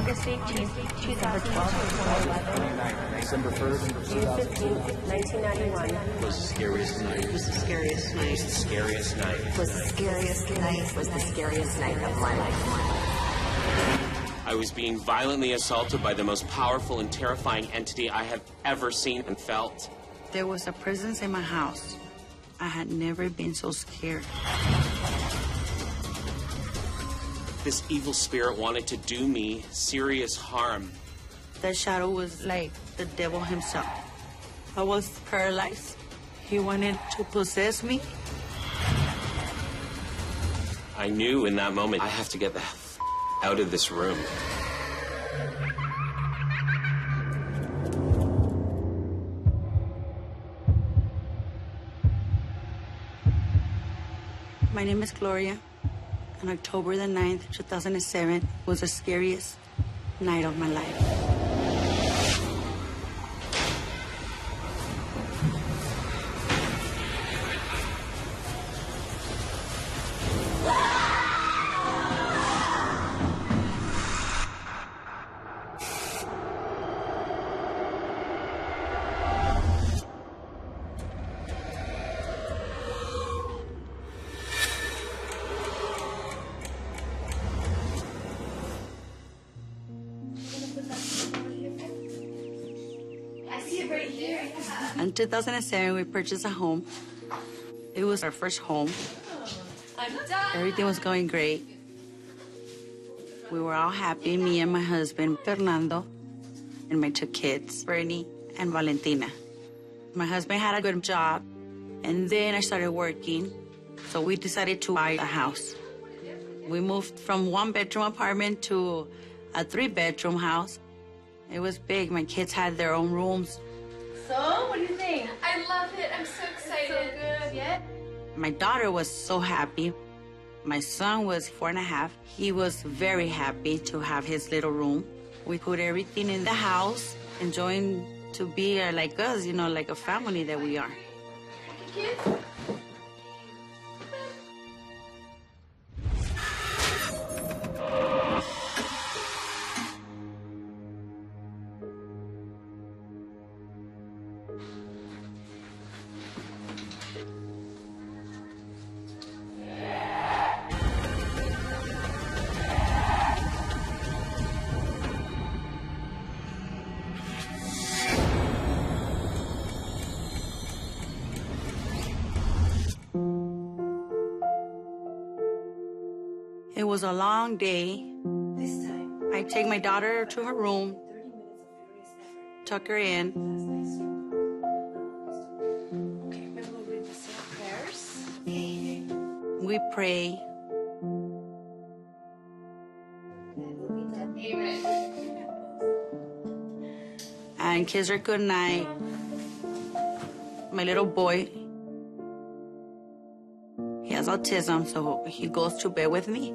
August 18th, 2012, December 1st, June 15th, 1991. was the scariest night. was the scariest night. The scariest night. Was the scariest night. Was the scariest night of my life. I was being violently assaulted by the most powerful and terrifying entity I have ever seen and felt. There was a presence in my house. I had never been so scared. This evil spirit wanted to do me serious harm. That shadow was like the devil himself. I was paralyzed. He wanted to possess me. I knew in that moment I have to get the out of this room. My name is Gloria. On October the 9th, 2007 was the scariest night of my life. In 2007, we purchased a home. It was our first home. Everything was going great. We were all happy, me and my husband, Fernando, and my two kids, Bernie and Valentina. My husband had a good job, and then I started working, so we decided to buy a house. We moved from one-bedroom apartment to a three-bedroom house. It was big. My kids had their own rooms. So, what do you think? I love it. I'm so excited. So good, yeah? My daughter was so happy. My son was 4.5. He was very happy to have his little room. We put everything in the house, enjoying to be like us, you know, like a family that we are. Kids? It was a long day. This time, I take my daughter to her room, 30 minutes of furious effort. tuck her in. Okay, remember we read the same prayers? We pray. Amen. And kiss her goodnight. My little boy, he has autism, so he goes to bed with me.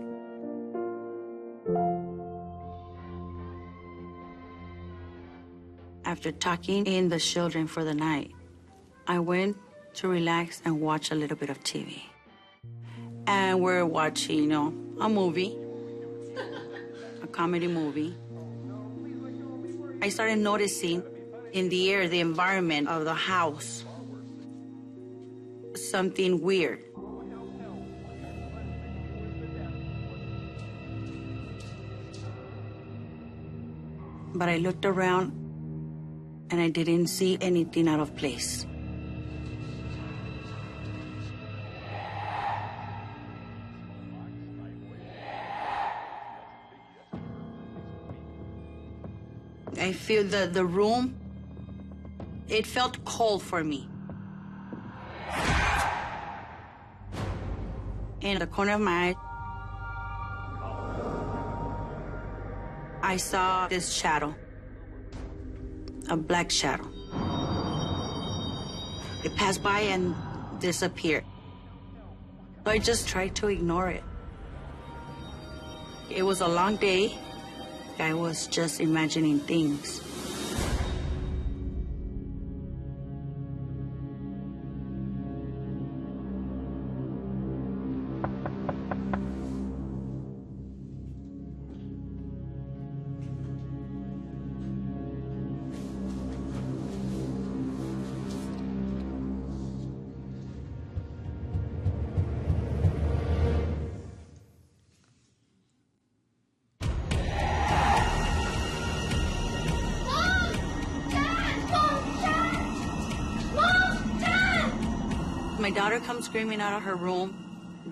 After tucking in the children for the night, I went to relax and watch a little bit of TV. And we're watching, you know, a movie, a comedy movie. I started noticing in the air, the environment of the house, something weird. But I looked around and I didn't see anything out of place. I feel the room, it felt cold for me. In the corner of my eye, I saw this shadow, a black shadow. It passed by and disappeared. I just tried to ignore it. It was a long day. I was just imagining things. My daughter comes screaming out of her room,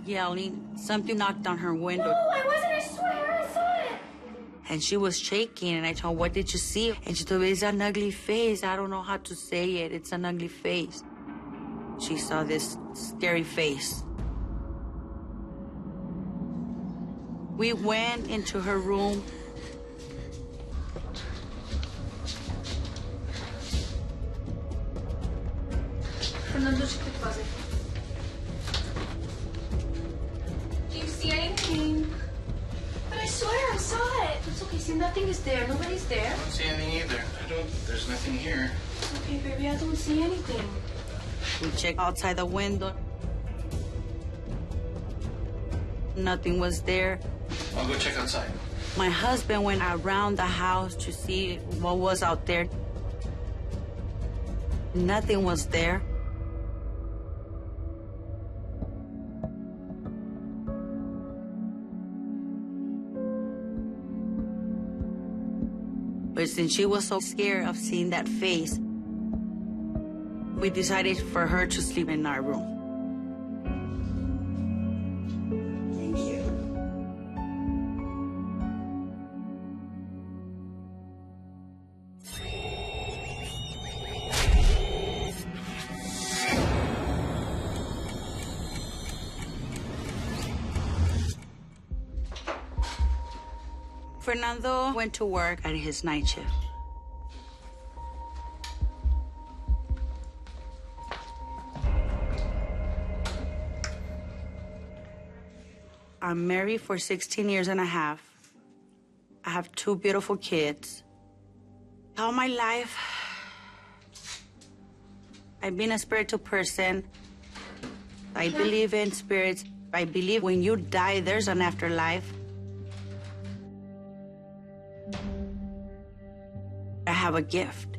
yelling. Something knocked on her window. No, I wasn't. I swear, I saw it. And she was shaking, and I told her, what did you see? And she told me, it's an ugly face. I don't know how to say it. It's an ugly face. She saw this scary face. We went into her room. Fernando, ¿qué te pasa? Do you see anything? But I swear I saw it. It's okay. See, nothing is there. Nobody's there. I don't see anything either. There's nothing here. Okay, baby, I don't see anything. We checked outside the window. Nothing was there. I'll go check outside. My husband went around the house to see what was out there. Nothing was there. But since she was so scared of seeing that face, we decided for her to sleep in our room. Thank you. Fernando went to work at his night shift. I'm married for 16 years and a half. I have 2 beautiful kids. All my life, I've been a spiritual person. I believe in spirits. I believe when you die, there's an afterlife. I have a gift.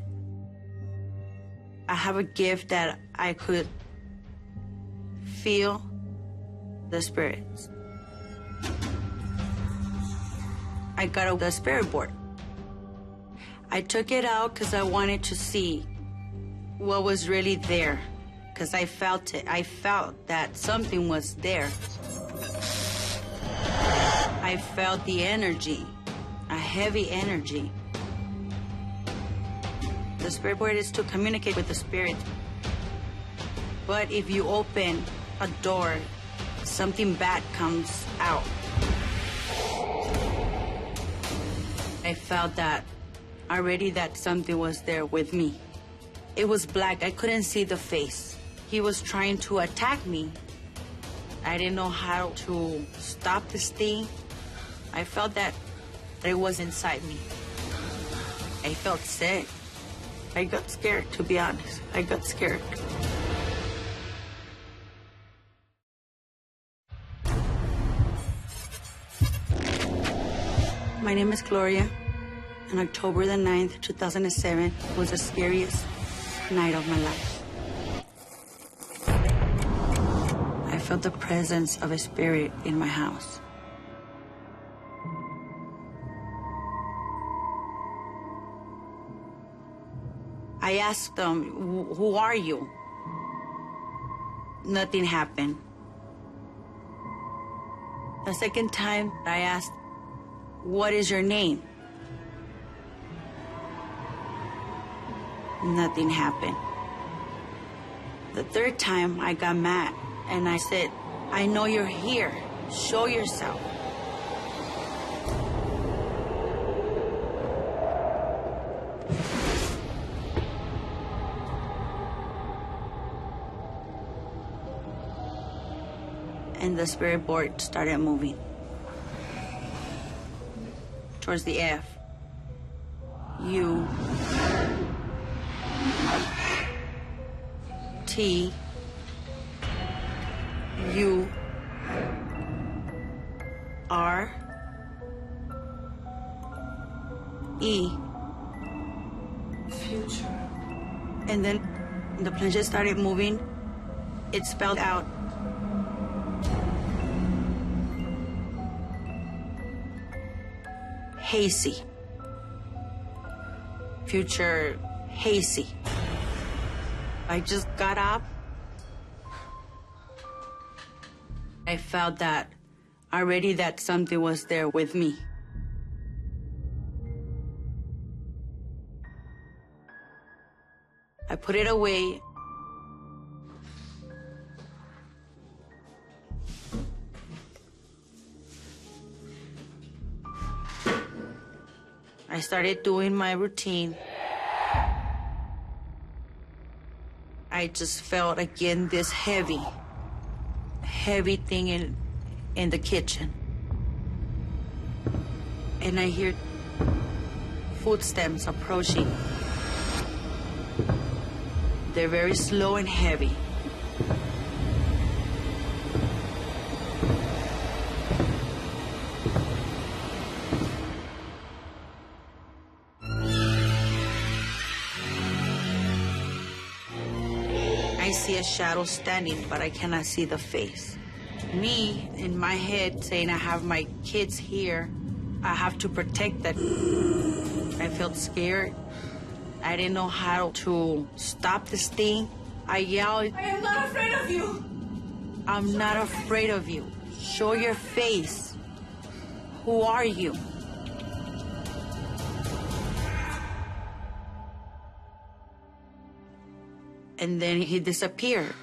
I have a gift that I could feel the spirits. I got the spirit board. I took it out because I wanted to see what was really there, because I felt it. I felt that something was there. I felt the energy, a heavy energy. The spirit board is to communicate with the spirit. But if you open a door, something bad comes out. I felt that already that something was there with me. It was black. I couldn't see the face. He was trying to attack me. I didn't know how to stop this thing. I felt that it was inside me. I felt sick. I got scared, to be honest. I got scared. My name is Gloria. On October the 9th, 2007 was the scariest night of my life. I felt the presence of a spirit in my house. I asked them, who are you? Nothing happened. The second time I asked, what is your name? Nothing happened. The third time I got mad and I said, I know you're here. Show yourself. And the spirit board started moving towards the F. U. T. U. R. E. Future. And then the planchette started moving. It spelled out hazy. Future hazy. I just got up I felt that already that something was there with me. I put it away. I started doing my routine. I just felt again this heavy thing in the kitchen. And I hear footsteps approaching. They're very slow and heavy. I see a shadow standing, but I cannot see the face. Me, in my head, saying I have my kids here, I have to protect them. I felt scared. I didn't know how to stop this thing. I yelled, I am not afraid of you. I'm not afraid of you. Show your face. Who are you? And then he disappeared.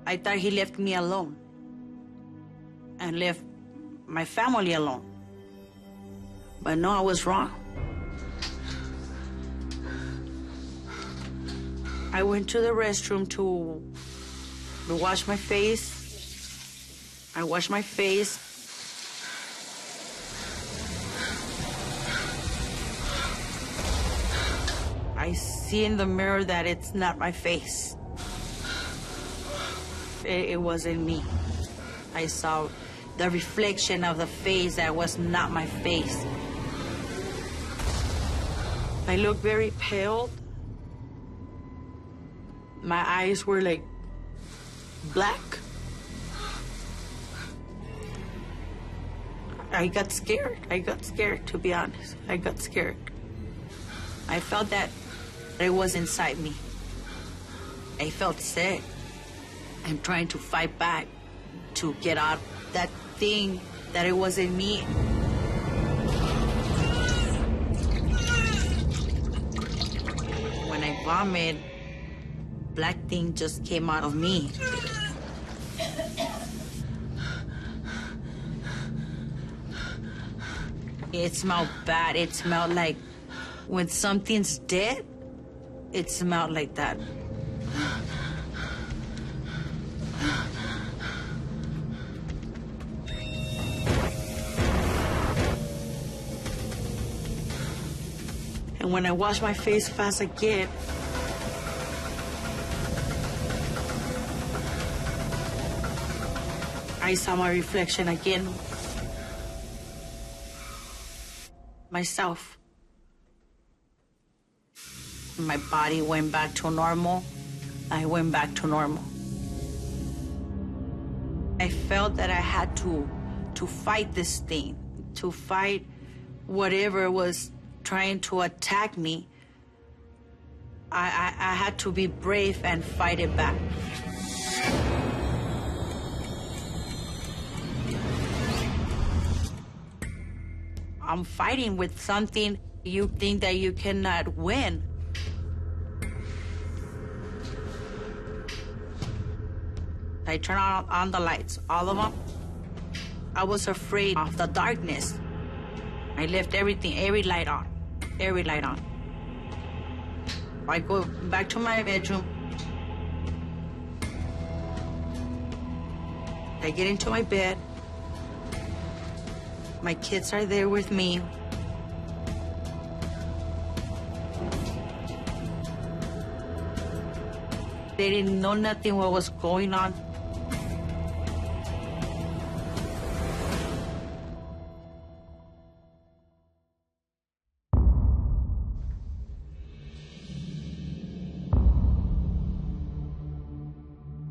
I thought he left me alone and left my family alone. But no, I was wrong. I went to the restroom to wash my face. I washed my face. I see in the mirror that it's not my face. It wasn't me. I saw the reflection of the face that was not my face. I looked very pale. My eyes were like black. I got scared. To be honest. I got scared. I felt that it was inside me. I felt sick. I'm trying to fight back to get out that thing that it wasn't me. When I vomit, black thing just came out of me. It smelled bad. It smelled like when something's dead, it smelled like that. And when I washed my face fast again, I saw my reflection again. Myself. My body went back to normal. I went back to normal. I felt that I had to fight this thing, to fight whatever was trying to attack me. I had to be brave and fight it back. I'm fighting with something you think that you cannot win. I turned on the lights, all of them. I was afraid of the darkness. I left everything, every light on. I go back to my bedroom. I get into my bed. My kids are there with me. They didn't know nothing what was going on.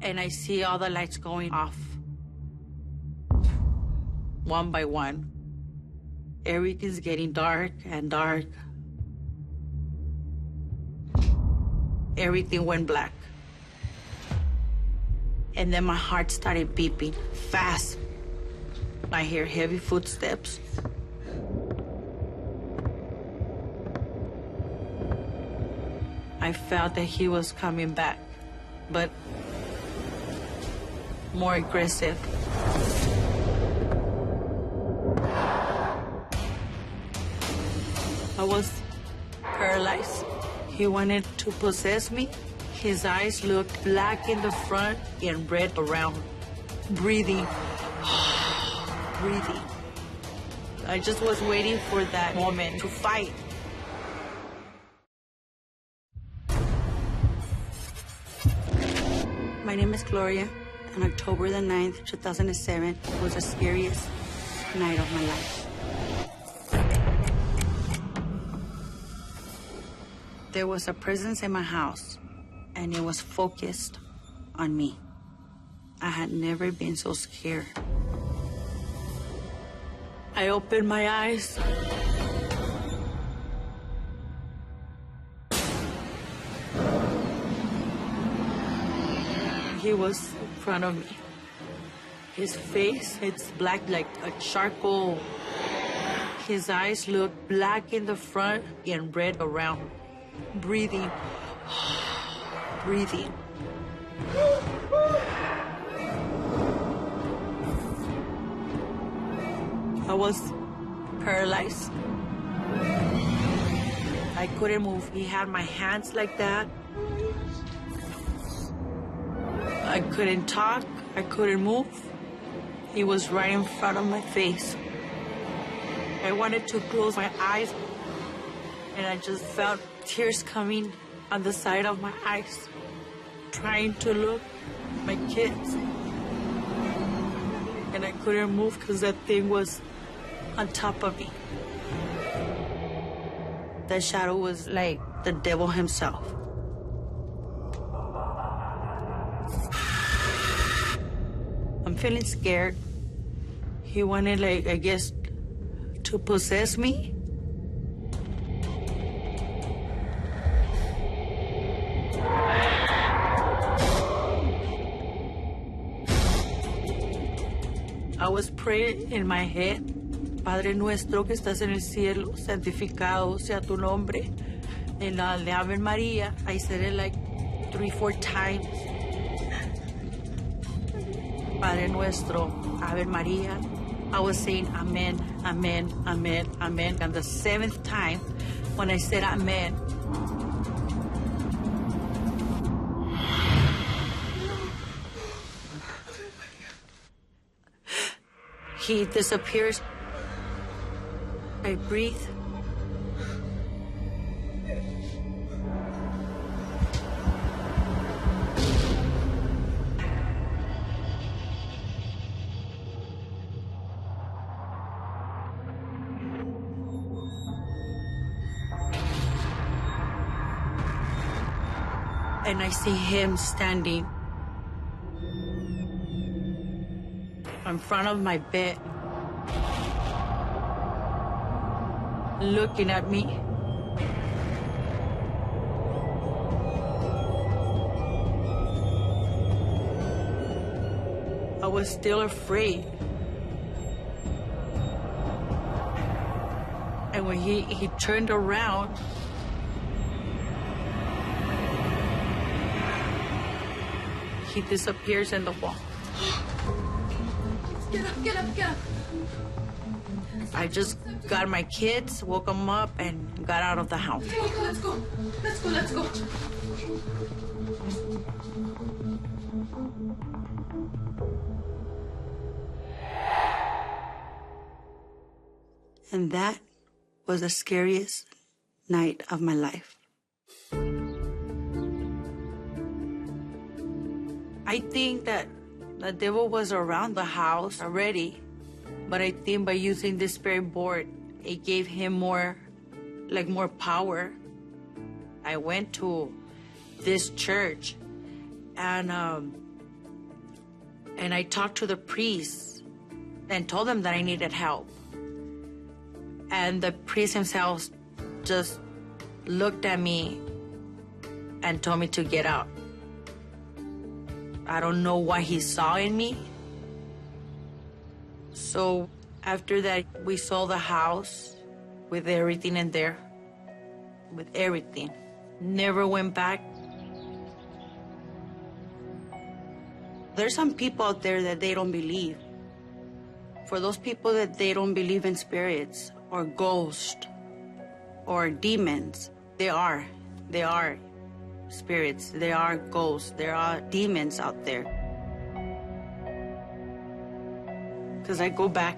And I see all the lights going off, one by one. Everything's getting dark and dark. everything went black. And then my heart started beeping fast. I hear heavy footsteps. I felt that he was coming back, but more aggressive. I was paralyzed. He wanted to possess me. His eyes looked black in the front and red around. Breathing. Breathing. I just was waiting for that moment to fight. My name is Gloria, and October the 9th, 2007 was the scariest night of my life. There was a presence in my house, and it was focused on me. I had never been so scared. I opened my eyes. He was in front of me. His face, it's black like a charcoal. His eyes looked black in the front and red around. Breathing. Breathing. I was paralyzed. I couldn't move. He had my hands like that. I couldn't talk. I couldn't move. He was right in front of my face. I wanted to close my eyes, and I just felt tears coming on the side of my eyes, trying to look at my kids. And I couldn't move because that thing was on top of me. That shadow was like the devil himself. I'm feeling scared. He wanted, like, I guess, to possess me. I was praying in my head, Padre nuestro que estás en el cielo, santificado sea tu nombre. In the Ave Maria, I said it like 3-4 times. Padre nuestro, Ave Maria. I was saying amen, amen, amen, amen. And the 7th time, when I said amen, he disappears. I breathe. And I see him standing in front of my bed, looking at me. I was still afraid. And when he turned around, he disappears in the wall. Get up, get up, get up. I just got my kids, woke them up, and got out of the house. Okay, let's go. Let's go, let's go. And that was the scariest night of my life. I think that the devil was around the house already, but I think by using the spirit board, it gave him more power. I went to this church, and I talked to the priests and told them that I needed help. And the priest himself just looked at me and told me to get out. I don't know what he saw in me. So after that, we sold the house with everything in there, with everything. Never went back. There's some people out there that they don't believe. For those people that they don't believe in spirits or ghosts or demons, they are spirits, there are ghosts, there are demons out there. Because I go back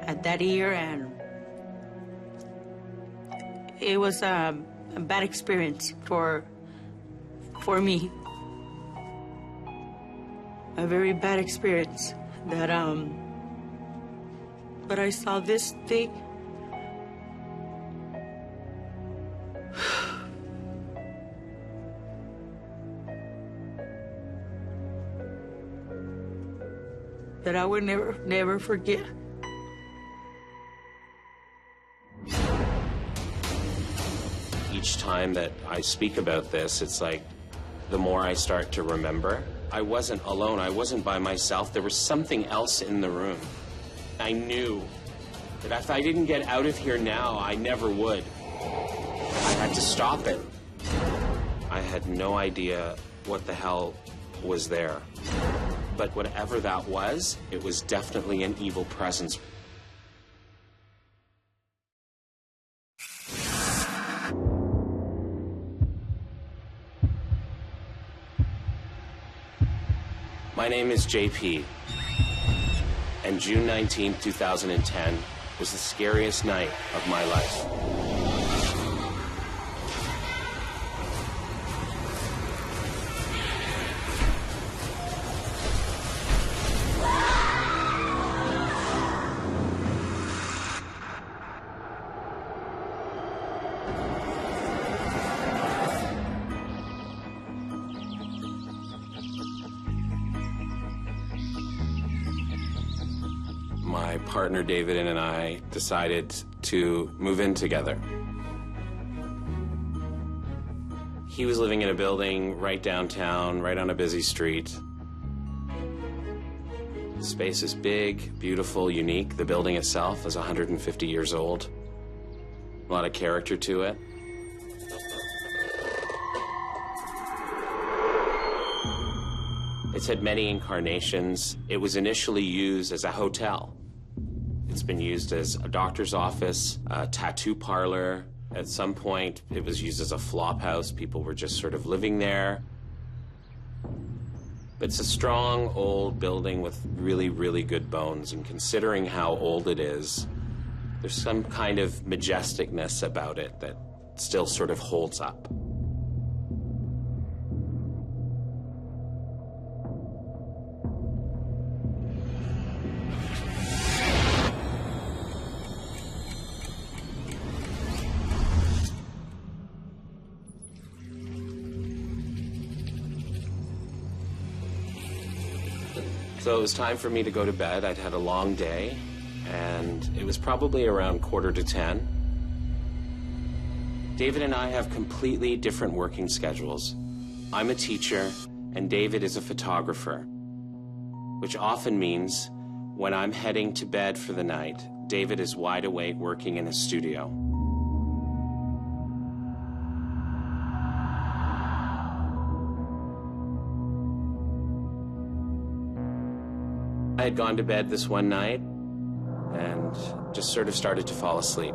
at that year and it was a bad experience for me. A very bad experience that but I saw this thing. That I would never forget. Each time that I speak about this, it's like the more I start to remember, I wasn't alone. I wasn't by myself. There was something else in the room. I knew that if I didn't get out of here now, I never would. I had to stop it. I had no idea what the hell was there. But whatever that was, it was definitely an evil presence. My name is JP, and June 19, 2010 was the scariest night of my life. My partner David and I decided to move in together. He was living in a building right downtown, right on a busy street. The space is big, beautiful, unique. The building itself is 150 years old. A lot of character to it. It's had many incarnations. It was initially used as a hotel. It's been used as a doctor's office, a tattoo parlor. At some point, it was used as a flop house. People were just sort of living there. But it's a strong, old building with really, really good bones. And considering how old it is, there's some kind of majesticness about it that still sort of holds up. So it was time for me to go to bed. I'd had a long day, and it was probably around 9:45. David and I have completely different working schedules. I'm a teacher, and David is a photographer, which often means when I'm heading to bed for the night, David is wide awake working in his studio. I had gone to bed this one night and just sort of started to fall asleep.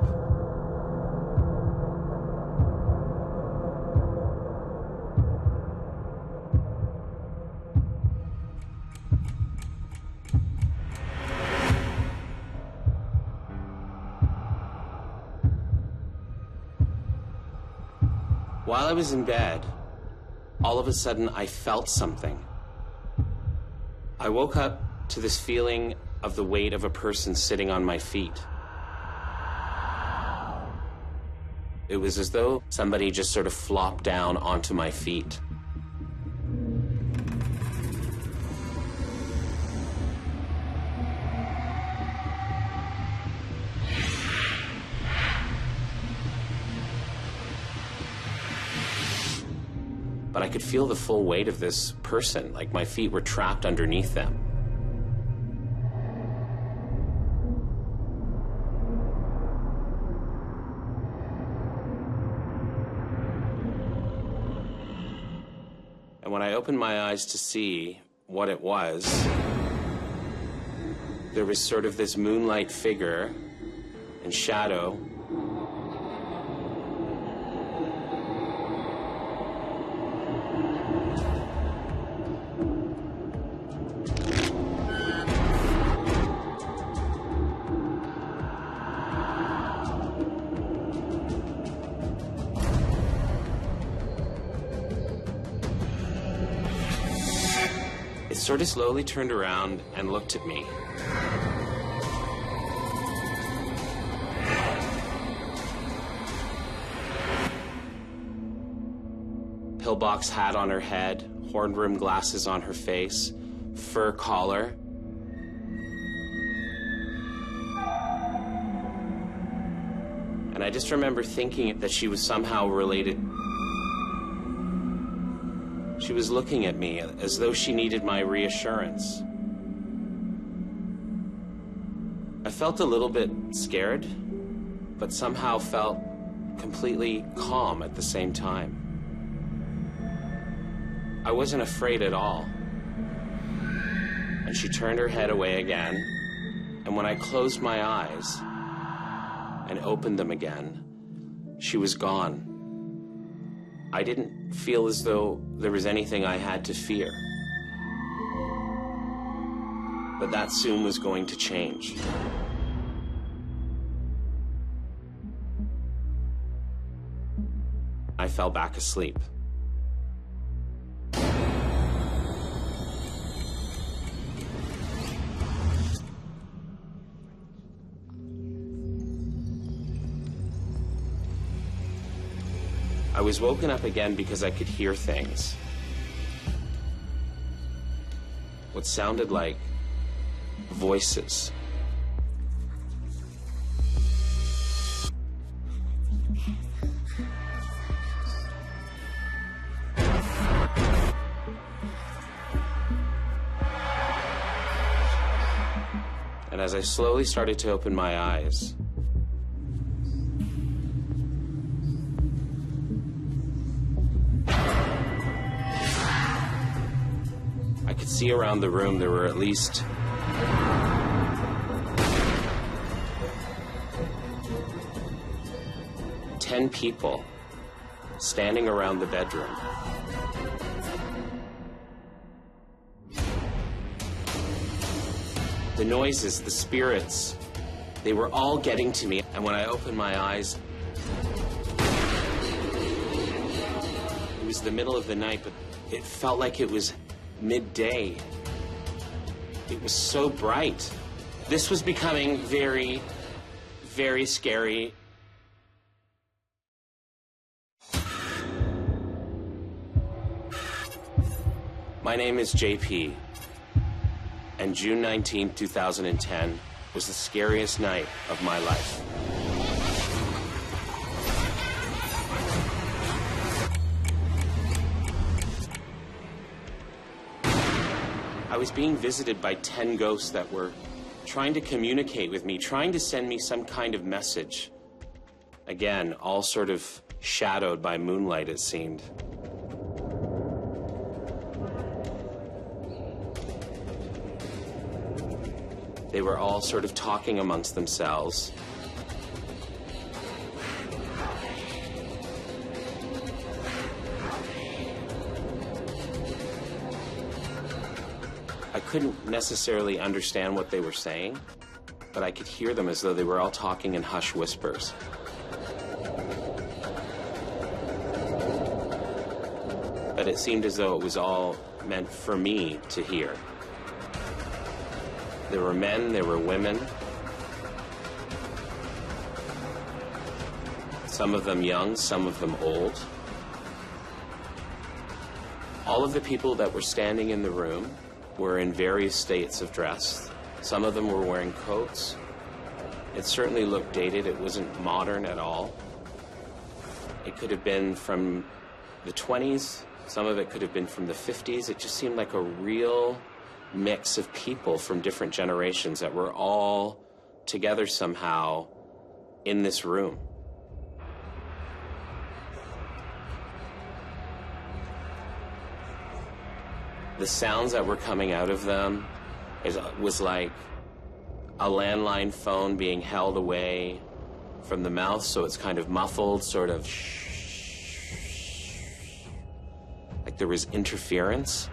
While I was in bed, all of a sudden I felt something. I woke up to this feeling of the weight of a person sitting on my feet. It was as though somebody just sort of flopped down onto my feet. but I could feel the full weight of this person, like my feet were trapped underneath them. And when I opened my eyes to see what it was, there was sort of this moonlight figure in shadow. It sort of slowly turned around and looked at me. Pillbox hat on her head, horn-rimmed glasses on her face, fur collar. And I just remember thinking that she was somehow related. She was looking at me as though she needed my reassurance. I felt a little bit scared, but somehow felt completely calm at the same time. I wasn't afraid at all. And she turned her head away again, and when I closed my eyes and opened them again, she was gone. I didn't feel as though there was anything I had to fear. But that soon was going to change. I fell back asleep. I was woken up again because I could hear things. What sounded like voices. And as I slowly started to open my eyes, I could see around the room there were at least 10 people standing around the bedroom. The noises, the spirits, they were all getting to me. And when I opened my eyes, it was the middle of the night, but it felt like it was midday. It was so bright. This was becoming very, very scary. My name is JP, and June 19, 2010 was the scariest night of my life. I was being visited by 10 ghosts that were trying to communicate with me, trying to send me some kind of message. Again, all sort of shadowed by moonlight, it seemed. They were all sort of talking amongst themselves. I couldn't necessarily understand what they were saying, but I could hear them as though they were all talking in hushed whispers. But it seemed as though it was all meant for me to hear. There were men, there were women. Some of them young, some of them old. All of the people that were standing in the room were in various states of dress. Some of them were wearing coats. It certainly looked dated. It wasn't modern at all. It could have been from the 20s Some of it could have been from the 50s. It just seemed like a real mix of people from different generations that were all together somehow in this room. The sounds that were coming out of them was like a landline phone being held away from the mouth, so it's kind of muffled, sort of like there was interference.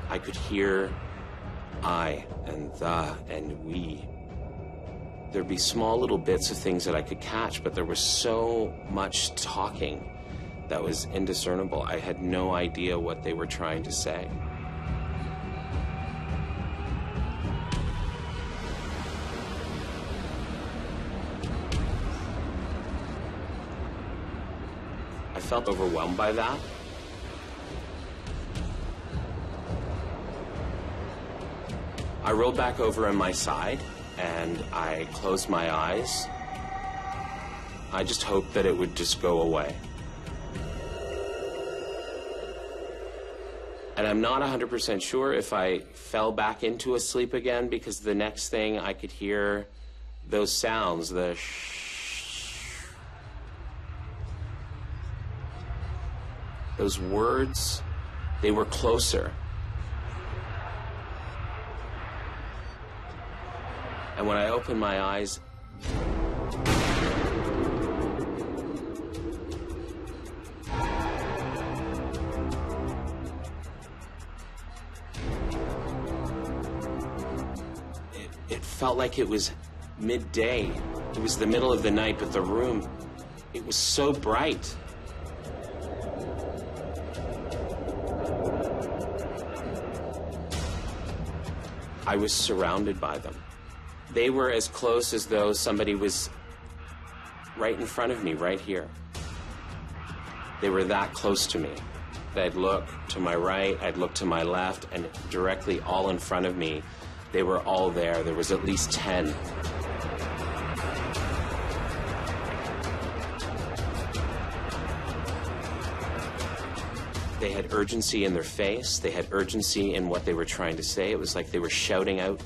I could hear I and the and we. There'd be small little bits of things that I could catch, but there was so much talking that was indiscernible. I had no idea what they were trying to say. I felt overwhelmed by that. I rolled back over on my side and I closed my eyes. I just hoped that it would just go away. And I'm not 100% sure if I fell back into a sleep again, because the next thing I could hear those sounds, the those words, they were closer. And when I opened my eyes, it felt like it was midday. It was the middle of the night, but the room, it was so bright. I was surrounded by them. They were as close as though somebody was right in front of me, right here. They were that close to me. I'd look to my right, I'd look to my left, and directly all in front of me, they were all there. There was at least 10. They had urgency in their face. They had urgency in what they were trying to say. It was like they were shouting out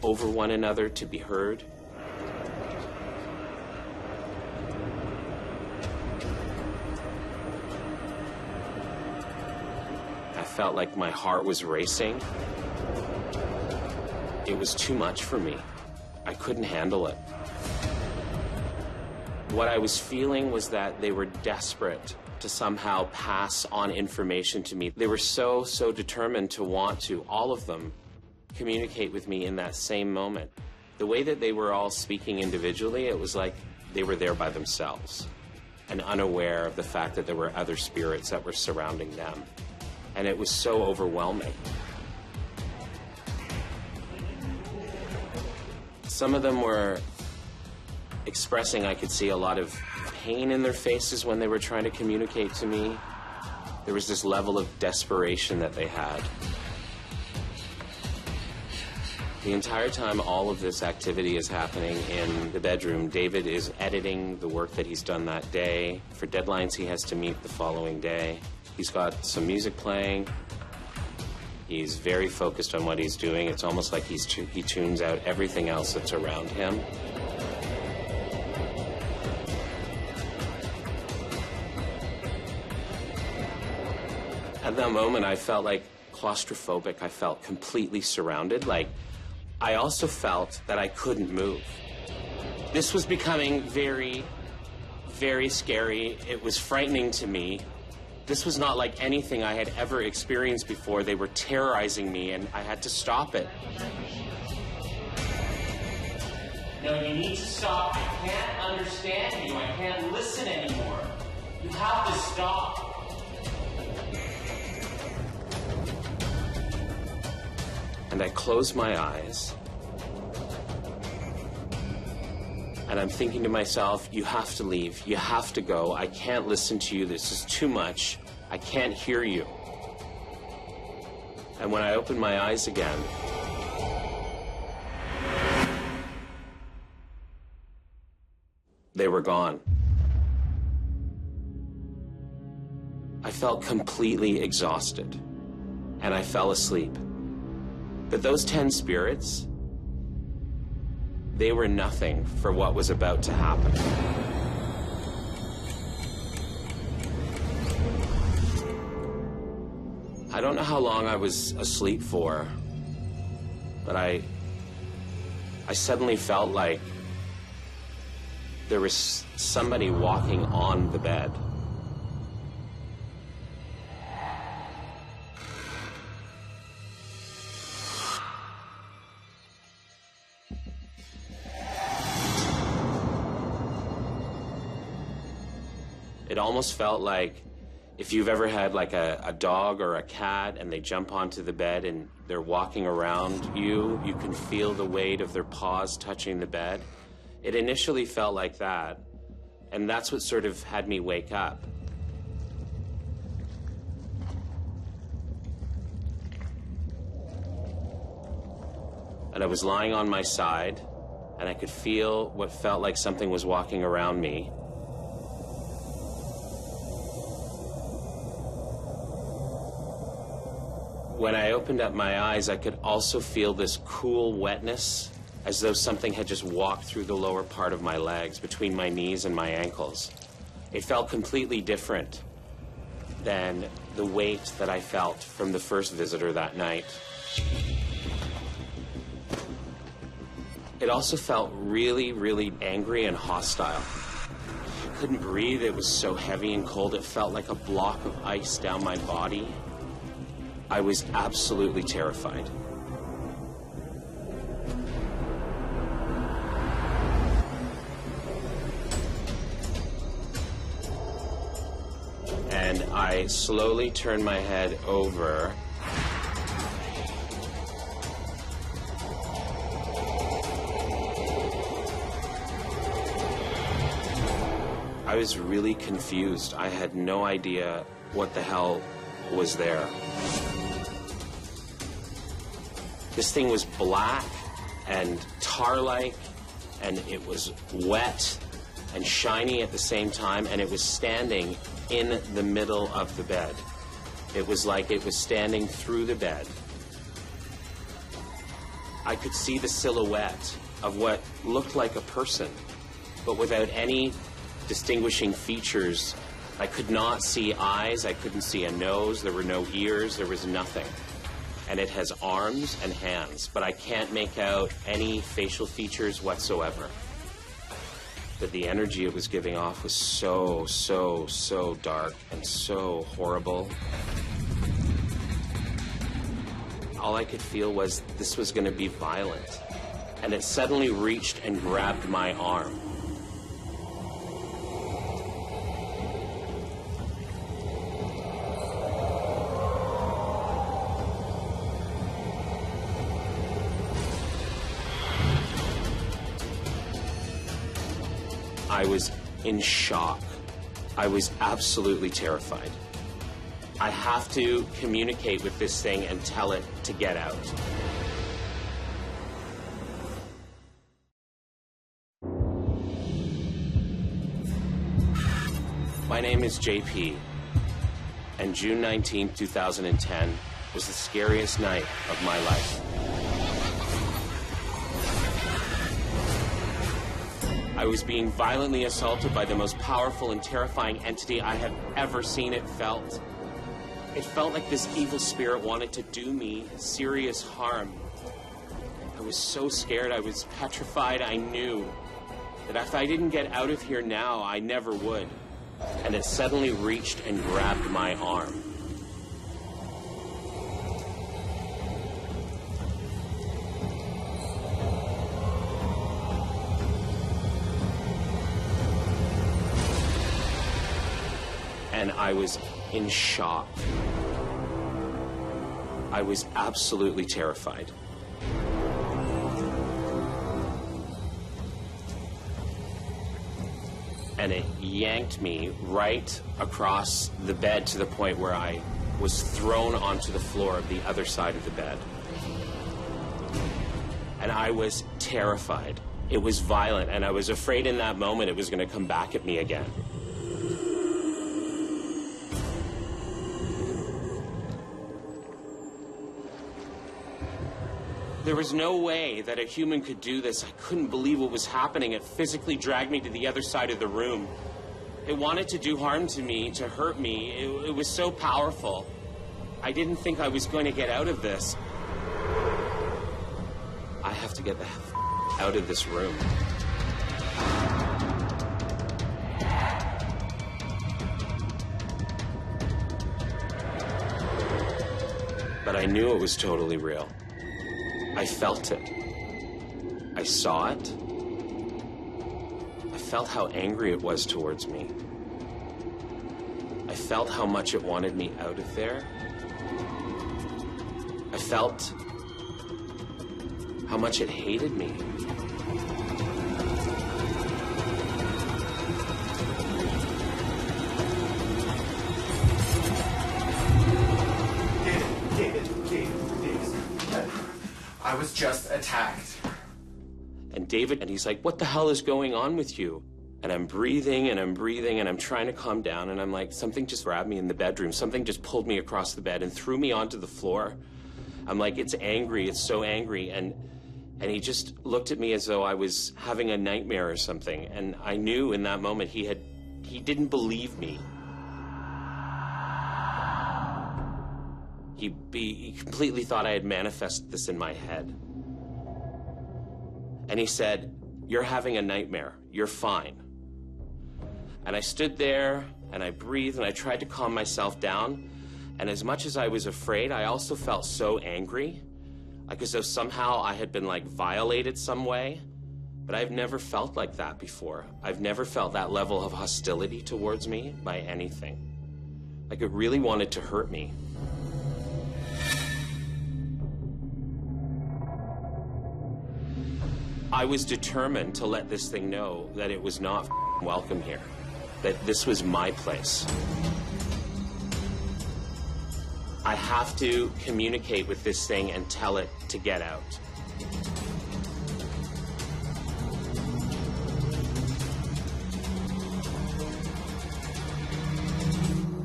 over one another to be heard. I felt like my heart was racing. It was too much for me. I couldn't handle it. What I was feeling was that they were desperate to somehow pass on information to me. They were so determined to want to, all of them, communicate with me in that same moment. The way that they were all speaking individually, it was like they were there by themselves and unaware of the fact that there were other spirits that were surrounding them. And it was so overwhelming. Some of them were expressing, I could see a lot of pain in their faces when they were trying to communicate to me. There was this level of desperation that they had. The entire time all of this activity is happening in the bedroom, David is editing the work that he's done that day for deadlines he has to meet the following day. He's got some music playing. He's very focused on what he's doing. It's almost like he tunes out everything else that's around him. At that moment, I felt like claustrophobic. I felt completely surrounded. Like, I also felt that I couldn't move. This was becoming very, very scary. It was frightening to me. This was not like anything I had ever experienced before. They were terrorizing me, and I had to stop it. No, you need to stop. I can't understand you. I can't listen anymore. You have to stop. And I close my eyes. And I'm thinking to myself, you have to leave. You have to go. I can't listen to you. This is too much. I can't hear you. And when I opened my eyes again, they were gone. I felt completely exhausted, and I fell asleep. But those 10 spirits, they were nothing for what was about to happen. I don't know how long I was asleep for, but I suddenly felt like there was somebody walking on the bed. It almost felt like if you've ever had like a dog or a cat and they jump onto the bed and they're walking around you can feel the weight of their paws touching the bed. It initially felt like that, and that's what sort of had me wake up. And I was lying on my side, and I could feel what felt like something was walking around me. When I opened up my eyes, I could also feel this cool wetness, as though something had just walked through the lower part of my legs, between my knees and my ankles. It felt completely different than the weight that I felt from the first visitor that night. It also felt really, really angry and hostile. I couldn't breathe. It was so heavy and cold. It felt like a block of ice down my body. I was absolutely terrified. And I slowly turned my head over. I was really confused. I had no idea what the hell was there. This thing was black and tar-like, and it was wet and shiny at the same time, and it was standing in the middle of the bed. It was like it was standing through the bed. I could see the silhouette of what looked like a person, but without any distinguishing features. I could not see eyes, I couldn't see a nose, there were no ears, there was nothing. And it has arms and hands, but I can't make out any facial features whatsoever. But the energy it was giving off was so, so, so dark and so horrible. All I could feel was this was going to be violent. And it suddenly reached and grabbed my arm. I was in shock. I was absolutely terrified. I have to communicate with this thing and tell it to get out. My name is JP, and June 19, 2010 was the scariest night of my life. I was being violently assaulted by the most powerful and terrifying entity I have ever seen. It felt like this evil spirit wanted to do me serious harm. I was so scared, I was petrified. I knew that if I didn't get out of here now, I never would. And it suddenly reached and grabbed my arm. And I was in shock. I was absolutely terrified. And it yanked me right across the bed to the point where I was thrown onto the floor of the other side of the bed. And I was terrified. It was violent, and I was afraid in that moment it was going to come back at me again. There was no way that a human could do this. I couldn't believe what was happening. It physically dragged me to the other side of the room. It wanted to do harm to me, to hurt me. It was so powerful. I didn't think I was going to get out of this. I have to get the hell out of this room. But I knew it was totally real. I felt it. I saw it. I felt how angry it was towards me. I felt how much it wanted me out of there. I felt how much it hated me. David. I was just attacked. And David, and he's like, what the hell is going on with you? And I'm breathing, and I'm trying to calm down, and I'm like, something just grabbed me in the bedroom. Something just pulled me across the bed and threw me onto the floor. I'm like, it's angry, it's so angry. And he just looked at me as though I was having a nightmare or something. And I knew in that moment he didn't believe me. He completely thought I had manifested this in my head. And he said, you're having a nightmare, you're fine. And I stood there, and I breathed, and I tried to calm myself down. And as much as I was afraid, I also felt so angry, like as though somehow I had been like violated some way. But I've never felt like that before. I've never felt that level of hostility towards me by anything. Like it really wanted to hurt me. I was determined to let this thing know that it was not welcome here, that this was my place. I have to communicate with this thing and tell it to get out.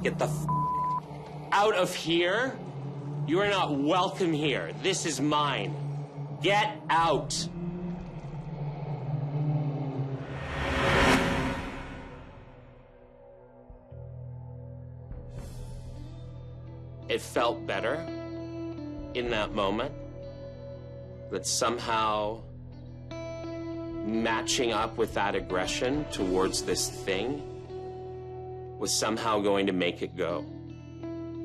Get the out of here. You are not welcome here. This is mine. Get out. It felt better in that moment that somehow matching up with that aggression towards this thing was somehow going to make it go.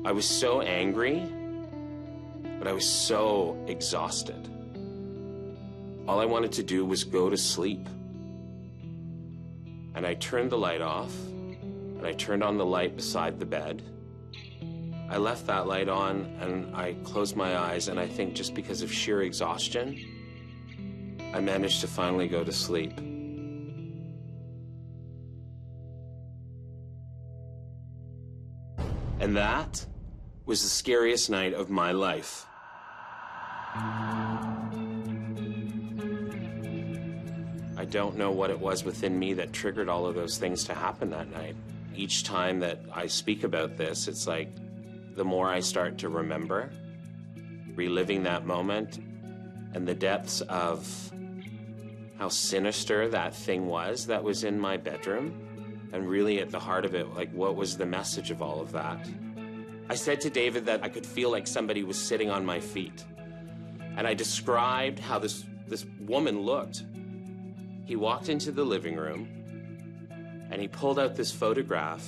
I was so angry, but I was so exhausted. All I wanted to do was go to sleep. And I turned the light off, and I turned on the light beside the bed. I left that light on, and I closed my eyes, and I think just because of sheer exhaustion, I managed to finally go to sleep. And that was the scariest night of my life. I don't know what it was within me that triggered all of those things to happen that night. Each time that I speak about this, it's like, the more I start to remember, reliving that moment and the depths of how sinister that thing was that was in my bedroom, and really at the heart of it, like, what was the message of all of that? I said to David that I could feel like somebody was sitting on my feet, and I described how this woman looked. He walked into the living room, and he pulled out this photograph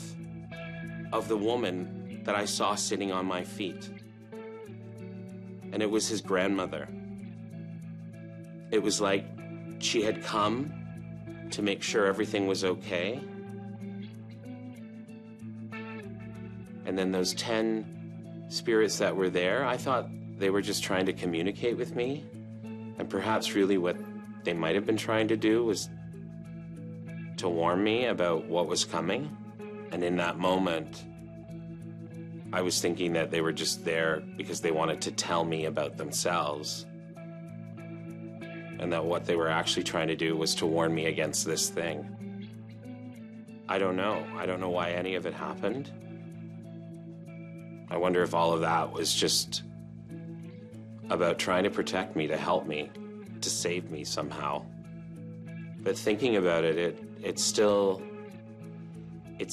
of the woman that I saw sitting on my feet. And it was his grandmother. It was like she had come to make sure everything was okay. And then those 10 spirits that were there, I thought they were just trying to communicate with me. And perhaps really what they might have been trying to do was to warn me about what was coming. And in that moment, I was thinking that they were just there because they wanted to tell me about themselves. and that what they were actually trying to do was to warn me against this thing. I don't know. I don't know why any of it happened. I wonder if all of that was just about trying to protect me, to help me, to save me somehow. But thinking about it, it's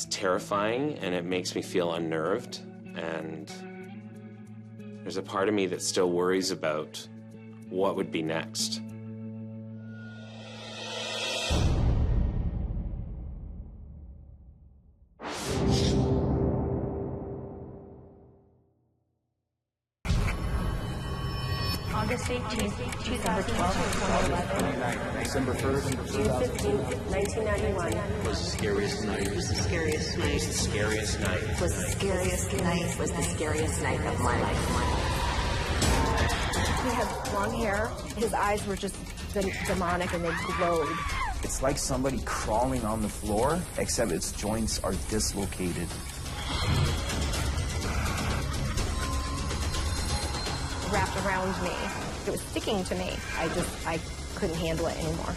terrifying, and it makes me feel unnerved, and there's a part of me that still worries about what would be next. August 18th, 2012, 2011. December 1st, June 15th, 1991. Was the scariest night. Was the scariest night. The scariest night. Was the scariest night. Was the scariest night of my life. He had long hair. His eyes were just demonic and they glowed. It's like somebody crawling on the floor, except its joints are dislocated. Wrapped around me. It was sticking to me. I couldn't handle it anymore.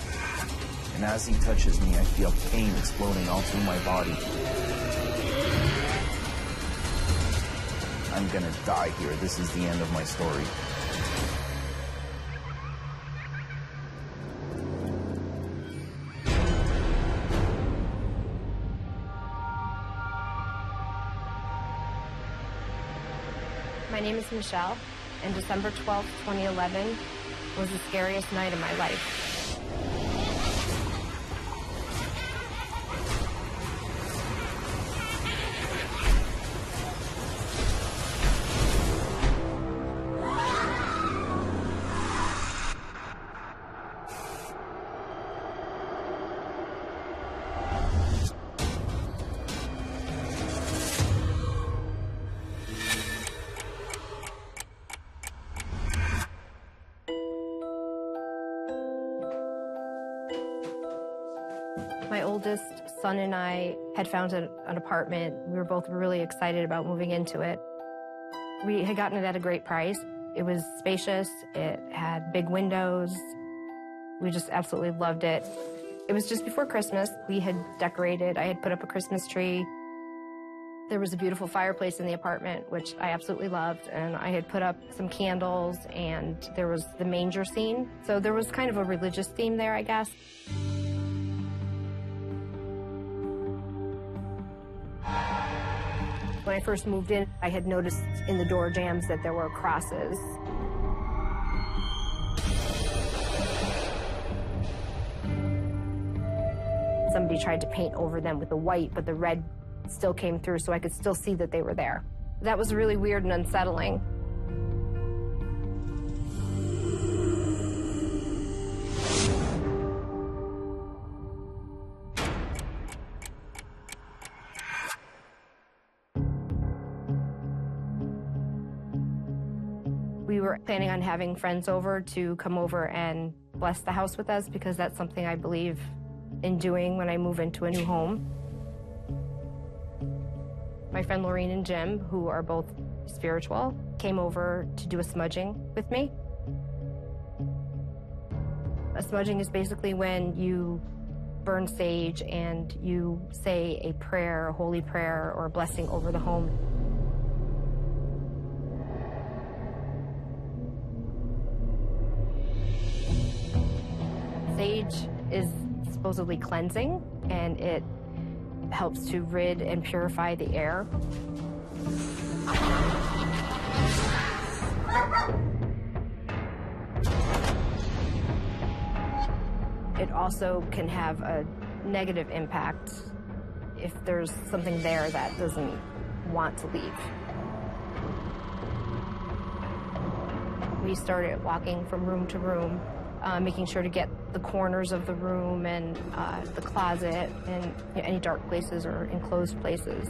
And as he touches me, I feel pain exploding all through my body. I'm gonna die here. This is the end of my story. My name is Michelle, and December 12th, 2011 was the scariest night of my life. My oldest son and I had found an apartment. We were both really excited about moving into it. We had gotten it at a great price. It was spacious, it had big windows. We just absolutely loved it. It was just before Christmas. We had decorated, I had put up a Christmas tree. There was a beautiful fireplace in the apartment, which I absolutely loved, and I had put up some candles, and there was the manger scene. So there was kind of a religious theme there, I guess. When I first moved in, I had noticed in the door jambs that there were crosses. Somebody tried to paint over them with the white, but the red still came through, so I could still see that they were there. That was really weird and unsettling. We were planning on having friends over to come over and bless the house with us because that's something I believe in doing when I move into a new home. My friend Laureen and Jim, who are both spiritual, came over to do a smudging with me. A smudging is basically when you burn sage and you say a prayer, a holy prayer, or a blessing over the home. Sage is supposedly cleansing, and it helps to rid and purify the air. It also can have a negative impact if there's something there that doesn't want to leave. We started walking from room to room, making sure to get the corners of the room and the closet and any dark places or enclosed places.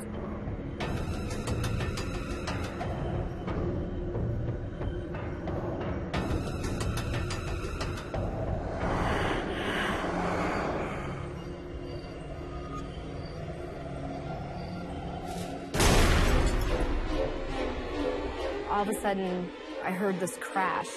All of a sudden, I heard this crash.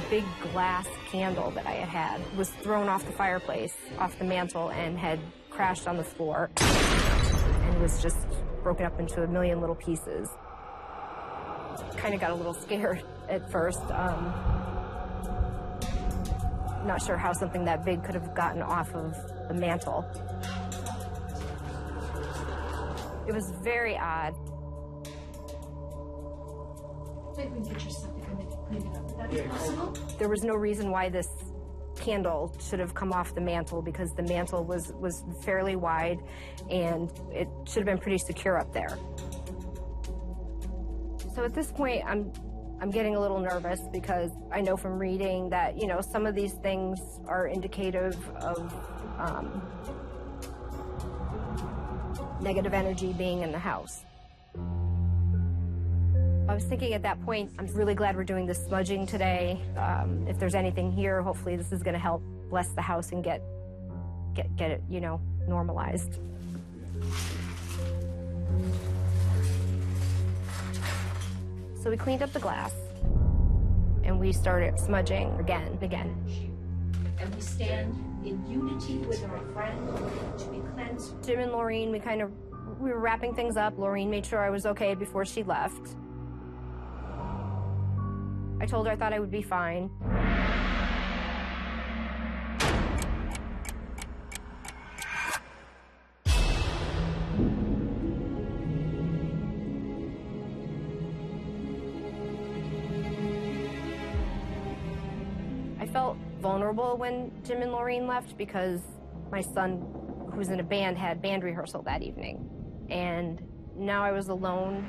big glass candle that I had was thrown off the fireplace, off the mantle, and had crashed on the floor and was just broken up into a million little pieces. Kind of got a little scared at first. Not sure how something that big could have gotten off of the mantle. It was very odd. Maybe we can get your stuff and clean it up. Would that be possible? There was no reason why this candle should have come off the mantle because the mantle was fairly wide and it should have been pretty secure up there. So at this point, I'm getting a little nervous because I know from reading that, you know, some of these things are indicative of negative energy being in the house. I was thinking at that point, I'm really glad we're doing this smudging today. If there's anything here, hopefully this is going to help bless the house and get it, you know, normalized. So we cleaned up the glass, and we started smudging again. And we stand in unity with our friend to be cleansed. Jim and Laureen, we were wrapping things up. Laureen made sure I was okay before she left. I told her I thought I would be fine. I felt vulnerable when Jim and Laureen left because my son, who was in a band, had band rehearsal that evening. And now I was alone.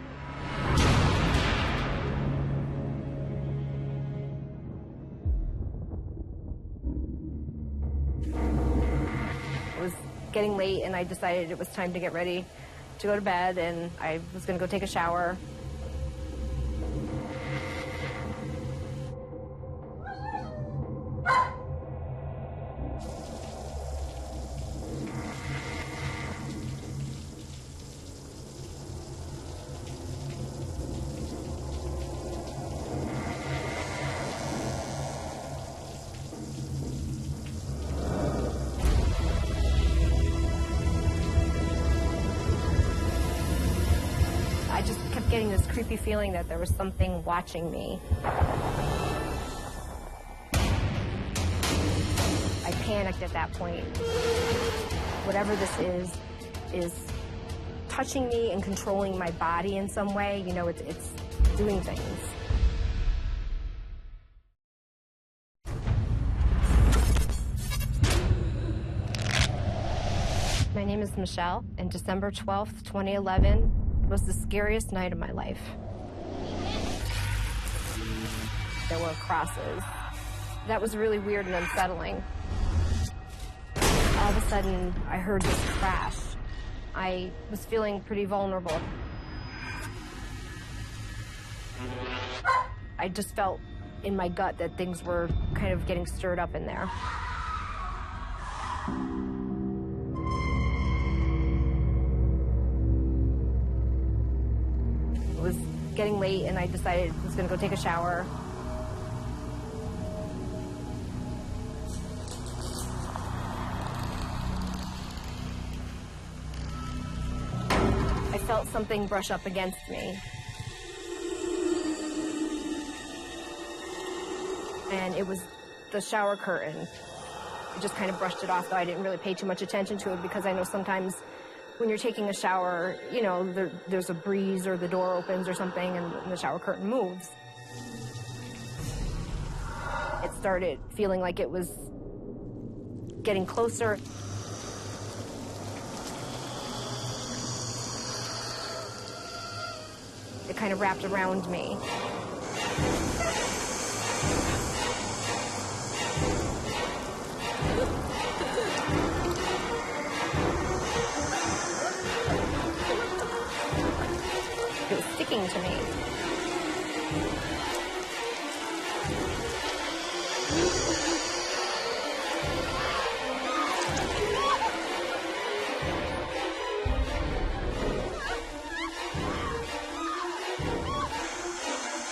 It was getting late and I decided it was time to get ready to go to bed, and I was gonna go take a shower. Getting this creepy feeling that there was something watching me. I panicked at that point. Whatever this is touching me and controlling my body in some way. You know, it's doing things. My name is Michelle, and December 12th, 2011, was the scariest night of my life. There were crosses. That was really weird and unsettling. All of a sudden, I heard this crash. I was feeling pretty vulnerable. I just felt in my gut that things were kind of getting stirred up in there. It was getting late and I decided I was gonna go take a shower. I felt something brush up against me. And it was the shower curtain. I just kind of brushed it off, though I didn't really pay too much attention to it because I know sometimes when you're taking a shower, you know, there's a breeze or the door opens or something and the shower curtain moves. It started feeling like it was getting closer. It kind of wrapped around me. It was sticking to me.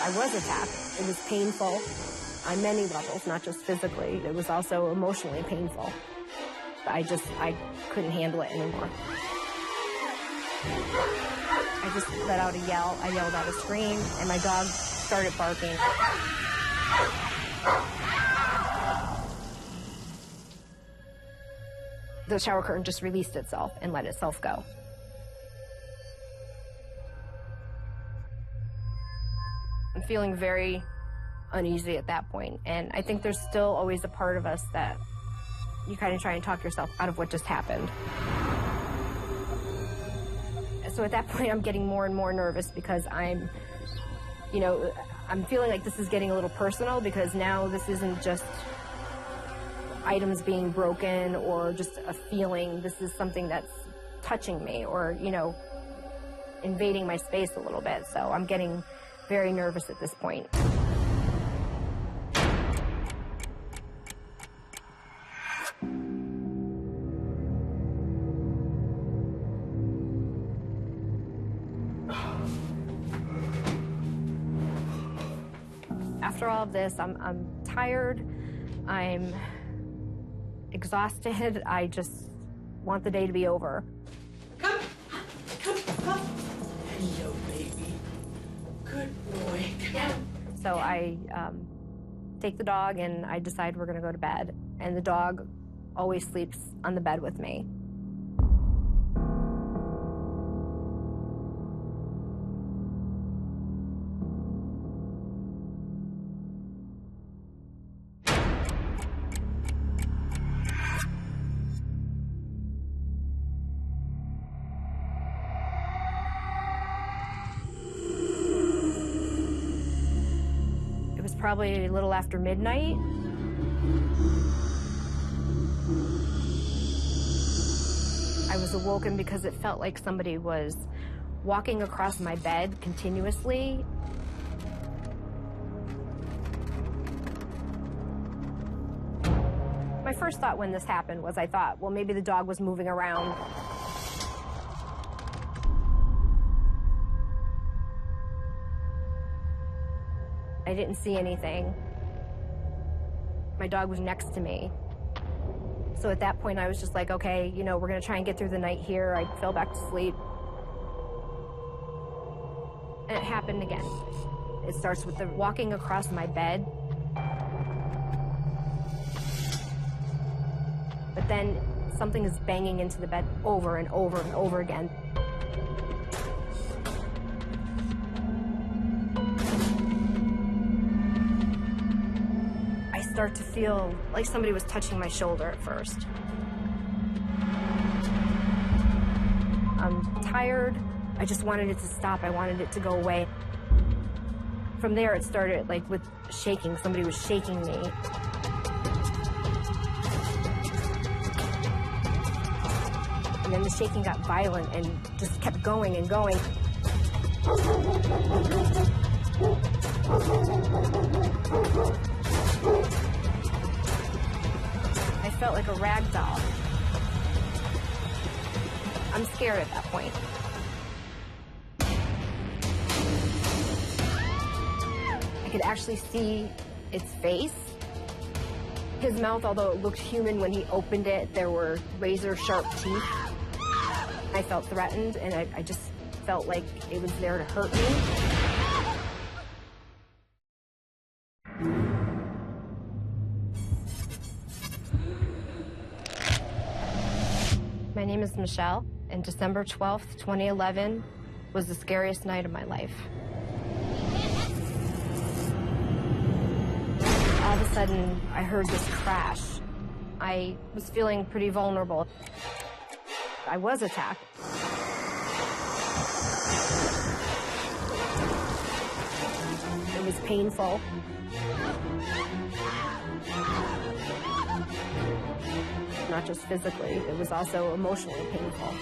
I was attacked. It was painful. on many levels, not just physically. It was also emotionally painful. I couldn't handle it anymore. I just let out a yell. I yelled out a scream, and my dog started barking. The shower curtain just released itself and let itself go. I'm feeling very uneasy at that point, and I think there's still always a part of us that you kind of try and talk yourself out of what just happened. So at that point, I'm getting more and more nervous because I'm feeling like this is getting a little personal, because now this isn't just items being broken or just a feeling. This is something that's touching me or, invading my space a little bit. So I'm getting very nervous at this point. After all of this, I'm tired, I'm exhausted, I just want the day to be over. Come. Hello, baby. Good boy. Come down. So I take the dog and I decide we're gonna go to bed. And the dog always sleeps on the bed with me. Probably a little after midnight. I was awoken because it felt like somebody was walking across my bed continuously. My first thought when this happened was I thought, well, maybe the dog was moving around. I didn't see anything. My dog was next to me. So at that point, I was just like, okay, we're gonna try and get through the night here. I fell back to sleep. And it happened again. It starts with the walking across my bed. But then something is banging into the bed over and over and over again. Start to feel like somebody was touching my shoulder at first. I'm tired. I just wanted it to stop. I wanted it to go away. From there, it started like with shaking. Somebody was shaking me. And then the shaking got violent and just kept going and going. I felt like a rag doll. I'm scared at that point. I could actually see its face. His mouth, although it looked human when he opened it, there were razor-sharp teeth. I felt threatened, and I just felt like it was there to hurt me. My name is Michelle, and December 12th, 2011 was the scariest night of my life. All of a sudden, I heard this crash. I was feeling pretty vulnerable. I was attacked. It was painful. Not just physically, it was also emotionally painful.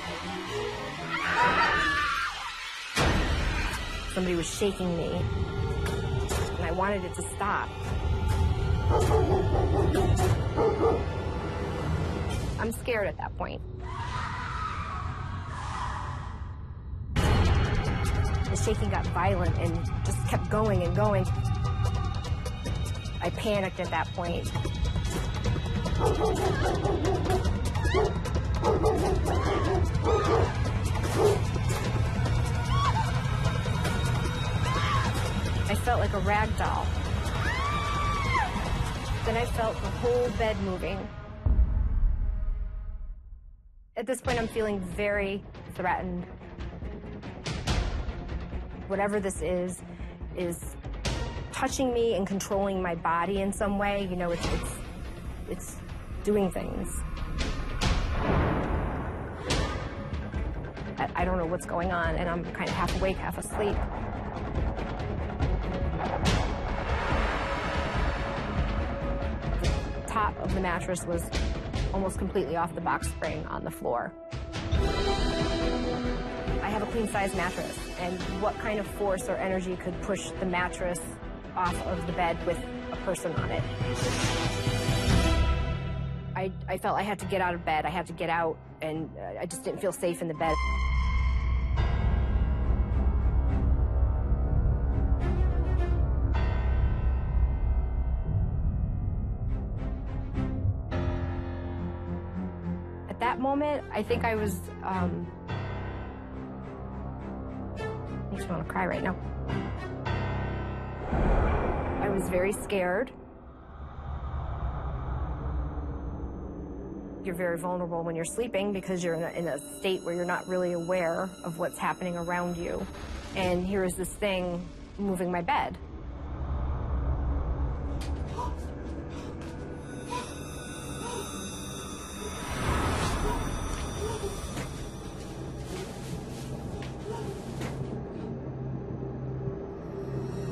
Somebody was shaking me, and I wanted it to stop. I'm scared at that point. The shaking got violent and just kept going and going. I panicked at that point. I felt like a rag doll. Then I felt the whole bed moving. At this point, I'm feeling very threatened. Whatever this is touching me and controlling my body in some way. You know, it's doing things. I don't know what's going on, and I'm kind of half awake, half asleep. The top of the mattress was almost completely off the box spring on the floor. I have a queen-size mattress, and what kind of force or energy could push the mattress off of the bed with a person on it? I felt I had to get out of bed, I had to get out, and I just didn't feel safe in the bed. At that moment, I think I was, makes me want to cry right now. I was very scared. You're very vulnerable when you're sleeping because you're in a state where you're not really aware of what's happening around you. And here is this thing moving my bed.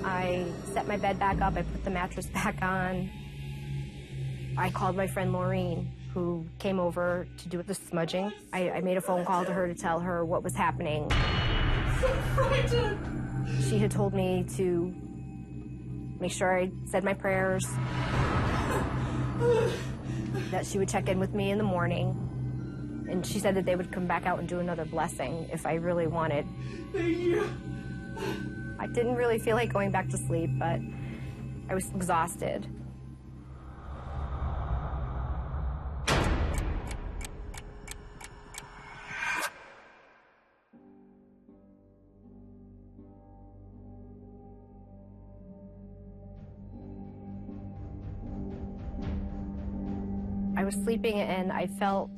I set my bed back up, I put the mattress back on. I called my friend Maureen, who came over to do the smudging. I made a phone call to her to tell her what was happening. So frightened. She had told me to make sure I said my prayers, that she would check in with me in the morning, and she said that they would come back out and do another blessing if I really wanted. Thank you. I didn't really feel like going back to sleep, but I was exhausted. I was sleeping and I felt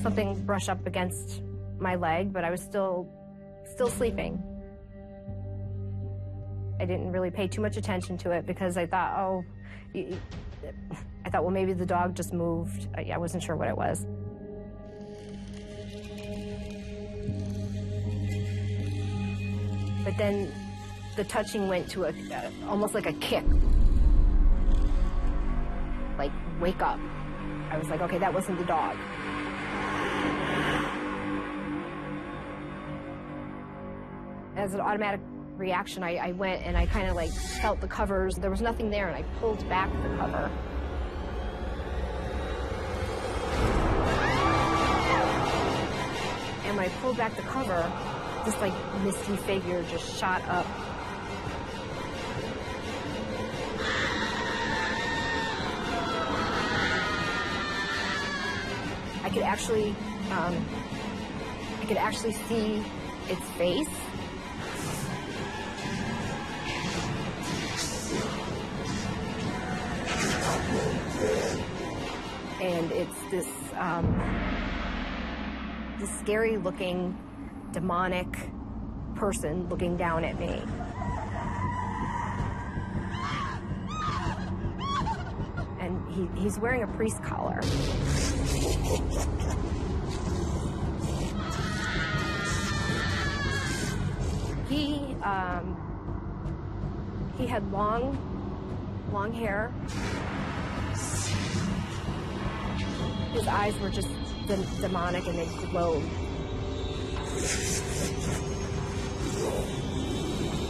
something brush up against my leg, but I was still sleeping. I didn't really pay too much attention to it because I thought, well, maybe the dog just moved. I wasn't sure what it was. But then the touching went to almost like a kick. Like, wake up. I was like, okay, that wasn't the dog. As an automatic reaction, I went and I kind of like felt the covers. There was nothing there, and I pulled back the cover. And when I pulled back the cover, this like misty figure just shot up. I could actually see its face. And it's this scary-looking, demonic person looking down at me. And he's wearing a priest collar. He had long hair. His eyes were just demonic and they glowed.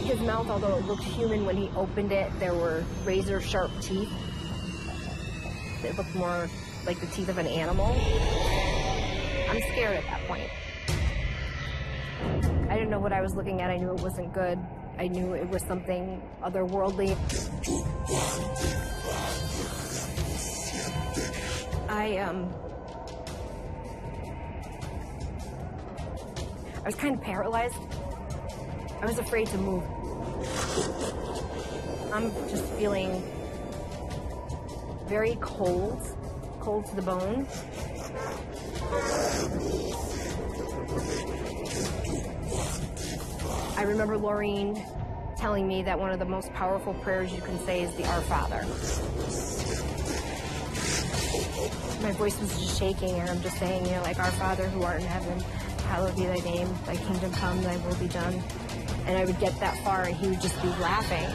His mouth, although it looked human when he opened it, there were razor-sharp teeth. It looked more like the teeth of an animal. I'm scared at that point. I didn't know what I was looking at. I knew it wasn't good. I knew it was something otherworldly. I was kind of paralyzed. I was afraid to move. I'm just feeling very cold to the bone. I remember Laureen telling me that one of the most powerful prayers you can say is the Our Father. My voice was just shaking, and I'm just saying, like, Our Father who art in heaven, hallowed be thy name, thy kingdom come, thy will be done. And I would get that far, and he would just be laughing.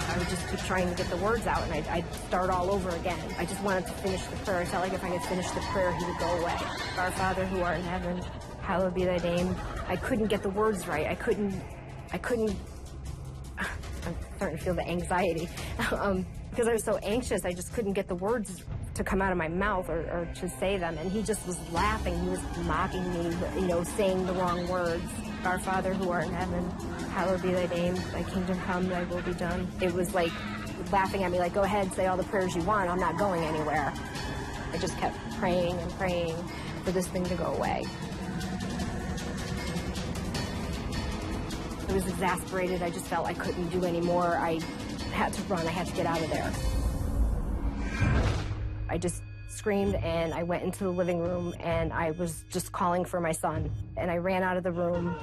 I would just keep trying to get the words out, and I'd start all over again. I just wanted to finish the prayer. I felt like if I could finish the prayer, he would go away. Our Father who art in heaven, hallowed be thy name. I couldn't get the words right. I couldn't, I'm starting to feel the anxiety. Because I was so anxious, I just couldn't get the words to come out of my mouth or to say them. And he just was laughing. He was mocking me, saying the wrong words. Our Father who art in heaven, hallowed be thy name, thy kingdom come, thy will be done. It was like laughing at me, like, go ahead, say all the prayers you want, I'm not going anywhere. I just kept praying and praying for this thing to go away. I was exasperated. I just felt I couldn't do any more. I had to run. I had to get out of there. I just screamed, and I went into the living room, and I was just calling for my son. And I ran out of the room.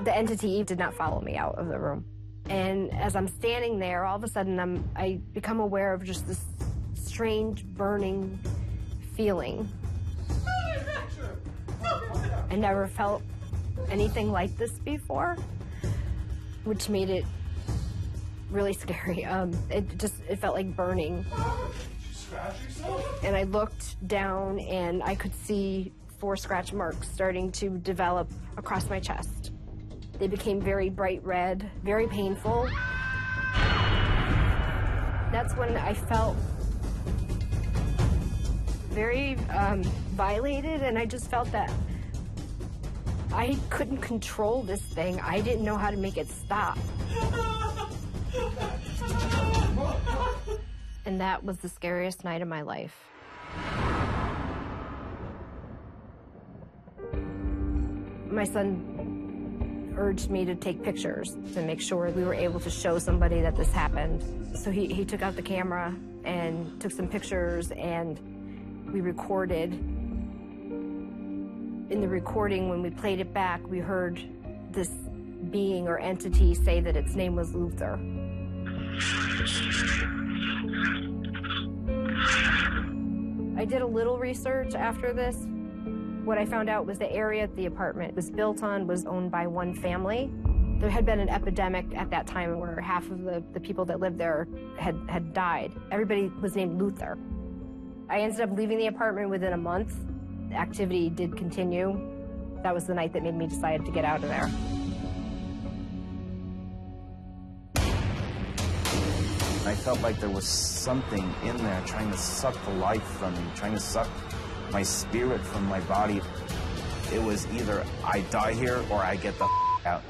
The entity did not follow me out of the room. And as I'm standing there, all of a sudden, I become aware of just this strange burning feeling. I never felt anything like this before, which made it really scary. It felt like burning. And I looked down, and I could see 4 scratch marks starting to develop across my chest. They became very bright red, very painful. That's when I felt very violated, and I just felt that I couldn't control this thing. I didn't know how to make it stop. And that was the scariest night of my life. My son urged me to take pictures to make sure we were able to show somebody that this happened. So he took out the camera and took some pictures, and we recorded. In the recording, when we played it back, we heard this being or entity say that its name was Luther. I did a little research after this. What I found out was the area the apartment was built on was owned by one family. There had been an epidemic at that time where half of the people that lived there had died. Everybody was named Luther. I ended up leaving the apartment within a month. The activity did continue. That was the night that made me decide to get out of there. I felt like there was something in there trying to suck the life from me, trying to suck my spirit from my body. It was either I die here or I get the out.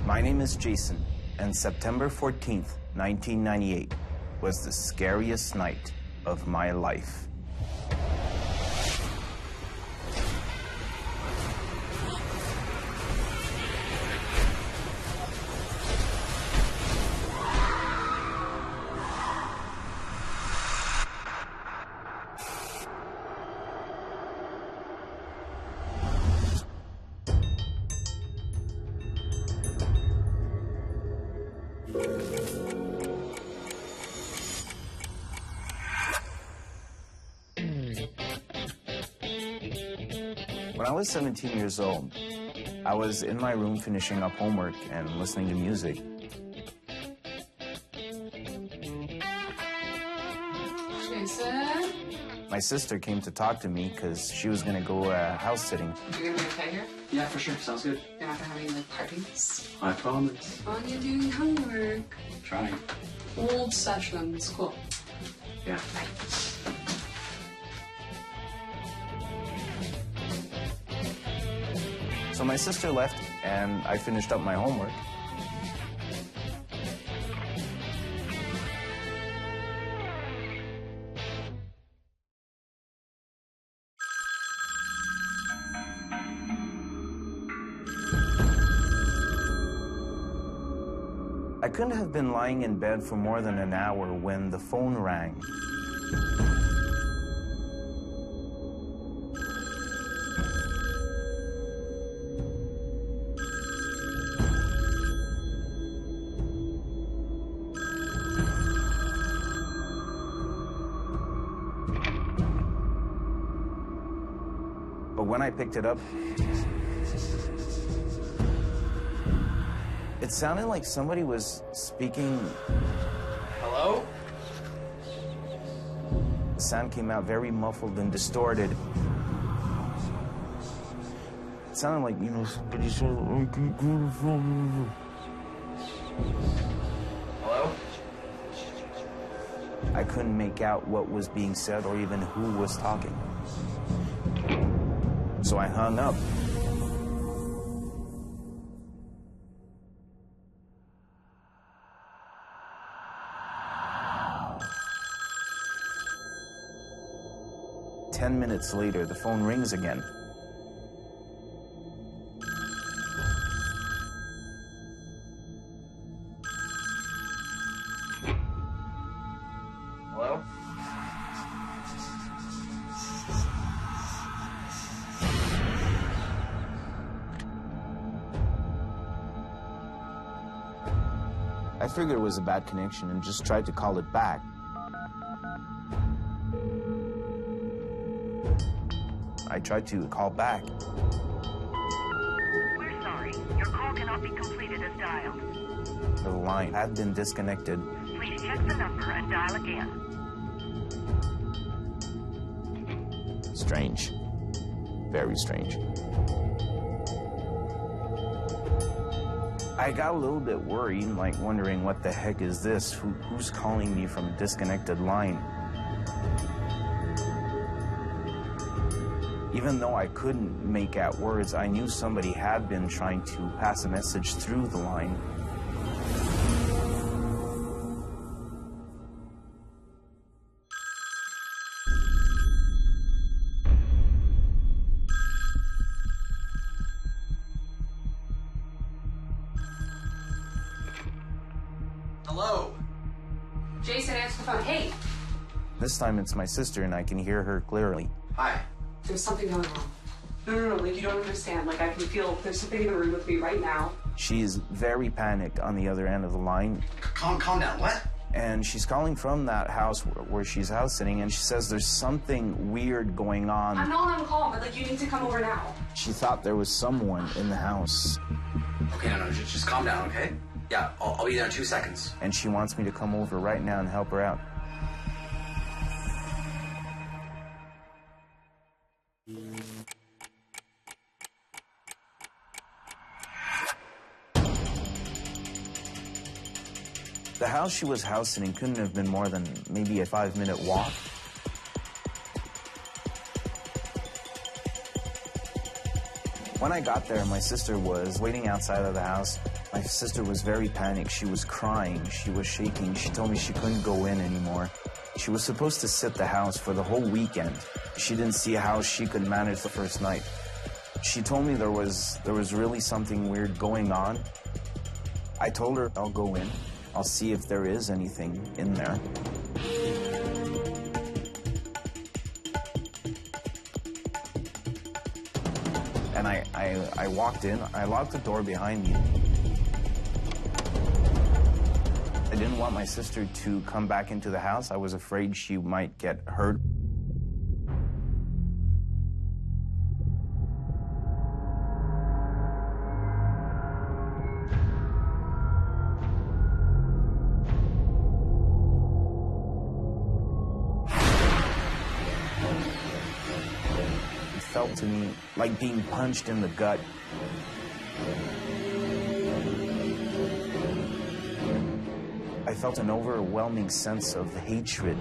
My name is Jason, and September 14th, 1998 was the scariest night of my life. When I was 17 years old, I was in my room finishing up homework and listening to music. Jason? My sister came to talk to me because she was going to go house sitting. You're gonna be okay here? Yeah, for sure. Sounds good. You're not gonna have any like parties? I promise. Oh, you're doing homework. Trying. Old sessions. Cool. Yeah. So my sister left, and I finished up my homework. I couldn't have been lying in bed for more than an hour when the phone rang. But when I picked it up, it sounded like somebody was speaking. Hello? The sound came out very muffled and distorted. It sounded like, you know, somebody said, I can go to phone. Hello? I couldn't make out what was being said or even who was talking. So I hung up. Ten minutes later, the phone rings again. Hello? I figured it was a bad connection and just tried to call it back. I tried to call back. We're sorry. Your call cannot be completed as dialed. The line had been disconnected. Please check the number and dial again. Strange. Very strange. I got a little bit worried, like wondering what the heck is this? Who's calling me from a disconnected line? Even though I couldn't make out words, I knew somebody had been trying to pass a message through the line. Hello? Jason, answer the phone. Hey! This time it's my sister and I can hear her clearly. Hi. There's something going on. No, like you don't understand. Like I can feel there's something in the room with me right now. She is very panicked on the other end of the line. Calm down. What? And she's calling from that house where she's house sitting, and she says there's something weird going on. I'm not on call, but like you need to come over now. She thought there was someone in the house. Okay, no, just calm down, okay? Yeah, I'll be there in 2 seconds. And she wants me to come over right now and help her out. The house she was house sitting couldn't have been more than maybe a 5-minute walk. When I got there, my sister was waiting outside of the house. My sister was very panicked. She was crying. She was shaking. She told me she couldn't go in anymore. She was supposed to sit the house for the whole weekend. She didn't see how she could manage the first night. She told me there was really something weird going on. I told her I'll go in. I'll see if there is anything in there. And I walked in. I locked the door behind me. I didn't want my sister to come back into the house. I was afraid she might get hurt. felt to me like being punched in the gut. I felt an overwhelming sense of hatred.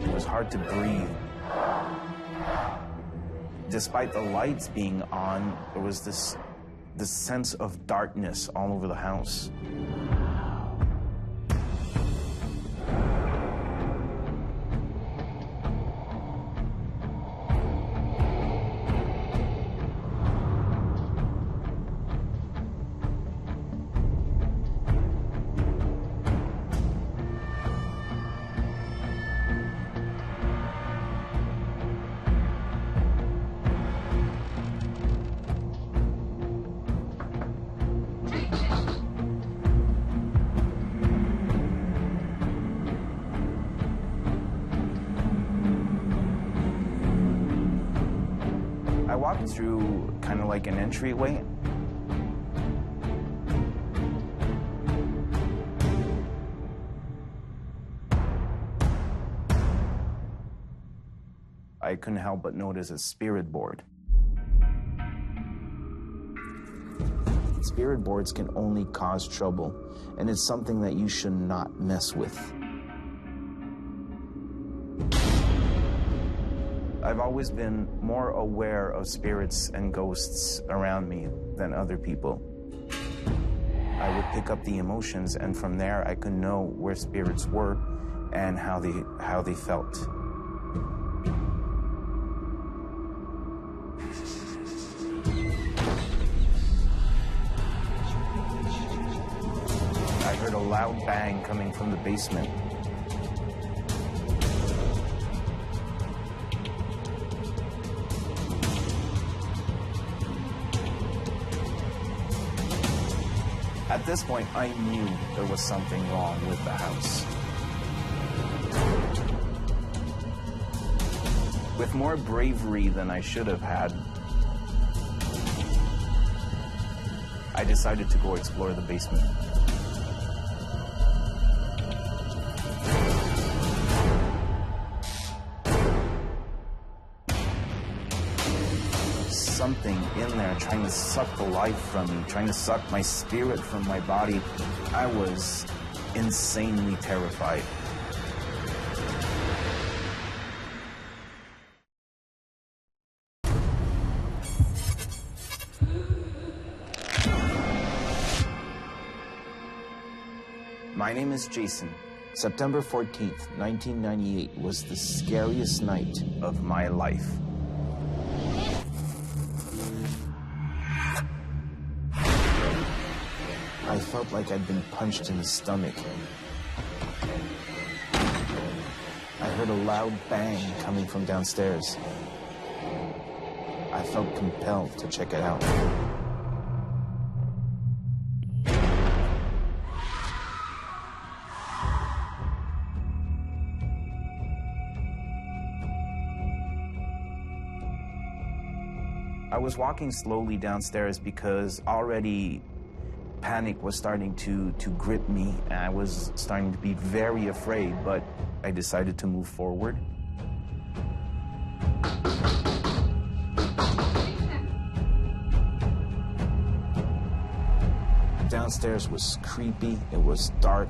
It was hard to breathe. Despite the lights being on, there was this sense of darkness all over the house. I walked through kind of like an entryway. I couldn't help but notice a spirit board. Spirit boards can only cause trouble, and it's something that you should not mess with. I've always been more aware of spirits and ghosts around me than other people. I would pick up the emotions, and from there I could know where spirits were and how they felt. I heard a loud bang coming from the basement. At this point, I knew there was something wrong with the house. With more bravery than I should have had, I decided to go explore the basement. Something in there trying to suck the life from me, trying to suck my spirit from my body. I was insanely terrified. My name is Jason. September 14th, 1998 was the scariest night of my life. I felt like I'd been punched in the stomach. I heard a loud bang coming from downstairs. I felt compelled to check it out. I was walking slowly downstairs because already panic was starting to grip me, and I was starting to be very afraid, but I decided to move forward. Downstairs was creepy, it was dark.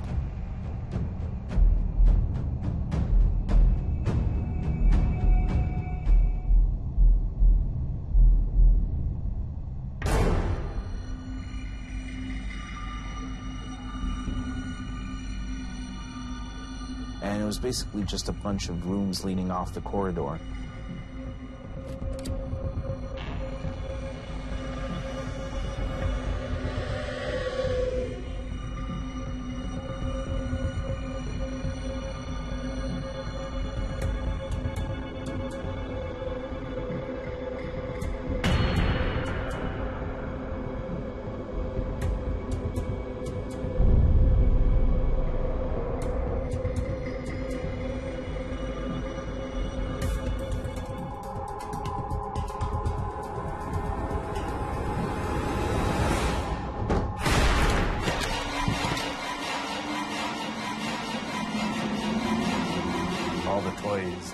And it was basically just a bunch of rooms leading off the corridor.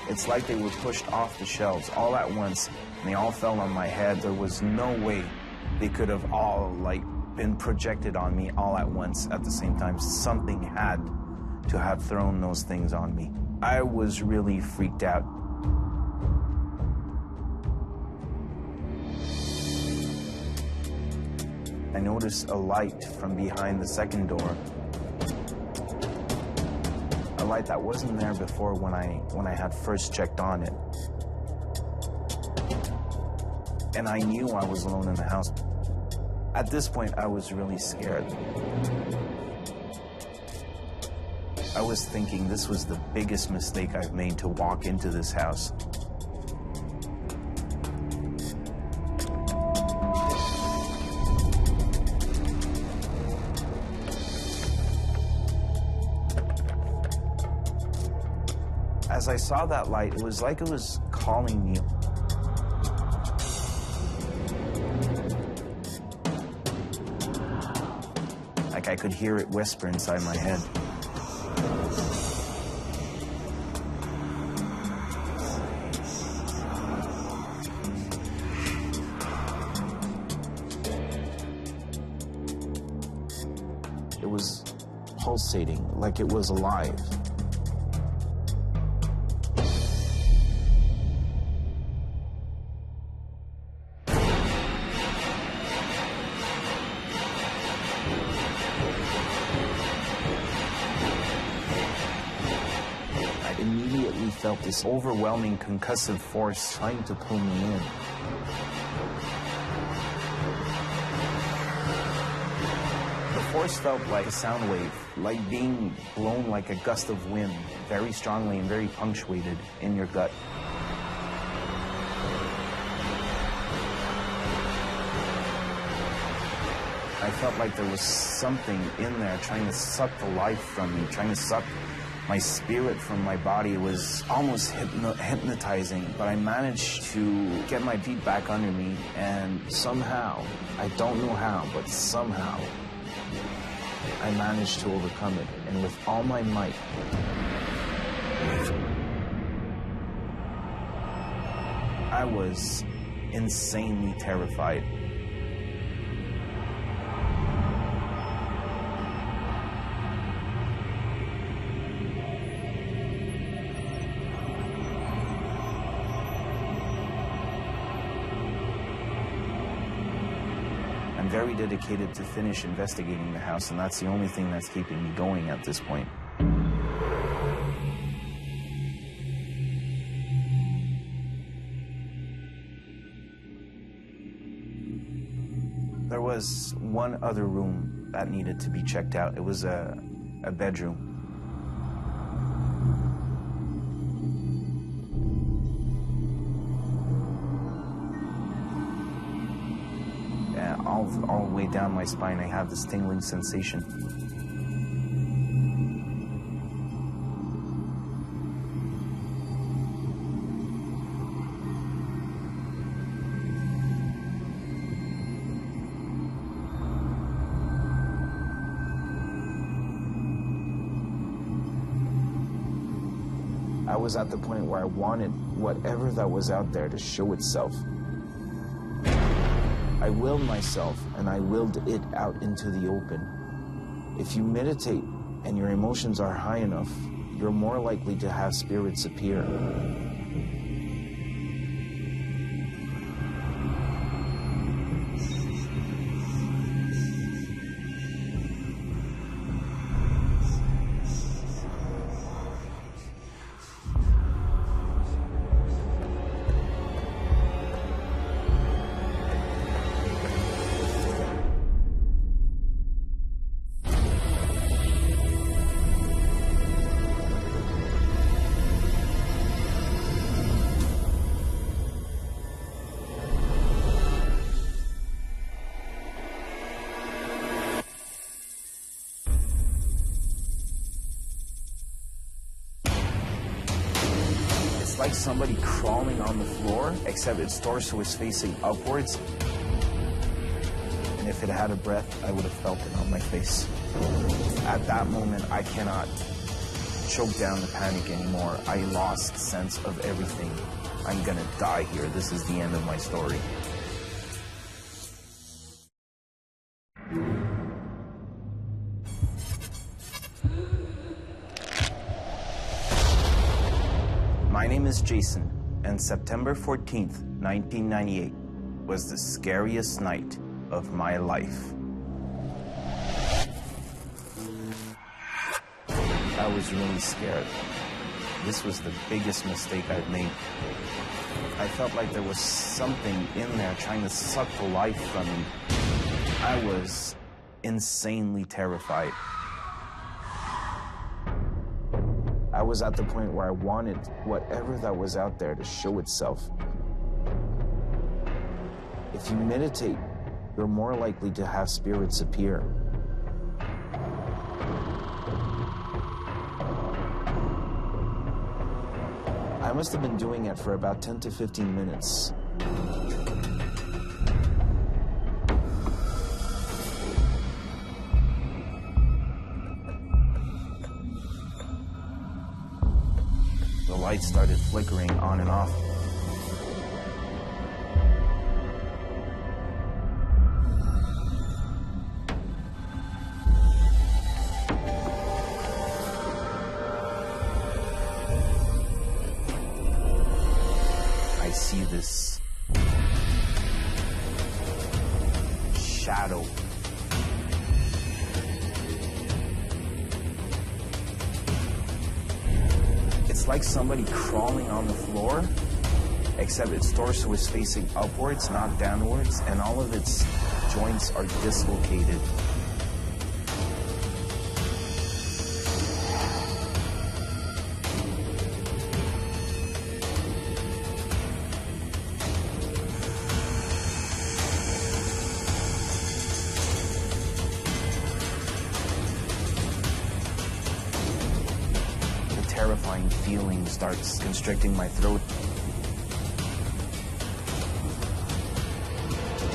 It's like they were pushed off the shelves all at once, and they all fell on my head. There was no way they could have all, like, been projected on me all at once at the same time. Something had to have thrown those things on me. I was really freaked out. I noticed a light from behind the second door. A light that wasn't there before when I had first checked on it. And I knew I was alone in the house. At this point, I was really scared. I was thinking this was the biggest mistake I've made to walk into this house. As I saw that light, it was like it was calling me. Like I could hear it whisper inside my head. It was pulsating, like it was alive. Felt this overwhelming concussive force trying to pull me in. The force felt like a sound wave, like being blown like a gust of wind, very strongly and very punctuated in your gut. I felt like there was something in there trying to suck the life from me, trying to suck my spirit from my body. It was almost hypnotizing, but I managed to get my feet back under me, and somehow, I don't know how, but somehow, I managed to overcome it, and with all my might, I was insanely terrified. I'm very dedicated to finish investigating the house, and that's the only thing that's keeping me going at this point. There was one other room that needed to be checked out. It was a bedroom. All the way down my spine, I have this tingling sensation. I was at the point where I wanted whatever that was out there to show itself. I willed myself, and I willed it out into the open. If you meditate and your emotions are high enough, you're more likely to have spirits appear. Like somebody crawling on the floor, except its torso is facing upwards. And if it had a breath, I would have felt it on my face. At that moment, I cannot choke down the panic anymore. I lost sense of everything. I'm gonna die here. This is the end of my story. My name is Jason, and September 14th, 1998 was the scariest night of my life. I was really scared. This was the biggest mistake I've made. I felt like there was something in there trying to suck the life from me. I was insanely terrified. I was at the point where I wanted whatever that was out there to show itself. If you meditate, you're more likely to have spirits appear. I must have been doing it for about 10 to 15 minutes. The lights started flickering on and off. I see this shadow. It's like somebody crawling on the floor, except its torso is facing upwards, not downwards, and all of its joints are dislocated. Terrifying feeling starts constricting my throat.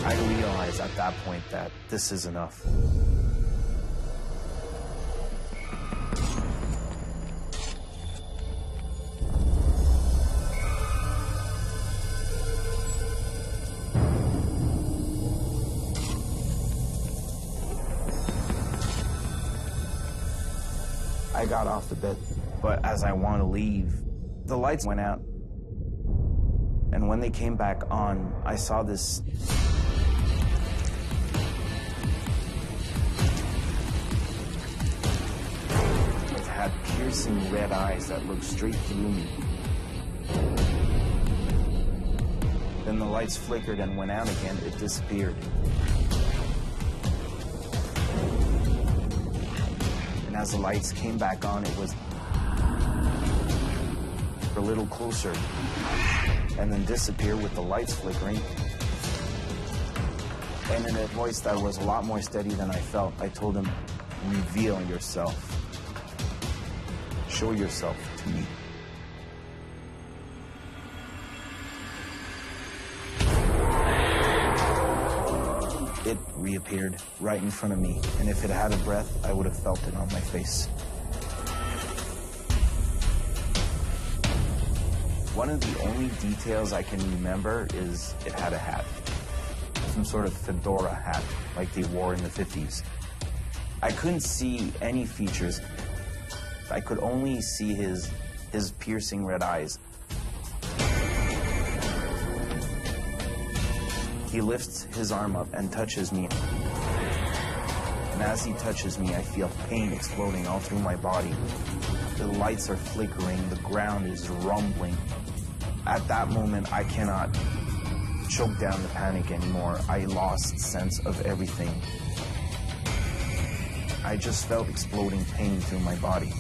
I realize at that point that this is enough. I got off the bed. But as I want to leave, the lights went out. And when they came back on, I saw this it had piercing red eyes that looked straight through me. Then the lights flickered and went out again. It disappeared. And as the lights came back on, it was a little closer, and then disappear with the lights flickering. And in a voice that was a lot more steady than I felt, I told him, "Reveal yourself. Show yourself to me." It reappeared right in front of me, and if it had a breath, I would have felt it on my face. One of the only details I can remember is it had a hat. Some sort of fedora hat, like they wore in the 50s. I couldn't see any features. I could only see his piercing red eyes. He lifts his arm up and touches me. And as he touches me, I feel pain exploding all through my body. The lights are flickering, the ground is rumbling. At that moment, I cannot choke down the panic anymore. I lost sense of everything. I just felt exploding pain through my body.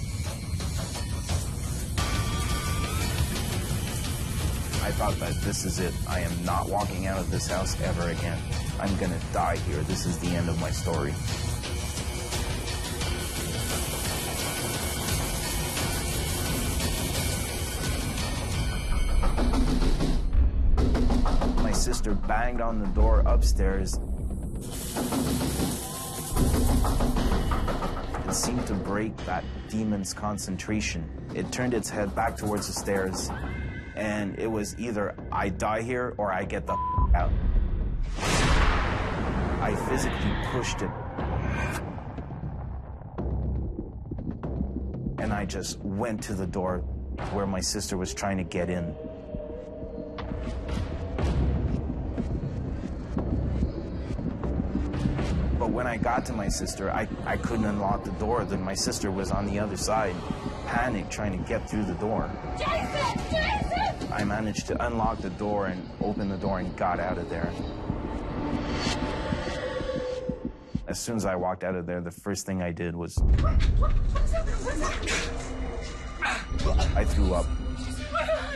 I thought that this is it. I am not walking out of this house ever again. I'm gonna die here. This is the end of my story. My sister banged on the door upstairs. It seemed to break that demon's concentration. It turned its head back towards the stairs, and it was either I die here or I get the out. I physically pushed it, and I just went to the door where my sister was trying to get in. But when I got to my sister, I couldn't unlock the door. Then my sister was on the other side, panicked, trying to get through the door. Jason! Jason! I managed to unlock the door and open the door and got out of there. As soon as I walked out of there, the first thing I did was I threw up. I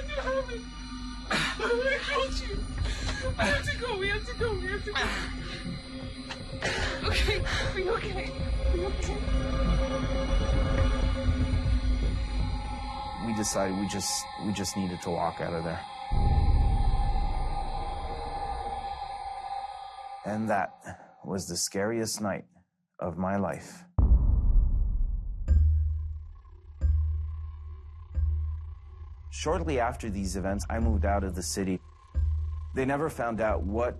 told you. I have to go. We have to go. We have to go. Okay. Are you okay? Are you okay? We decided we just needed to walk out of there. And that was the scariest night of my life. Shortly after these events, I moved out of the city. They never found out what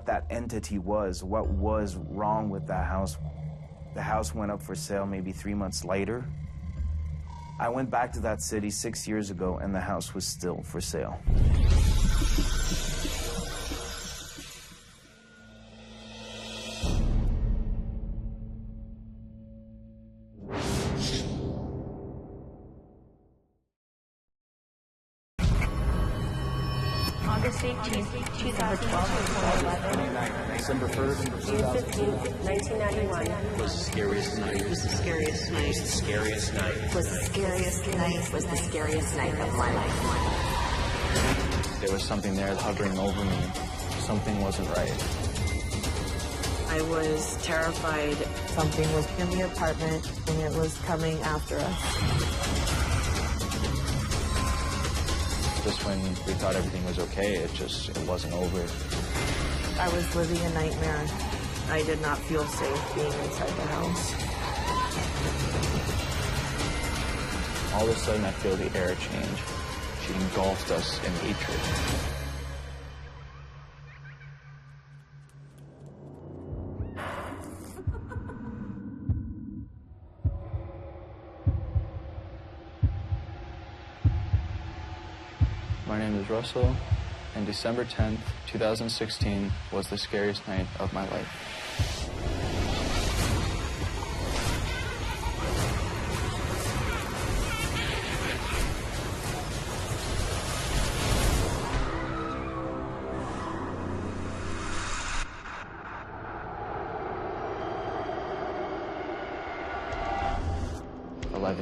that entity was, what was wrong with that house. The house went up for sale maybe 3 months later. I went back to that city 6 years ago, and the house was still for sale. August 18th, 2012, December 1st, June 15th, 1991. was the scariest night. Was the scariest night. The scariest night. Was the scariest night. Was the scariest night of my life. There was something there hovering over me. Something wasn't right. I was terrified. Something was in the apartment, and it was coming after us. Just when we thought everything was okay, it wasn't over. I was living a nightmare. I did not feel safe being inside the house. All of a sudden, I feel the air change. She engulfed us in hatred. My name is Russell, and December 10th, 2016 was the scariest night of my life.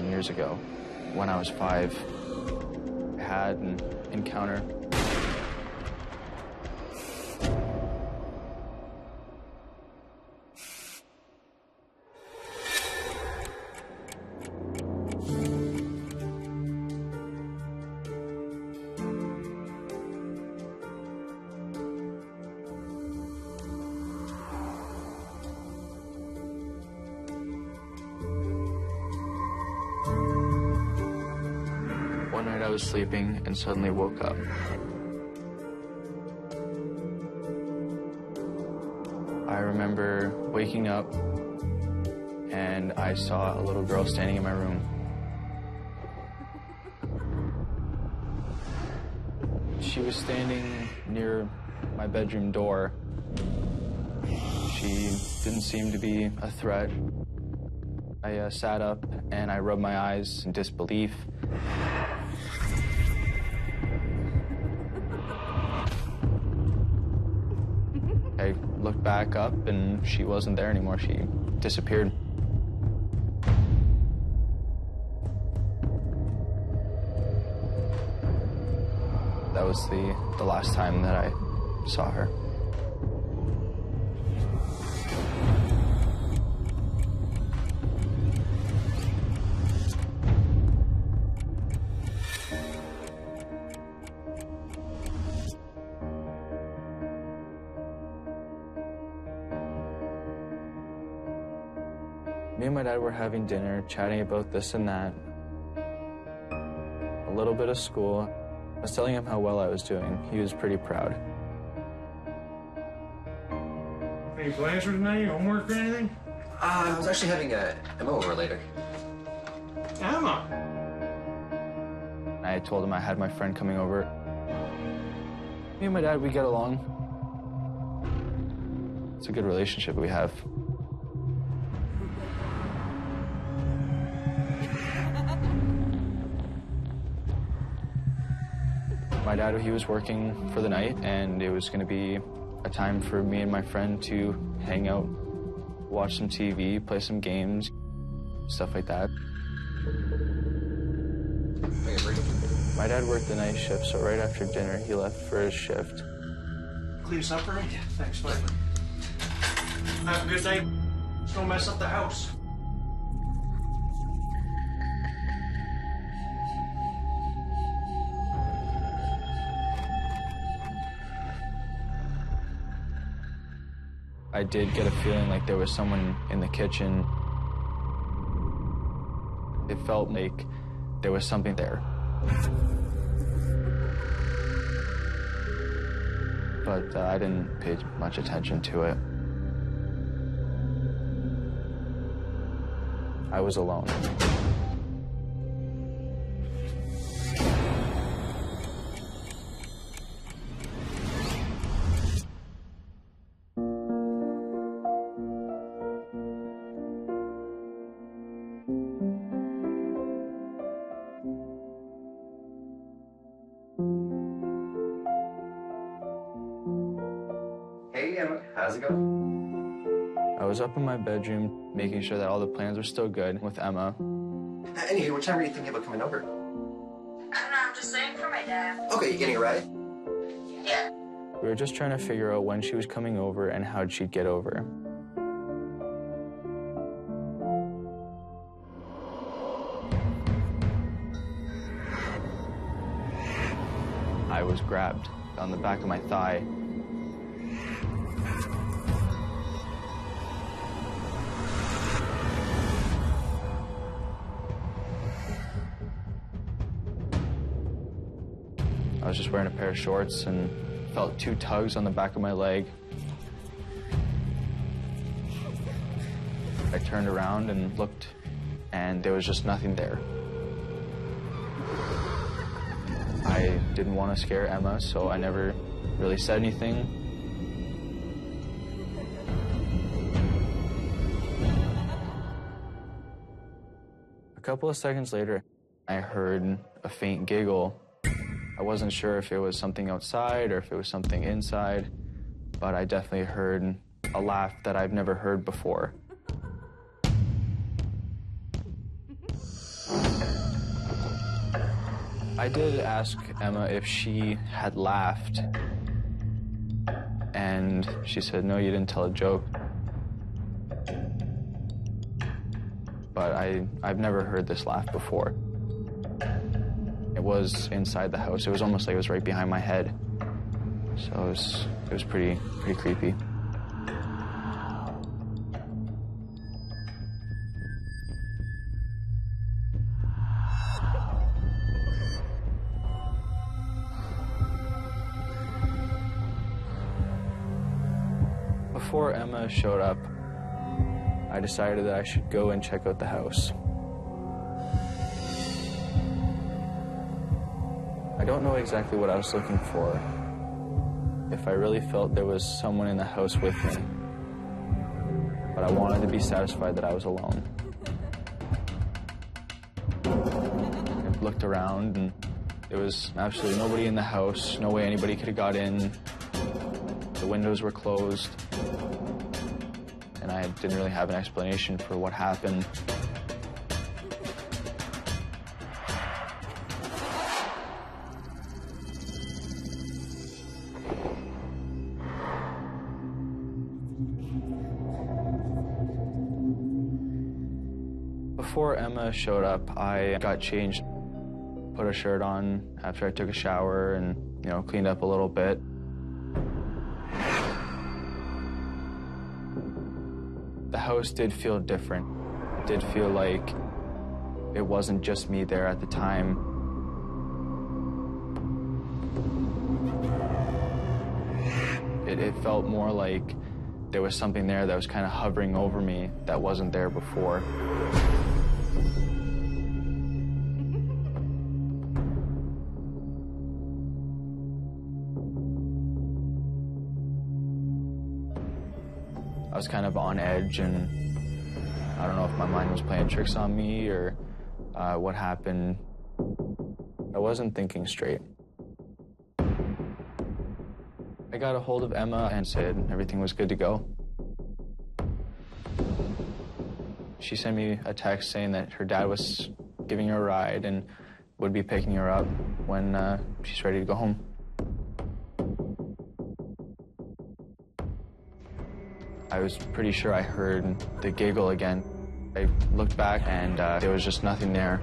Years ago, when I was 5, I had an encounter. One night I was sleeping and suddenly woke up. I remember waking up and I saw a little girl standing in my room. She was standing near my bedroom door. She didn't seem to be a threat. I sat up and I rubbed my eyes in disbelief. I looked back up and she wasn't there anymore. She disappeared. That was the last time that I saw her. Me and my dad were having dinner, chatting about this and that. A little bit of school. I was telling him how well I was doing. He was pretty proud. Any plans for tonight? Homework or anything? I was actually having Emma over later. Emma? I told him I had my friend coming over. Me and my dad, we get along. It's a good relationship we have. My dad, he was working for the night, and it was going to be a time for me and my friend to hang out, watch some TV, play some games, stuff like that. My dad worked the night shift, so right after dinner, he left for his shift. Clean this up for me? Thanks, bud. Have a good day. Just don't mess up the house. I did get a feeling like there was someone in the kitchen. It felt like there was something there. But I didn't pay much attention to it. I was alone. Hey, Emma. How's it going? I was up in my bedroom, making sure that all the plans were still good with Emma. Anyway, what time are you thinking about coming over? I don't know, I'm just waiting for my dad. Okay, you getting a ride? Yeah. We were just trying to figure out when she was coming over and how she'd get over. I was grabbed on the back of my thigh. I was just wearing a pair of shorts and felt two tugs on the back of my leg. I turned around and looked, and there was just nothing there. I didn't want to scare Emma, so I never really said anything. A couple of seconds later, I heard a faint giggle. I wasn't sure if it was something outside or if it was something inside, but I definitely heard a laugh that I've never heard before. I did ask Emma if she had laughed, and she said, no, you didn't tell a joke. But I've never heard this laugh before. It was inside the house. It was almost like it was right behind my head. So it was pretty creepy. Before Emma showed up, I decided that I should go and check out the house. I don't know exactly what I was looking for. If I really felt there was someone in the house with me. But I wanted to be satisfied that I was alone. I looked around and there was absolutely nobody in the house. No way anybody could have got in. The windows were closed. And I didn't really have an explanation for what happened. Before Emma showed up, I got changed, put a shirt on after I took a shower and, cleaned up a little bit. The house did feel different. did feel like it wasn't just me there at the time. It felt more like there was something there that was kind of hovering over me that wasn't there before. I was kind of on edge, and I don't know if my mind was playing tricks on me or what happened. I wasn't thinking straight. I got a hold of Emma and said everything was good to go. She sent me a text saying that her dad was giving her a ride and would be picking her up when she's ready to go home. I was pretty sure I heard the giggle again. I looked back and there was just nothing there.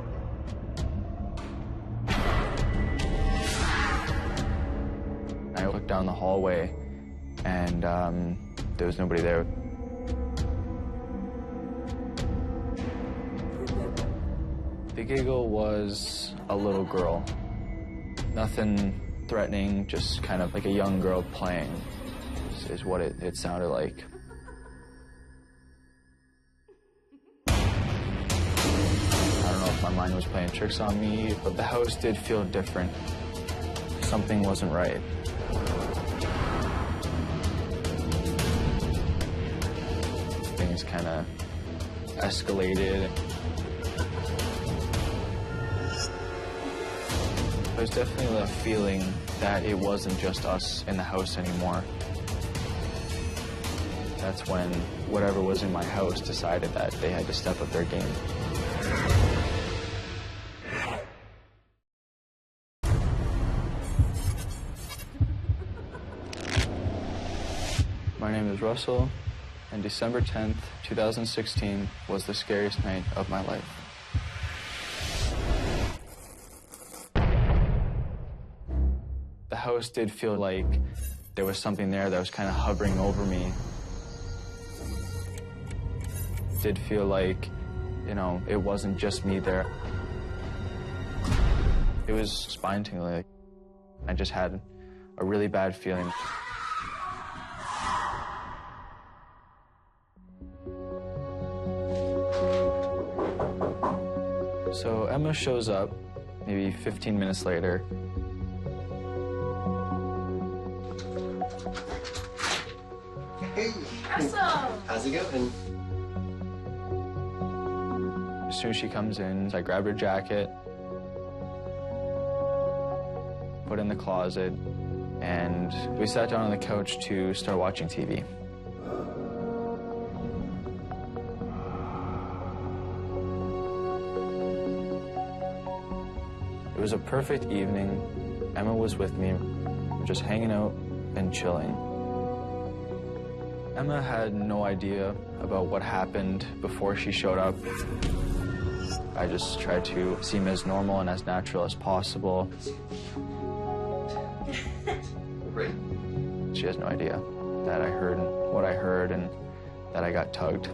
I looked down the hallway and there was nobody there. The giggle was a little girl. Nothing threatening, just kind of like a young girl playing is what it sounded like. My mind was playing tricks on me, but the house did feel different. Something wasn't right. Things kind of escalated. There's definitely a feeling that it wasn't just us in the house anymore. That's when whatever was in my house decided that they had to step up their game. My name is Russell, and December 10th, 2016 was the scariest night of my life. The house did feel like there was something there that was kind of hovering over me. It did feel like, you know, it wasn't just me there. It was spine-tingling. I just had a really bad feeling. So Emma shows up maybe 15 minutes later. Hey! Awesome! How's it going? As soon as she comes in, I grab her jacket, put it in the closet, and we sat down on the couch to start watching TV. It was a perfect evening. Emma was with me, just hanging out and chilling. Emma had no idea about what happened before she showed up. I just tried to seem as normal and as natural as possible. Great. She has no idea that I heard what I heard and that I got tugged.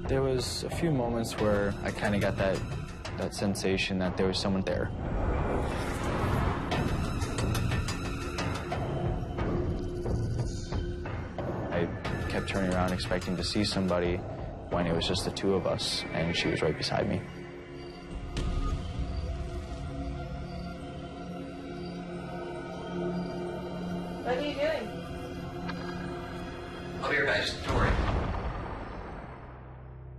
There was a few moments where I kind of got that sensation that there was someone there. I kept turning around expecting to see somebody when it was just the two of us, and she was right beside me. What are you doing? I'll be right back, just don't worry.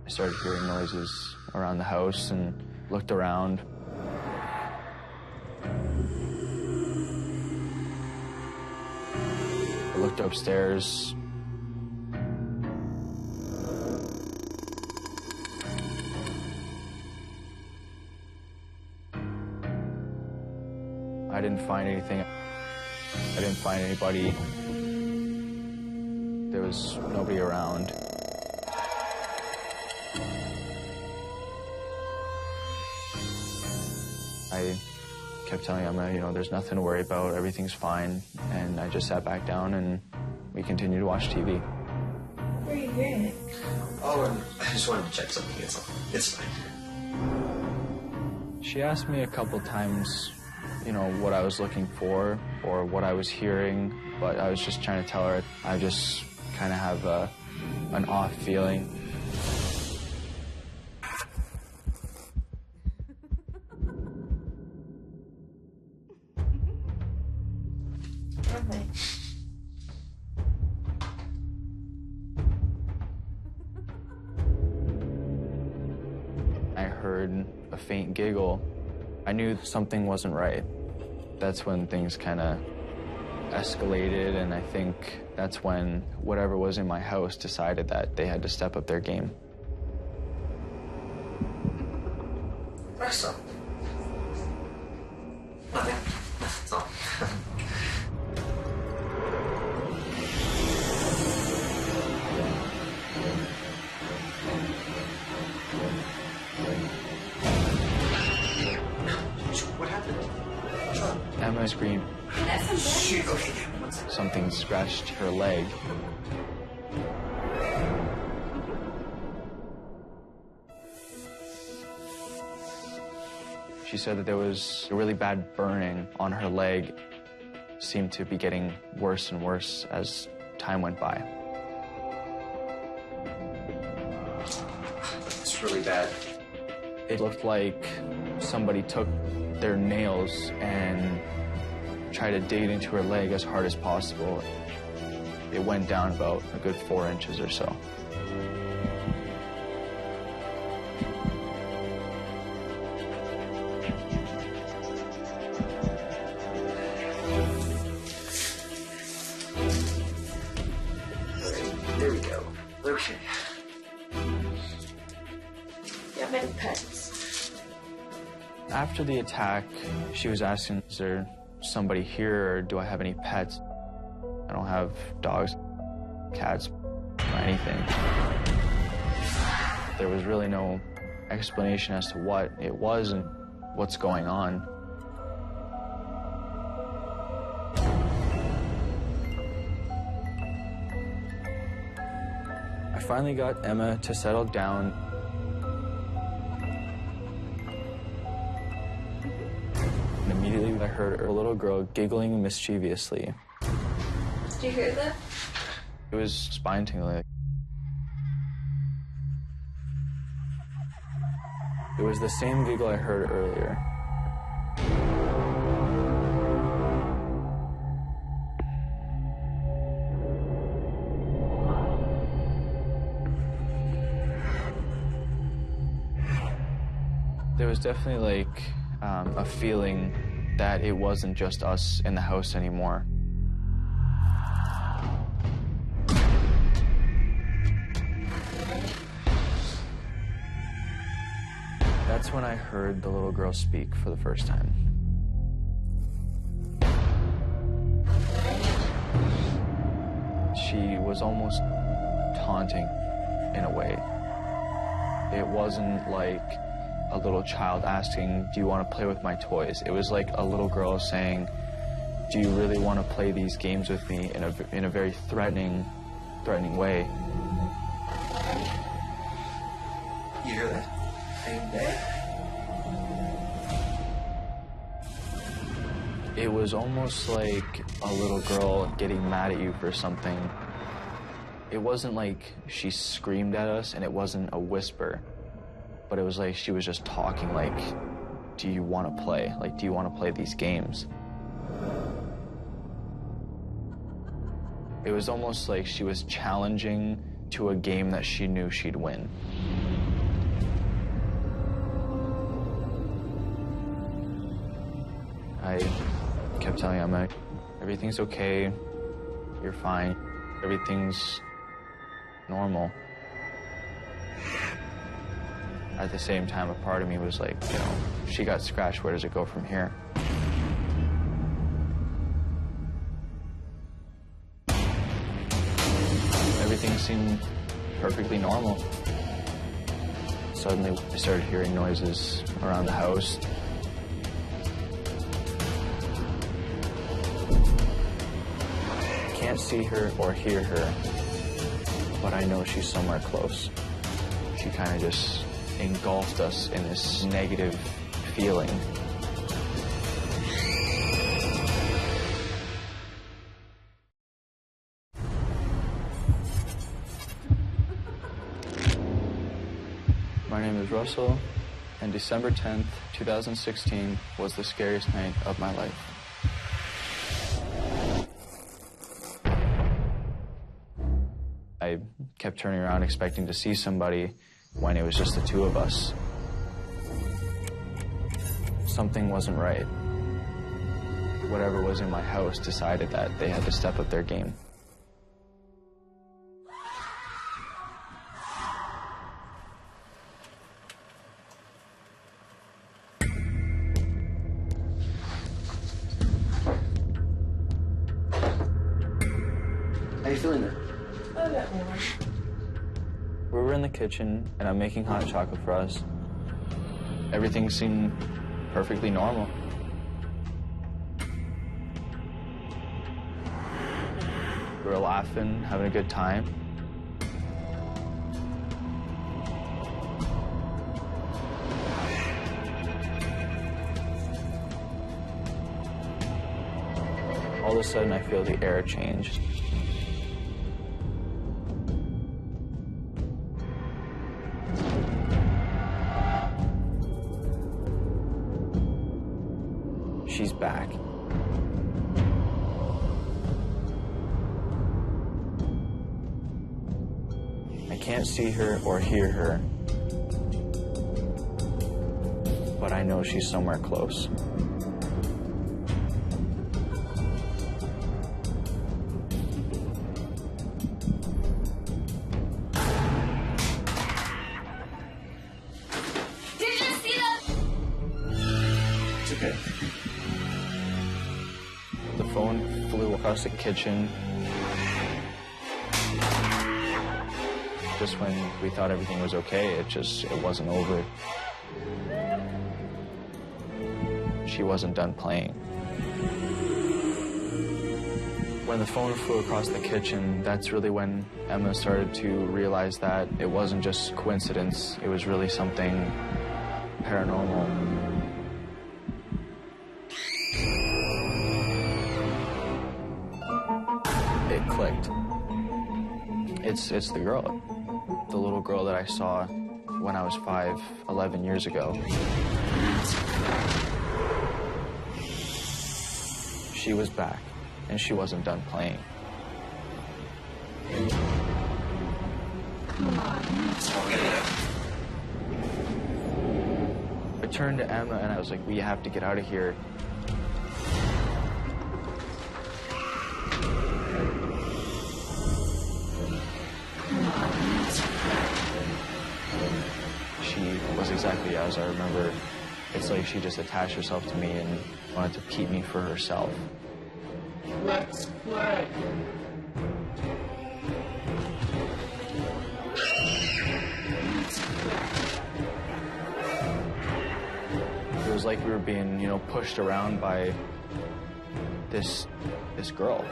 I started hearing noises around the house and looked around. I looked upstairs. I didn't find anything. I didn't find anybody. There was nobody around. I kept telling Emma, you know, there's nothing to worry about, everything's fine. And I just sat back down and we continued to watch TV. Where are you hearing it? Oh, I just wanted to check something. It's fine. She asked me a couple times, you know, what I was looking for or what I was hearing, but I was just trying to tell her I just kind of have an off feeling. I heard a faint giggle. I knew something wasn't right. That's when things kind of escalated, and I think that's when whatever was in my house decided that they had to step up their game. That's all. Nothing. That's all. What happened? Emma screamed. Shoot, okay. Something scratched her leg. She said that there was a really bad burning on her leg. Seemed to be getting worse and worse as time went by. It's really bad. It looked like somebody took their nails and tried to dig into her leg as hard as possible. It went down about a good 4 inches or so. There we go. Okay. Do you have any pets? After the attack, she was asking, is there somebody here or do I have any pets? I don't have dogs, cats, or anything. There was really no explanation as to what it was and what's going on. I finally got Emma to settle down. And immediately I heard a little girl giggling mischievously. Did you hear that? It was spine tingling. It was the same giggle I heard earlier. There was definitely like a feeling that it wasn't just us in the house anymore. That's when I heard the little girl speak for the first time. She was almost taunting in a way. It wasn't like a little child asking, do you want to play with my toys? It was like a little girl saying, do you really want to play these games with me in a very threatening way? You hear that? It was almost like a little girl getting mad at you for something. It wasn't like she screamed at us, and it wasn't a whisper, but it was like she was just talking like, do you want to play? Like, do you want to play these games? It was almost like she was challenging to a game that she knew she'd win. I kept telling Emma, everything's okay, you're fine, everything's normal. At the same time, a part of me was like, you know, she got scratched, where does it go from here? seemed perfectly normal. Suddenly, I started hearing noises around the house. I can't see her or hear her, but I know she's somewhere close. She kind of just engulfed us in this negative feeling. My name is Russell, and December 10th, 2016 was the scariest night of my life. I kept turning around expecting to see somebody when it was just the two of us. Something wasn't right. Whatever was in my house decided that they had to step up their game. How you feeling there? A bit more. We were in the kitchen, and I'm making hot chocolate for us. Everything seemed perfectly normal. We were laughing, having a good time. All of a sudden, I feel the air change. She's back. I can't see her or hear her, but I know she's somewhere close. Did you see that? It's okay. The phone flew across the kitchen. Just when we thought everything was okay, it wasn't over. She wasn't done playing. When the phone flew across the kitchen, that's really when Emma started to realize that it wasn't just coincidence, it was really something paranormal. It clicked. It's the girl. The little girl that I saw when I was 11 years ago. She was back, and she wasn't done playing. I turned to Emma and I was like, we have to get out of here. She was exactly as I remember. It's like she just attached herself to me and wanted to keep me for herself. Let's play. It was like we were being, pushed around by this girl.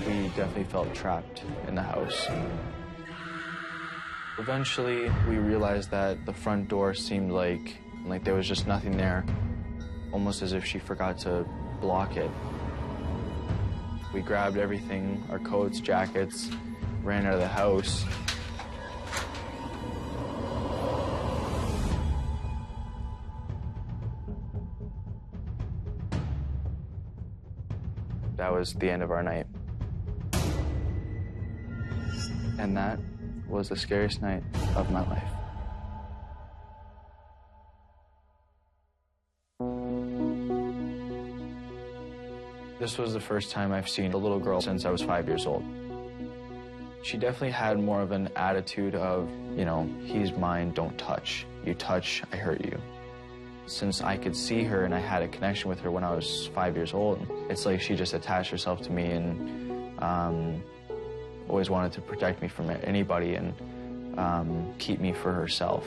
We definitely felt trapped in the house. Eventually, we realized that the front door seemed like there was just nothing there, almost as if she forgot to block it. We grabbed everything, our coats, jackets, ran out of the house. That was the end of our night. And that was the scariest night of my life. This was the first time I've seen a little girl since I was 5 years old. She definitely had more of an attitude of, he's mine, don't touch. You touch, I hurt you. Since I could see her and I had a connection with her when I was 5 years old, it's like she just attached herself to me and always wanted to protect me from anybody and keep me for herself.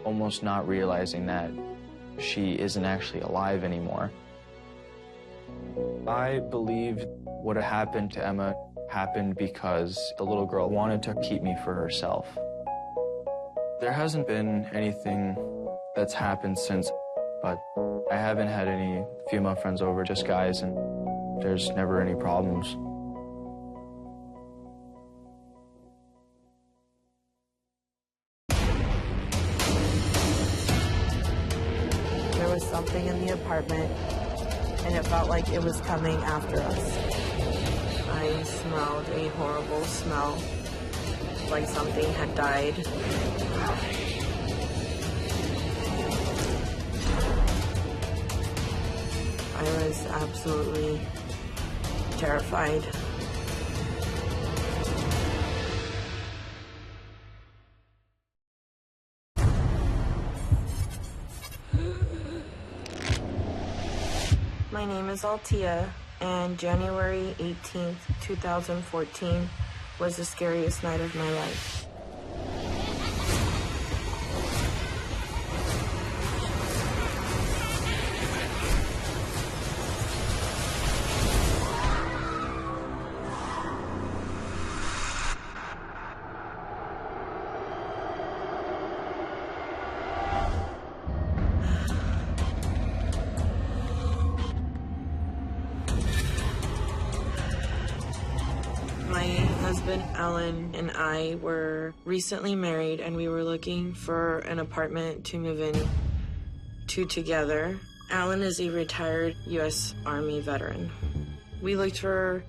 Almost not realizing that she isn't actually alive anymore. I believe what had happened to Emma happened because the little girl wanted to keep me for herself. There hasn't been anything that's happened since, but I haven't had any female friends over, just guys, and there's never any problems. There was something in the apartment, and it felt like it was coming after us. I smelled a horrible smell, like something had died. I was absolutely terrified. My name is Altia, and January 18th, 2014 was the scariest night of my life. Alan and I were recently married, and we were looking for an apartment to move in to together. Alan is a retired U.S. Army veteran. We looked for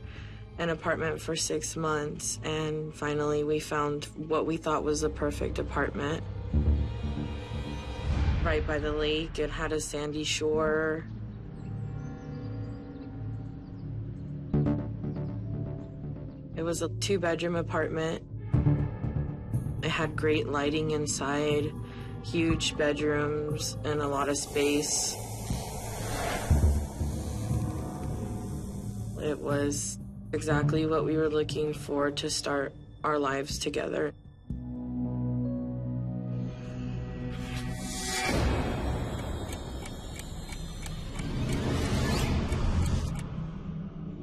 an apartment for 6 months, and finally we found what we thought was the perfect apartment. Right by the lake, it had a sandy shore. It was a 2-bedroom apartment. It had great lighting inside, huge bedrooms, and a lot of space. It was exactly what we were looking for to start our lives together.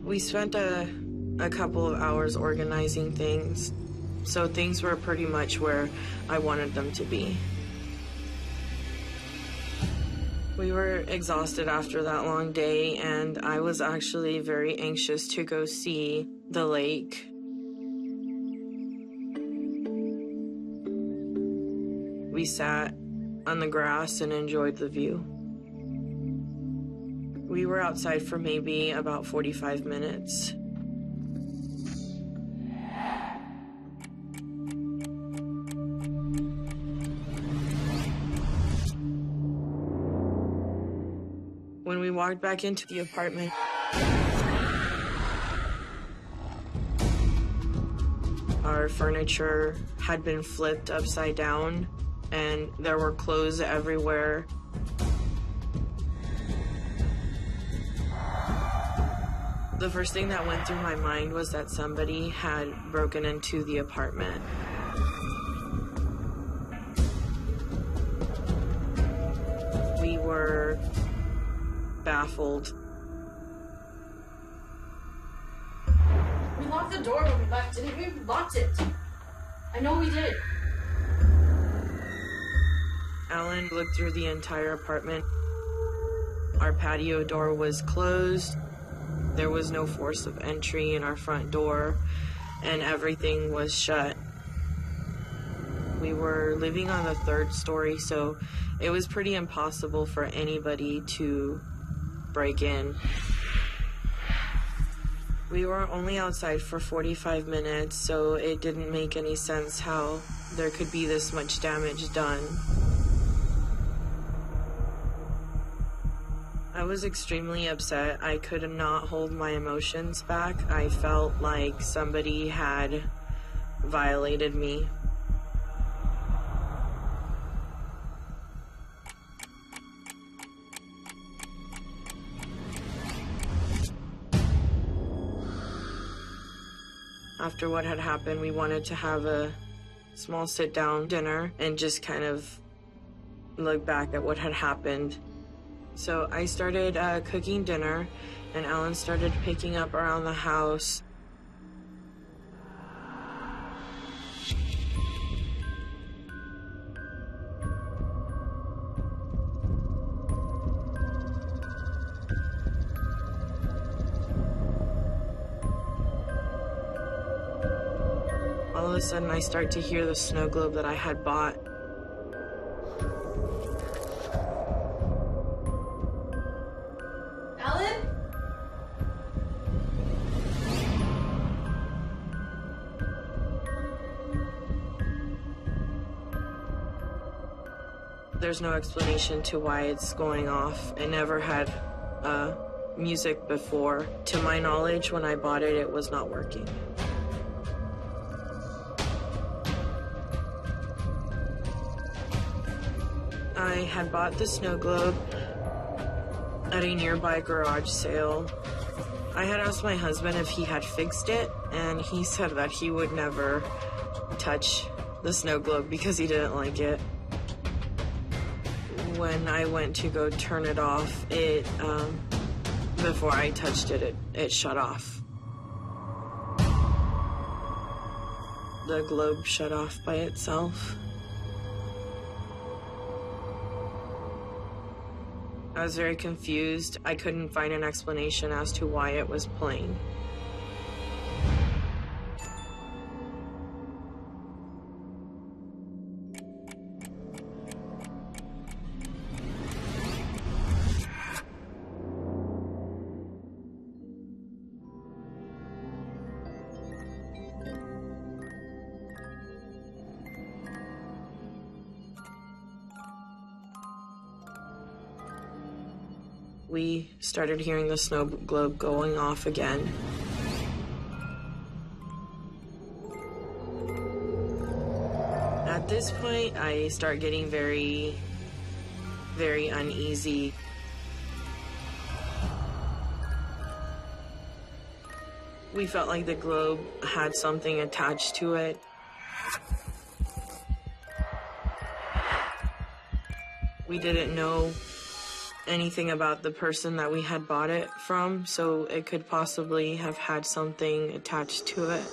We spent a couple of hours organizing things, so things were pretty much where I wanted them to be. We were exhausted after that long day, and I was actually very anxious to go see the lake. We sat on the grass and enjoyed the view. We were outside for maybe about 45 minutes. When we walked back into the apartment, our furniture had been flipped upside down, and there were clothes everywhere. The first thing that went through my mind was that somebody had broken into the apartment. We were baffled. We locked the door when we left, didn't we? We locked it. I know we did. Alan looked through the entire apartment. Our patio door was closed. There was no force of entry in our front door, and everything was shut. We were living on the 3rd story, so it was pretty impossible for anybody to break in. We were only outside for 45 minutes, so it didn't make any sense how there could be this much damage done. I was extremely upset. I could not hold my emotions back. I felt like somebody had violated me. After what had happened, we wanted to have a small sit-down dinner and just kind of look back at what had happened. So I started cooking dinner, and Alan started picking up around the house. All of a sudden, I start to hear the snow globe that I had bought. Alan? There's no explanation to why it's going off. I never had music before. To my knowledge, when I bought it, it was not working. I had bought the snow globe at a nearby garage sale. I had asked my husband if he had fixed it, and he said that he would never touch the snow globe because he didn't like it. When I went to go turn it off, before I touched it, it shut off. The globe shut off by itself. I was very confused. I couldn't find an explanation as to why it was playing. We started hearing the snow globe going off again. At this point, I start getting very, very uneasy. We felt like the globe had something attached to it. We didn't know anything about the person that we had bought it from, so it could possibly have had something attached to it.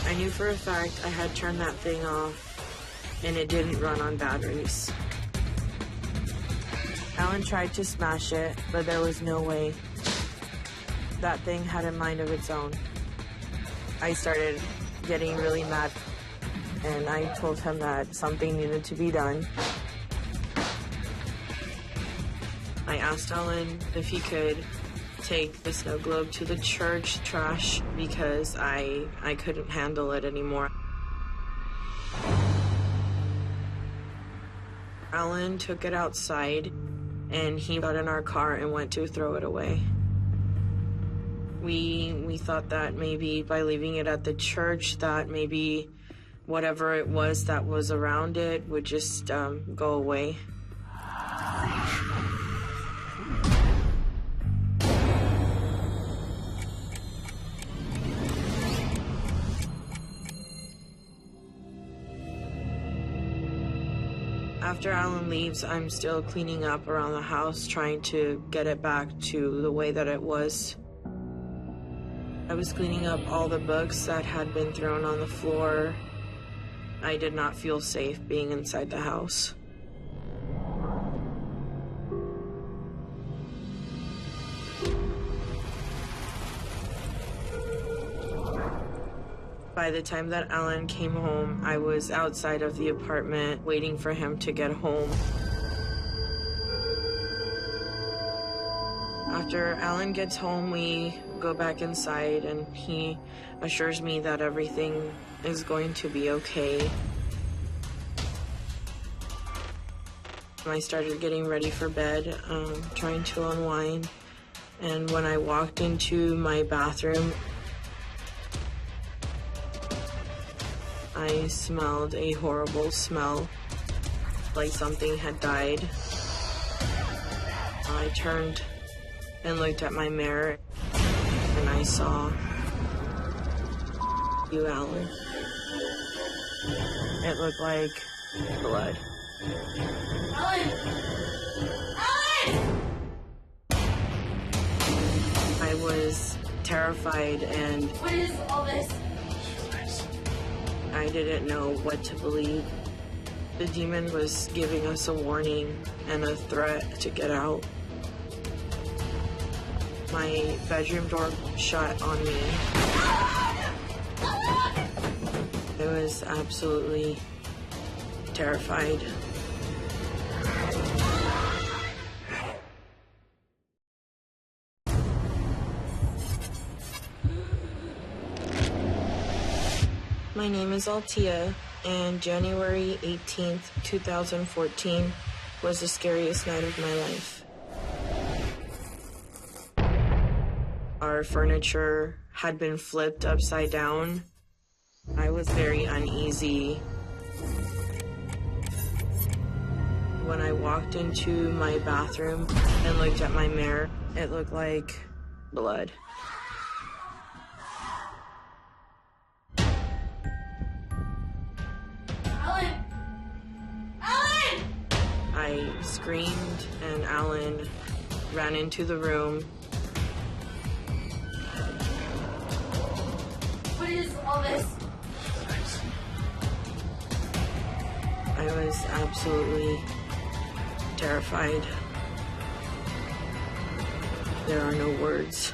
I knew for a fact I had turned that thing off, and it didn't run on batteries. Alan tried to smash it, but there was no way. That thing had a mind of its own. I started getting really mad, and I told him that something needed to be done. I asked Alan if he could take the snow globe to the church trash because I couldn't handle it anymore. Alan took it outside, and he got in our car and went to throw it away. We thought that maybe by leaving it at the church, that maybe whatever it was that was around it would just go away. After Alan leaves, I'm still cleaning up around the house, trying to get it back to the way that it was. I was cleaning up all the books that had been thrown on the floor. I did not feel safe being inside the house. By the time that Alan came home, I was outside of the apartment waiting for him to get home. After Alan gets home, we go back inside and he assures me that everything is going to be okay. I started getting ready for bed, trying to unwind, and when I walked into my bathroom, I smelled a horrible smell, like something had died. I turned and looked at my mirror, and I saw you, Alan. It looked like blood. Alan! Alan! I was terrified, and What is all this? I didn't know what to believe. The demon was giving us a warning and a threat to get out. My bedroom door shut on me. I was absolutely terrified. My name is Altia, and January 18th, 2014 was the scariest night of my life. Our furniture had been flipped upside down. I was very uneasy. When I walked into my bathroom and looked at my mirror, it looked like blood. Alan! Alan! I screamed, and Alan ran into the room. What is all this? I was absolutely terrified. There are no words.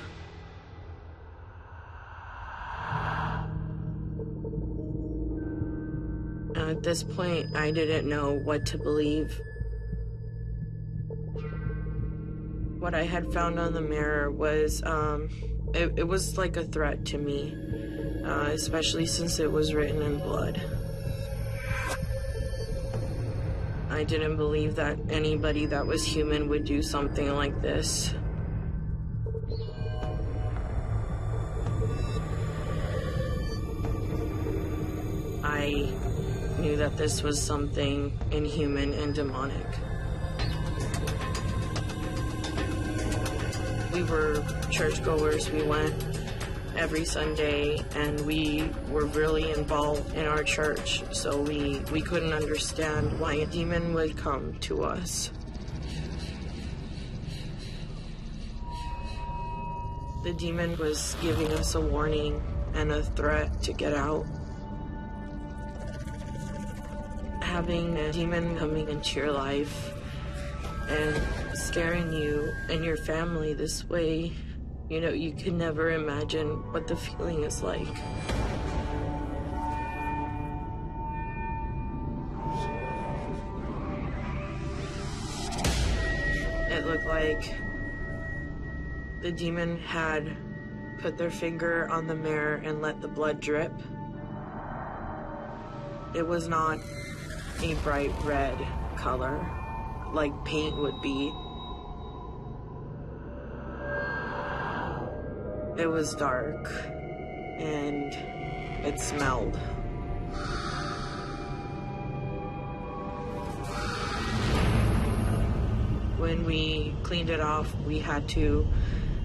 At this point, I didn't know what to believe. What I had found on the mirror was, it was like a threat to me, especially since it was written in blood. I didn't believe that anybody that was human would do something like this. I knew that this was something inhuman and demonic. We were churchgoers. We went every Sunday, and we were really involved in our church, so we couldn't understand why a demon would come to us. The demon was giving us a warning and a threat to get out. Having a demon coming into your life and scaring you and your family this way, you know, you can never imagine what the feeling is like. It looked like the demon had put their finger on the mirror and let the blood drip. It was not a bright red color like paint would be. It was dark, and it smelled. When we cleaned it off, we had to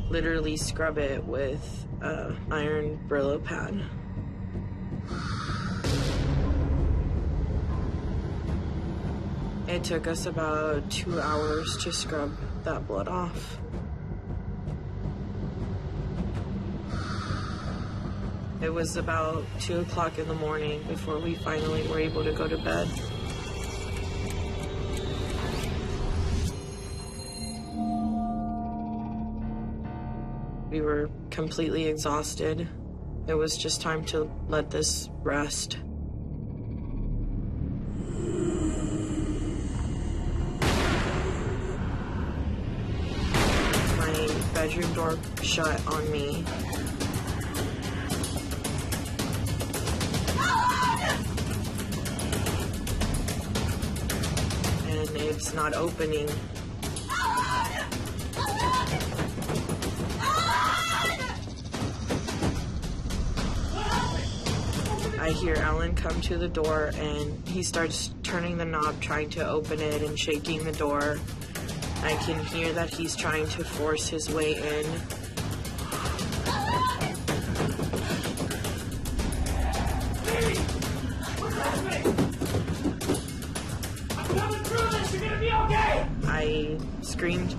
literally scrub it with an iron Brillo pad. It took us about 2 hours to scrub that blood off. It was about 2 o'clock in the morning before we finally were able to go to bed. We were completely exhausted. It was just time to let this rest. My bedroom door shut on me. And it's not opening. I hear Alan come to the door, and he starts turning the knob, trying to open it and shaking the door. I can hear that he's trying to force his way in. I'm coming through this! You're gonna be okay! I screamed.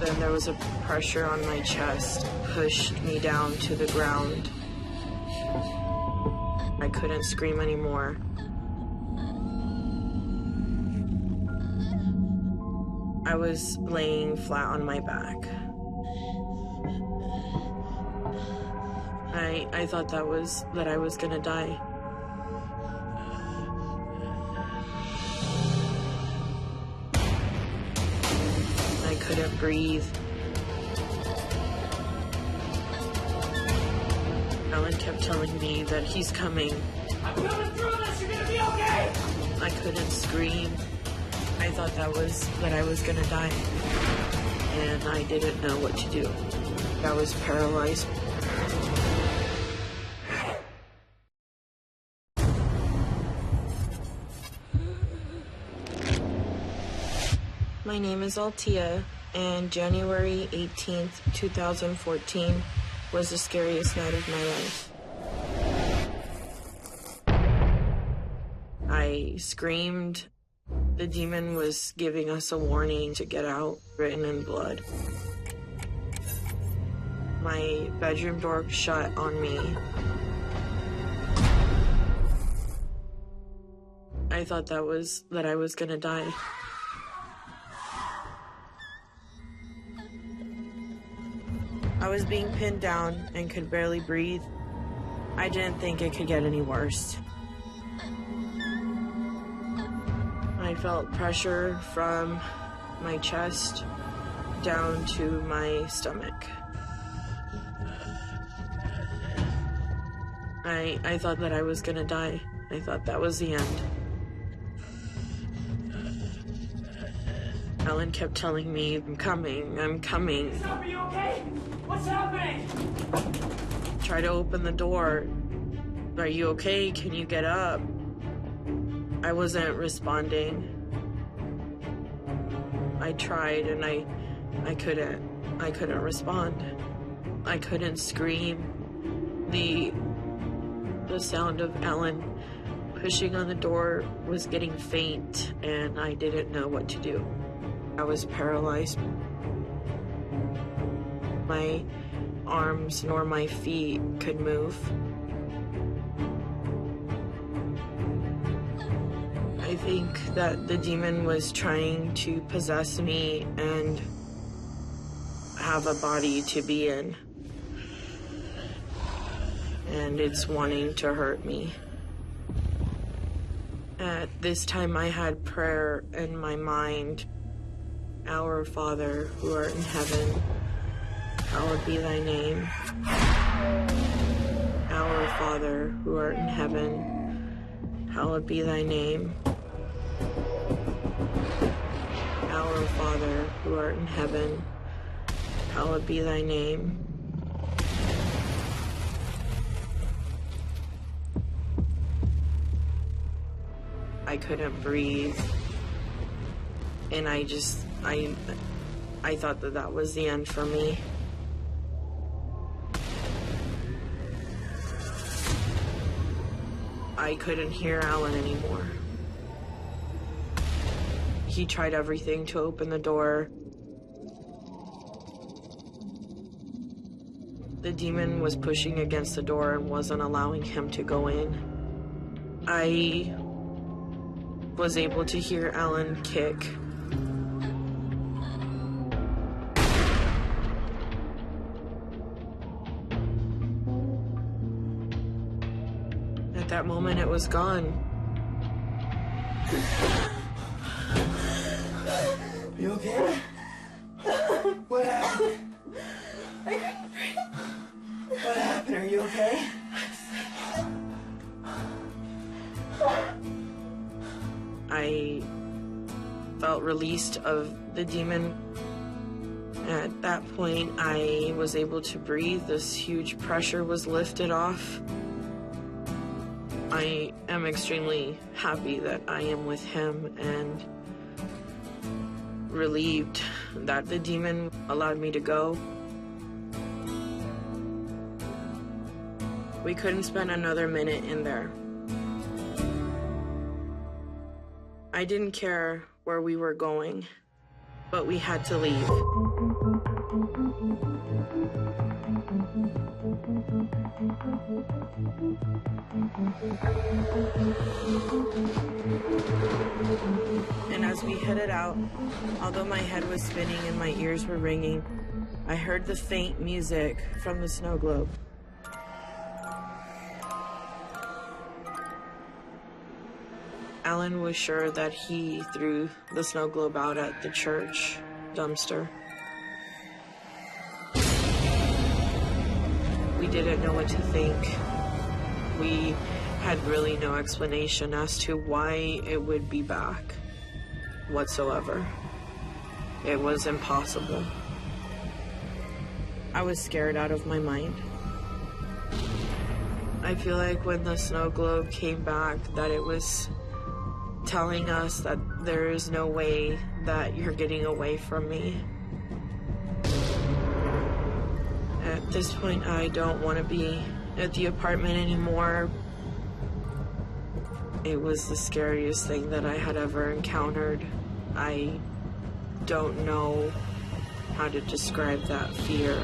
Then there was a pressure on my chest, pushed me down to the ground. I couldn't scream anymore. I was laying flat on my back. I thought that I was gonna die. I couldn't breathe. Alan kept telling me that he's coming. I'm coming through this! You're gonna be okay! I couldn't scream. I thought that I was gonna die. And I didn't know what to do. I was paralyzed. My name is Altia, and January 18th, 2014 was the scariest night of my life. I screamed. The demon was giving us a warning to get out, written in blood. My bedroom door shut on me. I thought that I was gonna die. I was being pinned down and could barely breathe. I didn't think it could get any worse. I felt pressure from my chest down to my stomach. I thought that I was gonna die. I thought that was the end. Alan kept telling me, I'm coming, I'm coming. Are you okay? What's happening? Try to open the door. Are you okay? Can you get up? I wasn't responding. I tried and I couldn't respond. I couldn't scream. The sound of Alan pushing on the door was getting faint, and I didn't know what to do. I was paralyzed. My arms nor my feet could move. I think that the demon was trying to possess me and have a body to be in. And it's wanting to hurt me. At this time I had prayer in my mind. Our Father, who art in heaven, hallowed be thy name. Our Father, who art in heaven, hallowed be thy name. Our Father, who art in heaven, hallowed be thy name. I couldn't breathe, and I thought that was the end for me. I couldn't hear Alan anymore. He tried everything to open the door. The demon was pushing against the door and wasn't allowing him to go in. I was able to hear Alan kick. At that moment, it was gone. You okay? What happened? I couldn't breathe. What happened? Are you okay? I felt released of the demon. At that point, I was able to breathe. This huge pressure was lifted off. I am extremely happy that I am with him and relieved that the demon allowed me to go. We couldn't spend another minute in there. I didn't care where we were going, but we had to leave. And as we headed out, although my head was spinning and my ears were ringing, I heard the faint music from the snow globe. Alan was sure that he threw the snow globe out at the church dumpster. We didn't know what to think. We had really no explanation as to why it would be back whatsoever. It was impossible. I was scared out of my mind. I feel like when the snow globe came back that it was telling us that there is no way that you're getting away from me. At this point, I don't want to be at the apartment anymore. It was the scariest thing that I had ever encountered. I don't know how to describe that fear.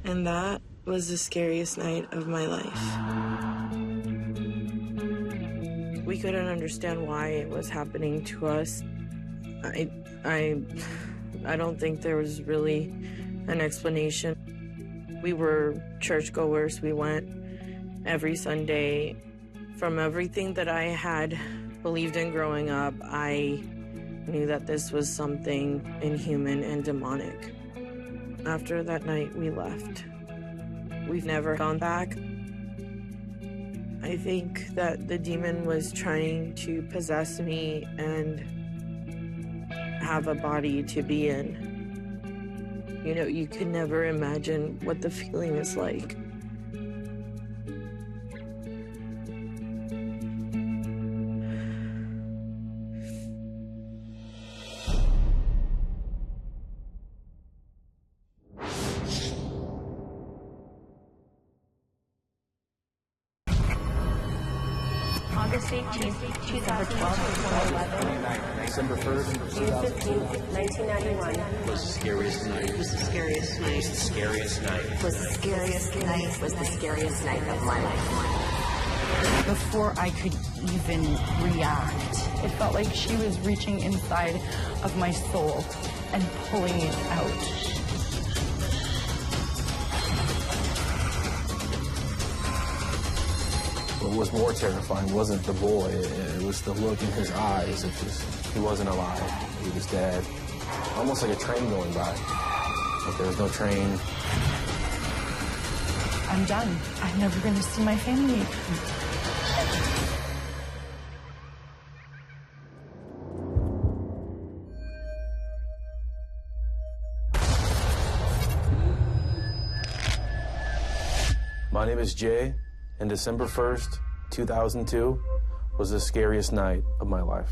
And that was the scariest night of my life. We couldn't understand why it was happening to us. I don't think there was really an explanation. We were churchgoers. We went every Sunday. From everything that I had believed in growing up, I knew that this was something inhuman and demonic. After that night, we left. We've never gone back. I think that the demon was trying to possess me and have a body to be in. You know, you could never imagine what the feeling is like. August 18th, 2012 to 2011. December 1st, June 15th, 1991. was the scariest night. Was the scariest night. Was the scariest night. Was the scariest night. Was the scariest night of my life. Before I could even react, it felt like she was reaching inside of my soul and pulling it out. What was more terrifying wasn't the boy, it was the look in his eyes. He wasn't alive, he was dead. Almost like a train going by, but there was no train. I'm done. I'm never going to see my family again. My name is Jay, and December 1st, 2002 was the scariest night of my life.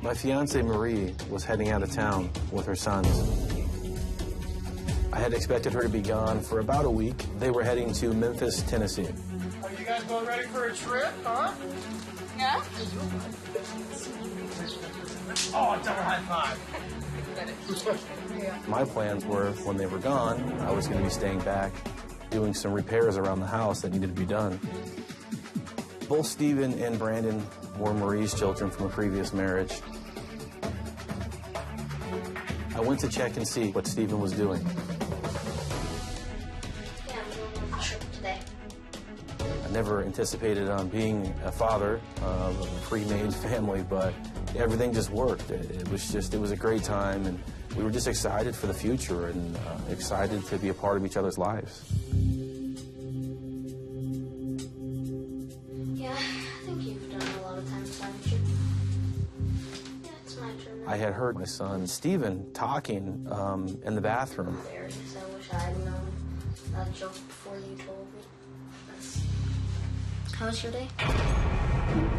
My fiancée, Marie, was heading out of town with her sons. I had expected her to be gone for about a week. They were heading to Memphis, Tennessee. Are you guys going ready for a trip, huh? Yeah. Oh, double high five. My plans were, when they were gone, I was going to be staying back, doing some repairs around the house that needed to be done. Both Stephen and Brandon were Marie's children from a previous marriage. I went to check and see what Stephen was doing. Yeah, I'm going on a trip today. I never anticipated on being a father of a pre-made family, but everything just worked. It was a great time, and we were just excited for the future and excited to be a part of each other's lives. Yeah, I think you've done a lot of time haven't you? Yeah, it's my turn. I had heard my son Stephen talking in the bathroom. Hilarious. I wish I had known that joke before you told me. How was your day?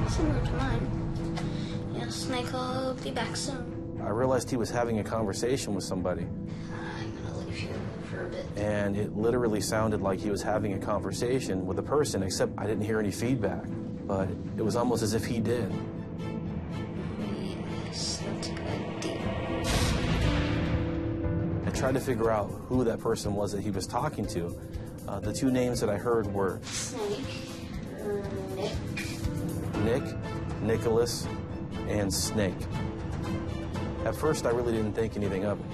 Similar to mine. Yeah, Snake, I'll be back soon. I realized he was having a conversation with somebody. I'm gonna leave you for a bit. And it literally sounded like he was having a conversation with a person, except I didn't hear any feedback. But it was almost as if he did. Yes, that's a good deal. I tried to figure out who that person was that he was talking to. The two names that I heard were Snake, Nick. Nick, Nicholas, and Snake. At first, I really didn't think anything of it.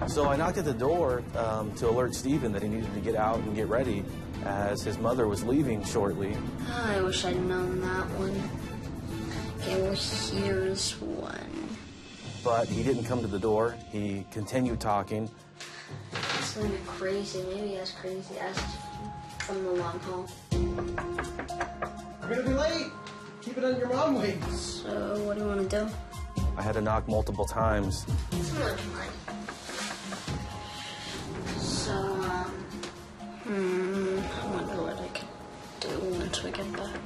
So I knocked at the door to alert Stephen that he needed to get out and get ready, as his mother was leaving shortly. I wish I'd known that one. Okay, well, here's one. But he didn't come to the door. He continued talking. It's gonna be crazy, maybe as crazy as from the long haul. We're gonna be late. Keep it on your mom waiting. So, what do you want to do? I had to knock multiple times. Similar to mine. So, I wonder what I could do once we get back.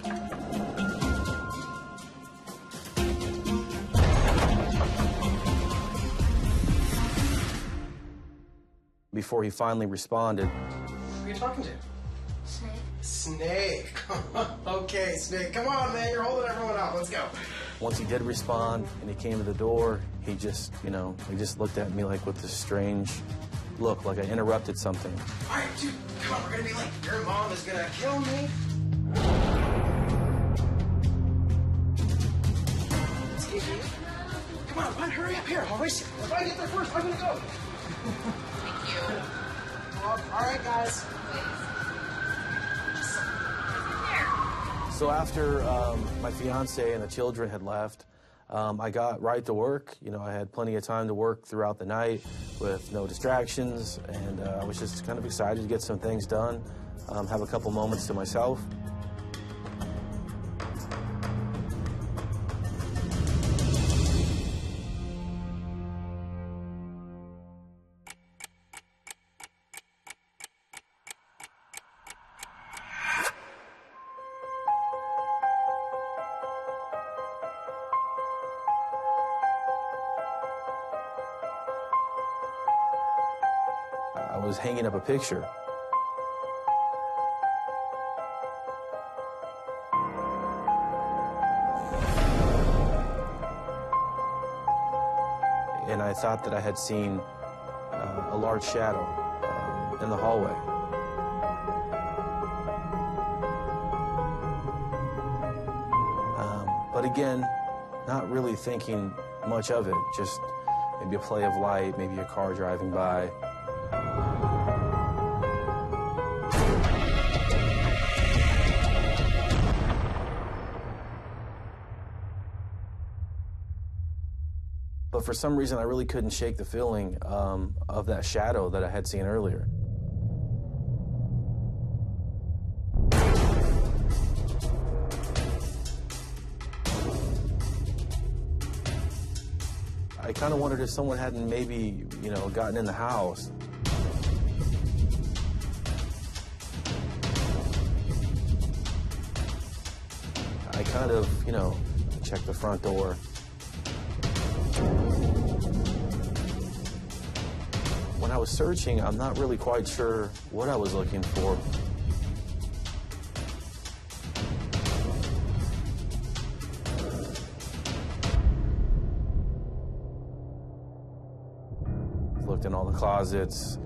Before he finally responded. Who are you talking to? Snake. Snake. Okay, Snake. Come on, man. You're holding everyone up. Let's go. Once he did respond and he came to the door, he just, he just looked at me like with this strange look, like I interrupted something. All right, dude. Come on. We're gonna be late. Your mom is gonna kill me. Come on, bud. Hurry up here. I'll race you. If I get there first, I'm gonna go. Thank you. All right, guys. So after my fiance and the children had left, I got right to work. I had plenty of time to work throughout the night with no distractions, and I was just kind of excited to get some things done, have a couple moments to myself. I was hanging up a picture. And I thought that I had seen a large shadow in the hallway. But again, not really thinking much of it, just maybe a play of light, maybe a car driving by. But for some reason, I really couldn't shake the feeling of that shadow that I had seen earlier. I kind of wondered if someone hadn't maybe, gotten in the house. I kind of, checked the front door. When I was searching, I'm not really quite sure what I was looking for. Looked in all the closets,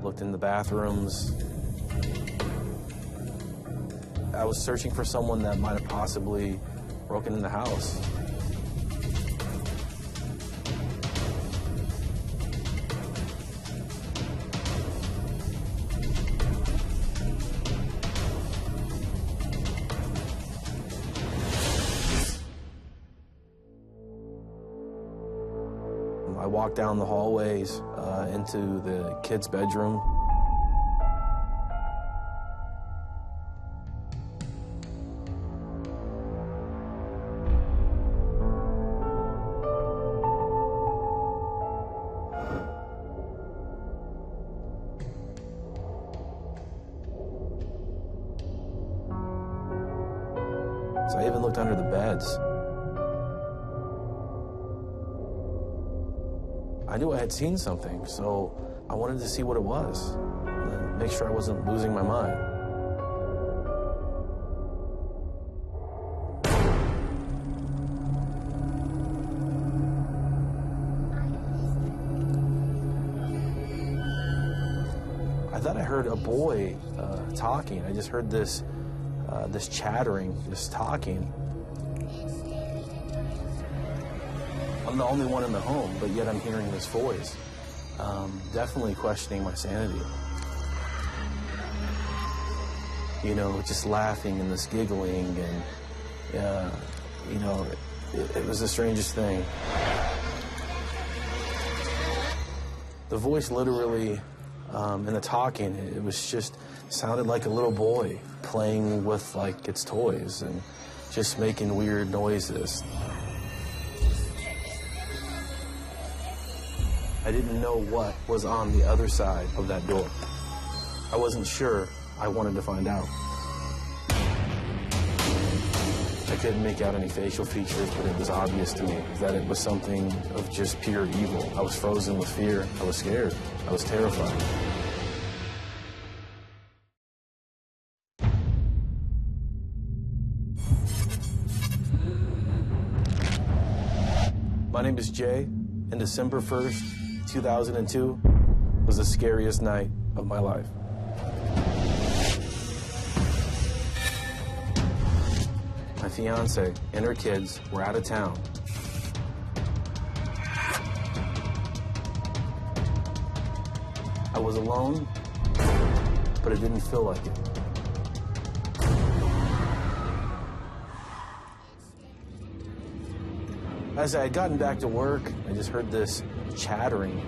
looked in the bathrooms. I was searching for someone that might have possibly broken in the house. I walked down the hallways into the kids' bedroom. So I even looked under the beds. I knew I had seen something, so I wanted to see what it was, and make sure I wasn't losing my mind. I thought I heard a boy talking. I just heard this chattering, this talking. I'm the only one in the home, but yet I'm hearing this voice. Definitely questioning my sanity. You know, just laughing and this giggling, and you know, it was the strangest thing. The voice literally, and the talking, it was just sounded like a little boy playing with like its toys and just making weird noises. I didn't know what was on the other side of that door. I wasn't sure. I wanted to find out. I couldn't make out any facial features, but it was obvious to me that it was something of just pure evil. I was frozen with fear. I was scared. I was terrified. My name is Jay, and December 1st, 2002 was the scariest night of my life. My fiance and her kids were out of town. I was alone, but it didn't feel like it. As I had gotten back to work, I just heard this chattering.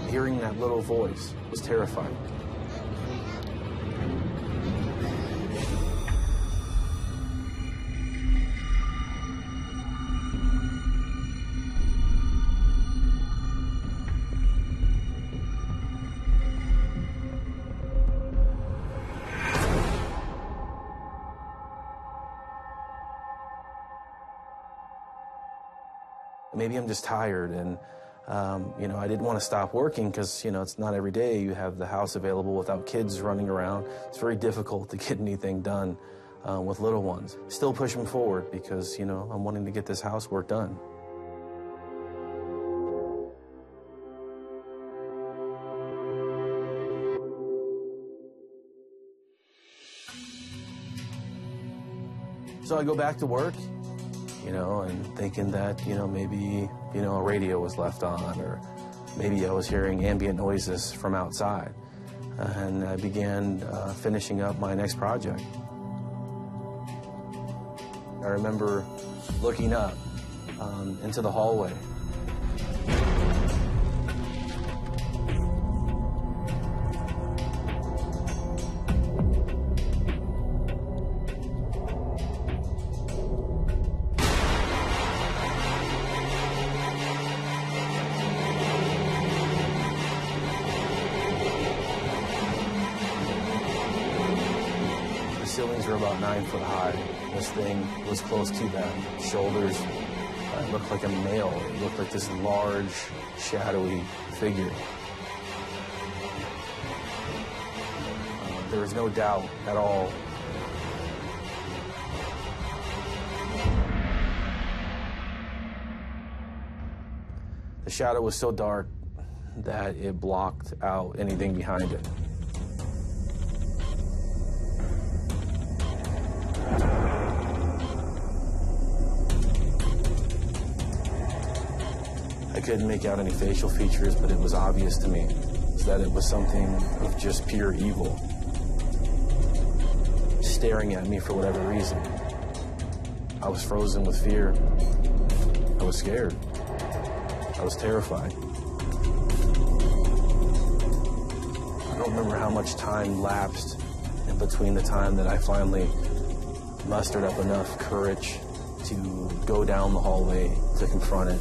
Hearing that little voice was terrifying. Maybe I'm just tired, and you know, I didn't want to stop working because, you know, it's not every day you have the house available without kids running around. It's very difficult to get anything done with little ones. Still pushing forward because, you know, I'm wanting to get this housework done. So I go back to work, you know, and thinking that, you know, maybe, you know, a radio was left on, or maybe I was hearing ambient noises from outside. And I began finishing up my next project. I remember looking up into the hallway. Ceilings are about 9 foot high. This thing was close to them. Shoulders looked like a male. It looked like this large, shadowy figure. There was no doubt at all. The shadow was so dark that it blocked out anything behind it. I couldn't make out any facial features, but it was obvious to me that it was something of just pure evil, staring at me for whatever reason. I was frozen with fear. I was scared. I was terrified. I don't remember how much time lapsed in between the time that I finally mustered up enough courage to go down the hallway to confront it.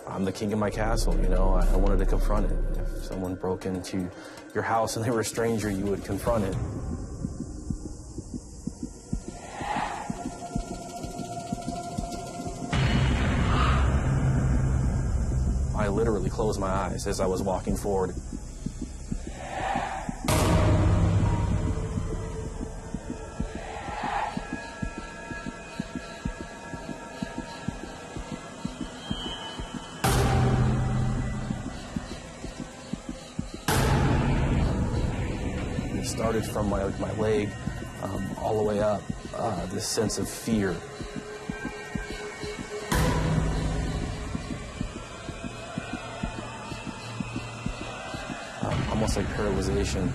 I'm the king of my castle, you know. I wanted to confront it. If someone broke into your house and they were a stranger, you would confront it. I literally closed my eyes as I was walking forward. It started from my leg all the way up, this sense of fear. Almost like paralyzation,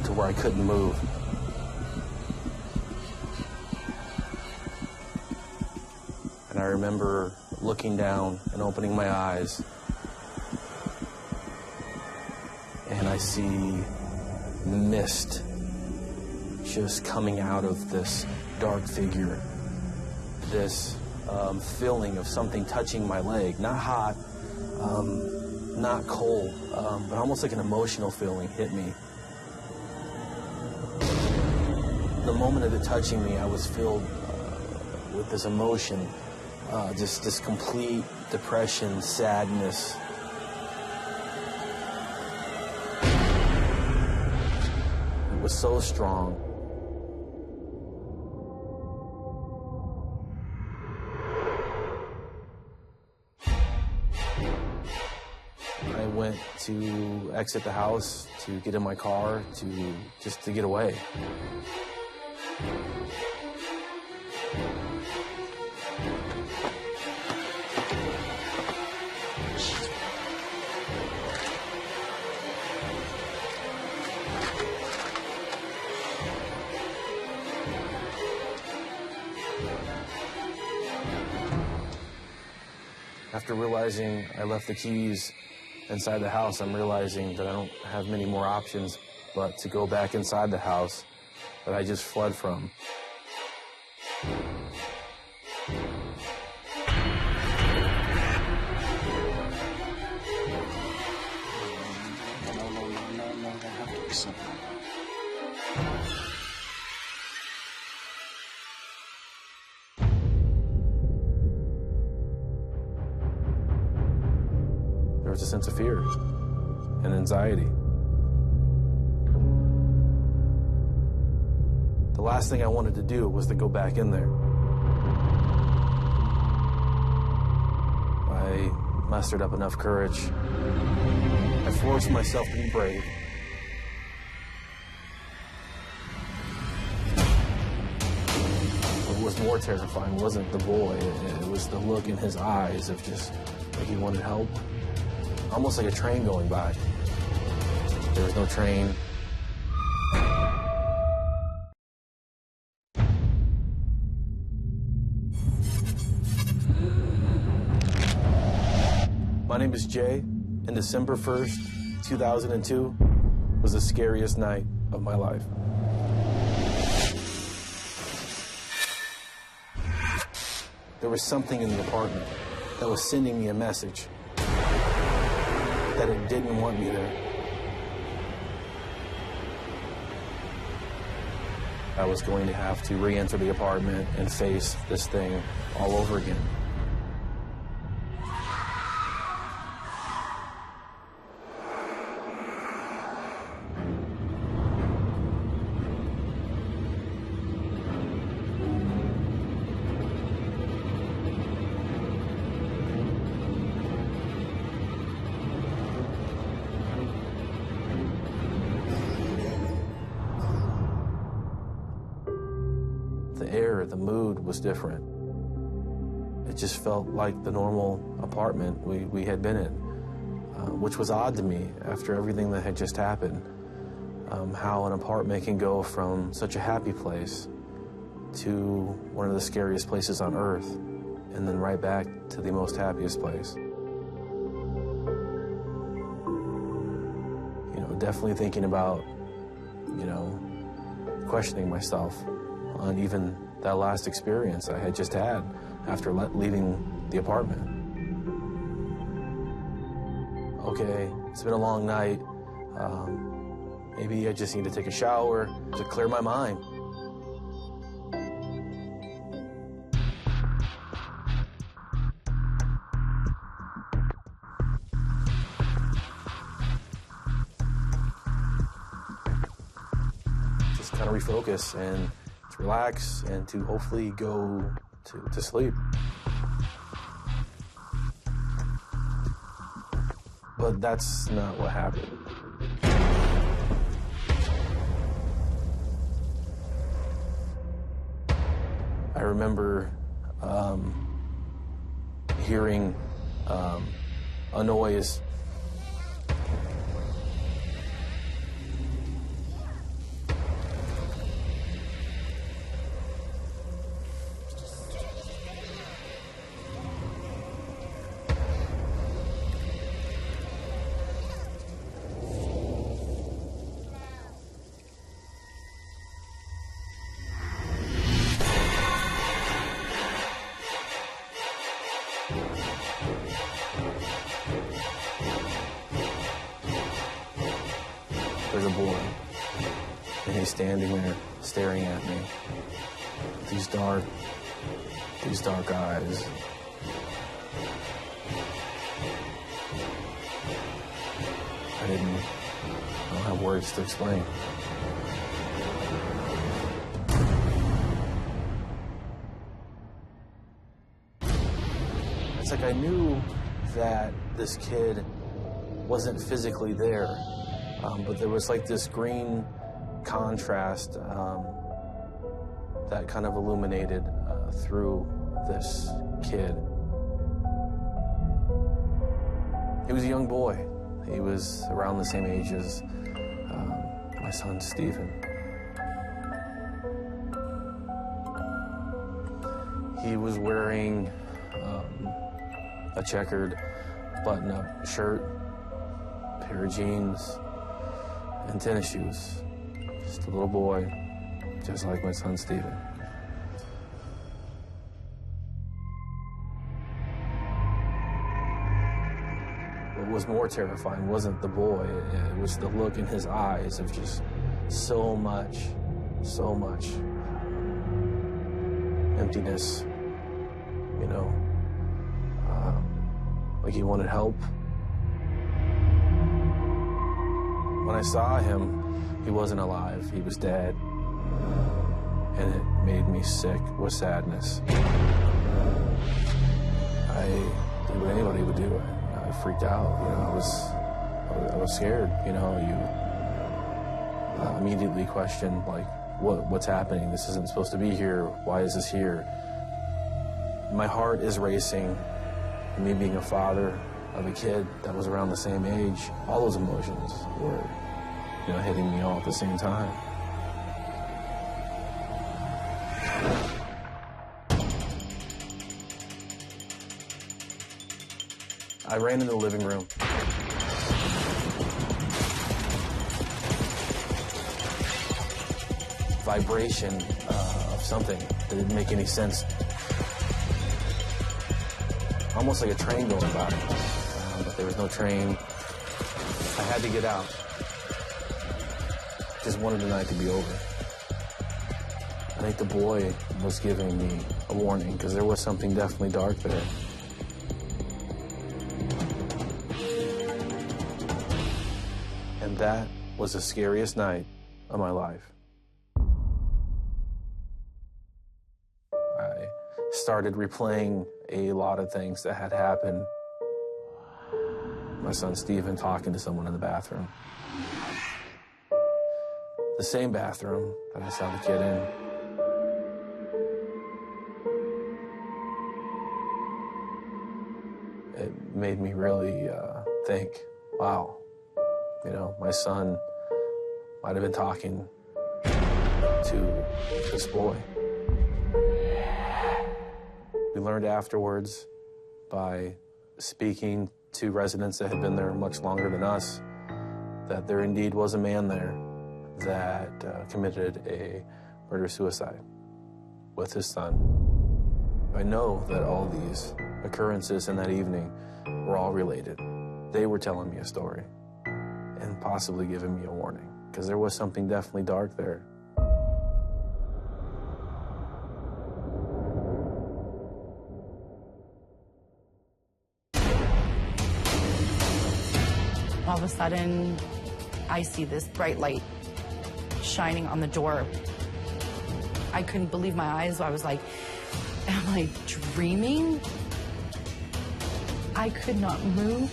to where I couldn't move. And I remember looking down and opening my eyes, and I see mist just coming out of this dark figure. This feeling of something touching my leg, not hot, not cold, but almost like an emotional feeling hit me. The moment of it touching me, I was filled with this emotion, just this complete depression, sadness. It was so strong. I went to exit the house, to get in my car, just to get away. After realizing I left the keys inside the house, I'm realizing that I don't have many more options but to go back inside the house that I just fled from. No, there have to be something. There was a sense of fear and anxiety. The last thing I wanted to do was to go back in there. I mustered up enough courage. I forced myself to be brave. What was more terrifying wasn't the boy, it was the look in his eyes of just like he wanted help. Almost like a train going by. There was no train. My name is Jay, and December 1st, 2002 was the scariest night of my life. There was something in the apartment that was sending me a message that it didn't want me there. I was going to have to re-enter the apartment and face this thing all over again. The air, the mood was different. It just felt like the normal apartment we had been in, which was odd to me after everything that had just happened. How an apartment can go from such a happy place to one of the scariest places on earth, and then right back to the most happiest place. You know, definitely thinking about, you know, questioning myself on even that last experience I had just had after leaving the apartment. Okay, it's been a long night. Maybe I just need to take a shower to clear my mind. Just kind of refocus and to relax and to hopefully go to sleep. But that's not what happened. I remember hearing a noise. There's a boy, and he's standing there staring at me. These dark eyes. I don't have words to explain. It's like I knew that this kid wasn't physically there. But there was like this green contrast that kind of illuminated through this kid. He was a young boy. He was around the same age as my son, Stephen. He was wearing a checkered button-up shirt, pair of jeans, and tennis shoes. Just a little boy, just like my son, Stephen. What was more terrifying wasn't the boy, it was the look in his eyes of just so much emptiness, you know, like he wanted help. When I saw him, he wasn't alive, he was dead. And it made me sick with sadness. I did what anybody would do. I freaked out, you know, I was scared, you know. You immediately questioned, like, what's happening? This isn't supposed to be here. Why is this here? My heart is racing. And me being a father of a kid that was around the same age, all those emotions were, you know, hitting me all at the same time. I ran into the living room. Vibration of something that didn't make any sense. Almost like a train going by, but there was no train. I had to get out. Just wanted the night to be over. I think the boy was giving me a warning, because there was something definitely dark there. And that was the scariest night of my life. I started replaying a lot of things that had happened. My son Stephen talking to someone in the bathroom. The same bathroom that I saw the kid in. made me really think, wow, you know, my son might have been talking to this boy. We learned afterwards by speaking to residents that had been there much longer than us that there indeed was a man there that committed a murder-suicide with his son. I know that all these occurrences in that evening were all related. They were telling me a story and possibly giving me a warning, because there was something definitely dark there. All of a sudden, I see this bright light shining on the door. I couldn't believe my eyes. I was like, am I dreaming? I could not move.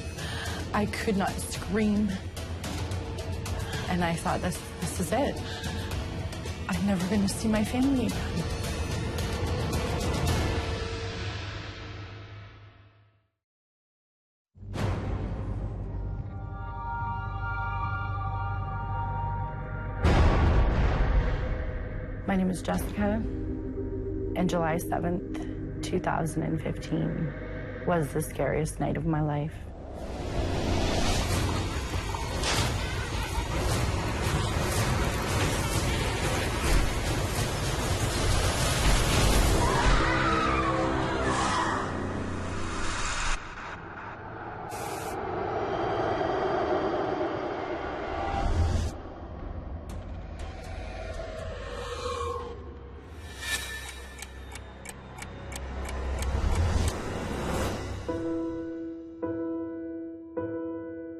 I could not scream. And I thought, this is it. I'm never going to see my family again. My name is Jessica, and July 7th, 2015 was the scariest night of my life.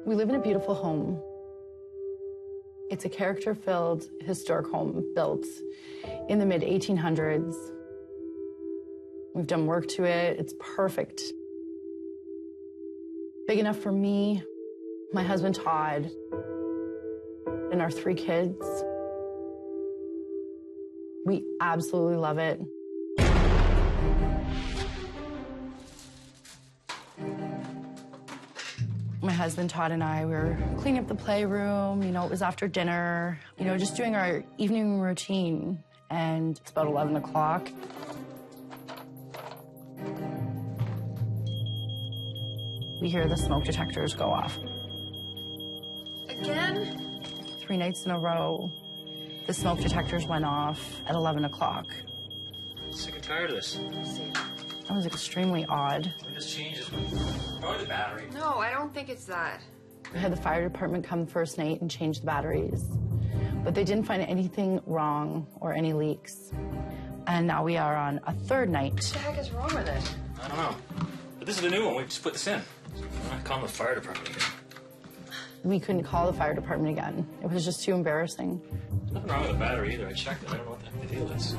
We live in a beautiful home. It's a character-filled historic home built in the mid-1800s. We've done work to it. It's perfect. Big enough for me, my husband Todd, and our 3 kids. We absolutely love it. My husband, Todd, and I, we were cleaning up the playroom. You know, it was after dinner, you know, just doing our evening routine. And it's about 11 o'clock. We hear the smoke detectors go off. Again? 3 nights in a row, the smoke detectors went off at 11 o'clock. Sick and tired of this. That was extremely odd. We just changed it. Probably the battery. No, I don't think it's that. We had the fire department come first night and change the batteries, but they didn't find anything wrong or any leaks. And now we are on a 3rd night. What the heck is wrong with it? I don't know. But this is the new one. We just put this in. I'm not calling the fire department again. We couldn't call the fire department again. It was just too embarrassing. There's nothing wrong with the battery either. I checked it. I don't know what the heck the deal is.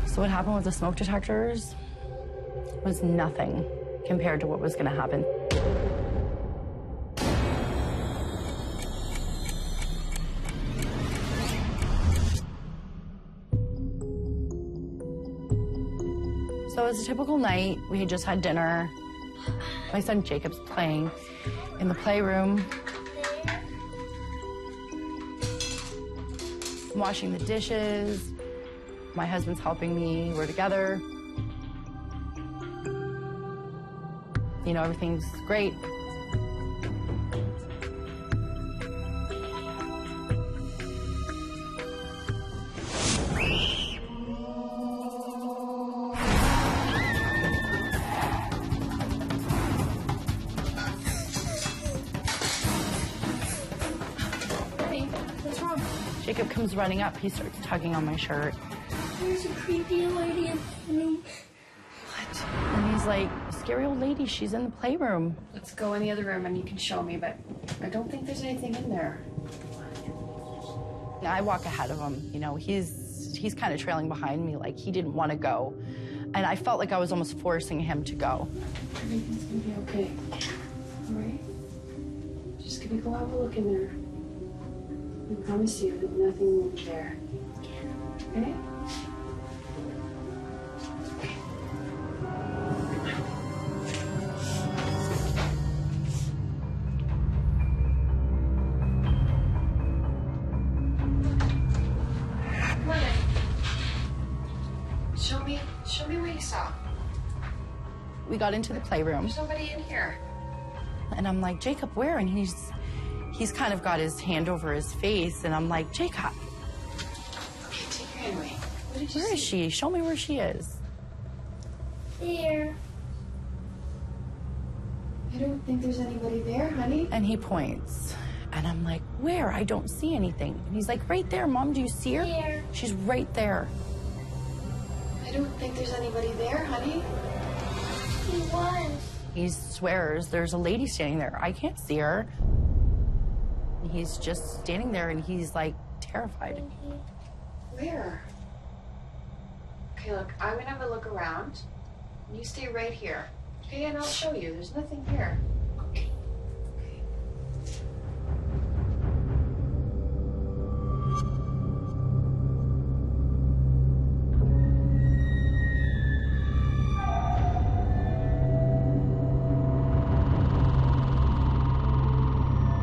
So what happened with the smoke detectors was nothing compared to what was going to happen. So it was a typical night. We had just had dinner. My son Jacob's playing in the playroom. I'm washing the dishes. My husband's helping me. We're together. You know, everything's great. What's wrong? Jacob comes running up. He starts tugging on my shirt. There's a creepy lady in the room. What? And he's like, scary old lady, she's in the playroom. Let's go in the other room and you can show me, but I don't think there's anything in there. I walk ahead of him. You know, he's kind of trailing behind me, like he didn't want to go. And I felt like I was almost forcing him to go. Everything's gonna be okay. All right? Just gonna go have a look in there. I promise you that nothing will be there. Okay? We got into the playroom. There's nobody in here. And I'm like, Jacob, where? And he's kind of got his hand over his face, and I'm like, Jacob. Okay, take your hand away. What did you Where is she? Show me where she is. There. I don't think there's anybody there, honey. And he points. And I'm like, where? I don't see anything. And he's like, right there, Mom. Do you see her? There. She's right there. I don't think there's anybody there, honey. He was. He swears there's a lady standing there. I can't see her. He's just standing there, and he's like terrified. Where? Okay, look, I'm gonna have a look around. You stay right here. Okay, and I'll show you. There's nothing here. Okay.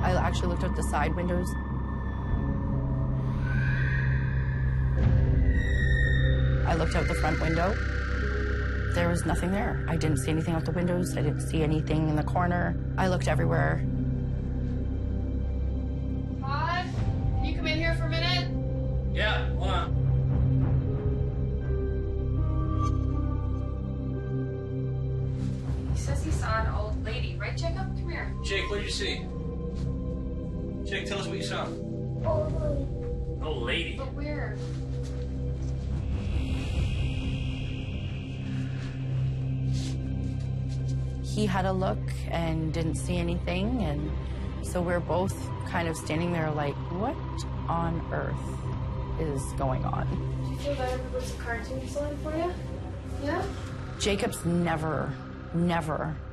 I actually looked out the side windows. I looked out the front window. There was nothing there. I didn't see anything out the windows. I didn't see anything in the corner. I looked everywhere. Todd, can you come in here for a minute? Yeah, hold on. He says he saw an old lady, right, Jacob? Come here. Jake, what did you see? Jake, tell us what you saw. Old lady. But where? He had a look and didn't see anything, and so we're both kind of standing there like, what on earth is going on? Do you feel better if we put some cartoons on for you? Yeah? Jacob's never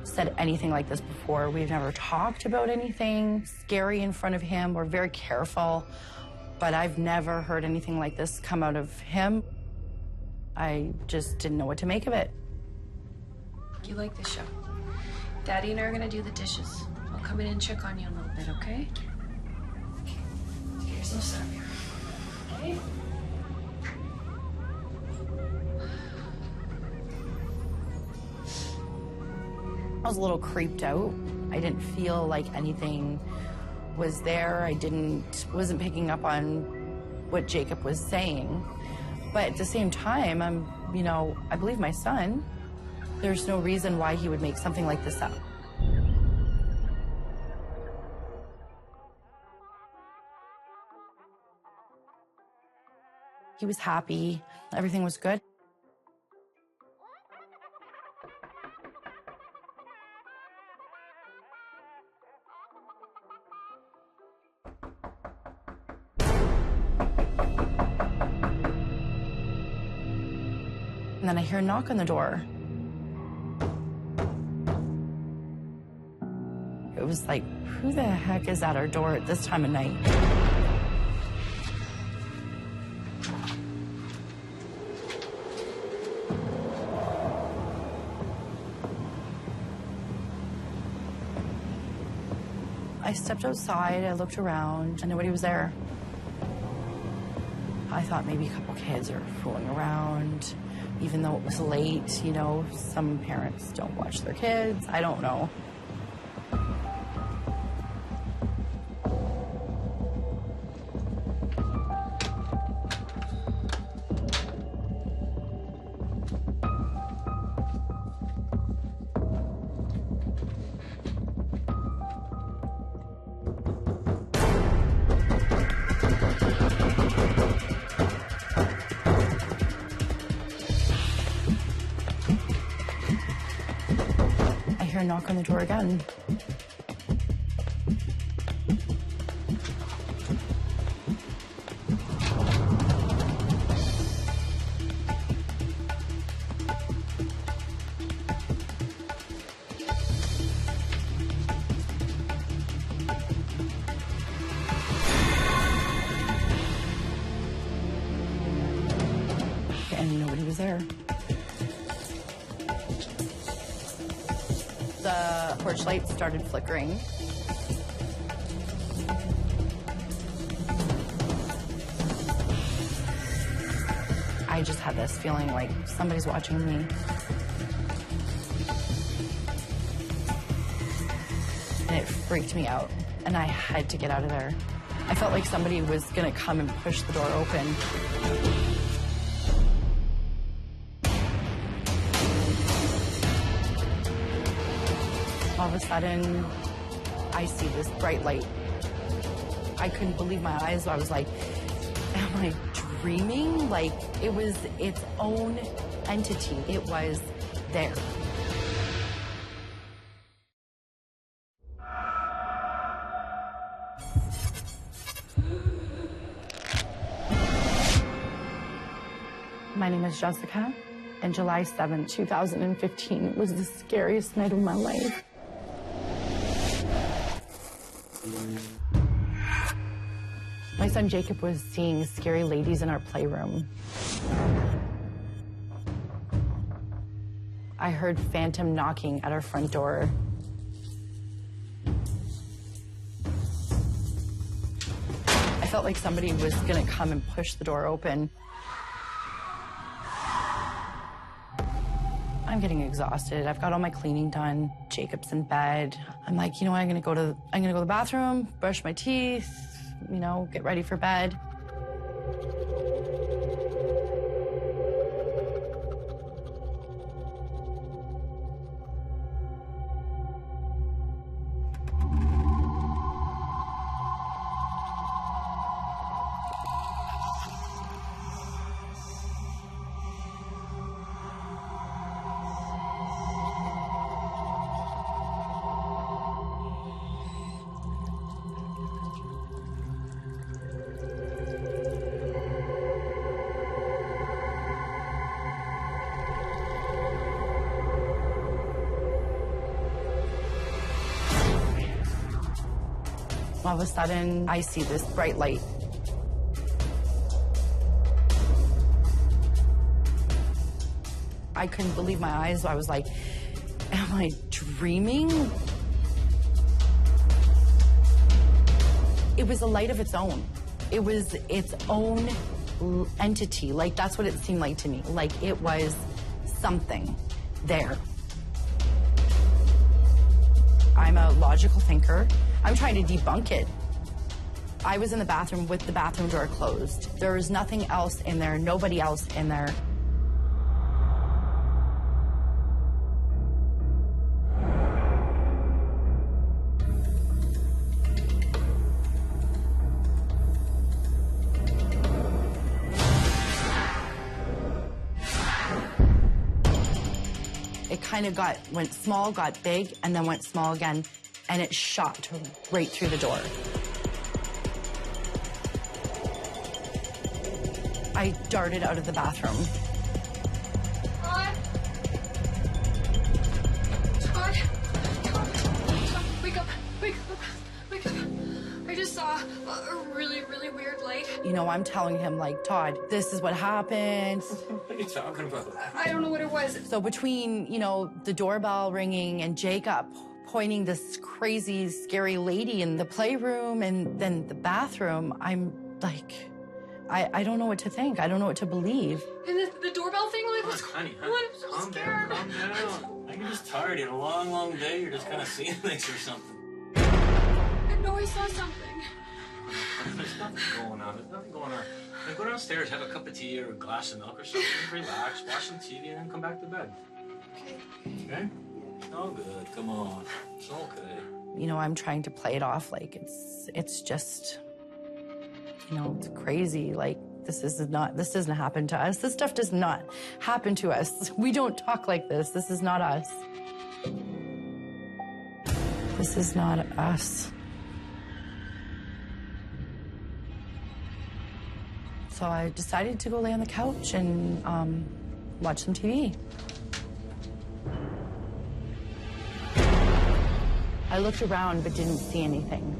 said anything like this before. We've never talked about anything scary in front of him. We're very careful, but I've never heard anything like this come out of him. I just didn't know what to make of it. You like the show? Daddy and I are gonna do the dishes. I'll come in and check on you a little bit, okay? Here's no stuff here. Okay? I was a little creeped out. I didn't feel like anything was there. I wasn't picking up on what Jacob was saying. But at the same time, I believe my son. There's no reason why he would make something like this up. He was happy. Everything was good. And then I hear a knock on the door. It was like, who the heck is at our door at this time of night? I stepped outside, I looked around, and nobody was there. I thought maybe a couple kids are fooling around, even though it was late, some parents don't watch their kids, I don't know. A knock on the door again. And nobody was there. The porch light started flickering. I just had this feeling like somebody's watching me. and it freaked me out, and I had to get out of there. I felt like somebody was gonna come and push the door open. All of a sudden, I see this bright light. I couldn't believe my eyes. I was like, am I dreaming? Like, it was its own entity. It was there. My name is Jessica, and July 7th, 2015 was the scariest night of my life. My son Jacob was seeing scary ladies in our playroom. I heard phantom knocking at our front door. I felt like somebody was gonna come and push the door open. I'm getting exhausted. I've got all my cleaning done. Jacob's in bed. I'm like, you know what? I'm gonna go to the bathroom, brush my teeth, you know, get ready for bed. All of a sudden, I see this bright light. I couldn't believe my eyes. I was like, am I dreaming? It was a light of its own. It was its own entity. Like, that's what it seemed like to me. Like, it was something there. I'm a logical thinker. I'm trying to debunk it. I was in the bathroom with the bathroom door closed. There was nothing else in there, nobody else in there. It kind of went small, got big, and then went small again. And it shot right through the door. I darted out of the bathroom. Todd, wake up, wake up, wake up. I just saw a really, really weird light. You know, I'm telling him, like, Todd, this is what happened. What are you talking about? I don't know what it was. So between, you know, the doorbell ringing and Jacob pointing this crazy, scary lady in the playroom and then the bathroom, I'm like, I don't know what to think. I don't know what to believe. And the doorbell thing, like, what's Honey, going on? I'm so calm scared. down, calm down. I think you're just tired. You had a long, long day. You're just kind of seeing things or something. I know I saw something. There's nothing going on. There's nothing going on. Now go downstairs, have a cup of tea or a glass of milk or something. Relax, watch some TV, and then come back to bed. Okay. Okay? It's all good. Come on. It's okay. You know, I'm trying to play it off like it's just, you know, it's crazy. Like, this doesn't happen to us. This stuff does not happen to us. We don't talk like this. This is not us. This is not us. So I decided to go lay on the couch and watch some TV. I looked around but didn't see anything.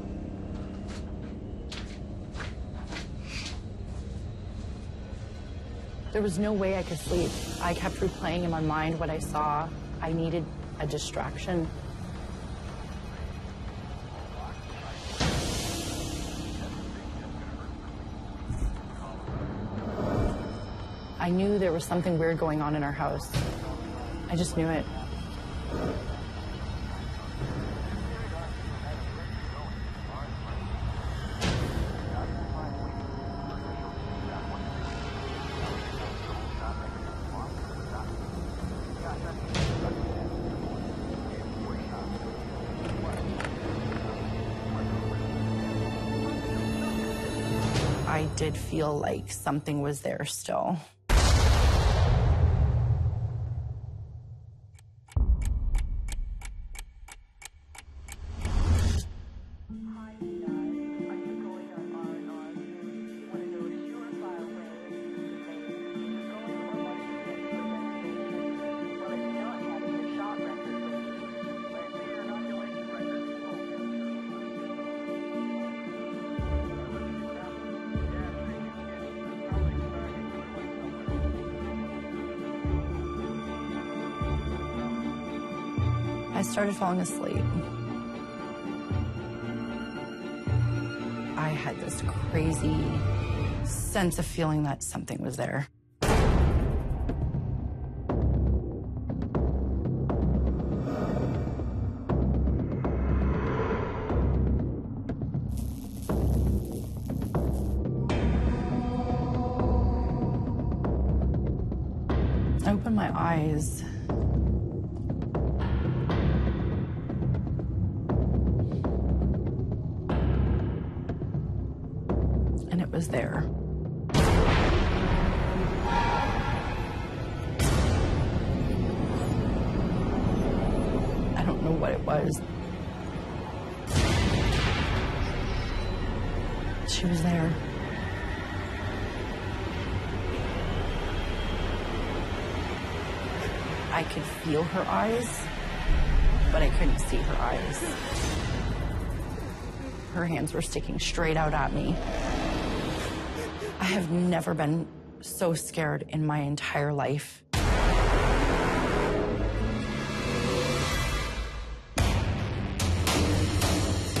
There was no way I could sleep. I kept replaying in my mind what I saw. I needed a distraction. I knew there was something weird going on in our house. I just knew it. I did feel like something was there still. I started falling asleep. I had this crazy sense of feeling that something was there. I opened my eyes. And it was there. I don't know what it was. She was there. I could feel her eyes, but I couldn't see her eyes. Her hands were sticking straight out at me. I have never been so scared in my entire life.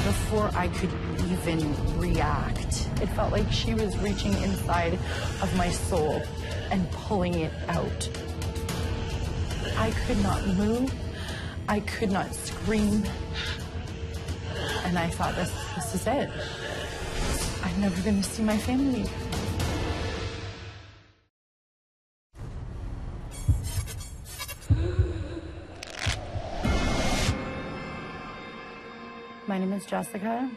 Before I could even react, it felt like she was reaching inside of my soul and pulling it out. I could not move. I could not scream. And I thought, this is it. I'm never going to see my family. My name is Jessica.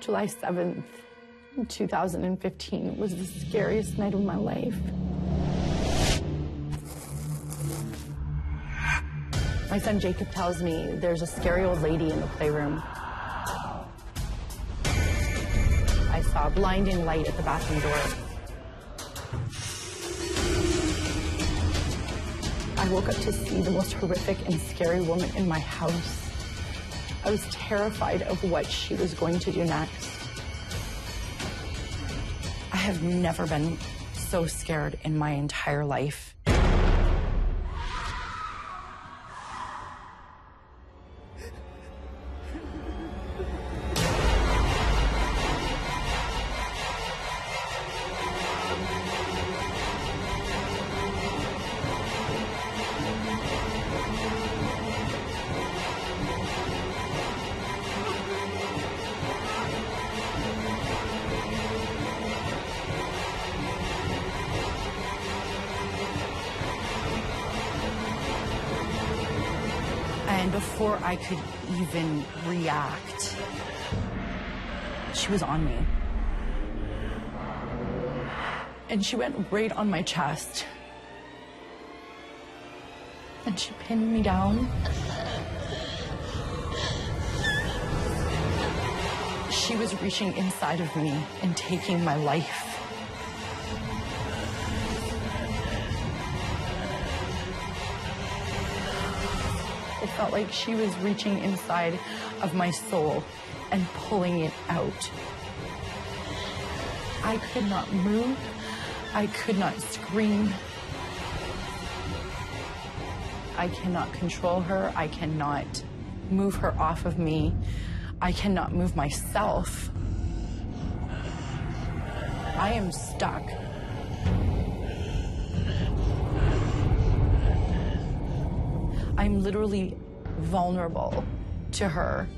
July 7th, 2015 was the scariest night of my life. My son Jacob tells me there's a scary old lady in the playroom. I saw a blinding light at the bathroom door. I woke up to see the most horrific and scary woman in my house. I was terrified of what she was going to do next. I have never been so scared in my entire life. And before I could even react, she was on me. And she went right on my chest. And she pinned me down. She was reaching inside of me and taking my life. It felt like she was reaching inside of my soul and pulling it out. I could not move. I could not scream. I cannot control her. I cannot move her off of me. I cannot move myself. I am stuck. I'm literally vulnerable to her.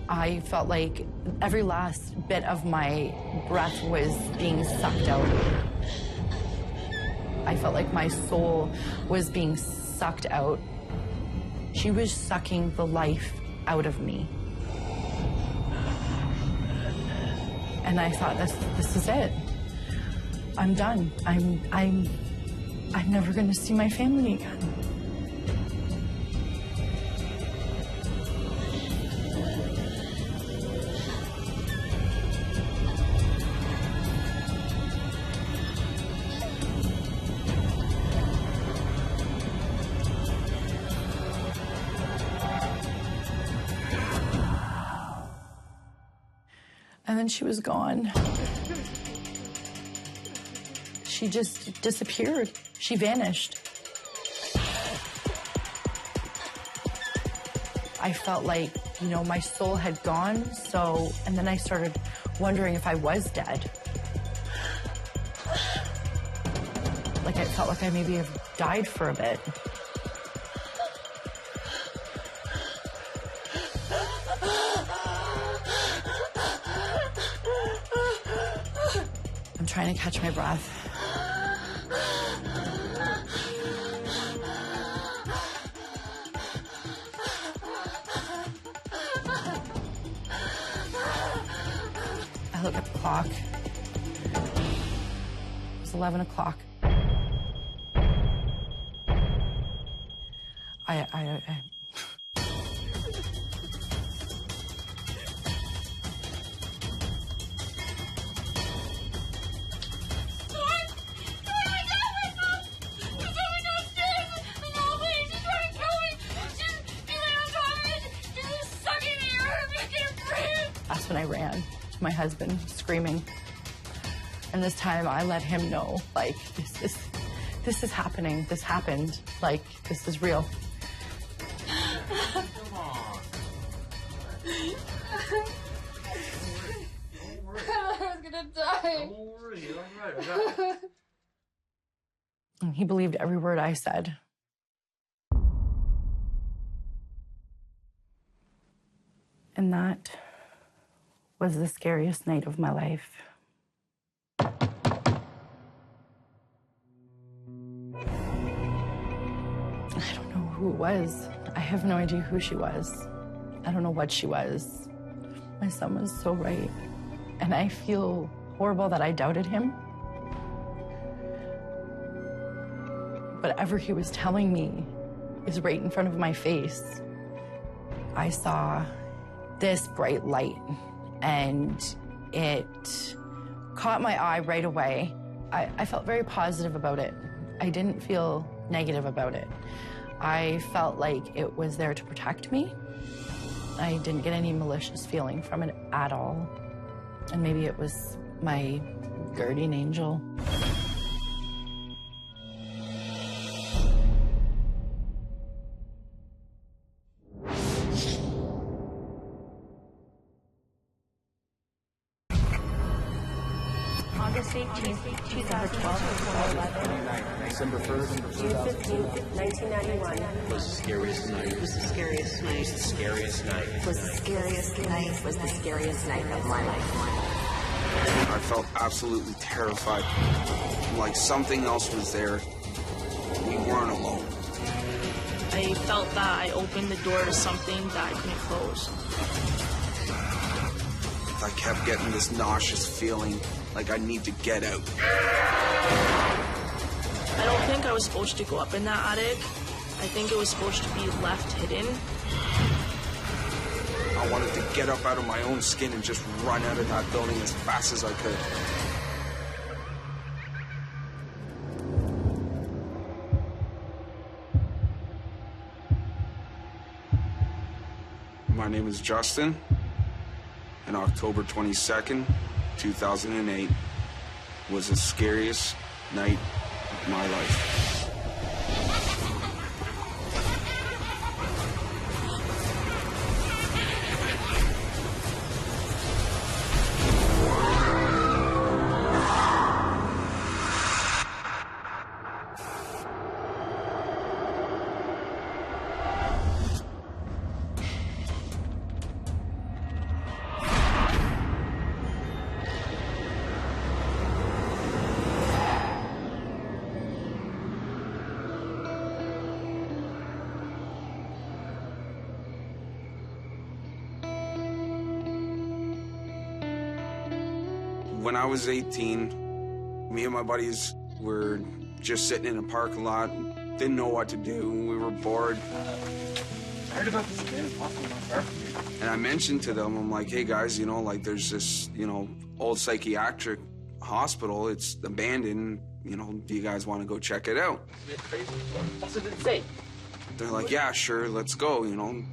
I felt like every last bit of my breath was being sucked out. I felt like my soul was being sucked out. She was sucking the life out of me. And I thought, this is it. I'm done. I'm never gonna see my family again. And then she was gone. She just disappeared. She vanished. I felt like, you know, my soul had gone, and then I started wondering if I was dead. Like, I felt like I maybe have died for a bit. I'm trying to catch my breath. I look at the clock. It's 11 o'clock. That's when I ran to my husband, screaming. And this time I let him know, like, this is happening. This happened. Like, this is real. Come on. I was gonna die. Don't worry, you're all right. I got it. And he believed every word I said. And that was the scariest night of my life. I don't know who it was. I have no idea who she was. I don't know what she was. My son was so right. And I feel horrible that I doubted him. Whatever he was telling me is right in front of my face. I saw this bright light, and it caught my eye right away. I felt very positive about it. I didn't feel negative about it. I felt like it was there to protect me. I didn't get any malicious feeling from it at all. And maybe it was my guardian angel. August 18th, 2012 to 2011. December 1st, June 15th, 1991. Was the scariest night. Was the scariest night. Was the scariest night. Was the scariest night. Was the scariest night of my life. I felt absolutely terrified. Like something else was there. We weren't alone. I felt that I opened the door to something that I couldn't close. I kept getting this nauseous feeling like I need to get out. I don't think I was supposed to go up in that attic. I think it was supposed to be left hidden. I wanted to get up out of my own skin and just run out of that building as fast as I could. My name is Justin, and October 22nd, 2008 was the scariest night of my life. When I was 18, Me and my buddies were just sitting in a parking lot, didn't know what to do. We were bored. I heard about this kid walking not far from here. And I mentioned to them, I'm like, hey guys, you know, like there's this, you know, old psychiatric hospital. It's abandoned. You know, do you guys want to go check it out? That's what it say. They're like, yeah, sure, let's go, you know.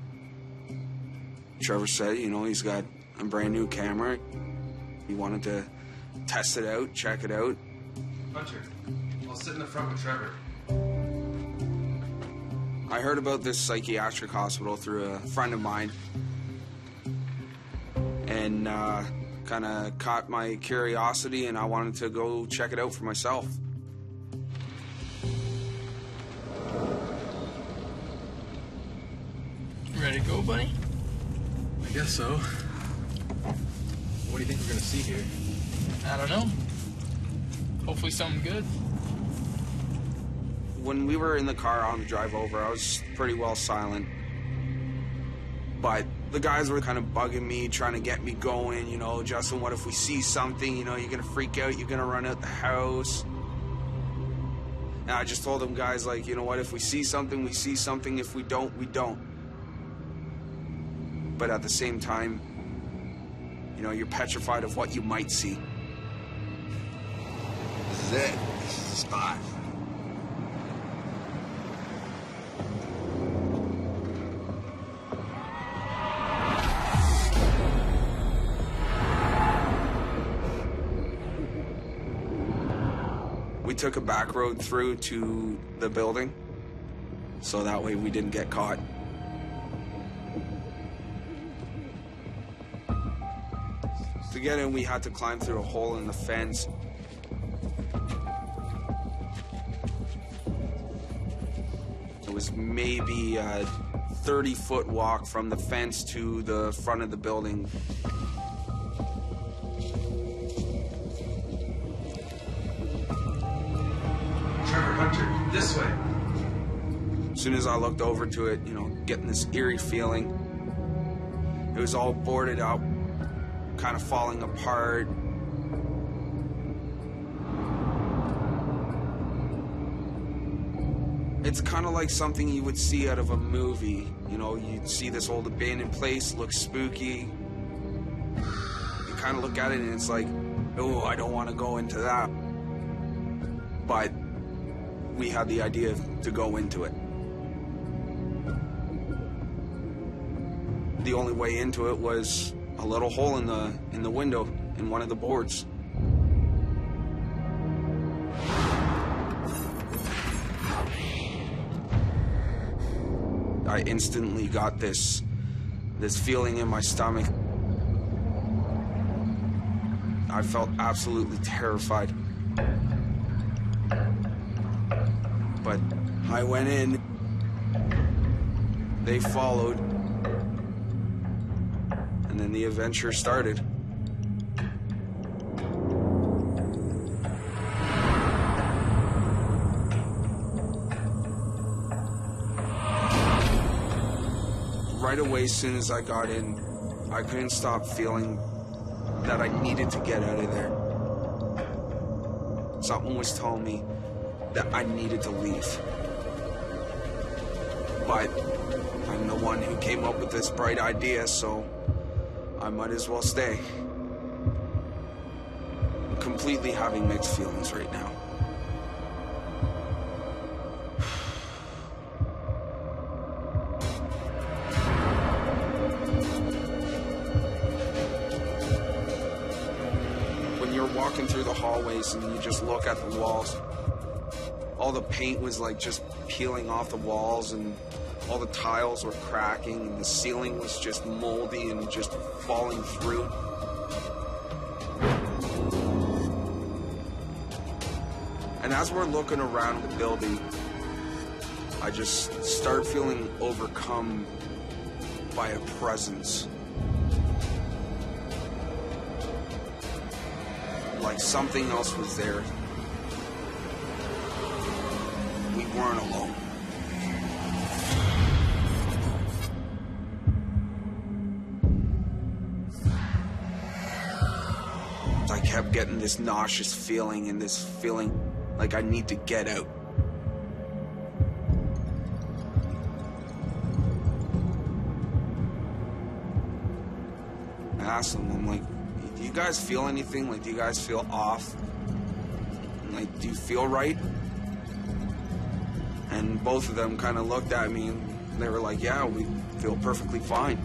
Trevor said, you know, he's got a brand new camera. He wanted to test it out, check it out. Hunter, I'll sit in the front with Trevor. I heard about this psychiatric hospital through a friend of mine. And kind of caught my curiosity, and I wanted to go check it out for myself. Ready to go, buddy? I guess so. What do you think we're gonna see here? I don't know. Hopefully something good. When we were in the car on the drive over, I was pretty well silent. But the guys were kind of bugging me, trying to get me going, you know, Justin, what if we see something, you know, you're gonna freak out, you're gonna run out the house. And I just told them, guys, like, you know what, if we see something, we see something. If we don't, we don't. But at the same time, you know, you're petrified of what you might see. This is it. This is the spot. We took a back road through to the building, so that way we didn't get caught. To get in, we had to climb through a hole in the fence. It was maybe a 30-foot walk from the fence to the front of the building. Trevor, Hunter, this way. As soon as I looked over to it, you know, getting this eerie feeling, it was all boarded up, kind of falling apart. It's kind of like something you would see out of a movie. You know, you'd see this old abandoned place, looks spooky. You kind of look at it and it's like, oh, I don't want to go into that. But we had the idea to go into it. The only way into it was a little hole in the window in one of the boards. I instantly got this feeling in my stomach. I felt absolutely terrified. But I went in, they followed, and then the adventure started. Right away, as soon as I got in, I couldn't stop feeling that I needed to get out of there. Something was telling me that I needed to leave. But I'm the one who came up with this bright idea, so I might as well stay. I'm completely having mixed feelings right now. When you're walking through the hallways and you just look at the walls, all the paint was like just peeling off the walls, and all the tiles were cracking, and the ceiling was just moldy and just falling through. And as we're looking around the building, I just start feeling overcome by a presence. Like something else was there. We weren't alone. I I kept getting this nauseous feeling and this feeling like I need to get out. I asked them, I'm like, do you guys feel anything? Like, do you guys feel off? Like, do you feel right? And both of them kind of looked at me and they were like, yeah, we feel perfectly fine.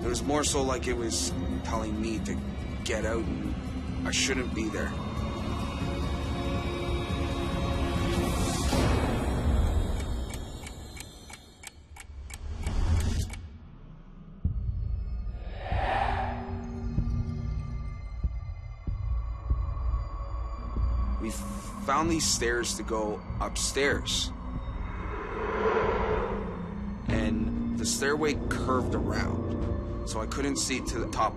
It was more so like it was telling me to get out and I shouldn't be there. We found these stairs to go upstairs. And the stairway curved around, so I couldn't see to the top.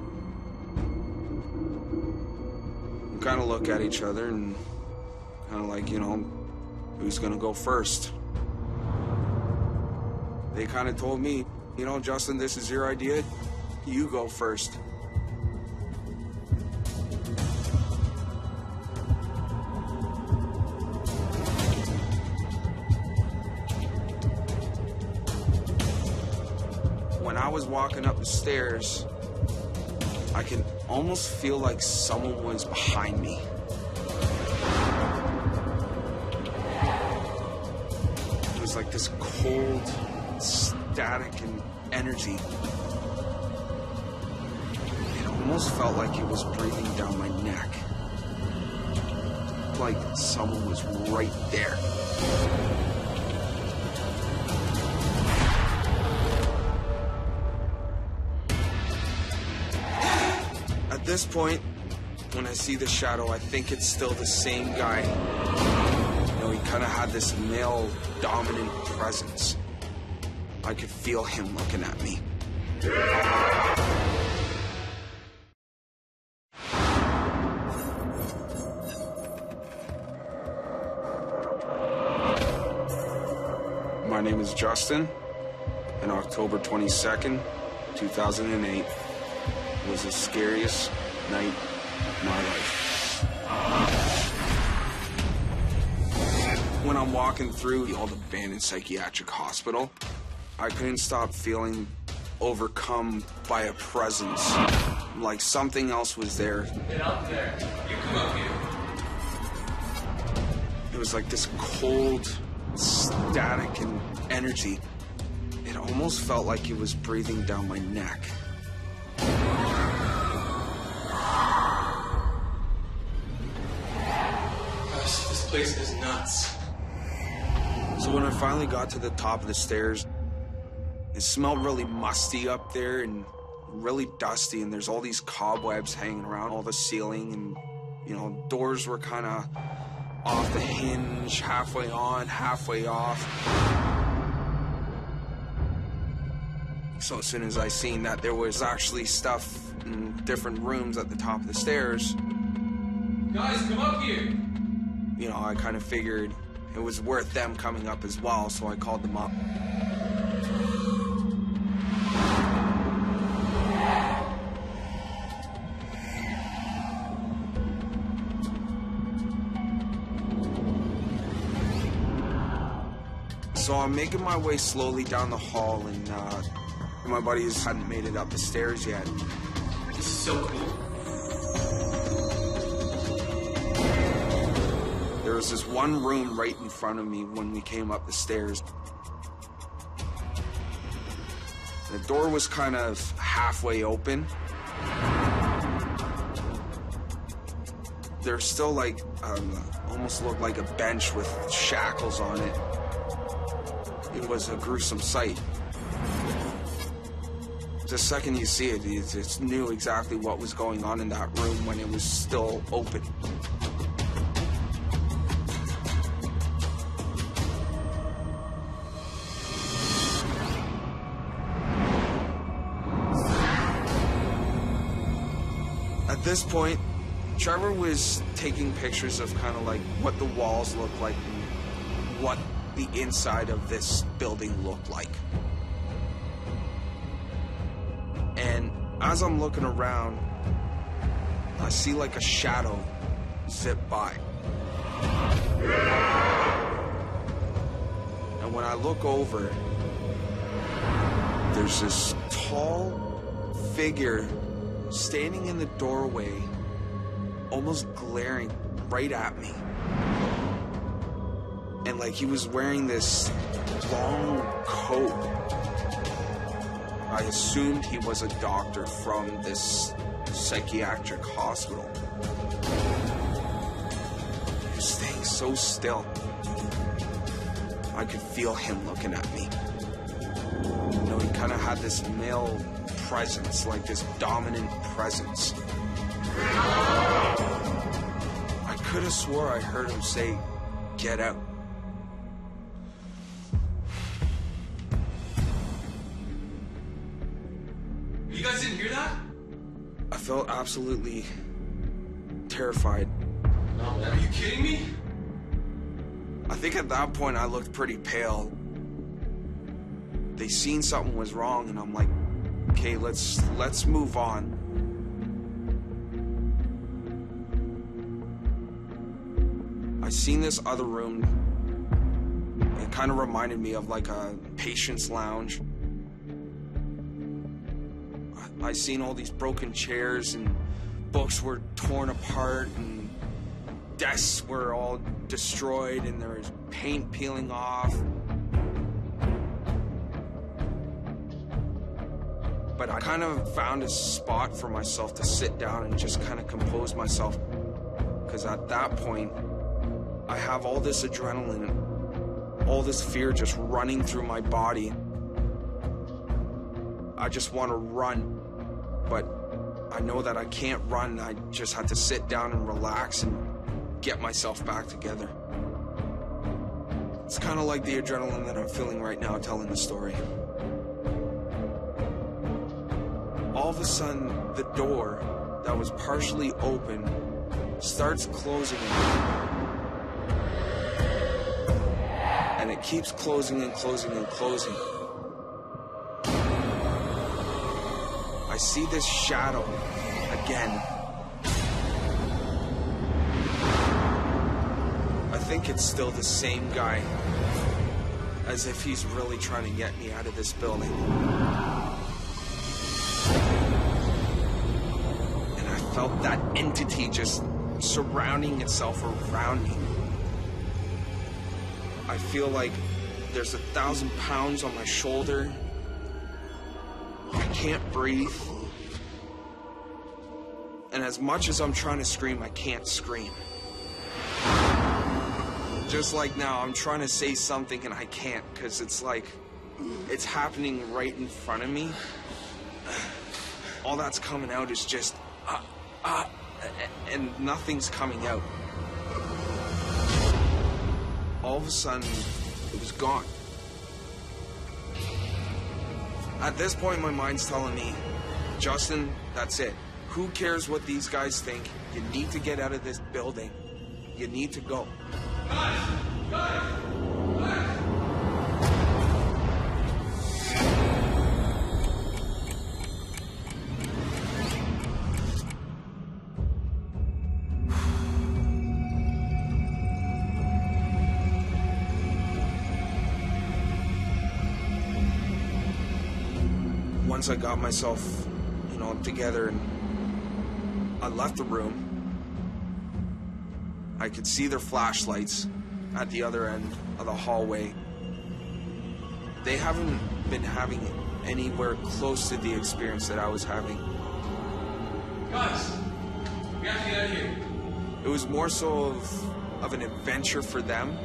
We kind of look at each other and kind of like, you know, who's gonna go first? They kind of told me, you know, Justin, this is your idea. You go first. When I was walking up the stairs, I could almost feel like someone was behind me. It was like this cold, static and energy. It almost felt like it was breathing down my neck. Like someone was right there. At this point, when I see the shadow, I think it's still the same guy. You know, he kind of had this male dominant presence. I could feel him looking at me. My name is Justin, and October 22nd, 2008 was the scariest night of my life. When I'm walking through the old abandoned psychiatric hospital, I couldn't stop feeling overcome by a presence, like something else was there. Get up there. You come up here. It was like this cold, static and energy. It almost felt like it was breathing down my neck. Gosh, this place is nuts. So when I finally got to the top of the stairs, it smelled really musty up there and really dusty, and there's all these cobwebs hanging around all the ceiling, and, you know, doors were kind of off the hinge, halfway on, halfway off. So as soon as I seen that there was actually stuff in different rooms at the top of the stairs, Guys, come up here. you know, I kind of figured it was worth them coming up as well, so I called them up. So I'm making my way slowly down the hall, and my buddies hadn't made it up the stairs yet. This is so cool. There was this one room right in front of me when we came up the stairs. The door was kind of halfway open. There's still like, almost looked like a bench with shackles on it. It was a gruesome sight. The second you see it, it knew exactly what was going on in that room when it was still open. At this point, Trevor was taking pictures of kind of like what the walls looked like and what the inside of this building looked like. And as I'm looking around, I see like a shadow zip by. And when I look over, there's this tall figure standing in the doorway, almost glaring right at me. And like he was wearing this long coat. I assumed he was a doctor from this psychiatric hospital. He was staying so still. I could feel him looking at me. You know, he kind of had this male presence, like this dominant presence. I could have swore I heard him say, "Get out." You guys didn't hear that? I felt absolutely terrified. Are you kidding me? I think at that point I looked pretty pale. They seen something was wrong, and I'm like, okay, let's move on. I seen this other room. It kind of reminded me of like a patient's lounge. I seen all these broken chairs, and books were torn apart, and desks were all destroyed, and there was paint peeling off. But I kind of found a spot for myself to sit down and just kind of compose myself. Because at that point, I have all this adrenaline, all this fear just running through my body. I just want to run, but I know that I can't run. I just have to sit down and relax and get myself back together. It's kind of like the adrenaline that I'm feeling right now telling the story. All of a sudden, the door that was partially open starts closing again. And it keeps closing and closing and closing. I see this shadow again. I think it's still the same guy, as if he's really trying to get me out of this building. And I felt that entity just surrounding itself around me. I feel like there's 1,000 pounds on my shoulder. I can't breathe. And as much as I'm trying to scream, I can't scream. Just like now, I'm trying to say something and I can't, because it's like, it's happening right in front of me. All that's coming out is just, and nothing's coming out. All of a sudden, it was gone. At this point, my mind's telling me, Justin, that's it. Who cares what these guys think? You need to get out of this building. You need to go. Guys! Once I got myself, together and I left the room, I could see their flashlights at the other end of the hallway. They haven't been having anywhere close to the experience that I was having. Guys, we have to get out of here. It was more so of an adventure for them.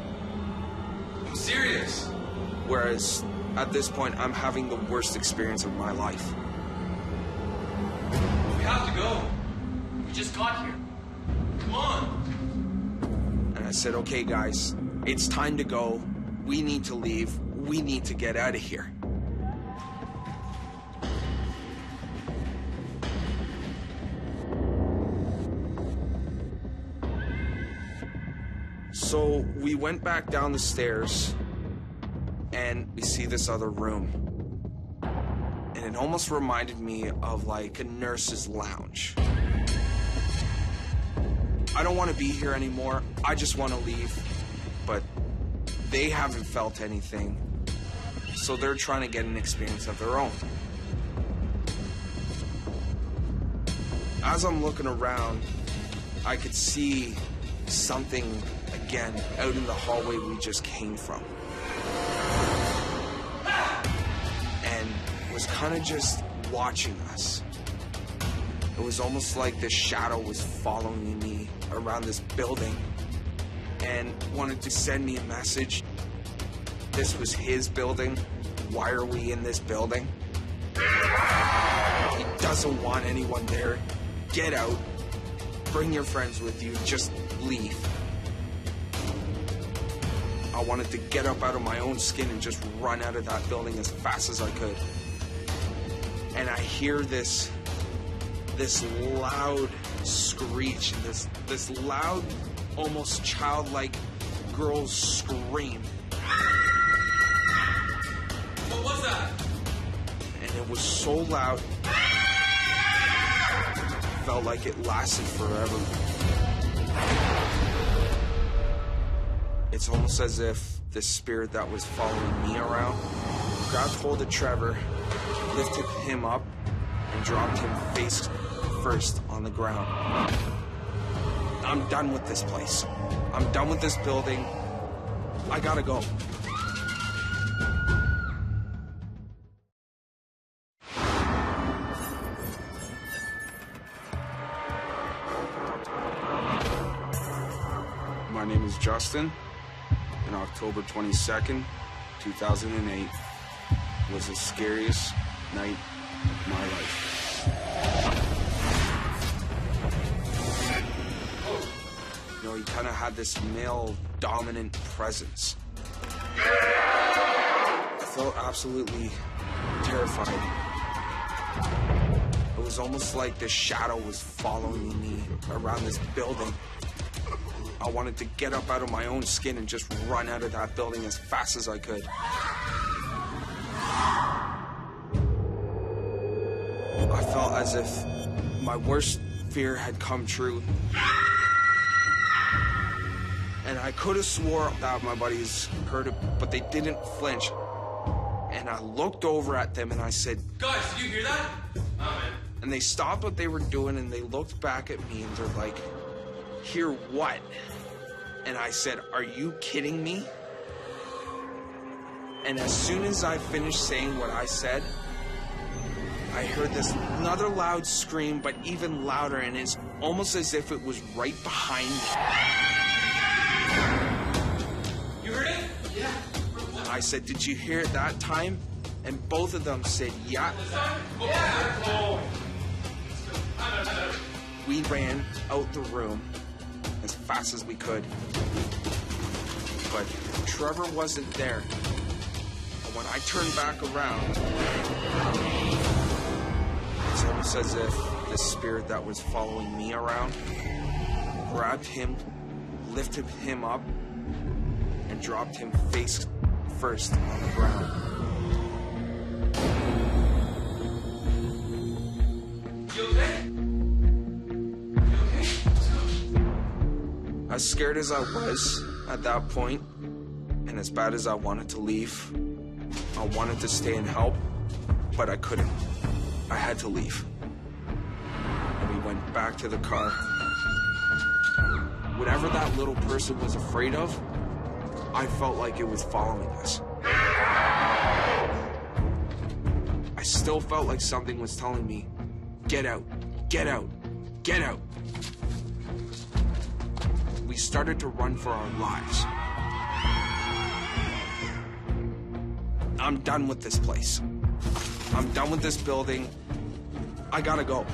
I'm serious. Whereas at this point, I'm having the worst experience of my life. We have to go. We just got here. Come on. And I said, okay, guys, it's time to go. We need to leave. We need to get out of here. So we went back down the stairs and we see this other room. And it almost reminded me of like a nurse's lounge. I don't want to be here anymore. I just want to leave. But they haven't felt anything. So they're trying to get an experience of their own. As I'm looking around, I could see something again out in the hallway we just came from. And was kind of just watching us. It was almost like the shadow was following me around this building and wanted to send me a message. This was his building. Why are we in this building? He doesn't want anyone there. Get out. Bring your friends with you. Just leave. I wanted to get up out of my own skin and just run out of that building as fast as I could. And I hear this loud screech, this loud, almost childlike girl's scream. What was that? And it was so loud, felt like it lasted forever. It's almost as if the spirit that was following me around grabbed hold of Trevor, lifted him up, and dropped him face first on the ground. I'm done with this place. I'm done with this building. I gotta go. My name is Justin, and October 22nd, 2008 was the scariest night of my life. You know, he kind of had this male-dominant presence. I felt absolutely terrified. It was almost like the shadow was following me around this building. I wanted to get up out of my own skin and just run out of that building as fast as I could. I felt as if my worst fear had come true. And I could have swore that my buddies heard it, but they didn't flinch. And I looked over at them and I said, "Guys, did you hear that?" Oh, man. And they stopped what they were doing and they looked back at me and they're like, "Hear what?" And I said, "Are you kidding me?" And as soon as I finished saying what I said, I heard this another loud scream, but even louder, and it's almost as if it was right behind me. You heard it? Yeah. I said, "Did you hear it that time?" And both of them said, "Yeah." Yeah. We ran out the room as fast as we could. But Trevor wasn't there. And when I turned back around, it's almost as if the spirit that was following me around grabbed him, lifted him up, and dropped him face first on the ground. You okay? You okay? Let's go. As scared as I was at that point, and as bad as I wanted to leave, I wanted to stay and help, but I couldn't. I had to leave. And we went back to the car. Whatever that little person was afraid of, I felt like it was following us. I still felt like something was telling me, "Get out, get out, get out." We started to run for our lives. I'm done with this place. I'm done with this building. I gotta go.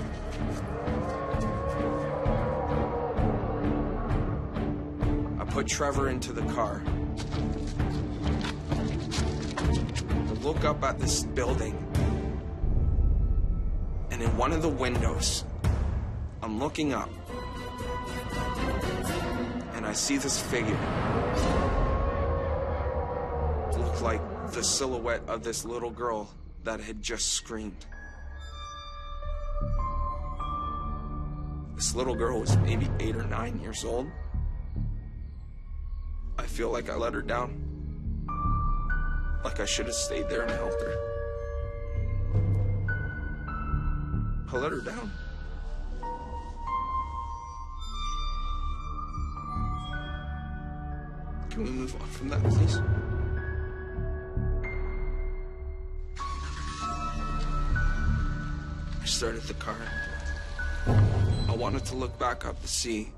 I put Trevor into the car. I look up at this building, and in one of the windows, I'm looking up, and I see this figure. It looked like the silhouette of this little girl that had just screamed. The This little girl was maybe 8 or 9 years old. I feel like I let her down. Like I should have stayed there and helped her. I let her down. Can we move on from that, please? I started the car. I wanted to look back up to see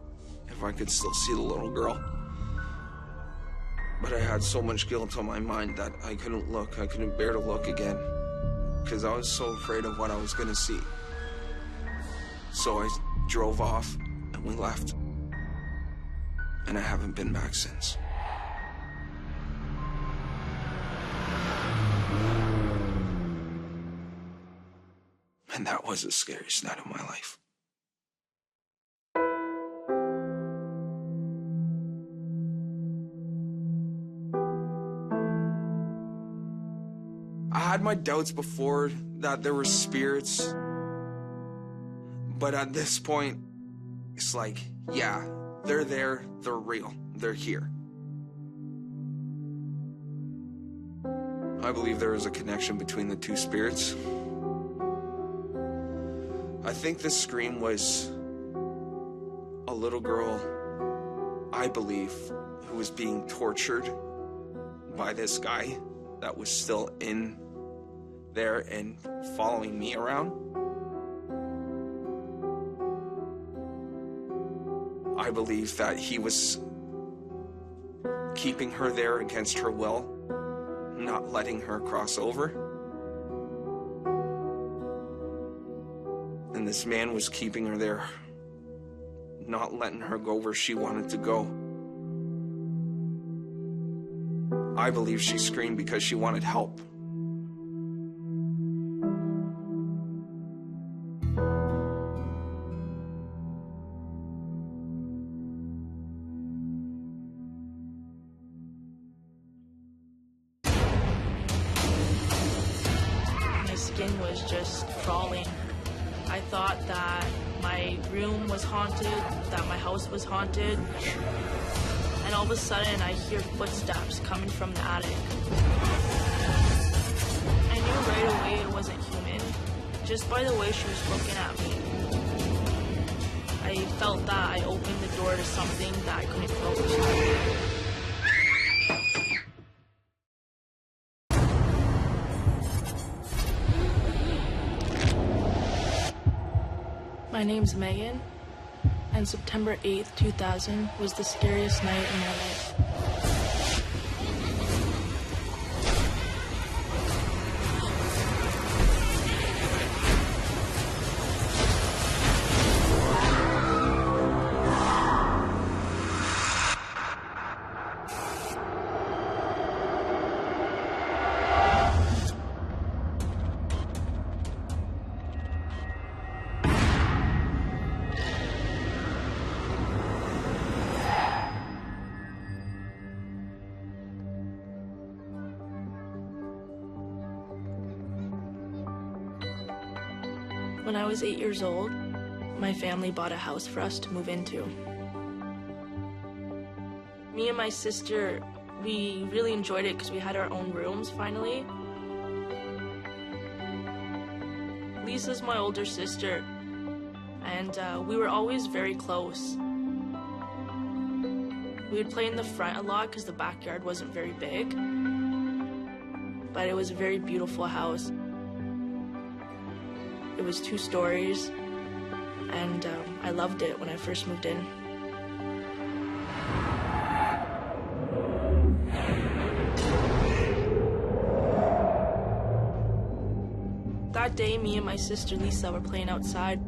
if I could still see the little girl. But I had so much guilt on my mind that I couldn't look. I couldn't bear to look again because I was so afraid of what I was going to see. So I drove off and we left. And I haven't been back since. And that was the scariest night of my life. I had my doubts before that there were spirits, but at this point, it's like, yeah, they're there, they're real, they're here. I believe there is a connection between the two spirits. I think this scream was a little girl, I believe, who was being tortured by this guy that was still in there and following me around. I believe that he was keeping her there against her will, not letting her cross over. And this man was keeping her there, not letting her go where she wanted to go. I believe she screamed because she wanted help. My skin was just crawling. I thought that my room was haunted, that my house was haunted. And all of a sudden, I hear footsteps coming from the attic. I knew right away it wasn't human, just by the way she was looking at me. I felt that I opened the door to something that I couldn't close. My name's Megan, and September 8th, 2000 was the scariest night in my life. When I was 8 years old, my family bought a house for us to move into. Me and my sister, we really enjoyed it because we had our own rooms finally. Lisa's my older sister, and we were always very close. We would play in the front a lot because the backyard wasn't very big, but it was a very beautiful house. It was 2 stories, and I loved it when I first moved in. That day, me and my sister Lisa were playing outside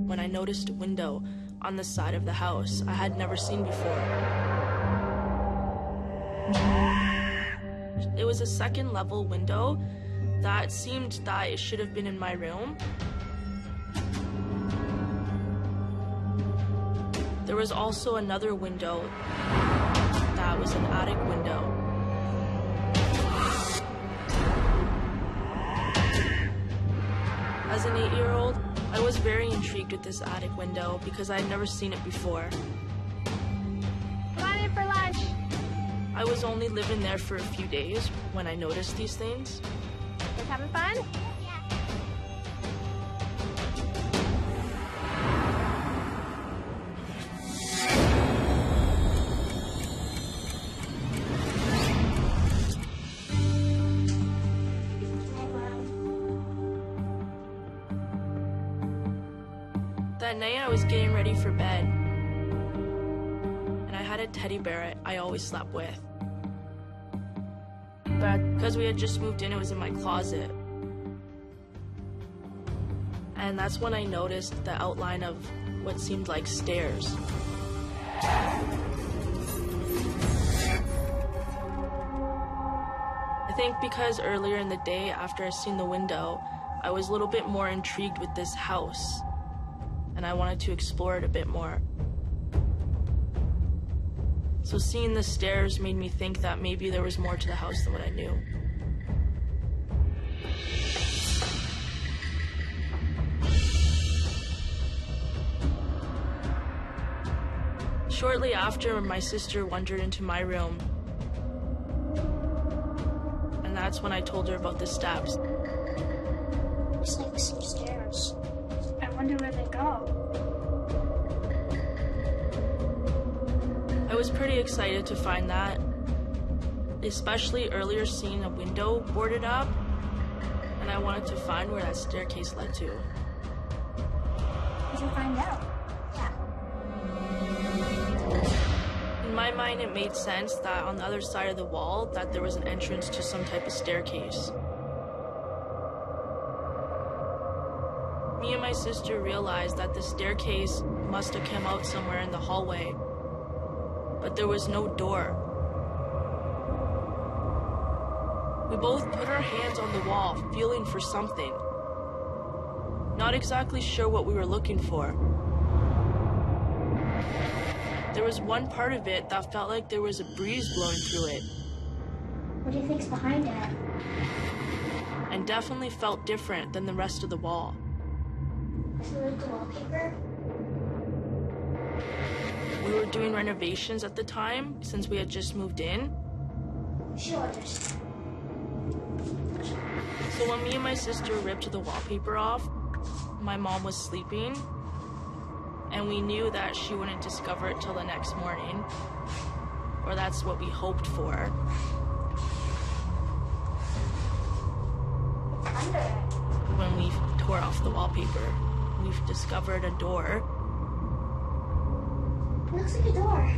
when I noticed a window on the side of the house I had never seen before. It was a second-level window that seemed that it should have been in my room. There was also another window that was an attic window. As an 8-year-old, I was very intrigued with this attic window because I had never seen it before. Come on in for lunch. I was only living there for a few days when I noticed these things. Just having fun? That night I was getting ready for bed, and I had a teddy bear I always slept with. But because we had just moved in, it was in my closet. And that's when I noticed the outline of what seemed like stairs. I think because earlier in the day, after I seen the window, I was a little bit more intrigued with this house, and I wanted to explore it a bit more. So seeing the stairs made me think that maybe there was more to the house than what I knew. Shortly after, my sister wandered into my room, and that's when I told her about the steps. Looks like some stairs. I wonder where they go. I was pretty excited to find that, especially earlier seeing a window boarded up, and I wanted to find where that staircase led to. Did you find out? In my mind, it made sense that on the other side of the wall, that there was an entrance to some type of staircase. Me and my sister realized that the staircase must have come out somewhere in the hallway, but there was no door. We both put our hands on the wall, feeling for something. Not exactly sure what we were looking for. There was one part of it that felt like there was a breeze blowing through it. What do you think's behind it? And definitely felt different than the rest of the wall. Is it like the wallpaper? We were doing renovations at the time, since we had just moved in. She'll understand. So when me and my sister ripped the wallpaper off, my mom was sleeping, and we knew that she wouldn't discover it till the next morning, or that's what we hoped for. Under it. When we tore off the wallpaper, we've discovered a door. It looks like a door.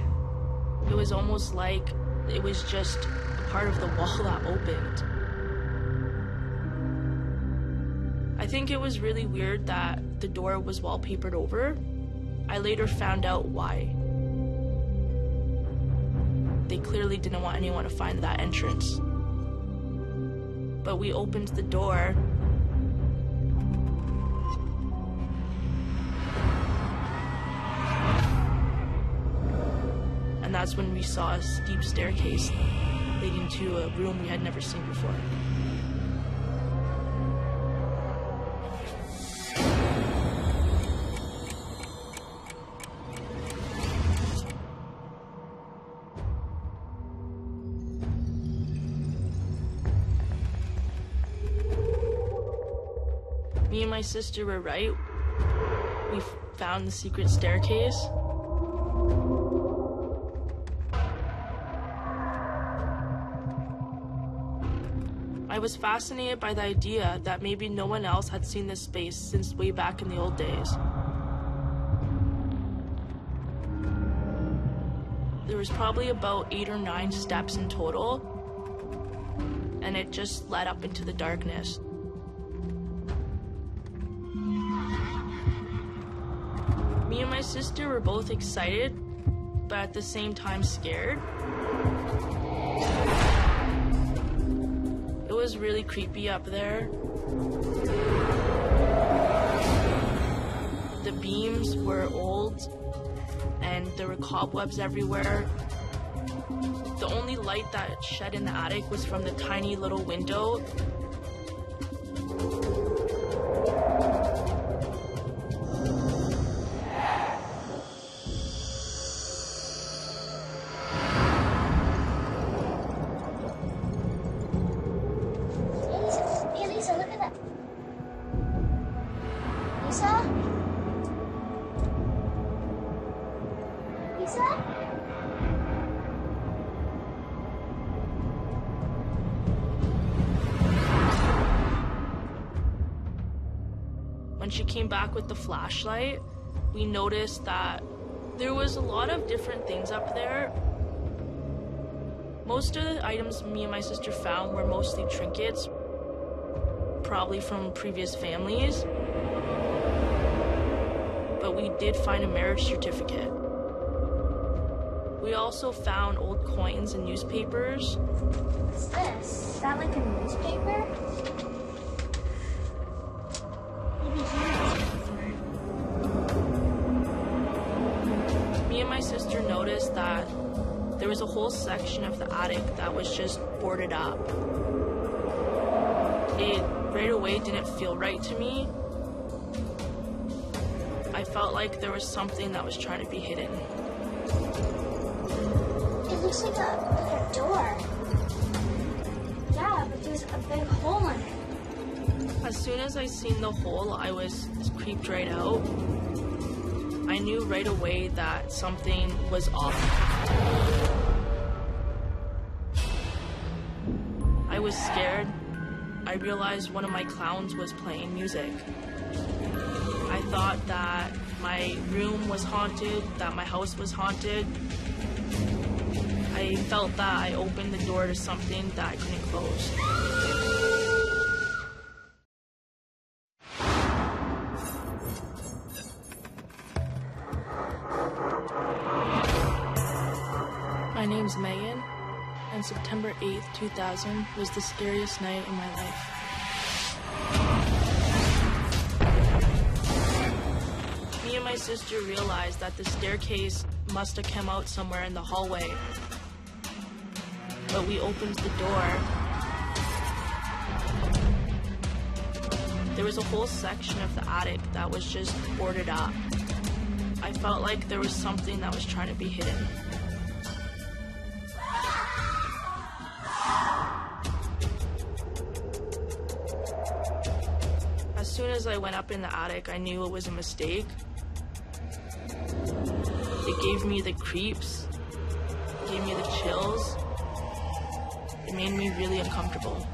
It was almost like it was just a part of the wall that opened. I think it was really weird that the door was wallpapered over. I later found out why. They clearly didn't want anyone to find that entrance. But we opened the door, and that's when we saw a steep staircase leading to a room we had never seen before. Me and my sister were right. We found the secret staircase. I was fascinated by the idea that maybe no one else had seen this space since way back in the old days. There was probably about 8 or 9 steps in total, and it just led up into the darkness. Me and my sister were both excited, but at the same time scared. It was really creepy up there. The beams were old, and there were cobwebs everywhere. The only light that shed in the attic was from the tiny little window. Lisa? Lisa? When she came back with the flashlight, we noticed that there was a lot of different things up there. Most of the items me and my sister found were mostly trinkets, probably from previous families. But we did find a marriage certificate. We also found old coins and newspapers. What's this? Is that like a newspaper? Me and my sister noticed that there was a whole section of the attic that was just boarded up. It right away didn't feel right to me. I felt like there was something that was trying to be hidden. It looks like a door. Yeah, but there's a big hole in it. As soon as I seen the hole, I was creeped right out. I knew right away that something was off. I was scared. I realized one of my clowns was playing music. I thought that my room was haunted, that my house was haunted. I felt that I opened the door to something that I couldn't close. My name's Megan, and September 8th, 2000 was the scariest night in my life. Me and my sister realized that the staircase must have come out somewhere in the hallway. But we opened the door. There was a whole section of the attic that was just boarded up. I felt like there was something that was trying to be hidden. As soon as I went up in the attic, I knew it was a mistake. It gave me the creeps, it gave me the chills. It made me really uncomfortable.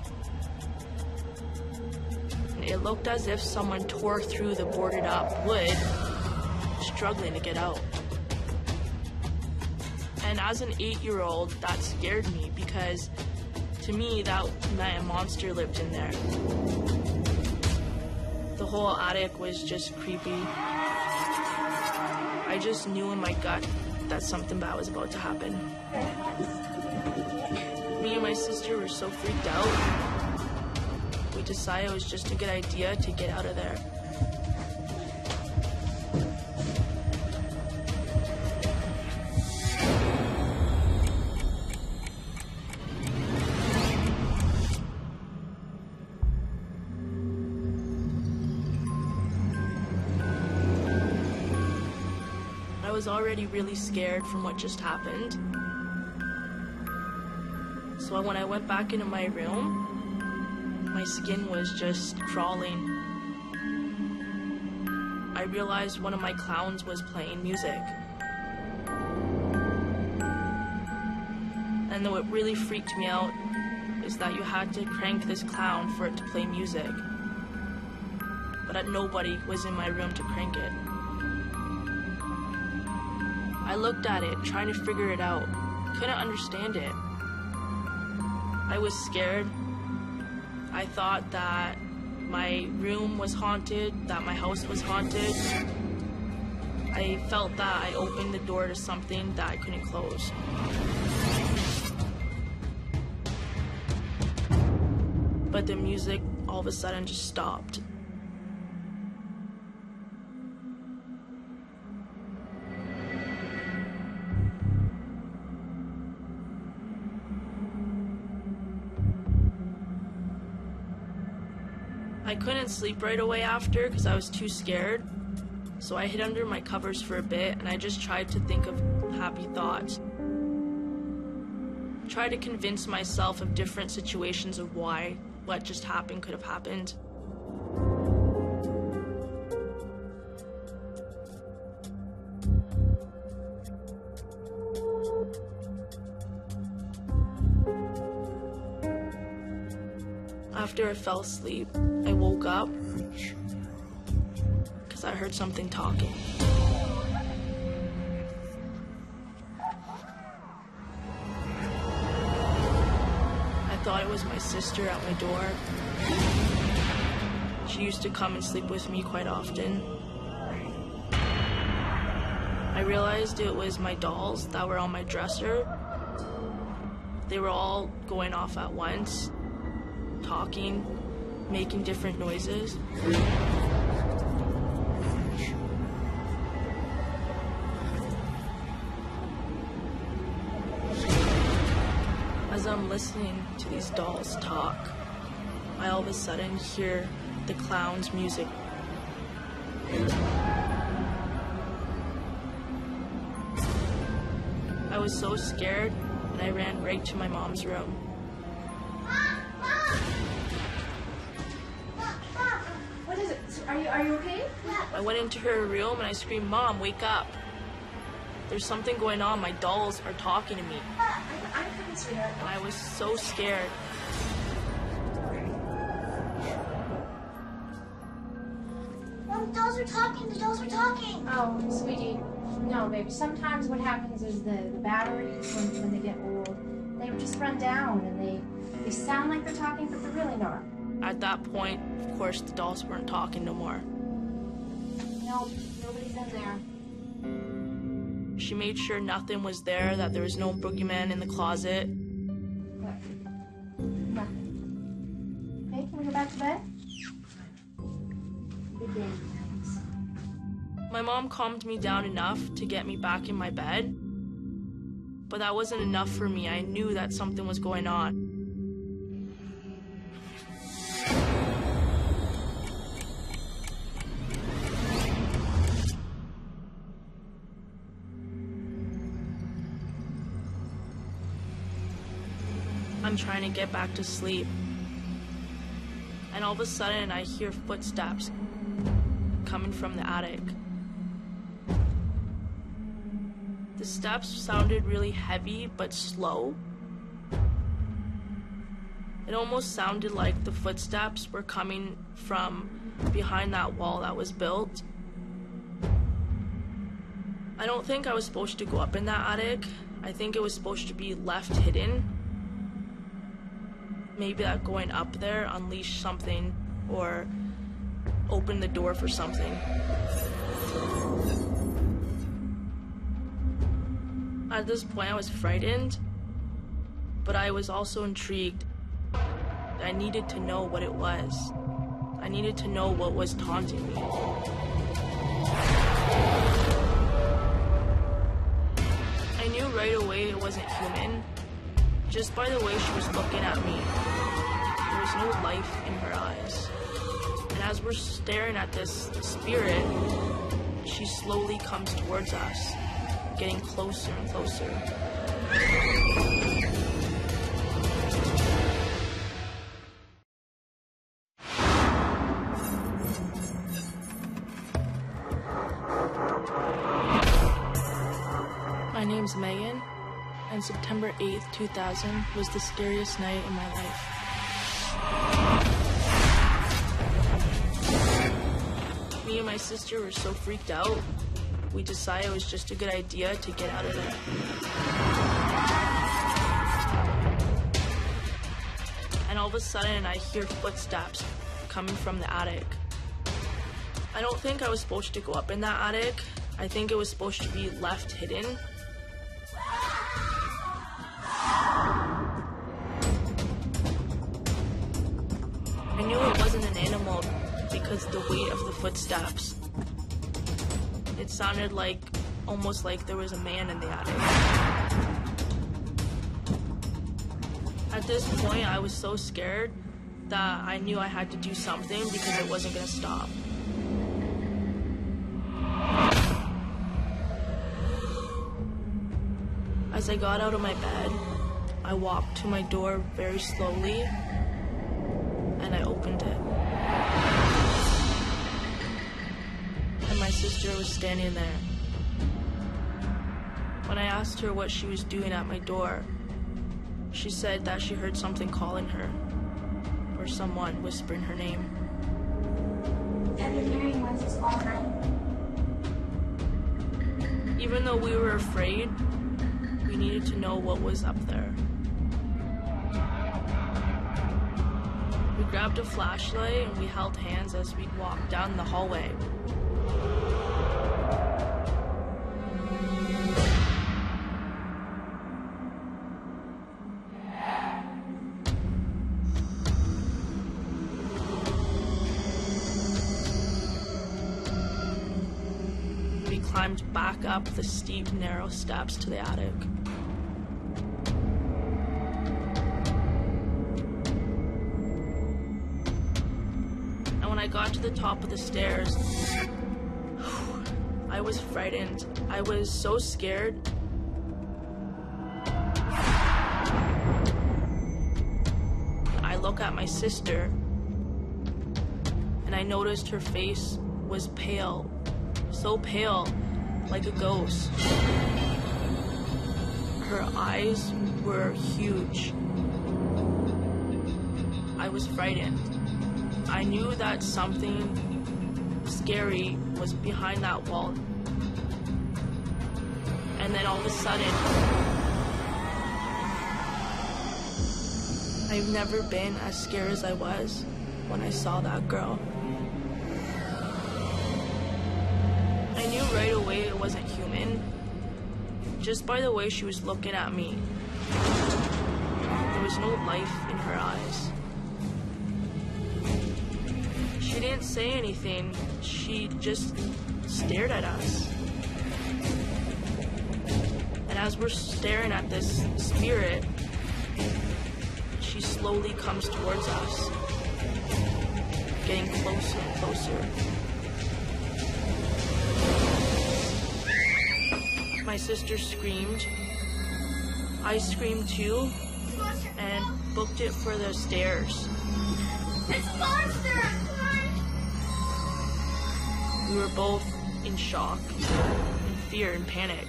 It looked as if someone tore through the boarded up wood, struggling to get out. And as an 8-year-old, that scared me because to me, that meant a monster lived in there. The whole attic was just creepy. I just knew in my gut that something bad was about to happen. Me and my sister were so freaked out, we decided it was just a good idea to get out of there. I was already really scared from what just happened. So when I went back into my room, my skin was just crawling. I realized one of my clowns was playing music. And what really freaked me out is that you had to crank this clown for it to play music. But nobody was in my room to crank it. I looked at it, trying to figure it out. Couldn't understand it. I was scared. I thought that my room was haunted, that my house was haunted. I felt that I opened the door to something that I couldn't close. But the music all of a sudden just stopped. I couldn't sleep right away after because I was too scared. So I hid under my covers for a bit and I just tried to think of happy thoughts. Tried to convince myself of different situations of why what just happened could have happened. after I fell asleep, I woke up because I heard something talking. I thought it was my sister at my door. She used to come and sleep with me quite often. I realized it was my dolls that were on my dresser. They were all going off at once, talking, making different noises. As I'm listening to these dolls talk, I all of a sudden hear the clown's music. I was so scared, and I ran right to my mom's room. What is it? Are you okay? I went into her room and I screamed, "Mom, wake up. There's something going on. My dolls are talking to me." I'm coming, sweetheart. And I was so scared. Mom, the dolls are talking. The dolls are talking. Oh, sweetie. No, baby. Sometimes what happens is the batteries, when they get old, they just run down and they sound like they're talking, but they're really not. At that point, of course, the dolls weren't talking no more. No, nobody's in there. She made sure nothing was there, that there was no boogeyman in the closet. Nothing. Okay, can we go back to bed? Good day. My mom calmed me down enough to get me back in my bed, but that wasn't enough for me. I knew that something was going on. I'm trying to get back to sleep, and all of a sudden I hear footsteps coming from the attic. The steps sounded really heavy but slow. It almost sounded like the footsteps were coming from behind that wall that was built. I don't think I was supposed to go up in that attic. I think it was supposed to be left hidden. Maybe that going up there unleashed something or opened the door for something. At this point, I was frightened, but I was also intrigued. I needed to know what it was. I needed to know what was taunting me. I knew right away it wasn't human, just by the way she was looking at me. There was no life in her eyes. And as we're staring at this spirit, she slowly comes towards us, getting closer and closer. My name's Megan, and September 8th, 2000 was the scariest night in my life. Me and my sister were so freaked out, we decided it was just a good idea to get out of there. And all of a sudden, I hear footsteps coming from the attic. I don't think I was supposed to go up in that attic. I think it was supposed to be left hidden. I knew it wasn't an animal because of the weight of the footsteps. It sounded like, almost like there was a man in the attic. At this point, I was so scared that I knew I had to do something because it wasn't gonna stop. As I got out of my bed, I walked to my door very slowly, and I opened it. And my sister was standing there. When I asked her what she was doing at my door, she said that she heard something calling her. or someone whispering her name. I've been hearing voices all night. Even though we were afraid, we needed to know what was up there. We grabbed a flashlight and we held hands as we walked down the hallway. We climbed back up the steep, narrow steps to the attic. And when I got to the top of the stairs, I was frightened. I was so scared. I look at my sister, and I noticed her face was pale, so pale, like a ghost. Her eyes were huge. I was frightened. I knew that something scary was behind that wall. And then all of a sudden, I've never been as scared as I was when I saw that girl. I knew right away it wasn't human, just by the way she was looking at me. There was no life in her eyes. She didn't say anything, she just stared at us. And as we're staring at this spirit, she slowly comes towards us, getting closer and closer. My sister screamed. I screamed too, and booked it for the stairs. It's monster! We were both in shock, in fear and panic.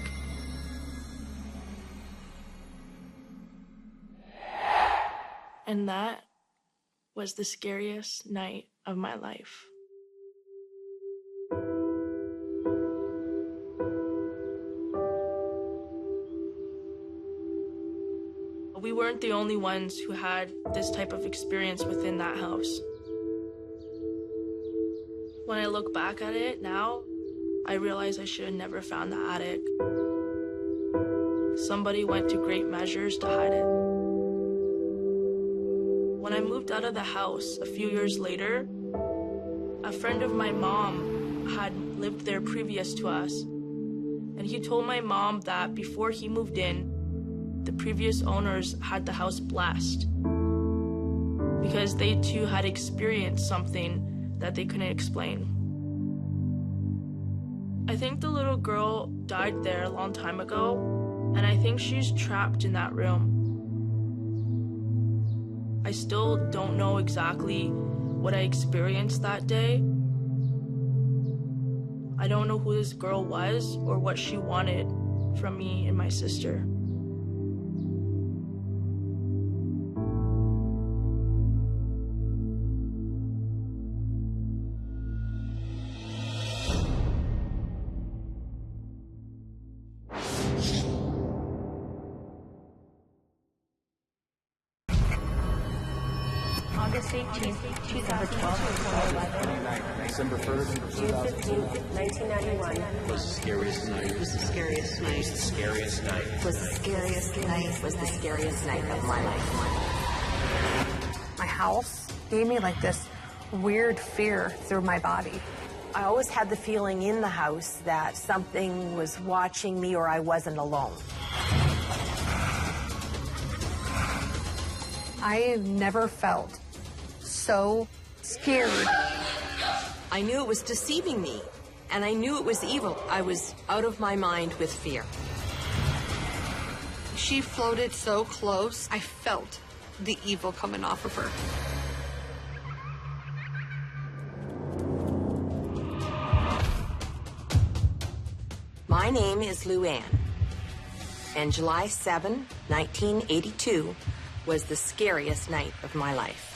And that was the scariest night of my life. We weren't the only ones who had this type of experience within that house. When I look back at it now, I realize I should have never found the attic. Somebody went to great measures to hide it. When I moved out of the house a few years later, a friend of my mom had lived there previous to us. And he told my mom that before he moved in, the previous owners had the house blessed because they too had experienced something that they couldn't explain. I think the little girl died there a long time ago, and I think she's trapped in that room. I still don't know exactly what I experienced that day. I don't know who this girl was or what she wanted from me and my sister. August 18th, December 12th, 2011. December 1st, June 15th, 1991. was the scariest night. Was the scariest night. Was the scariest night. Was the scariest night. Was the scariest night of my life. My house gave me like this weird fear through my body. I always had the feeling in the house that something was watching me or I wasn't alone. I never felt so scared. I knew it was deceiving me, and I knew it was evil. I was out of my mind with fear. She floated so close, I felt the evil coming off of her. My name is Lou Ann, and July 7, 1982 was the scariest night of my life.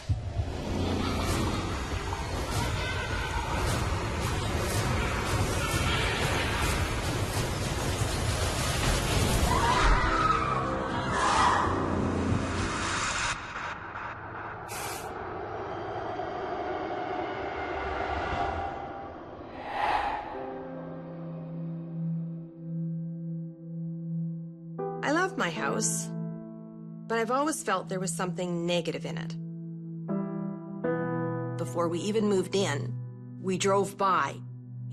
love my house, but I've always felt there was something negative in it. Before we even moved in, we drove by,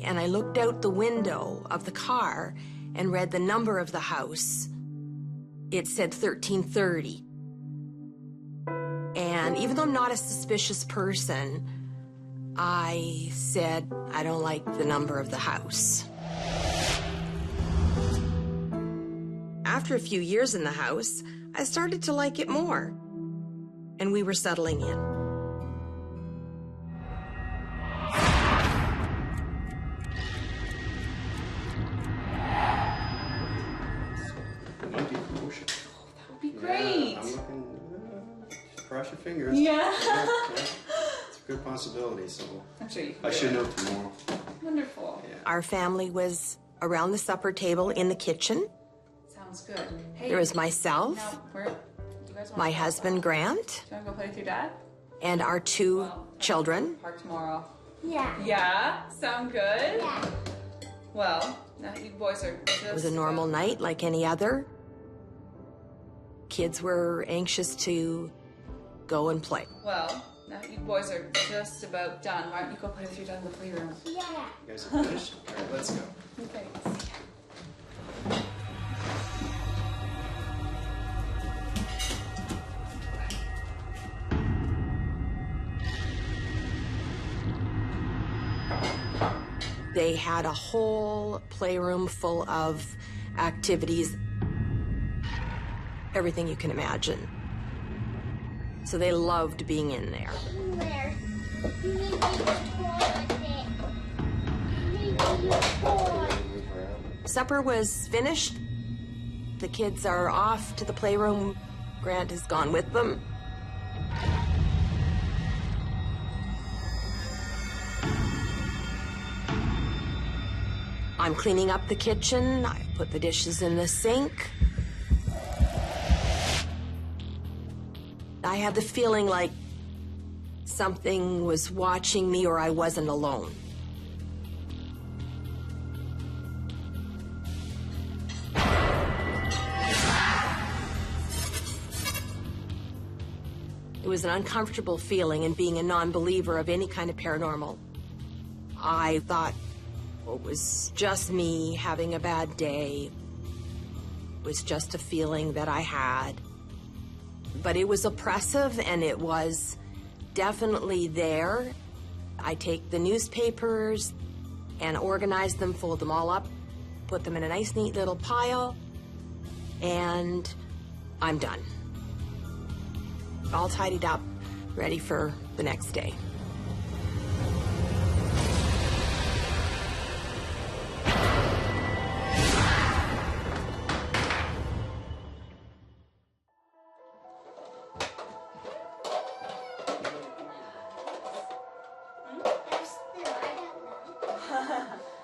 and I looked out the window of the car and read the number of the house. It said 1330. And even though I'm not a suspicious person, I said, I don't like the number of the house. After a few years in the house, I started to like it more, and we were settling in. Great. I'm looking. Just cross your fingers. Yeah. It's a good possibility. So I'm sure you can. I should know tomorrow. Wonderful. Yeah. Our family was around the supper table in the kitchen. Sounds good. Hey, There was myself, do you guys want my to go husband outside? Grant, Do you want to go play with your dad? and our two children. Park tomorrow. Yeah. Yeah. Sound good? Yeah. Well, now you boys are just. It was a normal night like any other. Kids were anxious to go and play. Well, now you boys are just about done. Why don't you go play with your dad in the playroom? Yeah. You guys are finished? All right, let's go. Okay. They had a whole playroom full of activities, everything you can imagine. So they loved being in there. Where? You need to toilet. You need to toilet. Supper was finished. The kids are off to the playroom. Grant has gone with them. I'm cleaning up the kitchen. I put the dishes in the sink. I had the feeling like something was watching me or I wasn't alone. It was an uncomfortable feeling, and being a non-believer of any kind of paranormal, I thought it was just me having a bad day. It was just a feeling that I had. But it was oppressive, and it was definitely there. I take the newspapers and organize them, fold them all up, put them in a nice, neat little pile, and I'm done. All tidied up, ready for the next day.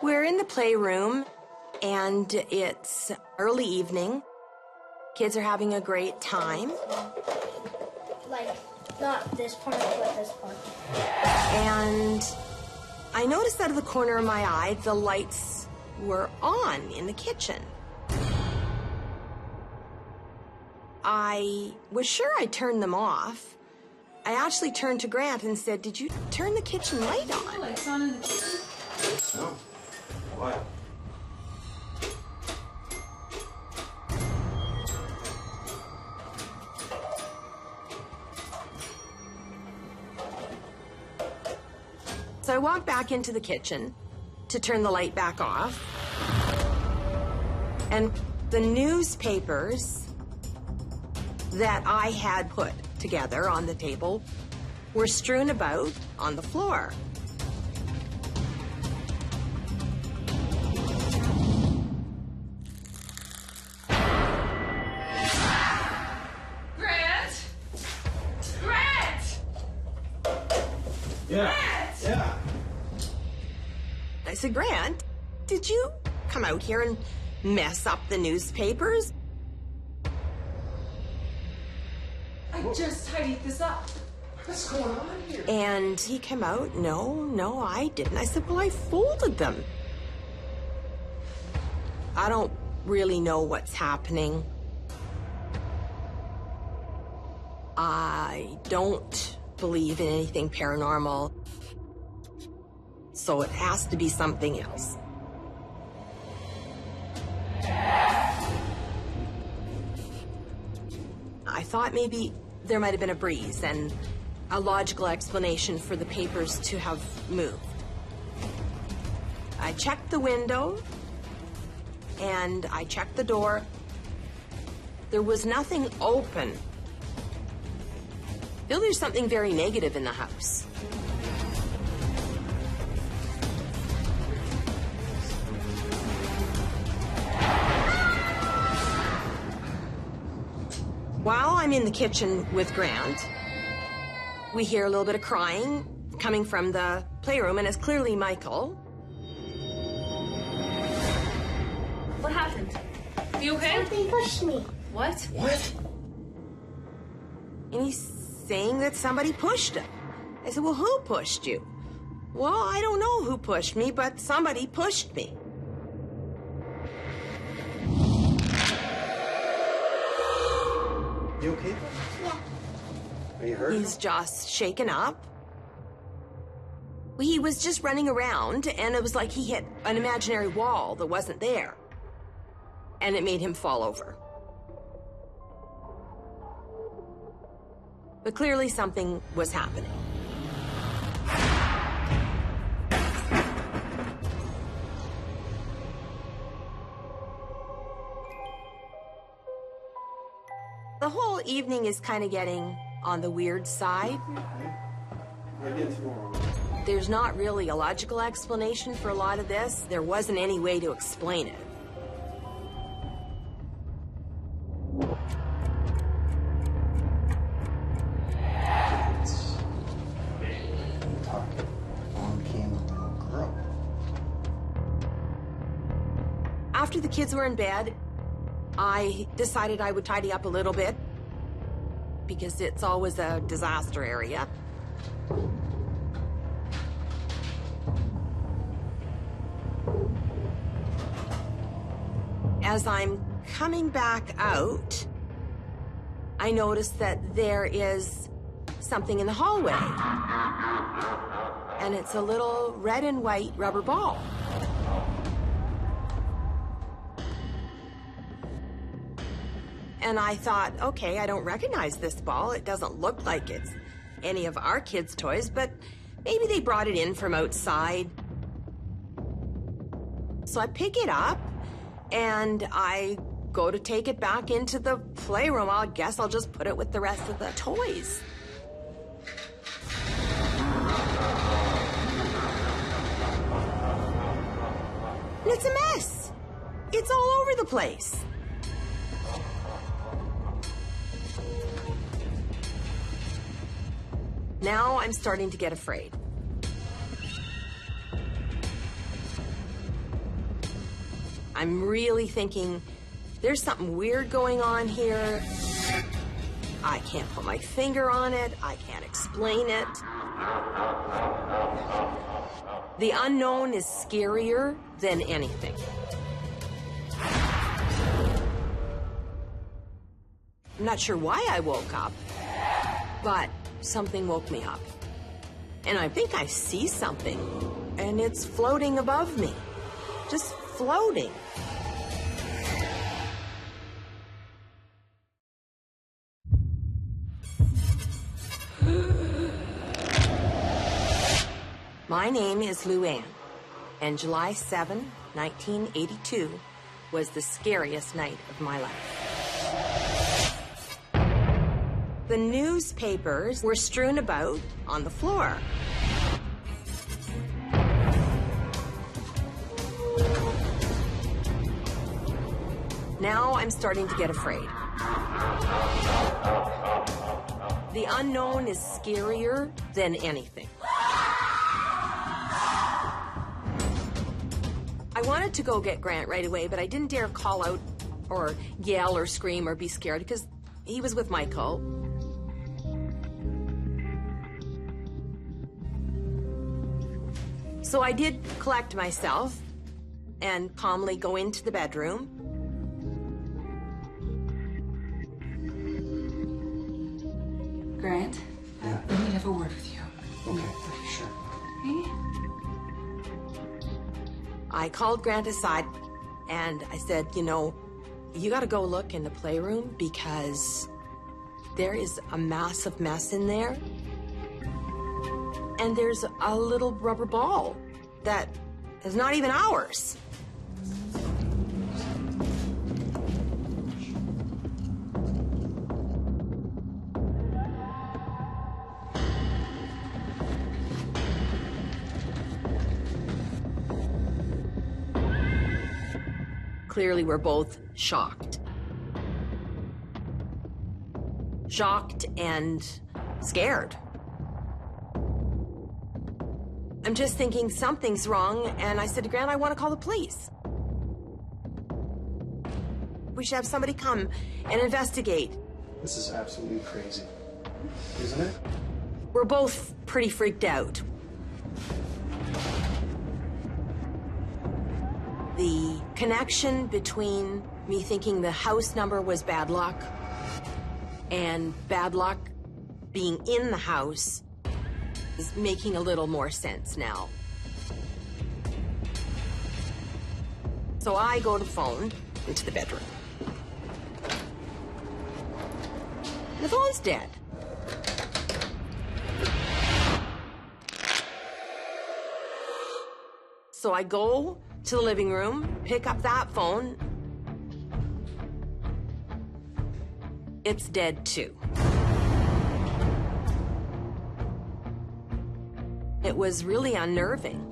We're in the playroom, and it's early evening. Kids are having a great time. Like, not this part, but this part. And I noticed out of the corner of my eye, the lights were on in the kitchen. I was sure I turned them off. I actually turned to Grant and said, "Did you turn the kitchen light on?" Lights on in the kitchen? No. What? So I walked back into the kitchen to turn the light back off. And the newspapers that I had put together on the table were strewn about on the floor. Grant! Grant! Yeah. Grant! Yeah. I said, "Grant, did you come out here and mess up the newspapers?" I just tidied this up. What's going on here? And he came out, no, I didn't. I said, "Well, I folded them." I don't really know what's happening. I don't believe in anything paranormal, so it has to be something else. I thought maybe there might have been a breeze and a logical explanation for the papers to have moved. I checked the window and I checked the door. There was nothing open. I feel there's something very negative in the house. While I'm in the kitchen with Grant, we hear a little bit of crying coming from the playroom, and it's clearly Michael. What happened? You okay? Something pushed me. What? What? And he's saying that somebody pushed him. I said, well, who pushed you? Well, I don't know who pushed me, but somebody pushed me. You okay? Yeah. Are you hurt? He's just shaken up. He was just running around, and it was like he hit an imaginary wall that wasn't there. And it made him fall over. But clearly something was happening. The whole evening is kind of getting on the weird side. There's not really a logical explanation for a lot of this. There wasn't any way to explain it. After the kids were in bed, I decided I would tidy up a little bit because it's always a disaster area. As I'm coming back out, I noticed that there is something in the hallway. And it's a little red and white rubber ball. And I thought, okay, I don't recognize this ball. It doesn't look like it's any of our kids' toys, but maybe they brought it in from outside. So I pick it up and I go to take it back into the playroom. I guess I'll just put it with the rest of the toys. And it's a mess. It's all over the place. Now I'm starting to get afraid. I'm really thinking there's something weird going on here. I can't put my finger on it. I can't explain it. The unknown is scarier than anything. I'm not sure why I woke up, but something woke me up. And I think I see something, and it's floating above me. Just floating. My name is Luann, and July 7, 1982 was the scariest night of my life. The newspapers were strewn about on the floor. Now I'm starting to get afraid. The unknown is scarier than anything. I wanted to go get Grant right away, but I didn't dare call out or yell or scream or be scared because he was with Michael. So I did collect myself and calmly go into the bedroom. Grant? Yeah. I need to have a word with you. Okay, sure. Okay? I called Grant aside and I said, you know, you gotta go look in the playroom because there is a massive mess in there. And there's a little rubber ball that is not even ours. Clearly, we're both shocked. Shocked and scared. I'm just thinking something's wrong, and I said to Grant, I want to call the police. We should have somebody come and investigate. This is absolutely crazy, isn't it? We're both pretty freaked out. The connection between me thinking the house number was bad luck and bad luck being in the house is making a little more sense now. So I go to the phone into the bedroom. The phone's dead. So I go to the living room, pick up that phone. It's dead too. It was really unnerving.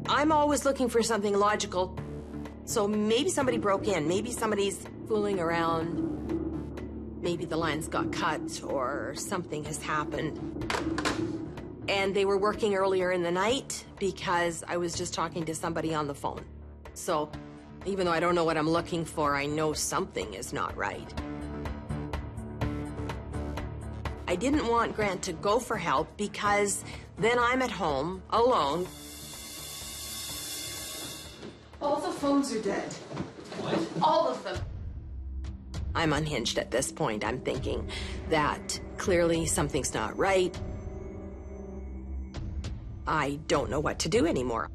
I'm always looking for something logical, so maybe somebody broke in, maybe somebody's fooling around, maybe the lines got cut or something has happened. And they were working earlier in the night because I was just talking to somebody on the phone. So even though I don't know what I'm looking for, I know something is not right. I didn't want Grant to go for help because then I'm at home alone. All the phones are dead. What? All of them. I'm unhinged at this point. I'm thinking that clearly something's not right. I don't know what to do anymore.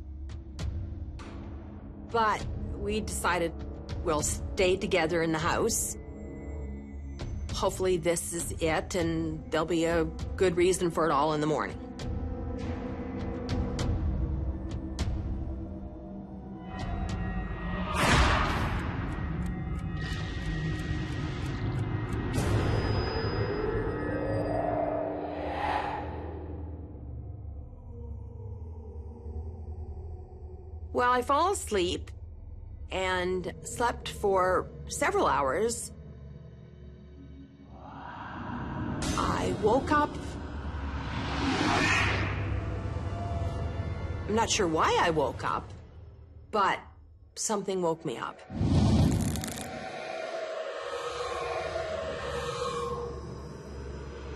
But we decided we'll stay together in the house. Hopefully this is it, and there'll be a good reason for it all in the morning. Well, I fall asleep and slept for several hours. I woke up. I'm not sure why I woke up, but something woke me up.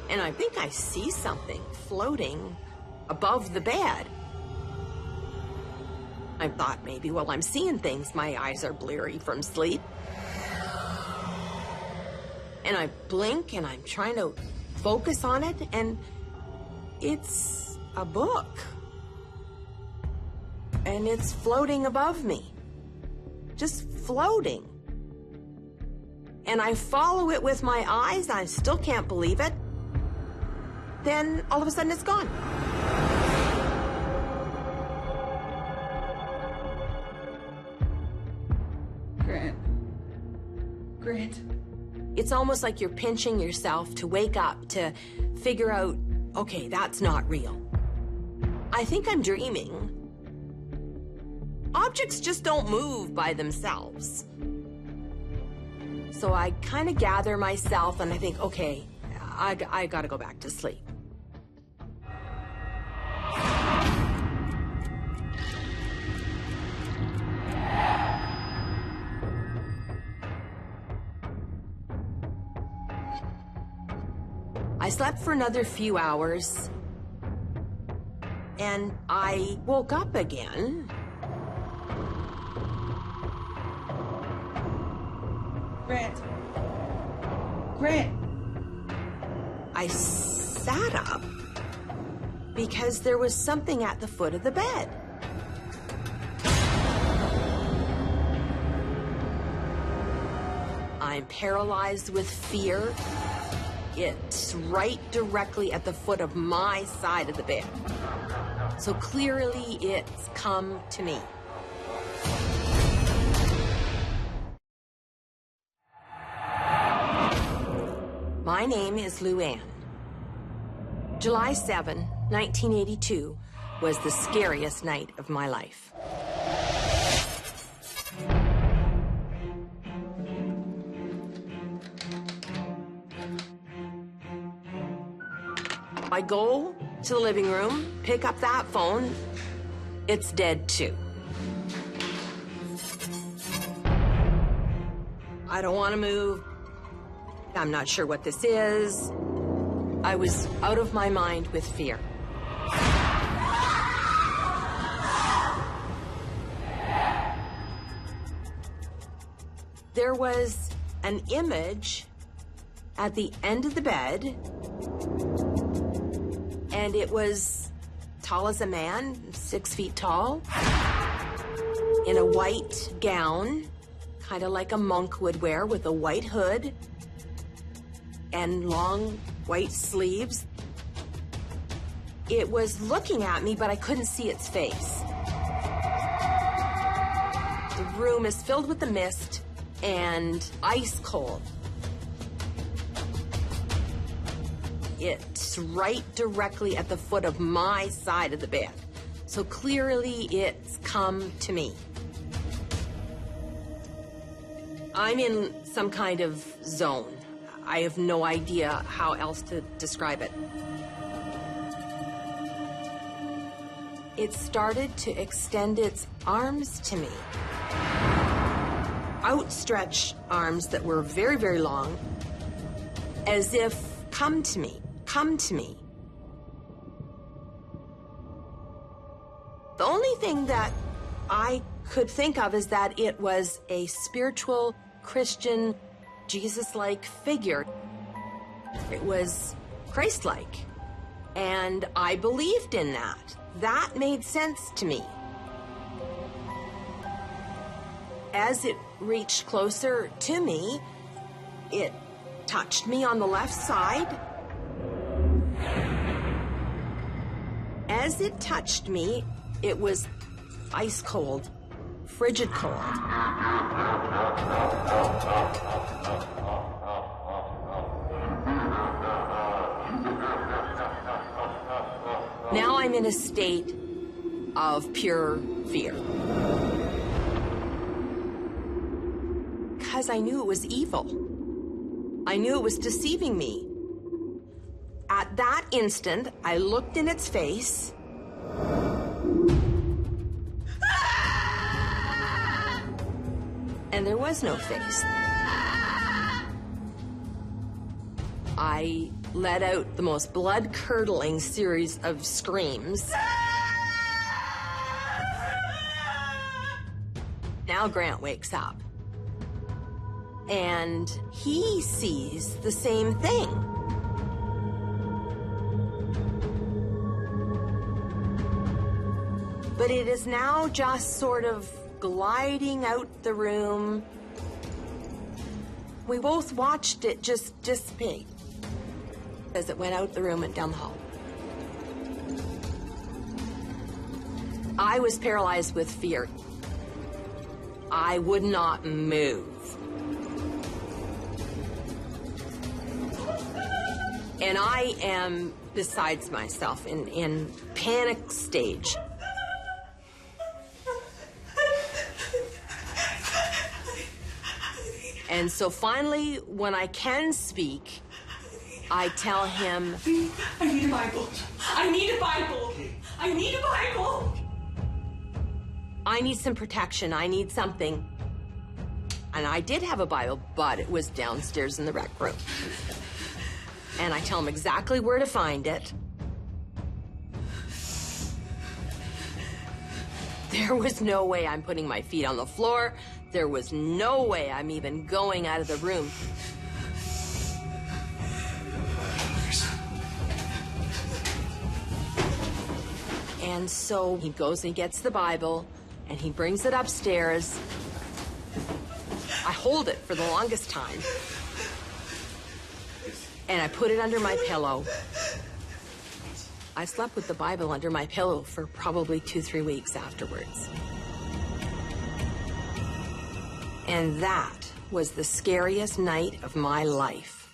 And I think I see something floating above the bed. I thought maybe, well, I'm seeing things. My eyes are bleary from sleep. And I blink and I'm trying to focus on it, and it's a book. And it's floating above me. Just floating. And I follow it with my eyes. I still can't believe it. Then all of a sudden it's gone. Grant. It's almost like you're pinching yourself to wake up, to figure out, okay, that's not real. I think I'm dreaming. Objects just don't move by themselves. So I kind of gather myself and I think, okay, I gotta go back to sleep. I slept for another few hours, and I woke up again. Grant. Grant. I sat up because there was something at the foot of the bed. I'm paralyzed with fear. It's right directly at the foot of my side of the bed. So clearly it's come to me. My name is Lou Ann. July 7, 1982 was the scariest night of my life. I go to the living room, pick up that phone, it's dead too. I don't want to move. I'm not sure what this is. I was out of my mind with fear. There was an image at the end of the bed, and it was tall as a man, 6 feet tall, in a white gown, kind of like a monk would wear, with a white hood and long white sleeves. It was looking at me, but I couldn't see its face. The room is filled with the mist and ice cold. It's right directly at the foot of my side of the bed. So clearly it's come to me. I'm in some kind of zone. I have no idea how else to describe it. It started to extend its arms to me. Outstretched arms that were very, very long, as if, come to me, come to me. The only thing that I could think of is that it was a spiritual, Christian, Jesus-like figure. It was Christ-like, and I believed in that. That made sense to me. As it reached closer to me, it touched me on the left side. As it touched me, it was ice cold, frigid cold. Now I'm in a state of pure fear. Because I knew it was evil. I knew it was deceiving me. At that instant, I looked in its face. And there was no face. I let out the most blood-curdling series of screams. Now Grant wakes up. And he sees the same thing. But it is now just sort of gliding out the room. We both watched it just dissipate as it went out the room and down the hall. I was paralyzed with fear. I would not move. And I am besides myself in panic stage. And so finally, when I can speak, I tell him, I need a Bible. I need a Bible. I need a Bible. I need some protection. I need something. And I did have a Bible, but it was downstairs in the rec room. And I tell him exactly where to find it. There was no way I'm putting my feet on the floor. There was no way I'm even going out of the room. And so he goes and gets the Bible, and he brings it upstairs. I hold it for the longest time. And I put it under my pillow. I slept with the Bible under my pillow for probably 2-3 weeks afterwards. And that was the scariest night of my life.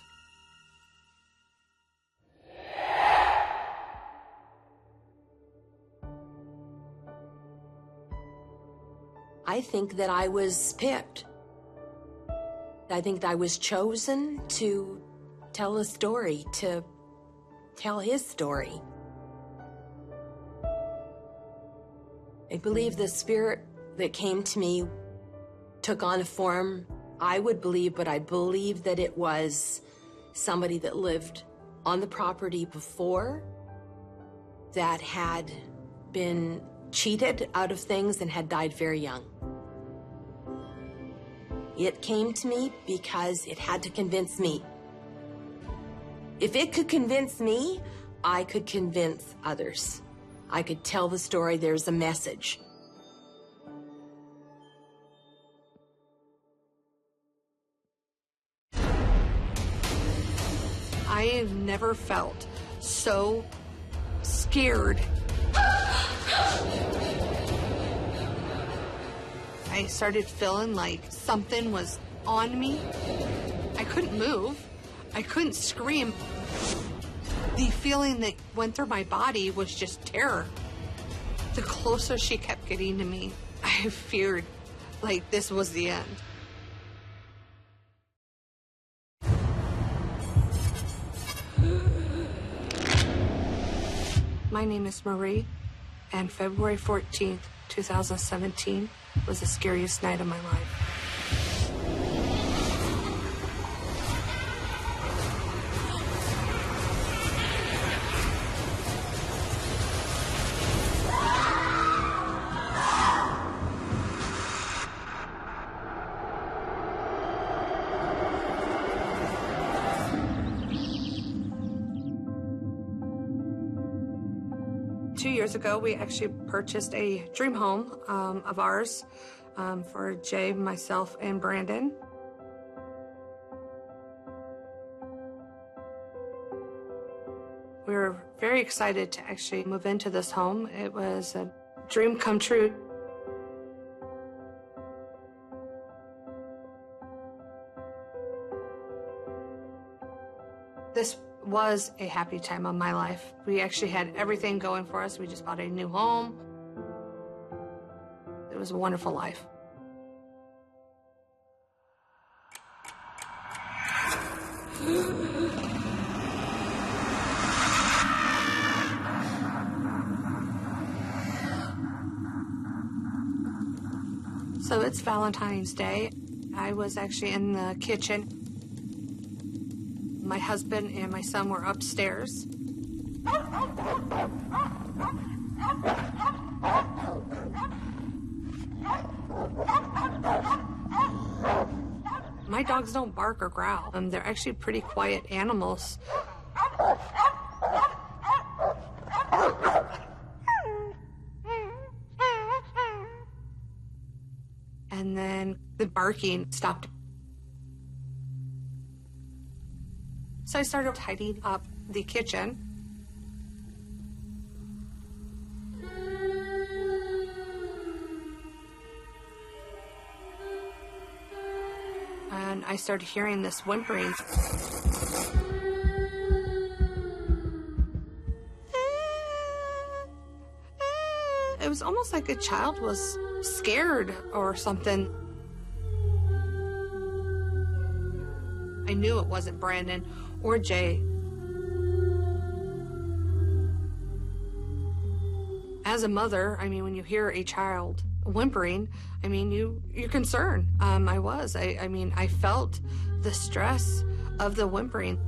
I think that I was picked. I think that I was chosen to tell a story, to tell his story. I believe the spirit that came to me took on a form I would believe, but I believe that it was somebody that lived on the property before, that had been cheated out of things and had died very young. It came to me because it had to convince me. If it could convince me, I could convince others. I could tell the story. There's a message. I have never felt so scared. I started feeling like something was on me. I couldn't move. I couldn't scream. The feeling that went through my body was just terror. The closer she kept getting to me, I feared like this was the end. My name is Marie, and February 14th, 2017 was the scariest night of my life. 2 years ago, we actually purchased a dream home of ours for Jay, myself, and Brandon. We were very excited to actually move into this home. It was a dream come true. This was a happy time of my life. We actually had everything going for us. We just bought a new home. It was a wonderful life. So it's Valentine's Day. I was actually in the kitchen. My husband and my son were upstairs. My dogs don't bark or growl. They're actually pretty quiet animals. And then the barking stopped. So I started tidying up the kitchen. And I started hearing this whimpering. It was almost like a child was scared or something. I knew it wasn't Brandon or Jay. As a mother, I mean, when you hear a child whimpering, I mean, you're concerned. I was. I mean, I felt the stress of the whimpering.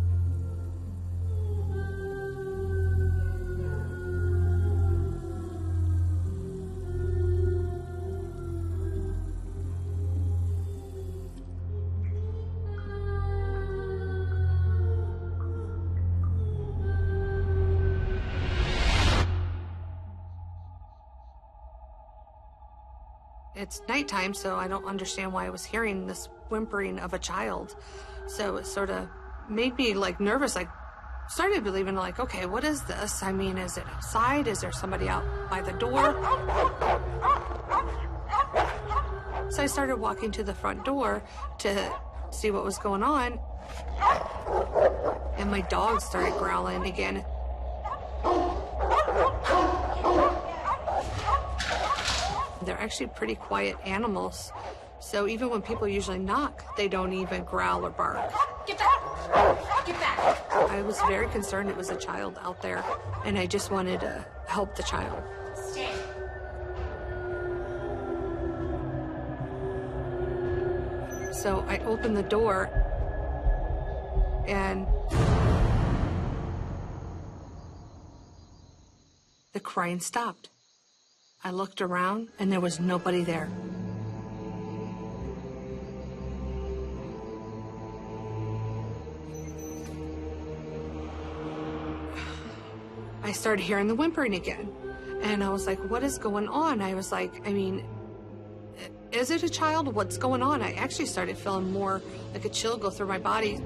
It's nighttime, so I don't understand why I was hearing this whimpering of a child. So it sort of made me like nervous. I started believing like, okay, what is this? I mean, is it outside? Is there somebody out by the door? So I started walking to the front door to see what was going on. And my dog started growling again. They're actually pretty quiet animals. So even when people usually knock, they don't even growl or bark. Get back! Get back! I was very concerned it was a child out there, and I just wanted to help the child. Stay. So I opened the door, and the crying stopped. I looked around, and there was nobody there. I started hearing the whimpering again, and I was like, what is going on? I was like, I mean, is it a child? What's going on? I actually started feeling more like a chill go through my body.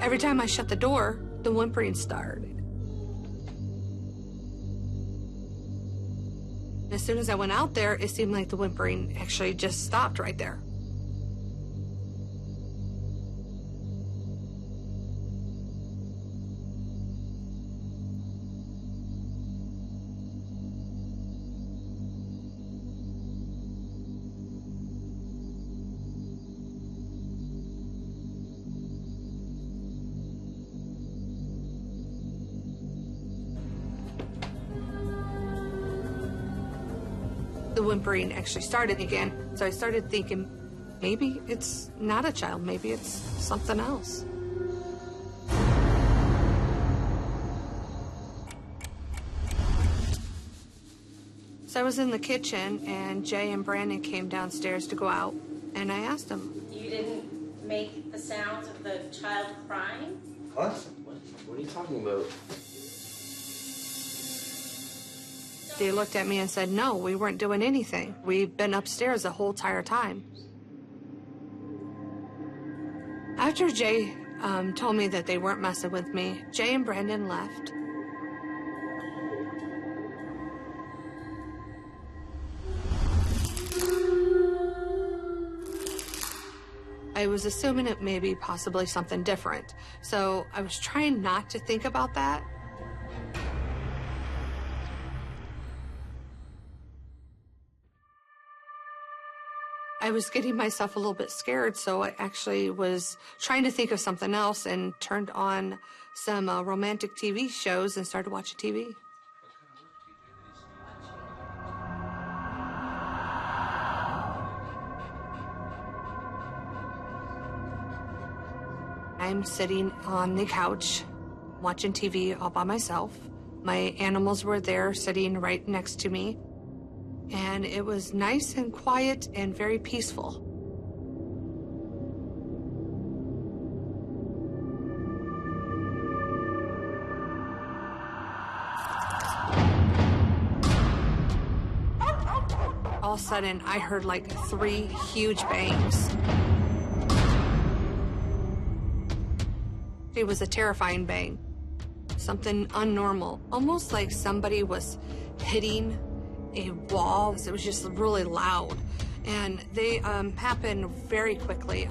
Every time I shut the door, the whimpering started. As soon as I went out there, it seemed like the whimpering actually just stopped right there. The whimpering actually started again, so I started thinking, maybe it's not a child, maybe it's something else. So I was in the kitchen, and Jay and Brandon came downstairs to go out, and I asked them. You didn't make the sounds of the child crying? What? What are you talking about? They looked at me and said, no, we weren't doing anything. We've been upstairs the whole entire time. After Jay told me that they weren't messing with me, Jay and Brandon left. I was assuming it may be possibly something different. So I was trying not to think about that. I was getting myself a little bit scared, so I actually was trying to think of something else and turned on some romantic TV shows and started watching TV. I'm sitting on the couch watching TV all by myself. My animals were there sitting right next to me. And it was nice and quiet and very peaceful. All of a sudden, I heard like 3 huge bangs. It was a terrifying bang, something unnormal, almost like somebody was hitting a wall. It was just really loud, and they happened very quickly.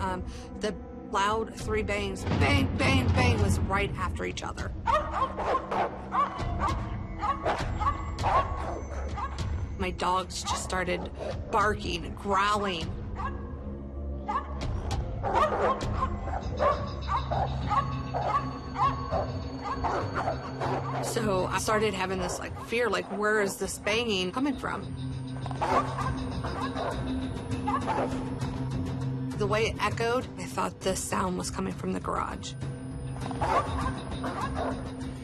The loud 3 bangs, bang, bang, bang, was right after each other. My dogs just started barking and growling. So I started having this like fear, like where is this banging coming from? The way it echoed, I thought the sound was coming from the garage.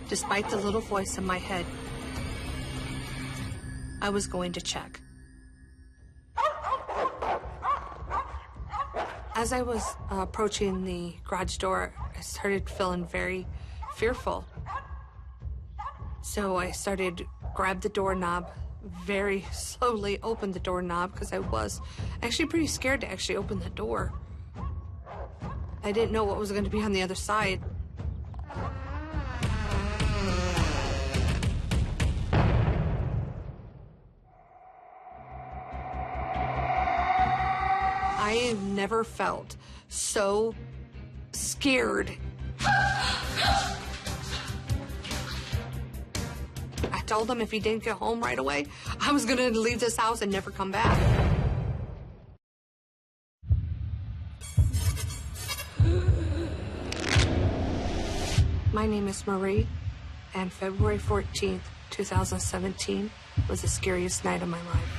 Despite the little voice in my head, I was going to check. As I was approaching the garage door, I started feeling very fearful. So I started, grabbed the doorknob, very slowly opened the doorknob because I was actually pretty scared to actually open the door. I didn't know what was going to be on the other side. I never felt so scared. I told him if he didn't get home right away, I was gonna leave this house and never come back. My name is Marie, and February 14th, 2017 was the scariest night of my life.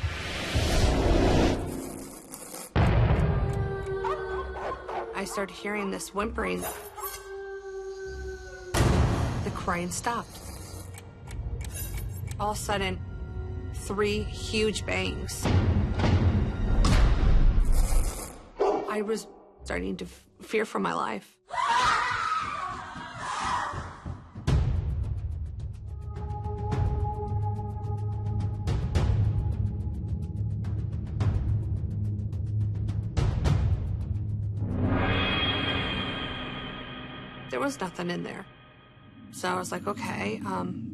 I started hearing this whimpering. The crying stopped. All of a sudden, 3 huge bangs. I was starting to fear for my life. There was nothing in there. So I was like, okay,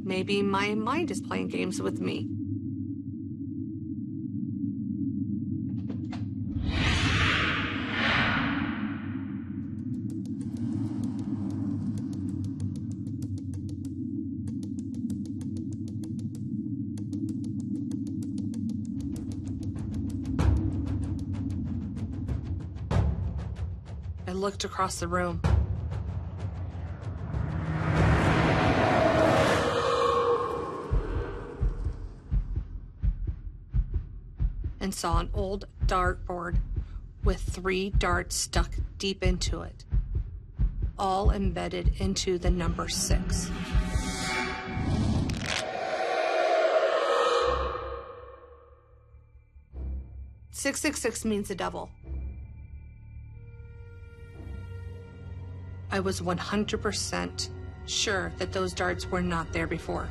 maybe my mind is playing games with me. I looked across the room. And saw an old dartboard with 3 darts stuck deep into it, all embedded into the number 6. "666 means the devil. I was 100% sure that those darts were not there before.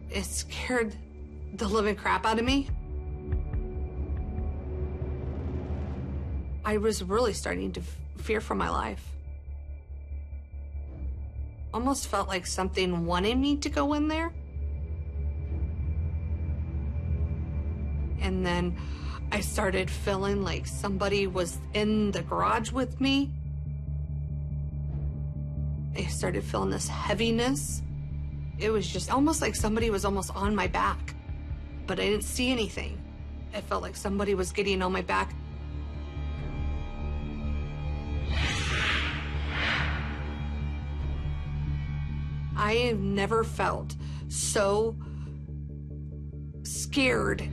It scared the living crap out of me. I was really starting to fear for my life. Almost felt like something wanted me to go in there. And then I started feeling like somebody was in the garage with me. I started feeling this heaviness. It was just almost like somebody was almost on my back, but I didn't see anything. I felt like somebody was getting on my back. I have never felt so scared.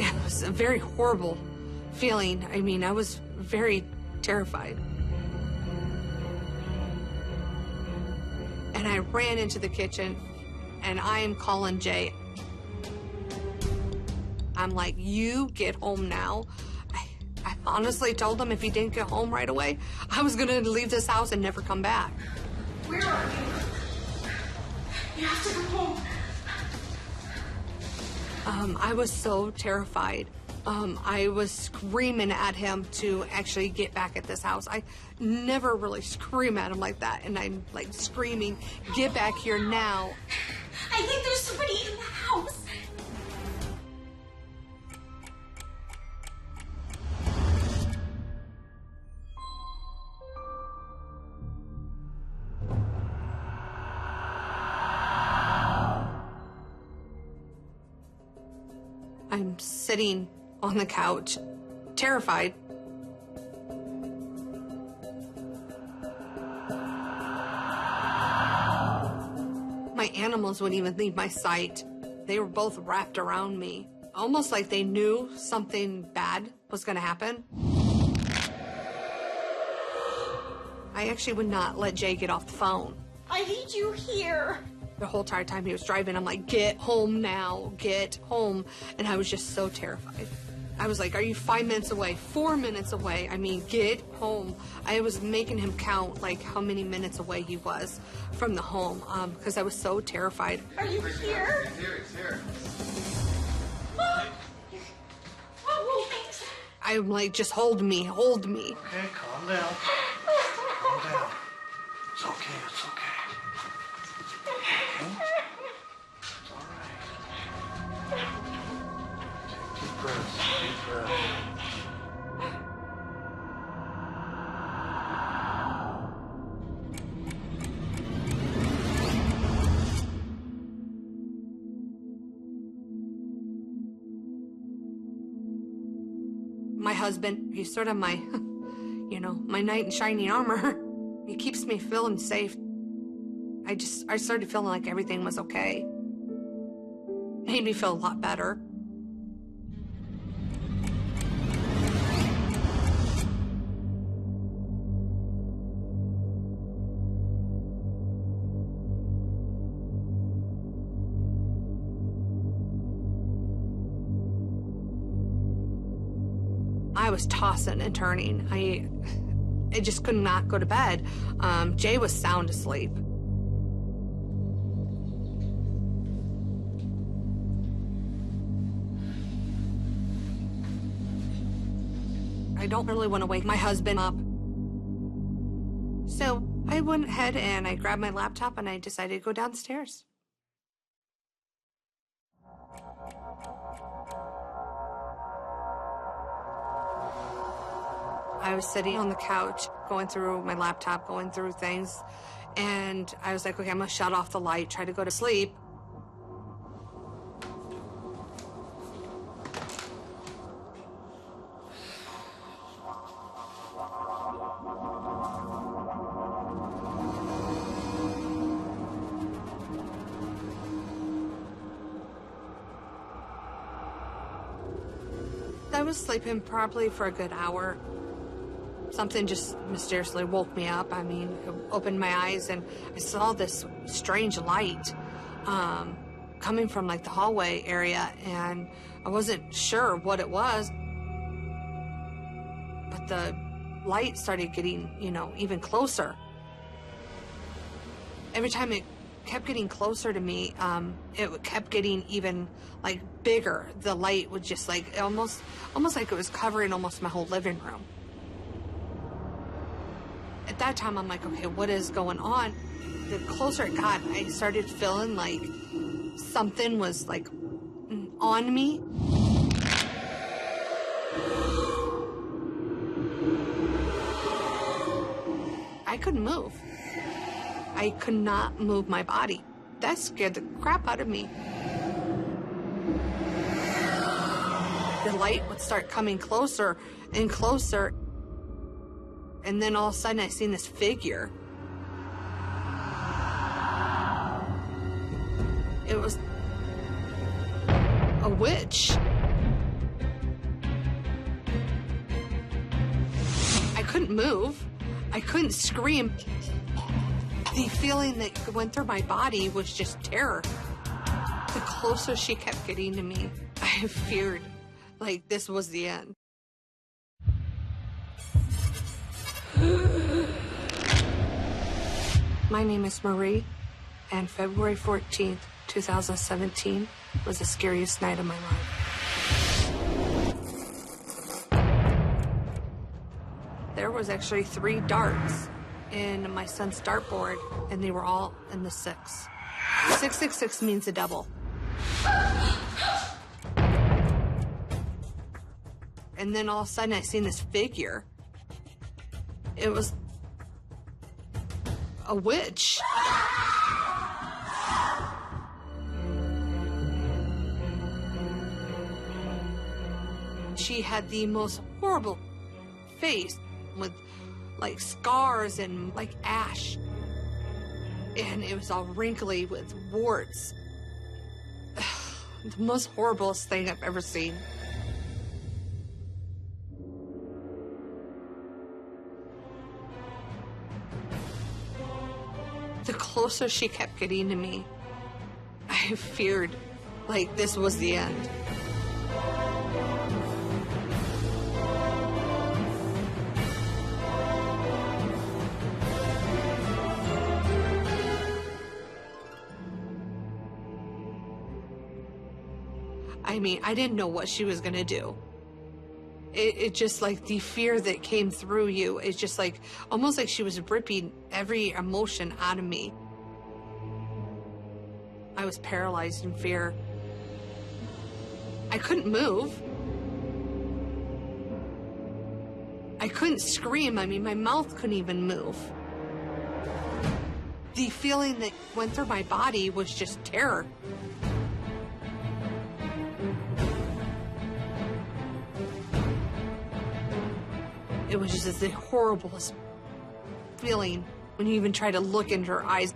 It was a very horrible feeling. I mean, I was very terrified. And I ran into the kitchen, and I am calling Jay. I'm like, you get home now. I honestly told him if he didn't get home right away, I was gonna leave this house and never come back. Where are you? You have to come home. I was so terrified. I was screaming at him to actually get back at this house. I never really scream at him like that, and I'm like screaming, get back here now. I think there's somebody in the house. I'm sitting on the couch, terrified. My animals wouldn't even leave my sight. They were both wrapped around me, almost like they knew something bad was gonna happen. I actually would not let Jay get off the phone. I need you here. The whole entire time he was driving, I'm like, get home now, get home. And I was just so terrified. I was like, are you 5 minutes away, 4 minutes away? I mean, get home. I was making him count like how many minutes away he was from the home because I was so terrified. Are you here? He's here. Oh, thanks. I'm like, just hold me, hold me. Okay, calm down. Calm down. It's okay, it's okay. Okay? It's all right. Take deep breaths, deep breaths. My husband, he's sort of my, my knight in shining armor. He keeps me feeling safe. I started feeling like everything was okay. It made me feel a lot better. I was tossing and turning. I just could not go to bed. Jay was sound asleep. I don't really want to wake my husband up. So I went ahead and I grabbed my laptop and I decided to go downstairs. I was sitting on the couch, going through my laptop, going through things, and I was like, okay, I'm gonna shut off the light, try to go to sleep. I was sleeping probably for a good hour. Something just mysteriously woke me up. I mean, I opened my eyes and I saw this strange light coming from like the hallway area, and I wasn't sure what it was. But the light started getting, even closer. Every time it kept getting closer to me, it kept getting even like bigger. The light would just like almost like it was covering almost my whole living room. At that time, I'm like, okay, what is going on? The closer it got, I started feeling like something was like on me. I couldn't move. I could not move my body. That scared the crap out of me. The light would start coming closer and closer. And then all of a sudden I seen this figure. It was a witch. I couldn't move. I couldn't scream. The feeling that went through my body was just terror. The closer she kept getting to me, I feared like this was the end. My name is Marie, and February 14th, 2017 was the scariest night of my life. There was actually 3 darts in my son's dartboard, and they were all in the 6. 666 means a double. And then all of a sudden I seen this figure. It was a witch. She had the most horrible face with like scars and like ash. and it was all wrinkly with warts. The most horriblest thing I've ever seen. The closer she kept getting to me, I feared like this was the end. I mean, I didn't know what she was gonna do. It just like the fear that came through you, it's just like, almost like she was ripping every emotion out of me. I was paralyzed in fear. I couldn't move. I couldn't scream. I mean, my mouth couldn't even move. The feeling that went through my body was just terror. It was just the horriblest feeling when you even try to look into her eyes.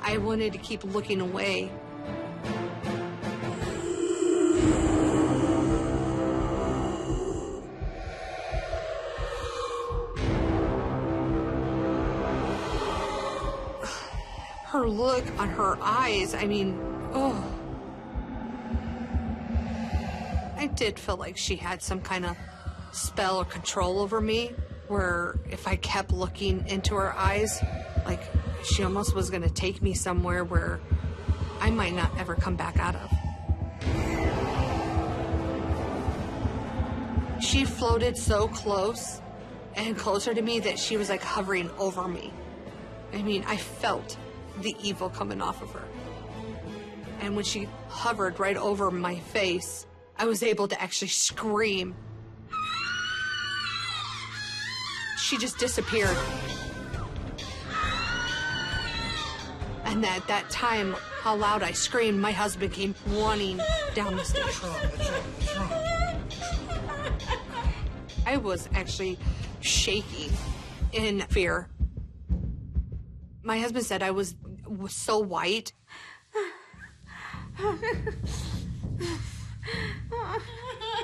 I wanted to keep looking away. Her look on her eyes, I mean, oh. I did feel like she had some kind of spell or control over me, where if I kept looking into her eyes, like she almost was gonna take me somewhere where I might not ever come back out of. She floated so close and closer to me that she was like hovering over me. I mean, I felt the evil coming off of her. And when she hovered right over my face, I was able to actually scream. She just disappeared. And at that time, how loud I screamed, my husband came running down the stairs. What's wrong? I was actually shaking in fear. My husband said I was so white.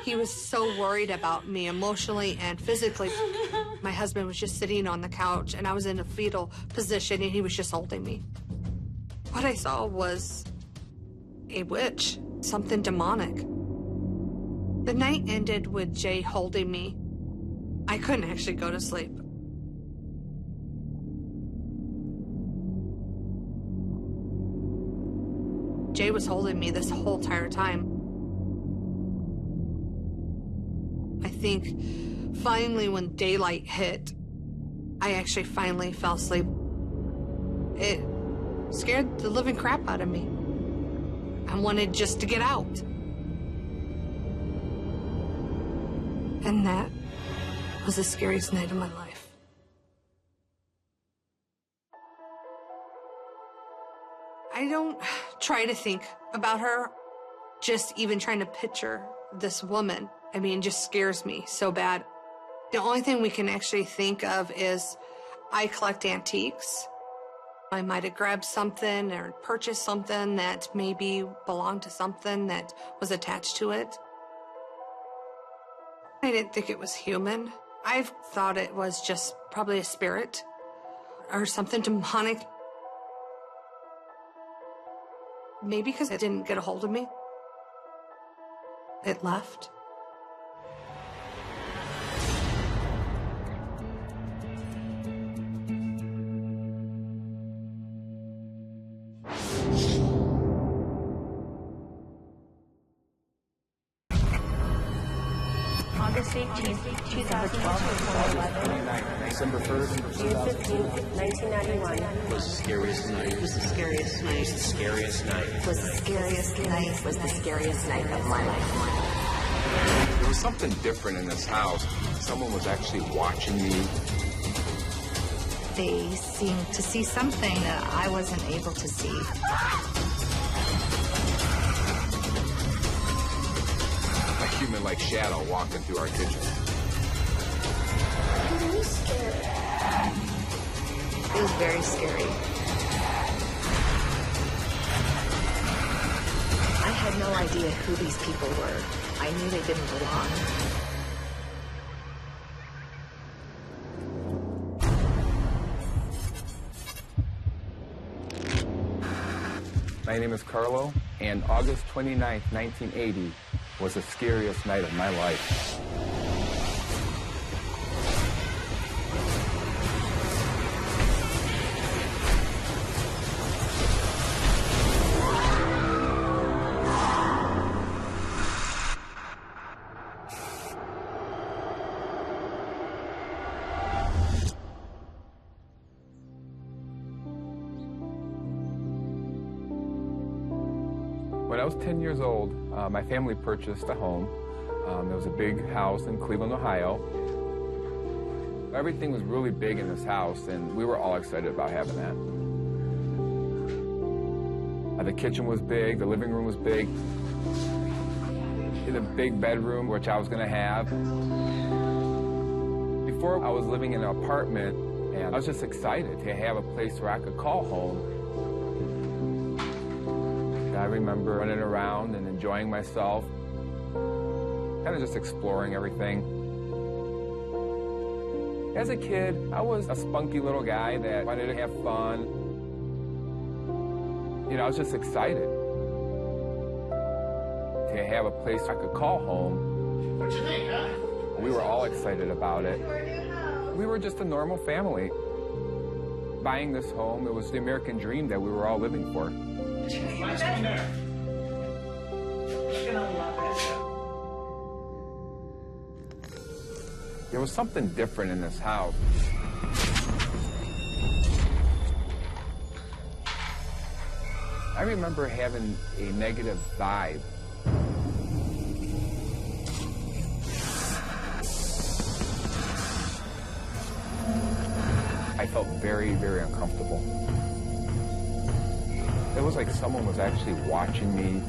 He was so worried about me emotionally and physically. My husband was just sitting on the couch, and I was in a fetal position, and he was just holding me. What I saw was a witch, something demonic. The night ended with Jay holding me. I couldn't actually go to sleep. Jay was holding me this whole entire time. I think finally when daylight hit, I actually finally fell asleep. It scared the living crap out of me. I wanted just to get out. And that was the scariest night of my life. I don't try to think about her, just even trying to picture this woman. I mean, just scares me so bad. The only thing we can actually think of is I collect antiques. I might have grabbed something or purchased something that maybe belonged to something that was attached to it. I didn't think it was human. I thought it was just probably a spirit or something demonic. Maybe because it didn't get a hold of me. It left. August 18th, 2012, December 1st, June 15th, 1991. Was the scariest night. Was the scariest night. Was the scariest night. Was the scariest night. Was the scariest night of my life. There was something different in this house. Someone was actually watching me. They seemed to see something that I wasn't able to see. A human-like shadow walking through our kitchen. I'm really scared. It was very scary. I had no idea who these people were. I knew they didn't belong. My name is Carlo, and August 29th, 1980 was the scariest night of my life. When I was 10 years old, my family purchased a home. It was a big house in Cleveland, Ohio. Everything was really big in this house, and we were all excited about having that. The kitchen was big, the living room was big. The big bedroom, which I was going to have. Before, I was living in an apartment, and I was just excited to have a place where I could call home. I remember running around and enjoying myself, kind of just exploring everything. As a kid, I was a spunky little guy that wanted to have fun. You know, I was just excited to have a place I could call home. What you think, huh? We were all excited about it. We were just a normal family. Buying this home, it was the American dream that we were all living for. Last one there. You're gonna love it. There was something different in this house. I remember having a negative vibe. I felt very, very uncomfortable. It was like someone was actually watching me.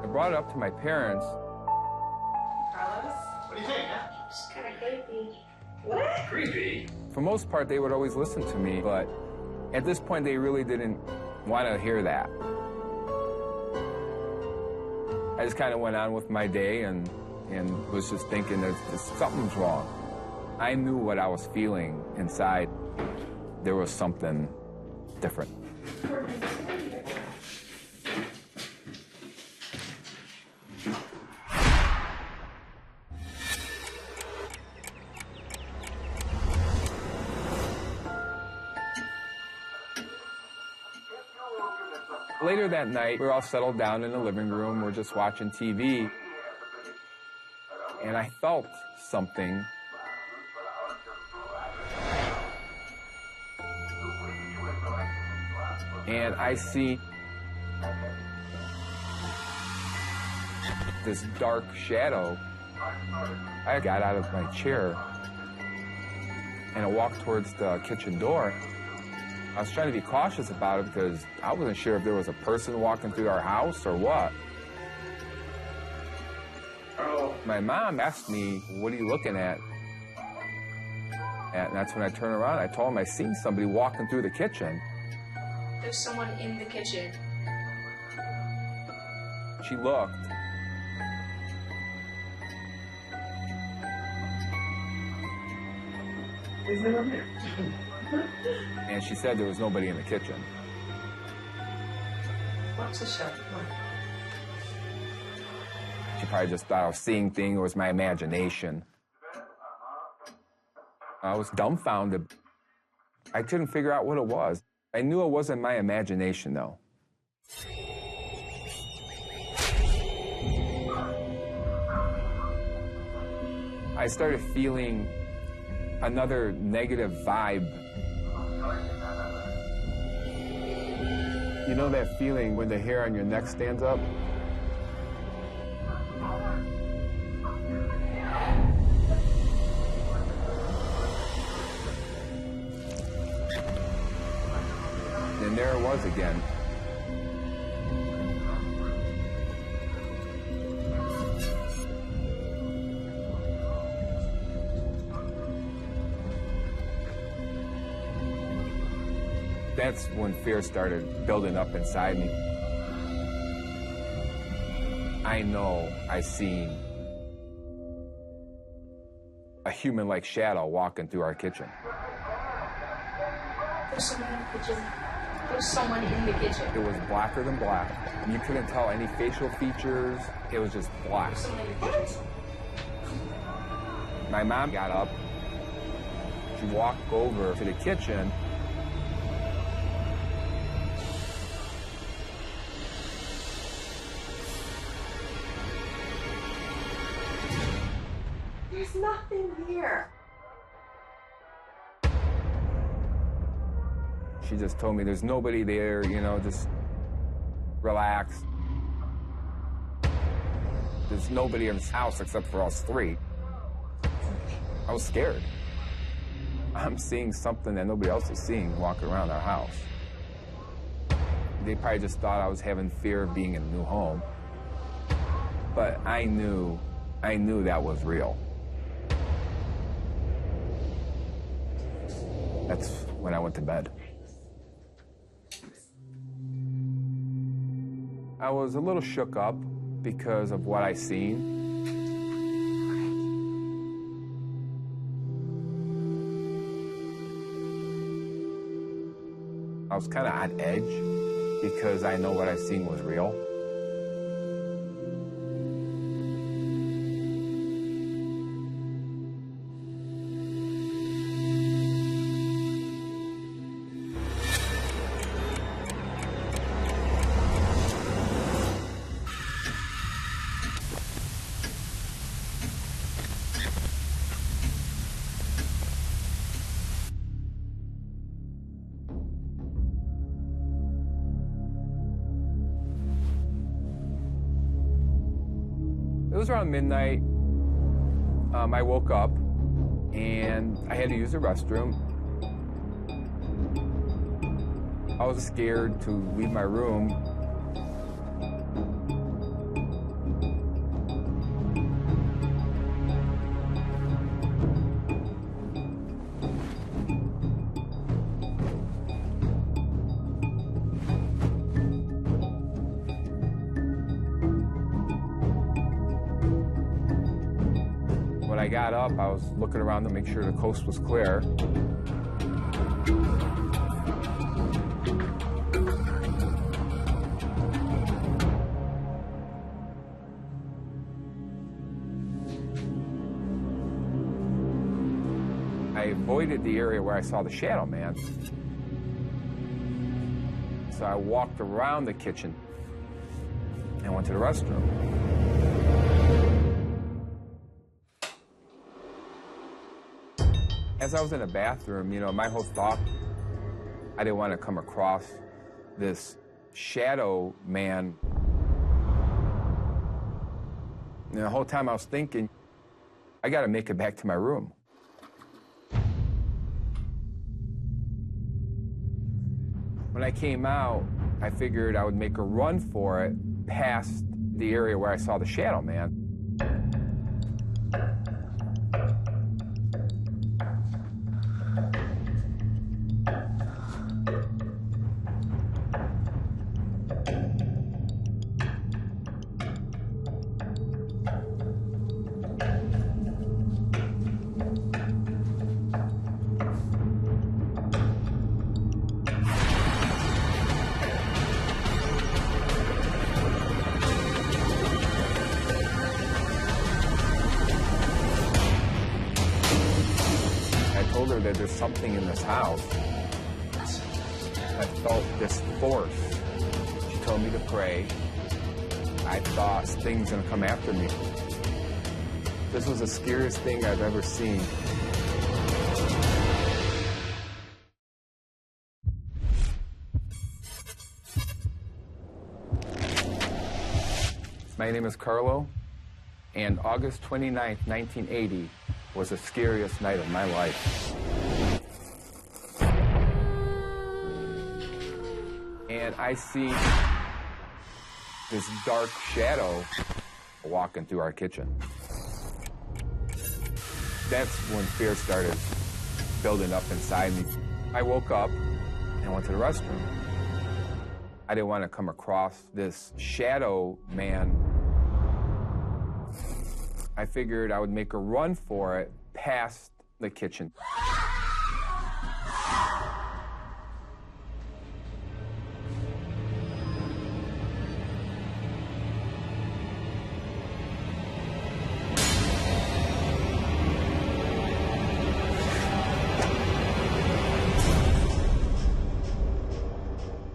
I brought it up to my parents. Carlos? What do you think, huh? It's kind of creepy. What? Creepy? For the most part, they would always listen to me, but at this point, they really didn't want to hear that. I just kind of went on with my day and was just thinking that something's wrong. I knew what I was feeling inside. There was something different. Later that night, we were all settled down in the living room. We're just watching TV. And I felt something. And I see this dark shadow. I got out of my chair and I walked towards the kitchen door. I was trying to be cautious about it because I wasn't sure if there was a person walking through our house or what. My mom asked me, "What are you looking at?" And that's when I turned around. I told him I seen somebody walking through the kitchen. There's someone in the kitchen. She looked. Is there one here? And she said there was nobody in the kitchen. What's the shot? She probably just thought I was seeing things, or it was my imagination. I was dumbfounded. I couldn't figure out what it was. I knew it wasn't my imagination, though. I started feeling another negative vibe. You know that feeling when the hair on your neck stands up? And there it was again. That's when fear started building up inside me. I know I seen a human-like shadow walking through our kitchen. There's someone in the kitchen. There's someone in the kitchen. It was blacker than black. You couldn't tell any facial features. It was just black. My mom got up. She walked over to the kitchen. There's nothing here. She just told me there's nobody there, you know, just relax. There's nobody in this house except for us three. I was scared. I'm seeing something that nobody else is seeing walking around our house. They probably just thought I was having fear of being in a new home. But I knew that was real. That's when I went to bed. I was a little shook up because of what I seen. I was kind of on edge because I know what I seen was real. It was around midnight. I woke up and I had to use the restroom. I was scared to leave my room. When I got up, I was looking around to make sure the coast was clear. I avoided the area where I saw the shadow man. So I walked around the kitchen and went to the restroom. As I was in the bathroom, you know, my whole thought, I didn't want to come across this shadow man. And the whole time I was thinking, I got to make it back to my room. When I came out, I figured I would make a run for it past the area where I saw the shadow man. That there's something in this house. I felt this force. She told me to pray. I thought this thing's gonna come after me. This was the scariest thing I've ever seen. My name is Carlo, and August 29th, 1980 was the scariest night of my life. And I see this dark shadow walking through our kitchen. That's when fear started building up inside me. I woke up and I went to the restroom. I didn't want to come across this shadow man. I figured I would make a run for it past the kitchen.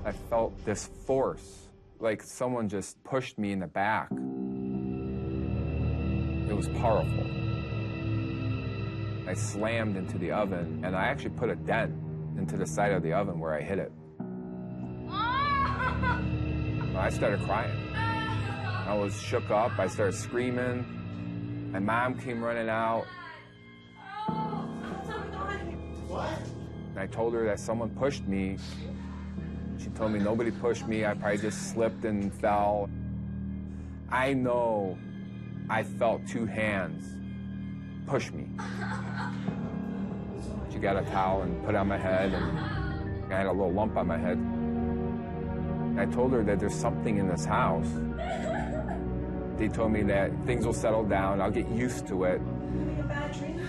I felt this force, like someone just pushed me in the back. It was powerful. I slammed into the oven, and I actually put a dent into the side of the oven where I hit it. I started crying. I was shook up. I started screaming. My mom came running out. What? And I told her that someone pushed me. She told me nobody pushed me. I probably just slipped and fell. I know I felt two hands push me. She got a towel and put it on my head, and I had a little lump on my head. I told her that there's something in this house. They told me that things will settle down, I'll get used to it. Having a bad dream?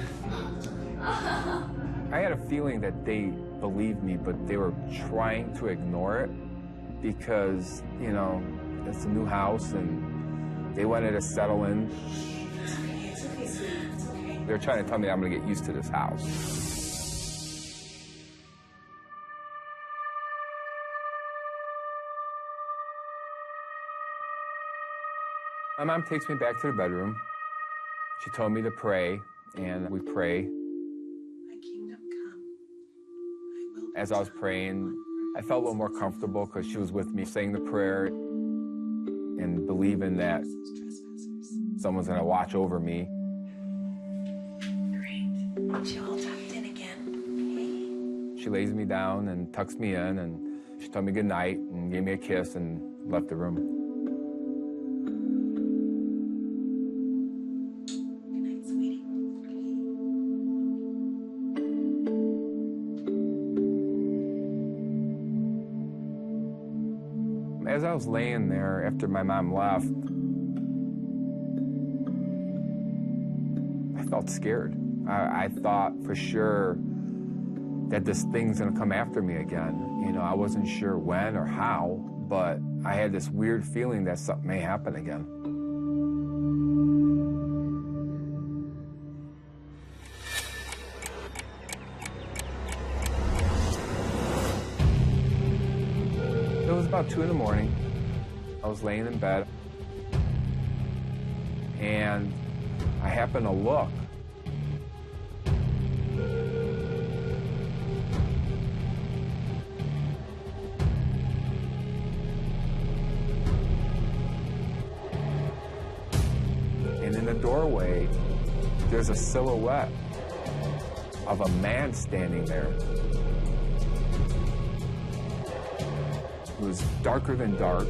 I had a feeling that they believed me, but they were trying to ignore it because, you know, it's a new house and they wanted to settle in. It's okay, sweetie. It's okay. They were trying to tell me I'm gonna get used to this house. My mom takes me back to the bedroom. She told me to pray, and we pray. Thy kingdom come. Thy will be As I was praying, I felt a little more comfortable because she was with me saying the prayer and believing that someone's gonna watch over me. Great. She all tucked in again. She lays me down and tucks me in, and she told me good night and gave me a kiss and left the room. Good night, sweetie. As I was laying there after my mom left, I felt scared. I thought for sure that this thing's gonna come after me again. You know, I wasn't sure when or how, but I had this weird feeling that something may happen again. It was about 2 in the morning. I was laying in bed, and I happened to look. And in the doorway, there's a silhouette of a man standing there. It was darker than dark,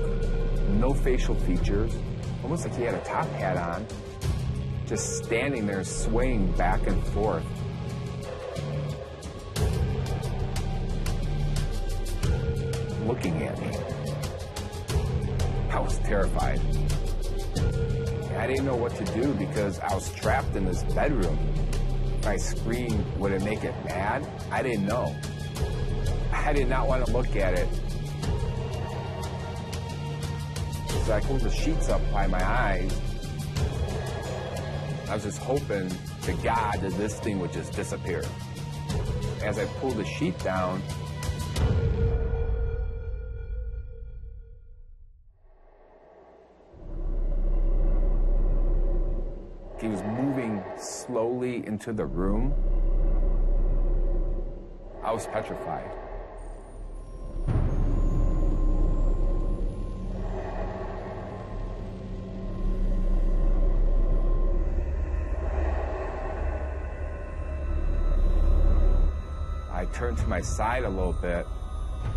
no facial features, almost like he had a top hat on, just standing there swaying back and forth. Looking at me. I was terrified. I didn't know what to do because I was trapped in this bedroom. If I screamed, would it make it mad? I didn't know. I did not want to look at it. So I pulled the sheets up by my eyes. I was just hoping to God that this thing would just disappear. As I pulled the sheet down, he was moving slowly into the room. I was petrified. I turned to my side a little bit,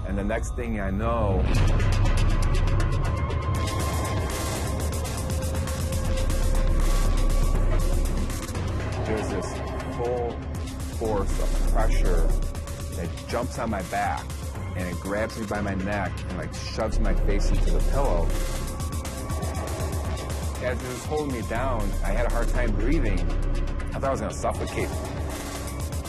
and the next thing I know, there's this full force of pressure that jumps on my back and it grabs me by my neck and like shoves my face into the pillow. As it was holding me down, I had a hard time breathing. I thought I was gonna suffocate.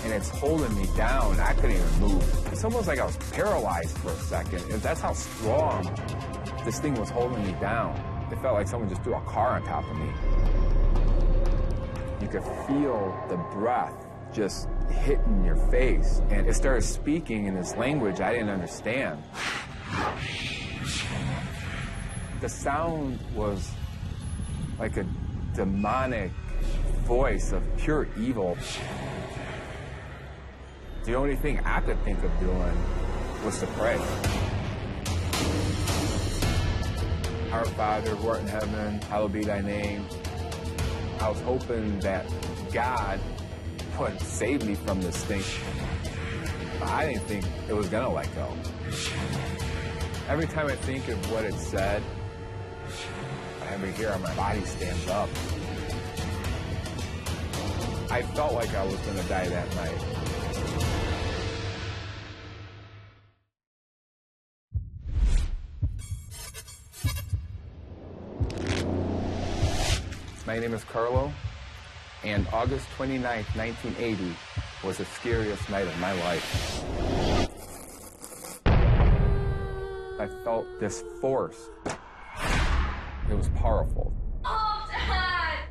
And it's holding me down. I couldn't even move. It's almost like I was paralyzed for a second. That's how strong this thing was holding me down. It felt like someone just threw a car on top of me. You could feel the breath just hitting your face. And it started speaking in this language I didn't understand. The sound was like a demonic voice of pure evil. The only thing I could think of doing was to pray. Our Father, who art in heaven, hallowed be thy name. I was hoping that God would save me from this thing. But I didn't think it was gonna let go. Every time I think of what it said, every hair on my body stands up. I felt like I was gonna die that night. My name is Carlo, and August 29th, 1980 was the scariest night of my life. I felt this force. It was powerful. Oh, Dad!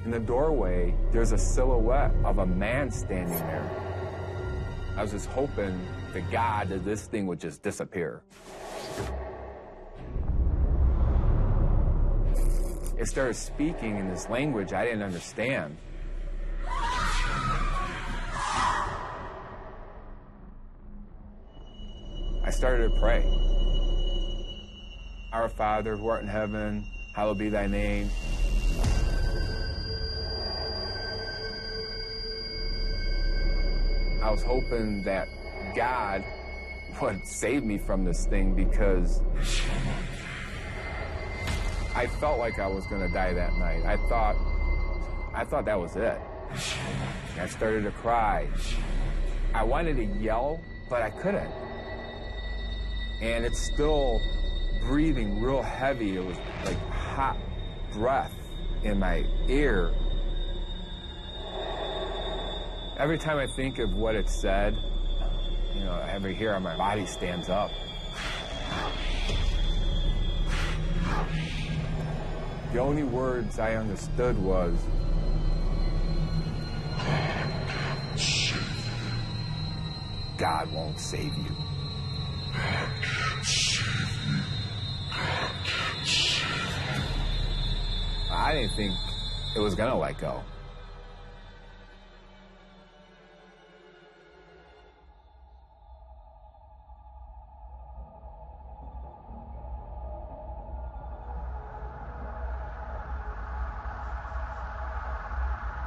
In the doorway, there's a silhouette of a man standing there. I was just hoping to God that this thing would just disappear. It started speaking in this language I didn't understand. I started to pray. Our Father, who art in heaven, hallowed be thy name. I was hoping that God would save me from this thing because I felt like I was gonna die that night. I thought that was it. I started to cry. I wanted to yell, but I couldn't. And it's still breathing real heavy. It was like hot breath in my ear. Every time I think of what it said, you know, every hair on my body stands up. The only words I understood was, God won't save you. I didn't think it was gonna let go.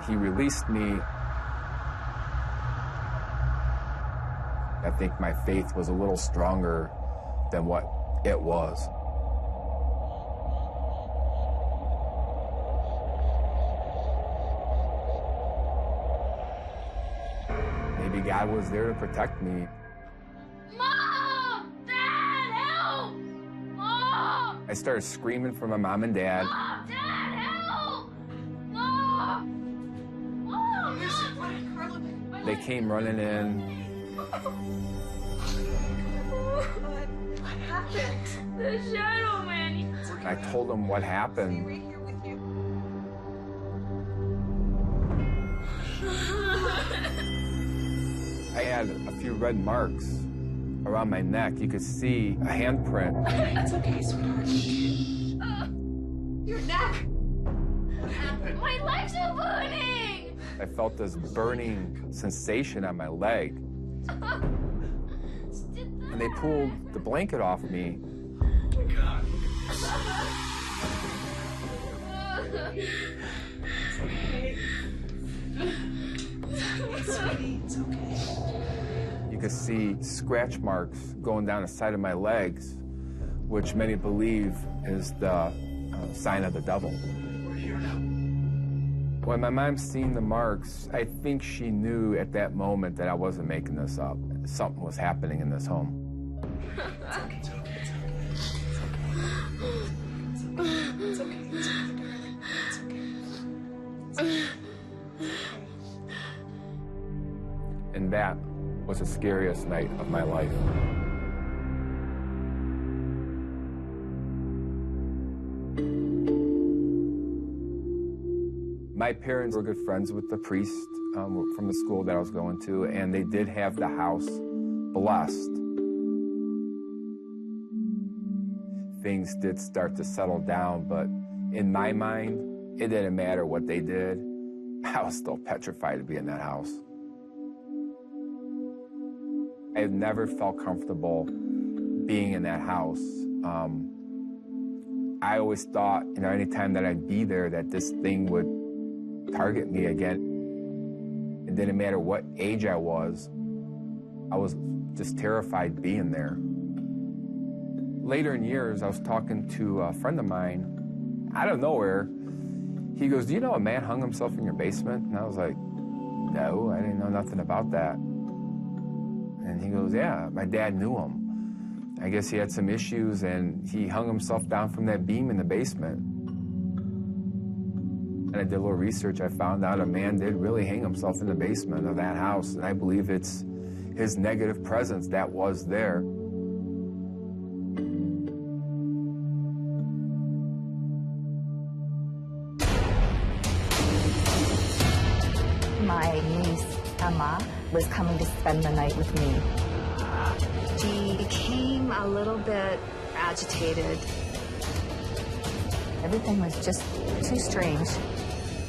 He released me. I think my faith was a little stronger than what it was. Maybe God was there to protect me. Mom! Dad, help! Mom! I started screaming for my mom and dad. Mom! Dad, help! Mom! Mom! They came running in. What happened? The shadow man. I told them what happened. I had a few red marks around my neck. You could see a handprint. It's okay, sweetheart. Your neck. What happened? My legs are burning! I felt this burning sensation on my leg. And they pulled the blanket off me. Oh my God. It's okay. Sweetie, it's okay. You could see scratch marks going down the side of my legs, which many believe is the sign of the devil. We're here now. When my mom seen the marks, I think she knew at that moment that I wasn't making this up. Something was happening in this home. It's okay. And that was the scariest night of my life. My parents were good friends with the priest from the school that I was going to, and they did have the house blessed. Things did start to settle down, but in my mind, it didn't matter what they did. I was still petrified to be in that house. I've never felt comfortable being in that house. I always thought, anytime that I'd be there, that this thing would target me again. It didn't matter what age I was just terrified being there. Later in years, I was talking to a friend of mine, out of nowhere. He goes, "Do you know a man hung himself in your basement?" And I was like, "No, I didn't know nothing about that." And he goes, "Yeah, my dad knew him. I guess he had some issues and he hung himself down from that beam in the basement." And I did a little research. I found out a man did really hang himself in the basement of that house. And I believe it's his negative presence that was there. My niece, Emma, was coming to spend the night with me. She became a little bit agitated. Everything was just too strange.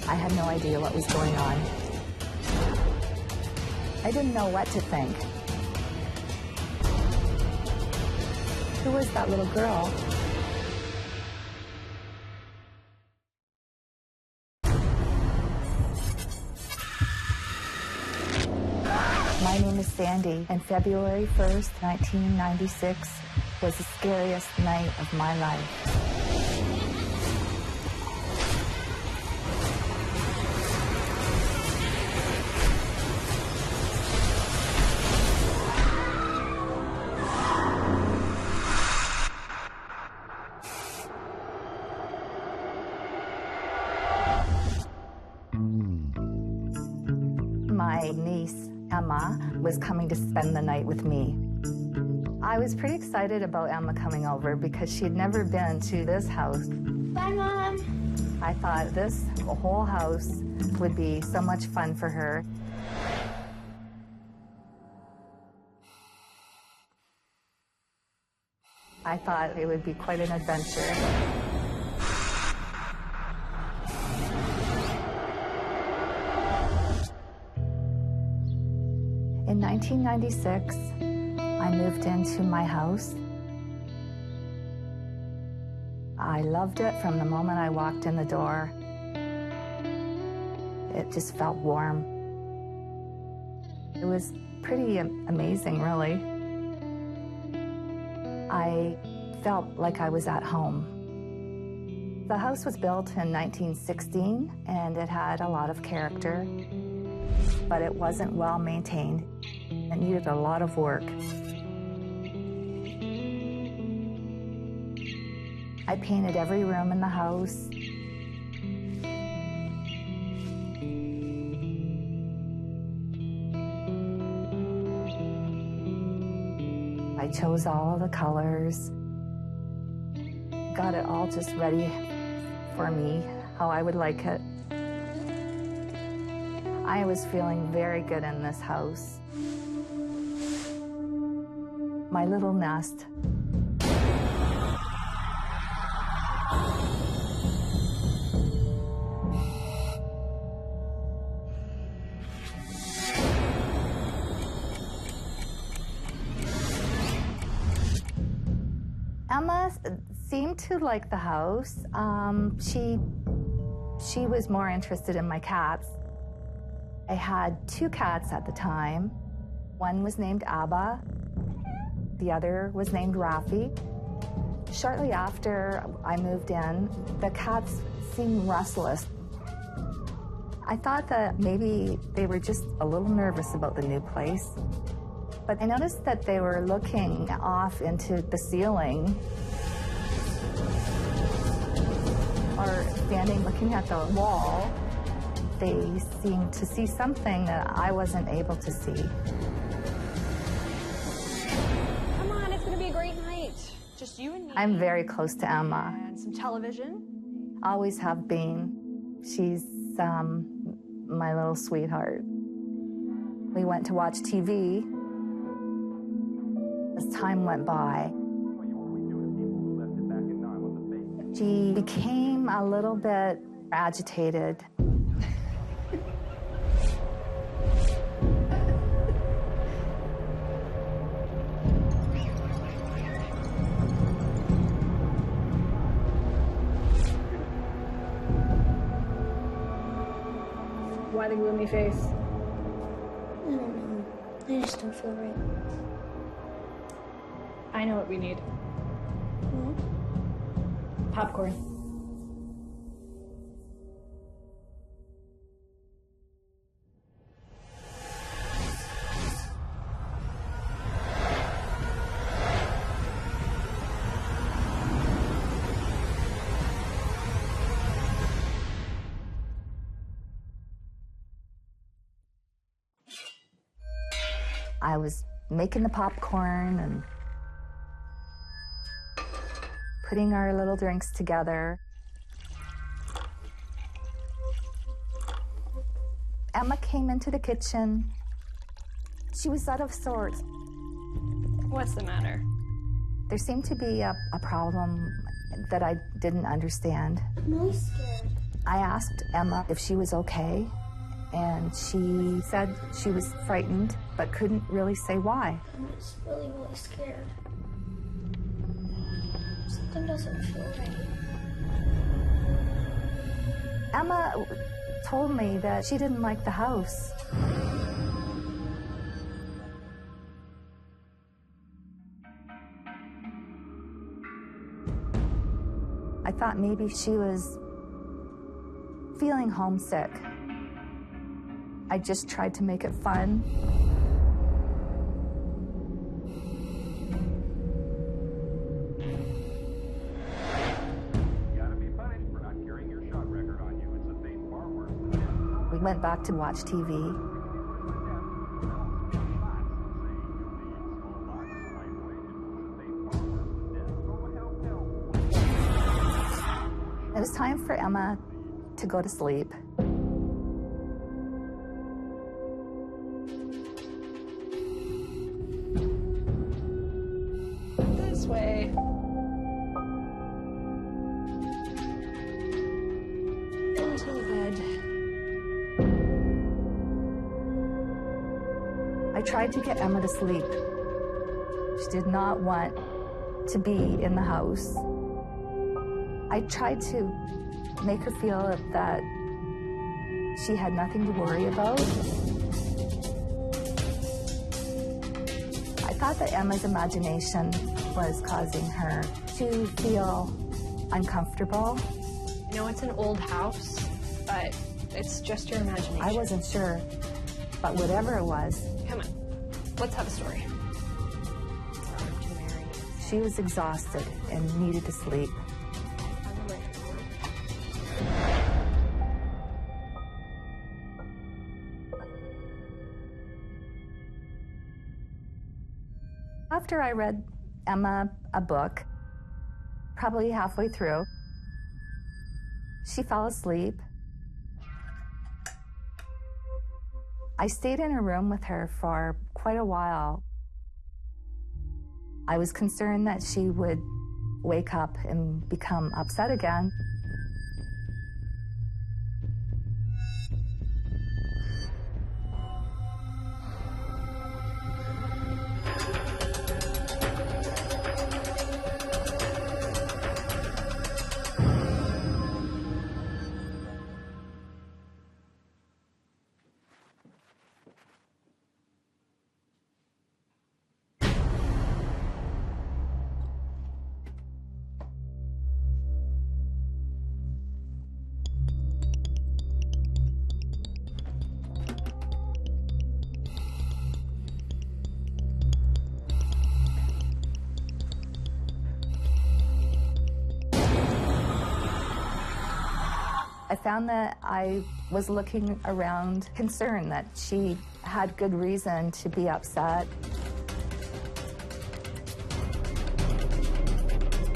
I had no idea what was going on. I didn't know what to think. Who was that little girl? My name is Sandy, and February 1st, 1996 was the scariest night of my life. My niece, Emma, was coming to spend the night with me. I was pretty excited about Emma coming over because she'd never been to this house. Bye, Mom. I thought this whole house would be so much fun for her. I thought it would be quite an adventure. In 1996, I moved into my house. I loved it from the moment I walked in the door. It just felt warm. It was pretty amazing, really. I felt like I was at home. The house was built in 1916, and it had a lot of character, but it wasn't well maintained. It needed a lot of work. I painted every room in the house. I chose all of the colors. Got it all just ready for me, how I would like it. I was feeling very good in this house. My little nest. Emma seemed to like the house. She was more interested in my cats. I had 2 cats at the time. One was named Abba. The other was named Rafi. Shortly after I moved in, the cats seemed restless. I thought that maybe they were just a little nervous about the new place. But I noticed that they were looking off into the ceiling or standing looking at the wall. They seemed to see something that I wasn't able to see. Come on, it's gonna be a great night. Just you and me. I'm very close to Emma. And some television. Always have been. She's my little sweetheart. We went to watch TV. As time went by, she became a little bit agitated. Why the gloomy face? I don't know. I just don't feel right. I know what we need. Popcorn. I was making the popcorn and putting our little drinks together. Emma came into the kitchen. She was out of sorts. What's the matter? There seemed to be a problem that I didn't understand. I'm really scared. I asked Emma if she was okay, and she said she was frightened, but couldn't really say why. I'm just really, really scared. Something doesn't feel right. Emma told me that she didn't like the house. I thought maybe she was feeling homesick. I just tried to make it fun. We went back to watch TV. It was time for Emma to go to sleep. This way. Into the bed. I tried to get Emma to sleep. She did not want to be in the house. I tried to make her feel that she had nothing to worry about. I thought that Emma's imagination was causing her to feel uncomfortable. I know it's an old house, but it's just your imagination. I wasn't sure, but whatever it was. Come on, let's have a story. She was exhausted and needed to sleep. After I read Emma a book, probably halfway through, she fell asleep. I stayed in her room with her for quite a while. I was concerned that she would wake up and become upset again. I found that I was looking around concerned, that she had good reason to be upset.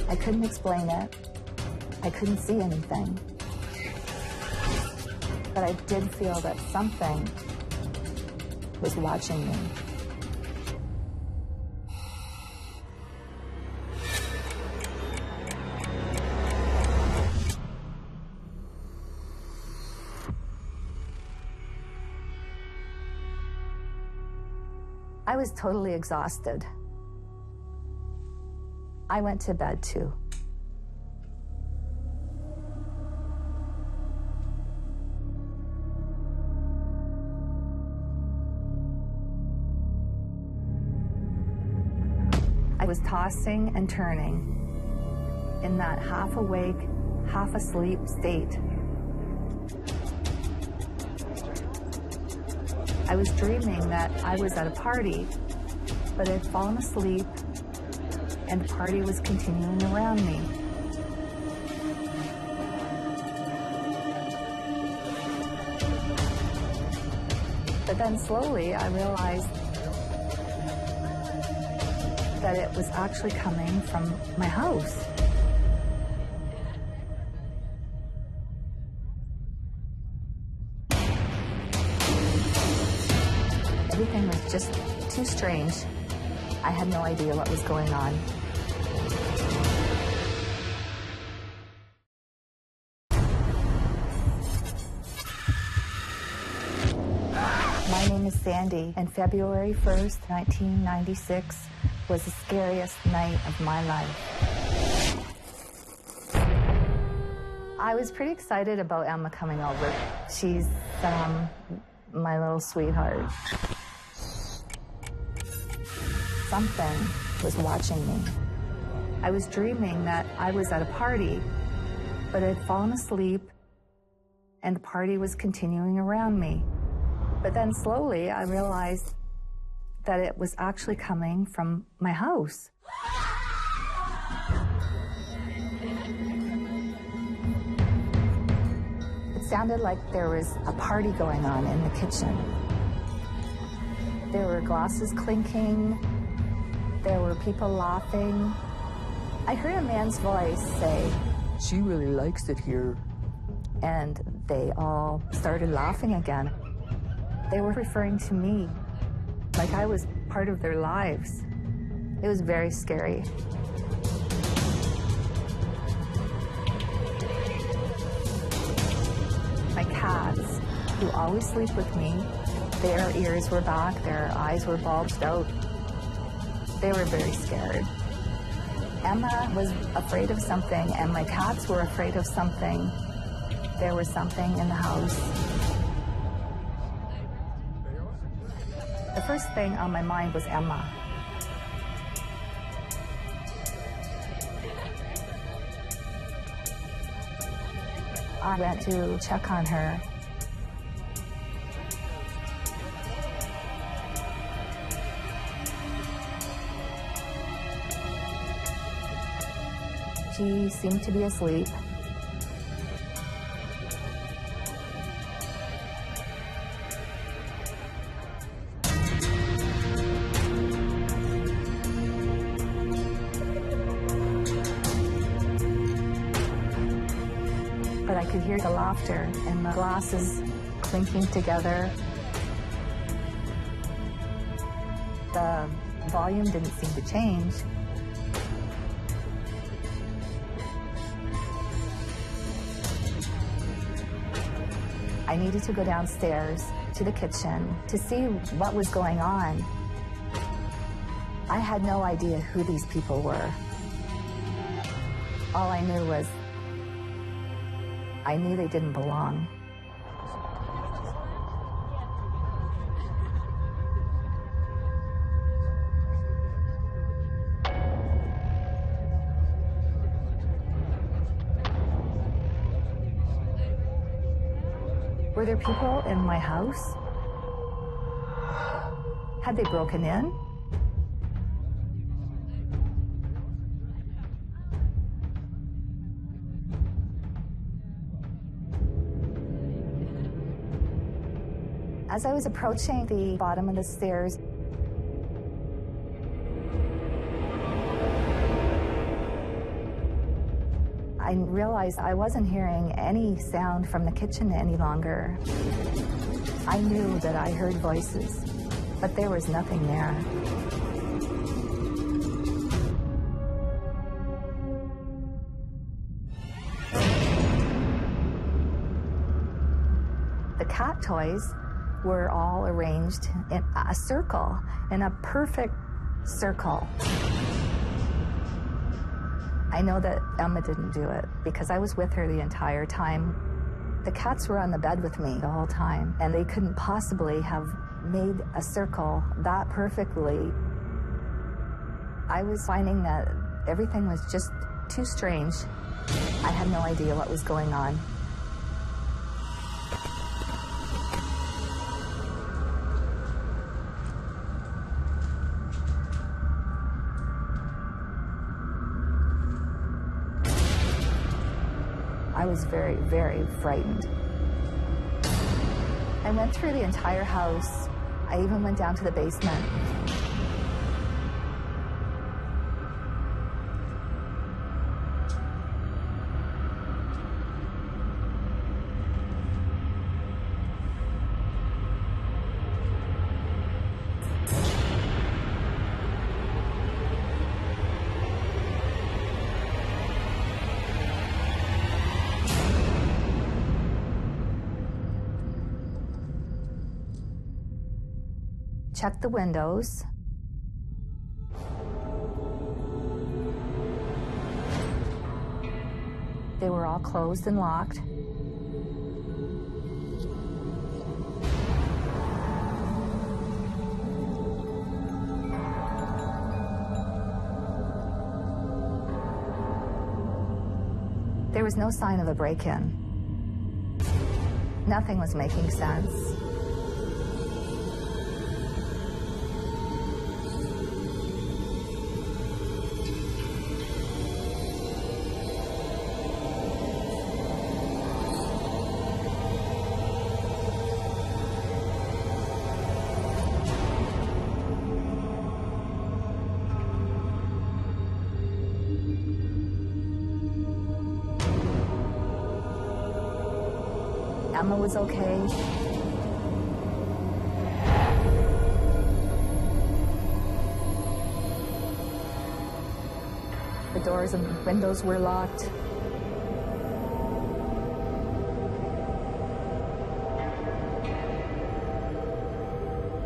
I couldn't explain it. I couldn't see anything. But I did feel that something was watching me. I was totally exhausted. I went to bed too. I was tossing and turning in that half awake, half asleep state. I was dreaming that I was at a party, but I'd fallen asleep and the party was continuing around me. But then slowly I realized that it was actually coming from my house. Everything was just too strange. I had no idea what was going on. My name is Sandy, and February 1st, 1996 was the scariest night of my life. I was pretty excited about Emma coming over. She's my little sweetheart. Something was watching me. I was dreaming that I was at a party, but I'd fallen asleep and the party was continuing around me. But then slowly I realized that it was actually coming from my house. It sounded like there was a party going on in the kitchen. There were glasses clinking. There were people laughing. I heard a man's voice say, "She really likes it here." And they all started laughing again. They were referring to me, like I was part of their lives. It was very scary. My cats, who always sleep with me, their ears were back, their eyes were bulged out. They were very scared. Emma was afraid of something, and my cats were afraid of something. There was something in the house. The first thing on my mind was Emma. I went to check on her. She seemed to be asleep. But I could hear the laughter and the glasses clinking together. The volume didn't seem to change. I needed to go downstairs to the kitchen to see what was going on. I had no idea who these people were. All I knew was I knew they didn't belong. Were there people in my house? Had they broken in? As I was approaching the bottom of the stairs, I realized I wasn't hearing any sound from the kitchen any longer. I knew that I heard voices, but there was nothing there. The cat toys were all arranged in a circle, in a perfect circle. I know that Emma didn't do it because I was with her the entire time. The cats were on the bed with me the whole time, and they couldn't possibly have made a circle that perfectly. I was finding that everything was just too strange. I had no idea what was going on. I was very, very frightened. I went through the entire house. I even went down to the basement. Checked the windows. They were all closed and locked. There was no sign of a break-in. Nothing was making sense. Emma was okay. The doors and windows were locked.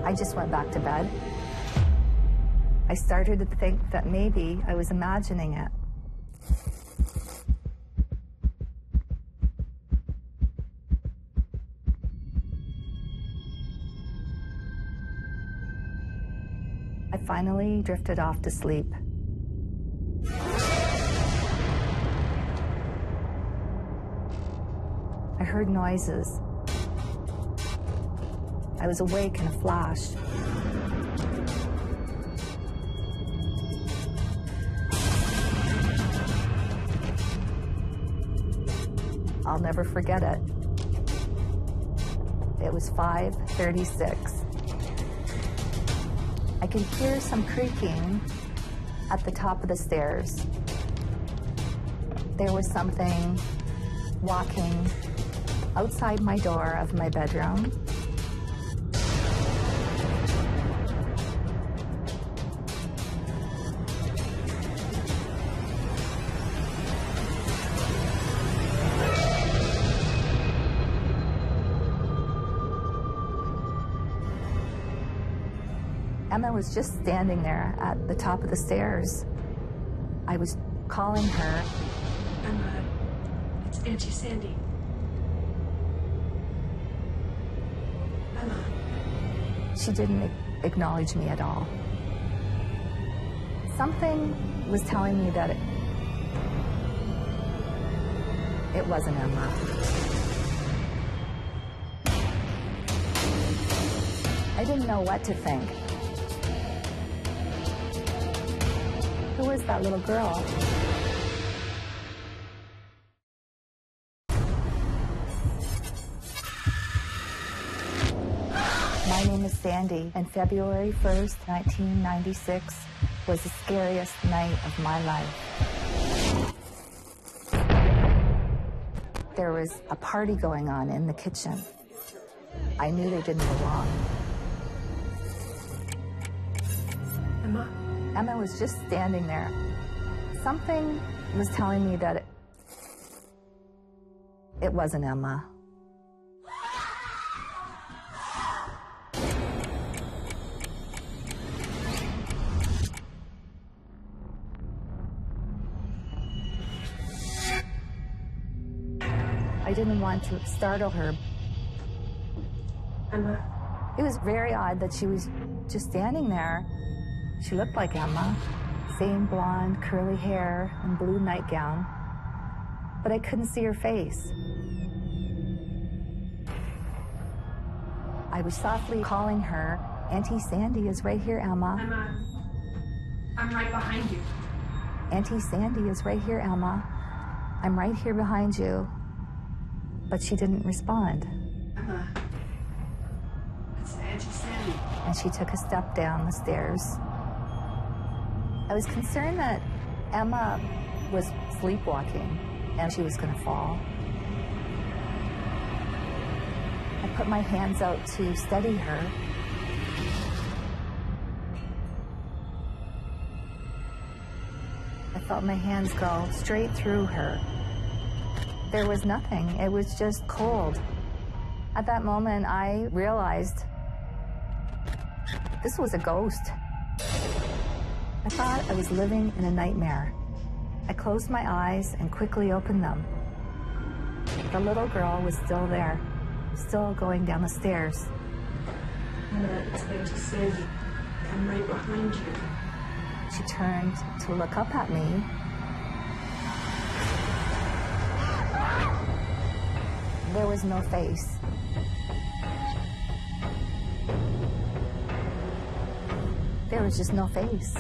I just went back to bed. I started to think that maybe I was imagining it. I finally drifted off to sleep. I heard noises. I was awake in a flash. I'll never forget it. It was 5:36. I could hear some creaking at the top of the stairs. There was something walking outside my door of my bedroom. Emma was just standing there at the top of the stairs. I was calling her. Emma, it's Auntie Sandy. Emma. She didn't acknowledge me at all. Something was telling me that it wasn't Emma. I didn't know what to think. Who was that little girl? My name is Sandy, and February 1st, 1996 was the scariest night of my life. There was a party going on in the kitchen. I knew they didn't belong. Emma was just standing there. Something was telling me that it wasn't Emma. I didn't want to startle her. Emma. It was very odd that she was just standing there. She looked like Emma. Same blonde, curly hair and blue nightgown. But I couldn't see her face. I was softly calling her, Auntie Sandy is right here, Emma. Emma, I'm right behind you. Auntie Sandy is right here, Emma. I'm right here behind you. But she didn't respond. Emma, it's Auntie Sandy. And she took a step down the stairs. I was concerned that Emma was sleepwalking and she was gonna fall. I put my hands out to steady her. I felt my hands go straight through her. There was nothing, it was just cold. At that moment, I realized this was a ghost. I thought I was living in a nightmare. I closed my eyes and quickly opened them. The little girl was still there, still going down the stairs. Emma, it's Auntie Sandy. I'm right behind you. She turned to look up at me. There was no face. There was just no face.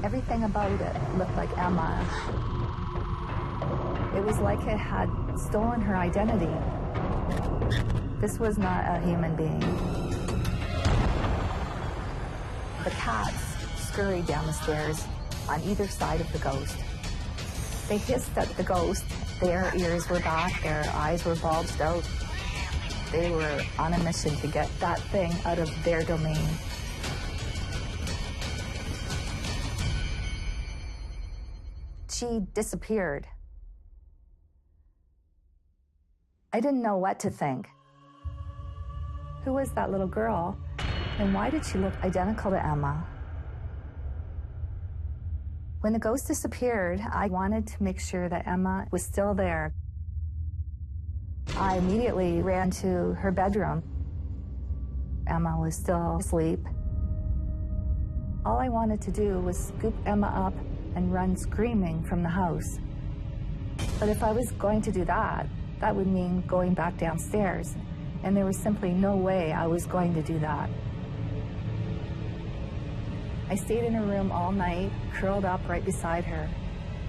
Everything about it looked like Emma. It was like it had stolen her identity. This was not a human being. The cats scurried down the stairs on either side of the ghost. They hissed at the ghost. Their ears were back, their eyes were bulged out. They were on a mission to get that thing out of their domain. She disappeared. I didn't know what to think. Who was that little girl, and why did she look identical to Emma? When the ghost disappeared, I wanted to make sure that Emma was still there. I immediately ran to her bedroom. Emma was still asleep. All I wanted to do was scoop Emma up and run screaming from the house. But if I was going to do that, that would mean going back downstairs, and there was simply no way I was going to do that. I stayed in her room all night, curled up right beside her.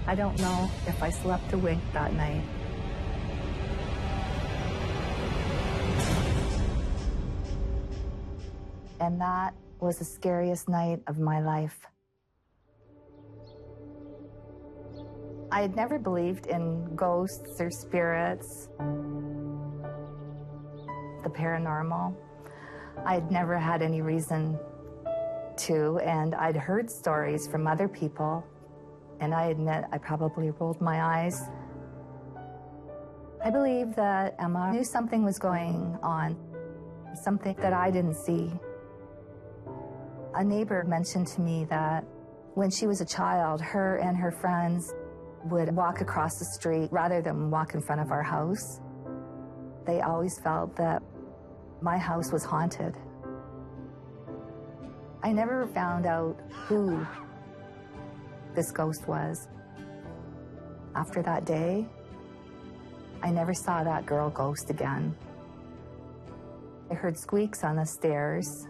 I don't know if I slept a wink that night. And that was the scariest night of my life. I had never believed in ghosts or spirits, the paranormal. I had never had any reason to, and I'd heard stories from other people, and I admit I probably rolled my eyes. I believe that Emma knew something was going on, something that I didn't see. A neighbor mentioned to me that when she was a child, her and her friends would walk across the street rather than walk in front of our house. They always felt that my house was haunted. I never found out who this ghost was. After that day, I never saw that girl ghost again. I heard squeaks on the stairs,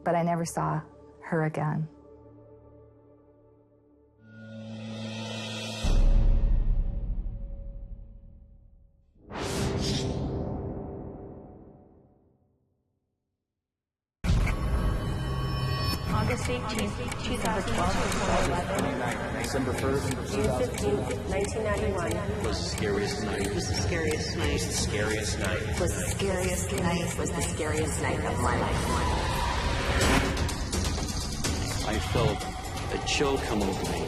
but I never saw her again. August 18th, 2011. December 1st, June 15th, 1991. Was the scariest night. Was the scariest night. Was the scariest night. Was the scariest night. Was the scariest night of my life. I felt a chill come over me.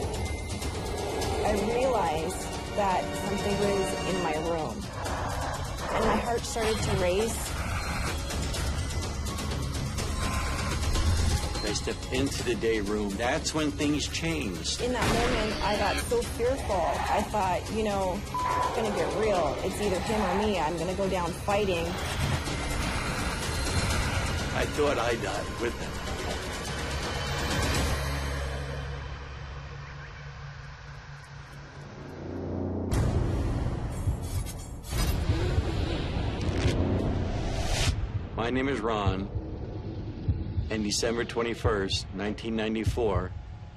I realized that something was in my room, and my heart started to race. I stepped into the day room. That's when things changed. In that moment, I got so fearful. I thought, you know, it's gonna get real. It's either him or me. I'm gonna go down fighting. I thought I died with him. My name is Ron, and December 21st, 1994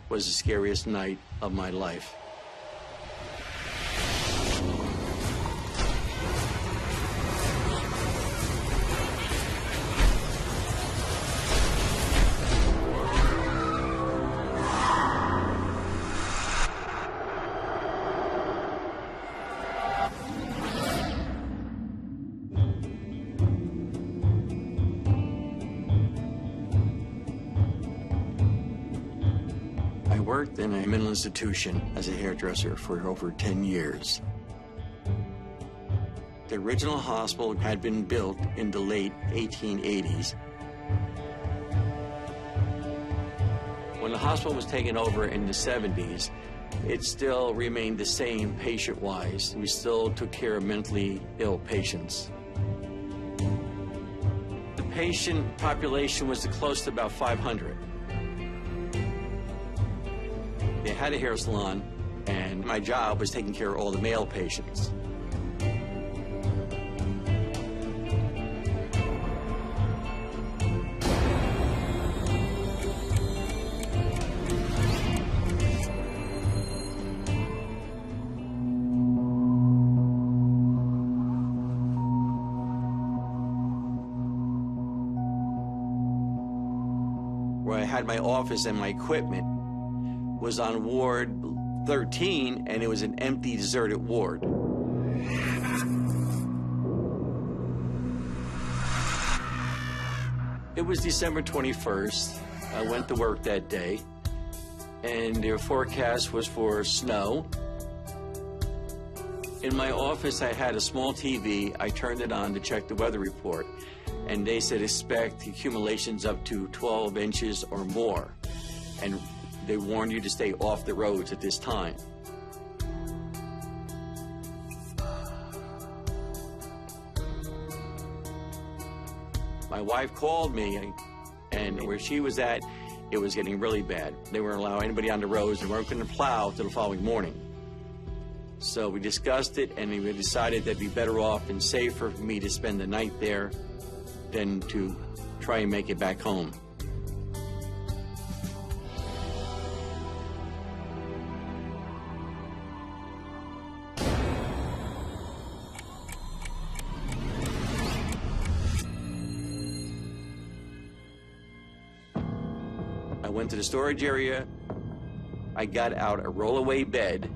was the scariest night of my life. I worked in a mental institution as a hairdresser for over 10 years. The original hospital had been built in the late 1880s. When the hospital was taken over in the 70s, it still remained the same patient-wise. We still took care of mentally ill patients. The patient population was close to about 500. They had a hair salon, and my job was taking care of all the male patients. Where I had my office and my equipment was on Ward 13, and it was an empty, deserted ward. It was December 21st. I went to work that day, and their forecast was for snow. In my office, I had a small TV. I turned it on to check the weather report, and they said expect accumulations up to 12 inches or more. And they warned you to stay off the roads at this time. My wife called me, and where she was at, it was getting really bad. They weren't allowing anybody on the roads. They weren't going to plow till the following morning. So we discussed it, and we decided that it'd be better off and safer for me to spend the night there than to try and make it back home. I went to the storage area. I got out a rollaway bed,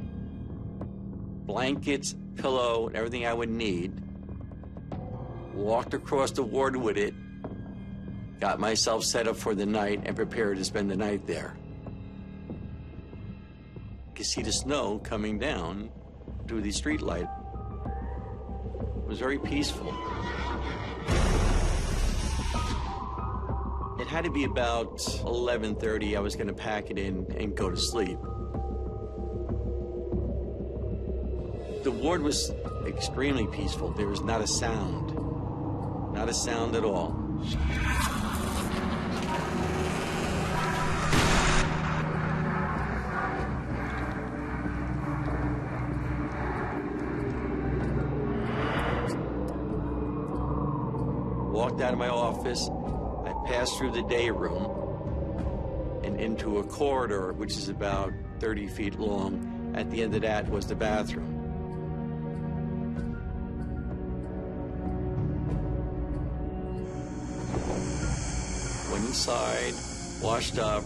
blankets, pillow, and everything I would need. Walked across the ward with it, got myself set up for the night and prepared to spend the night there. You could see the snow coming down through the street light. It was very peaceful. It had to be about 11:30. I was going to pack it in and go to sleep. The ward was extremely peaceful. There was not a sound. Not a sound at all. Walked out of my office. I passed through the day room and into a corridor, which is about 30 feet long. At the end of that was the bathroom. Went inside, washed up,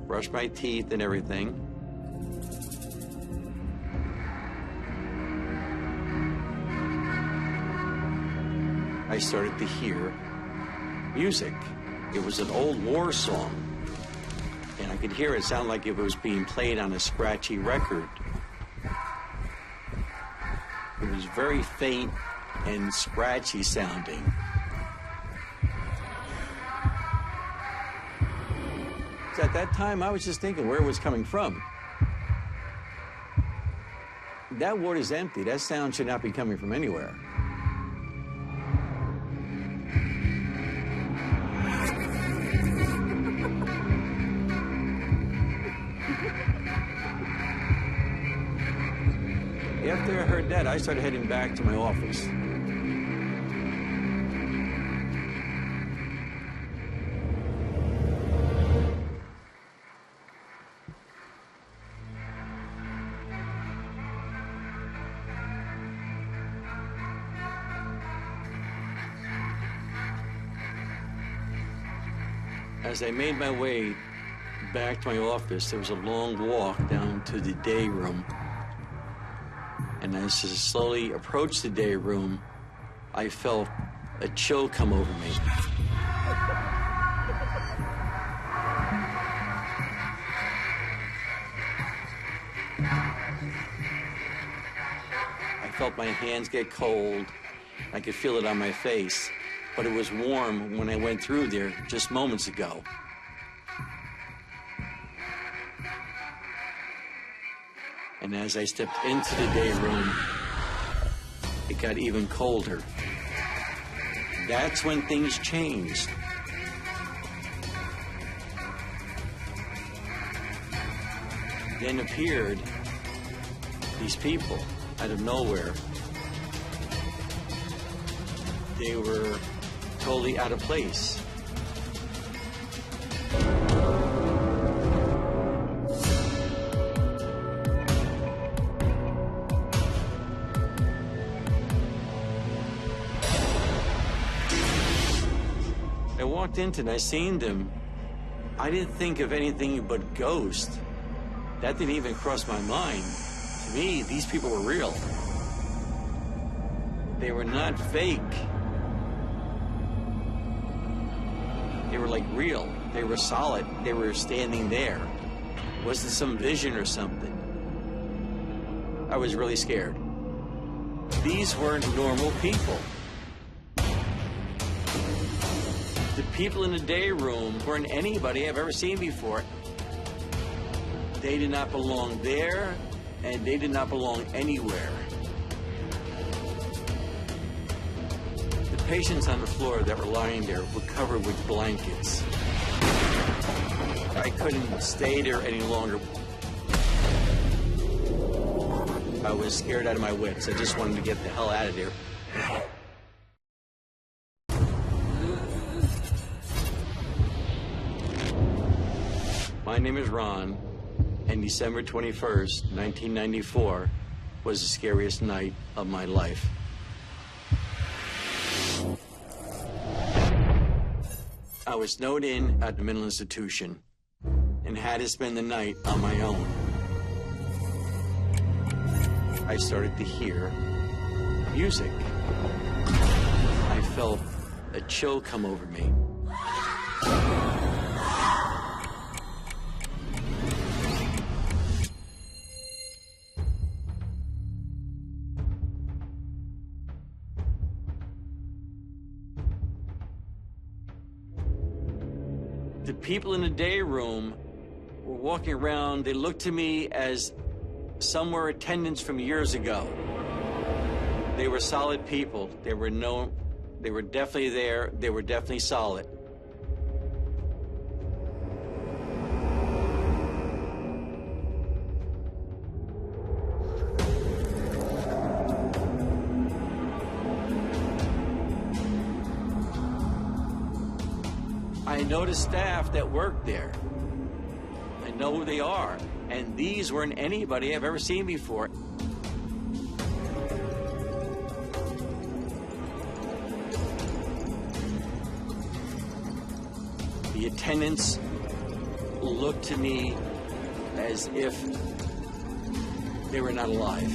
brushed my teeth and everything. I started to hear music. It was an old war song, and I could hear it sound like it was being played on a scratchy record. It was very faint and scratchy sounding. So at that time, I was just thinking where it was coming from. That ward is empty. That sound should not be coming from anywhere. After I heard that, I started heading back to my office. As I made my way back to my office, there was a long walk down to the day room. And as I slowly approached the day room, I felt a chill come over me. I felt my hands get cold. I could feel it on my face, but it was warm when I went through there just moments ago. And as I stepped into the day room, it got even colder. That's when things changed. Then appeared these people out of nowhere. They were totally out of place. I walked into and I seen them. I didn't think of anything but ghost. That didn't even cross my mind. To me, these people were real. They were not fake. They were like real. They were solid. They were standing there. Was this some vision or something? I was really scared. These weren't normal people. The people in the day room weren't anybody I've ever seen before. They did not belong there, and they did not belong anywhere. The patients on the floor that were lying there were covered with blankets. I couldn't stay there any longer. I was scared out of my wits. I just wanted to get the hell out of there. My name is Ron, and December 21st, 1994 was the scariest night of my life. I was snowed in at the mental institution and had to spend the night on my own. I started to hear music. I felt a chill come over me. The people in the day room were walking around. They looked to me as some were attendants from years ago. They were solid people. They were definitely there. They were definitely solid. I noticed staff that worked there. I know who they are. And these weren't anybody I've ever seen before. The attendants looked to me as if they were not alive.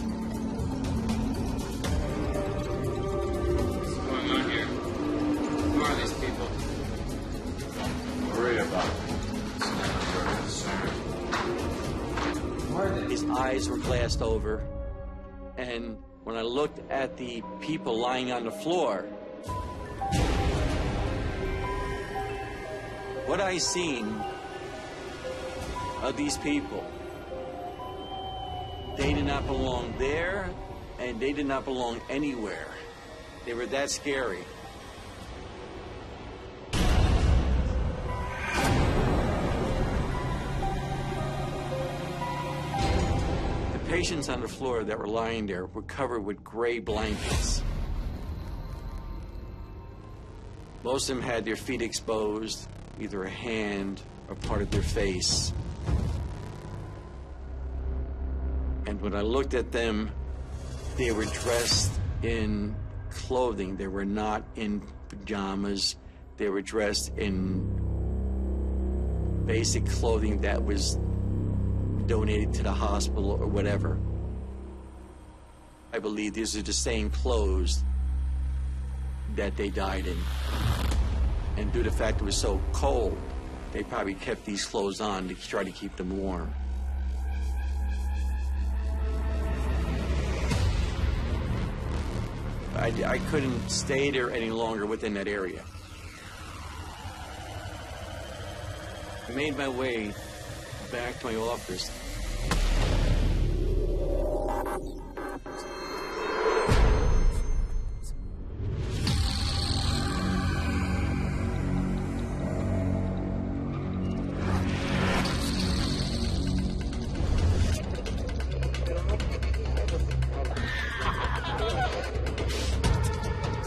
What's going on here? Who are these people? Worried about it. His eyes were glassed over, and when I looked at the people lying on the floor, what I seen of these people, they did not belong there, and they did not belong anywhere. They were that scary. The patients on the floor that were lying there were covered with gray blankets. Most of them had their feet exposed, either a hand or part of their face. And when I looked at them, they were dressed in clothing. They were not in pajamas. They were dressed in basic clothing that was donated to the hospital or whatever. I believe these are the same clothes that they died in. And due to the fact it was so cold, they probably kept these clothes on to try to keep them warm. I couldn't stay there any longer within that area. I made my way back to my office.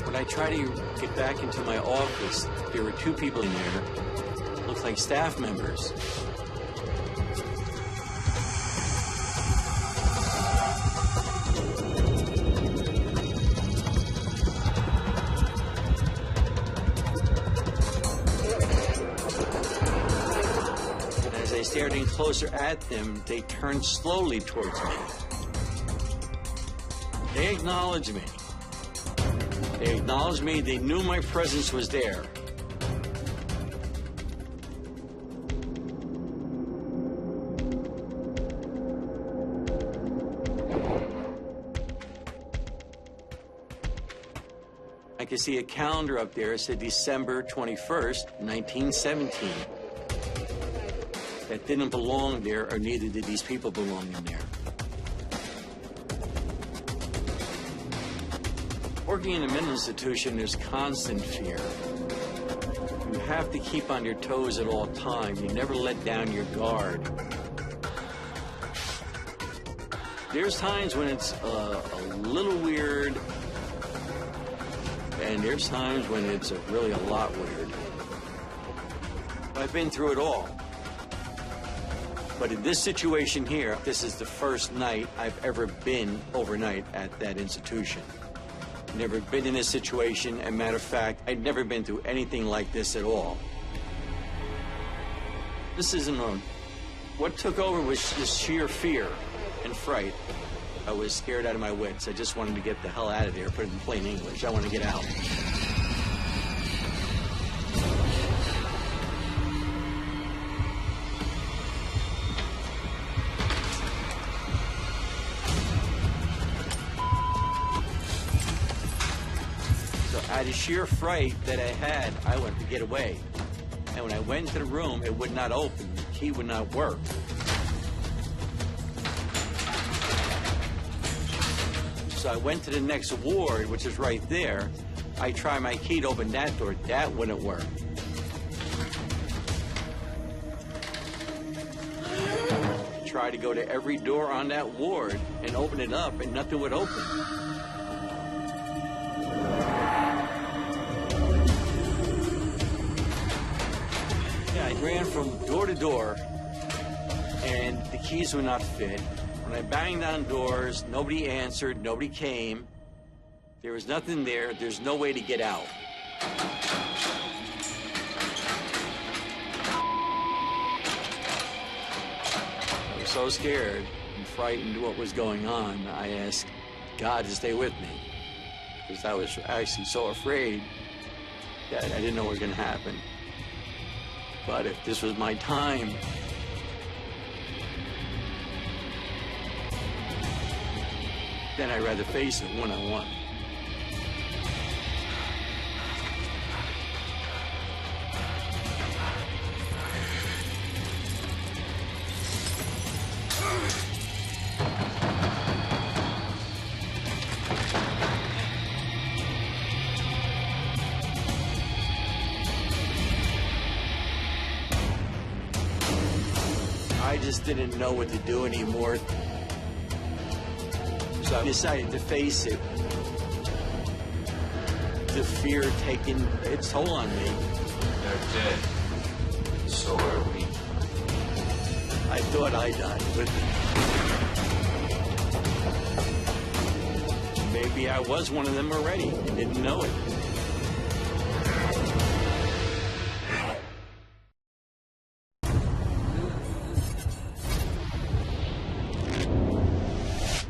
When I tried to get back into my office, there were two people in there, looked like staff members. And as I stared in closer at them, they turned slowly towards me. They acknowledged me. They acknowledged me. They knew my presence was there. I could see a calendar up there. It said December 21st, 1917. That didn't belong there, or neither did these people belong in there. Working in a mental institution, there's constant fear. You have to keep on your toes at all times. You never let down your guard. There's times when it's a little weird, and there's times when it's really a lot weird. I've been through it all. But in this situation here, this is the first night I've ever been overnight at that institution. Never been in this situation, and matter of fact, I'd never been through anything like this at all. This isn't on. What took over was just sheer fear and fright. I was scared out of my wits. I just wanted to get the hell out of there, put it in plain English. I want to get out. Out of sheer fright that I had, I went to get away. And when I went into the room, it would not open. The key would not work. So I went to the next ward, which is right there. I tried my key to open that door. That wouldn't work. Tried to go to every door on that ward and open it up, and nothing would open. I ran from door to door, and the keys would not fit. When I banged on doors, nobody answered, nobody came. There was nothing there. There's no way to get out. so scared and frightened what was going on, I asked God to stay with me. Because I was actually so afraid that I didn't know what was going to happen. But if this was my time, then I'd rather face it one-on-one. I just didn't know what to do anymore. So I decided to face it. The fear taking its toll on me. They're dead. So are we. I thought I died with them. Maybe I was one of them already and didn't know it.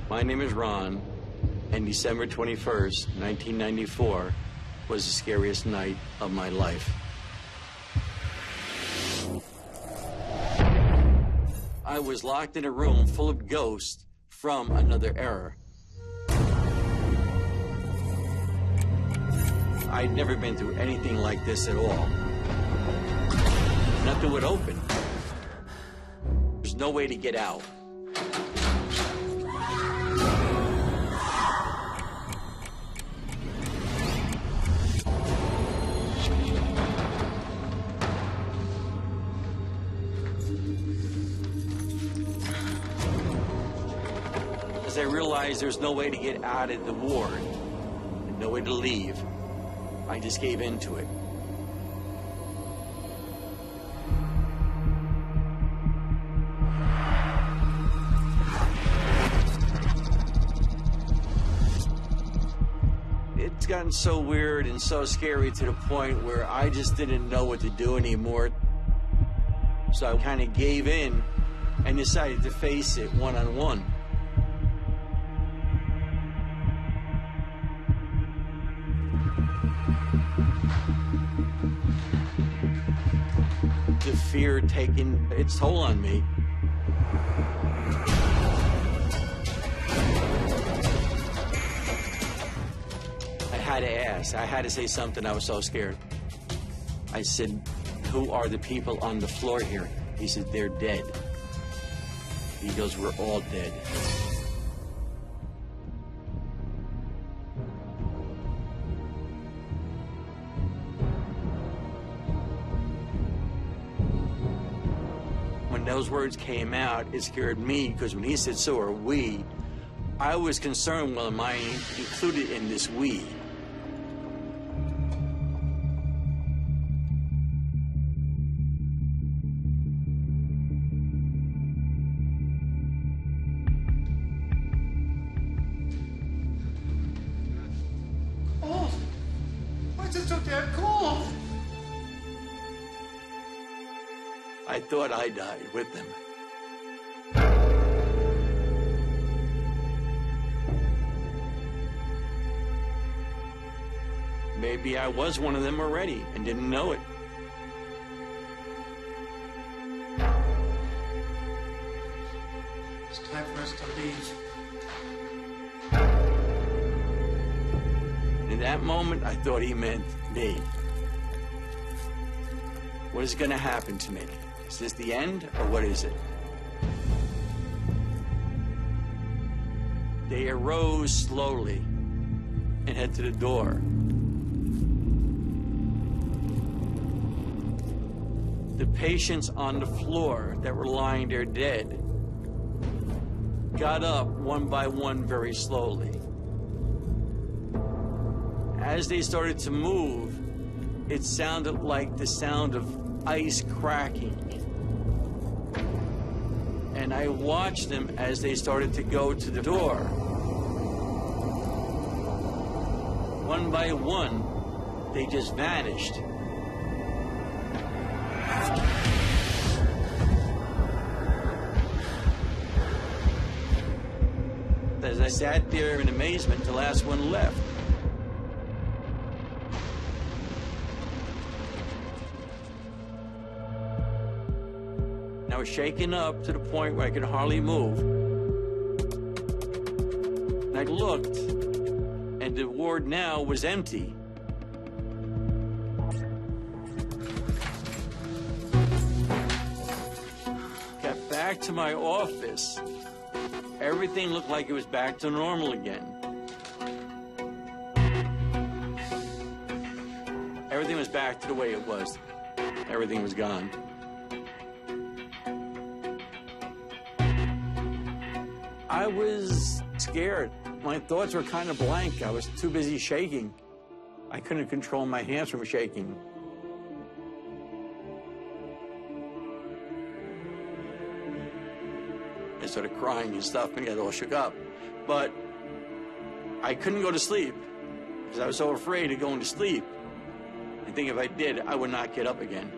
My name is Ron, and December 21st, 1994 was the scariest night of my life. I was locked in a room full of ghosts from another era. I'd never been through anything like this at all. Nothing would open. There's no way to get out. As I realized there's no way to get out of the ward and no way to leave, I just gave in to it. It's gotten so weird and so scary to the point where I just didn't know what to do anymore. So I kind of gave in and decided to face it one-on-one. The fear taking its toll on me. I had to ask. I had to say something. I was so scared. I said, "Who are the people on the floor here?" He said, "They're dead." He goes, "We're all dead." When those words came out, it scared me, because when he said, "So are we," I was concerned, well, am I included in this we? Oh, why is it so damn cold? I thought I died with them. Maybe I was one of them already and didn't know it. It's time for us to leave. In that moment, I thought he meant me. What is going to happen to me? Is this the end, or what is it? They arose slowly and head to the door. The patients on the floor that were lying there dead got up one by one very slowly. As they started to move, it sounded like the sound of ice cracking. And I watched them as they started to go to the door. One by one, they just vanished. As I sat there in amazement, the last one left. I was shaken up to the point where I could hardly move. And I looked, and the ward now was empty. Got back to my office. Everything looked like it was back to normal again. Everything was back to the way it was. Everything was gone. I was scared. My thoughts were kind of blank. I was too busy shaking. I couldn't control my hands from shaking. I started crying and stuff and got all shook up. But I couldn't go to sleep because I was so afraid of going to sleep. I think if I did, I would not get up again.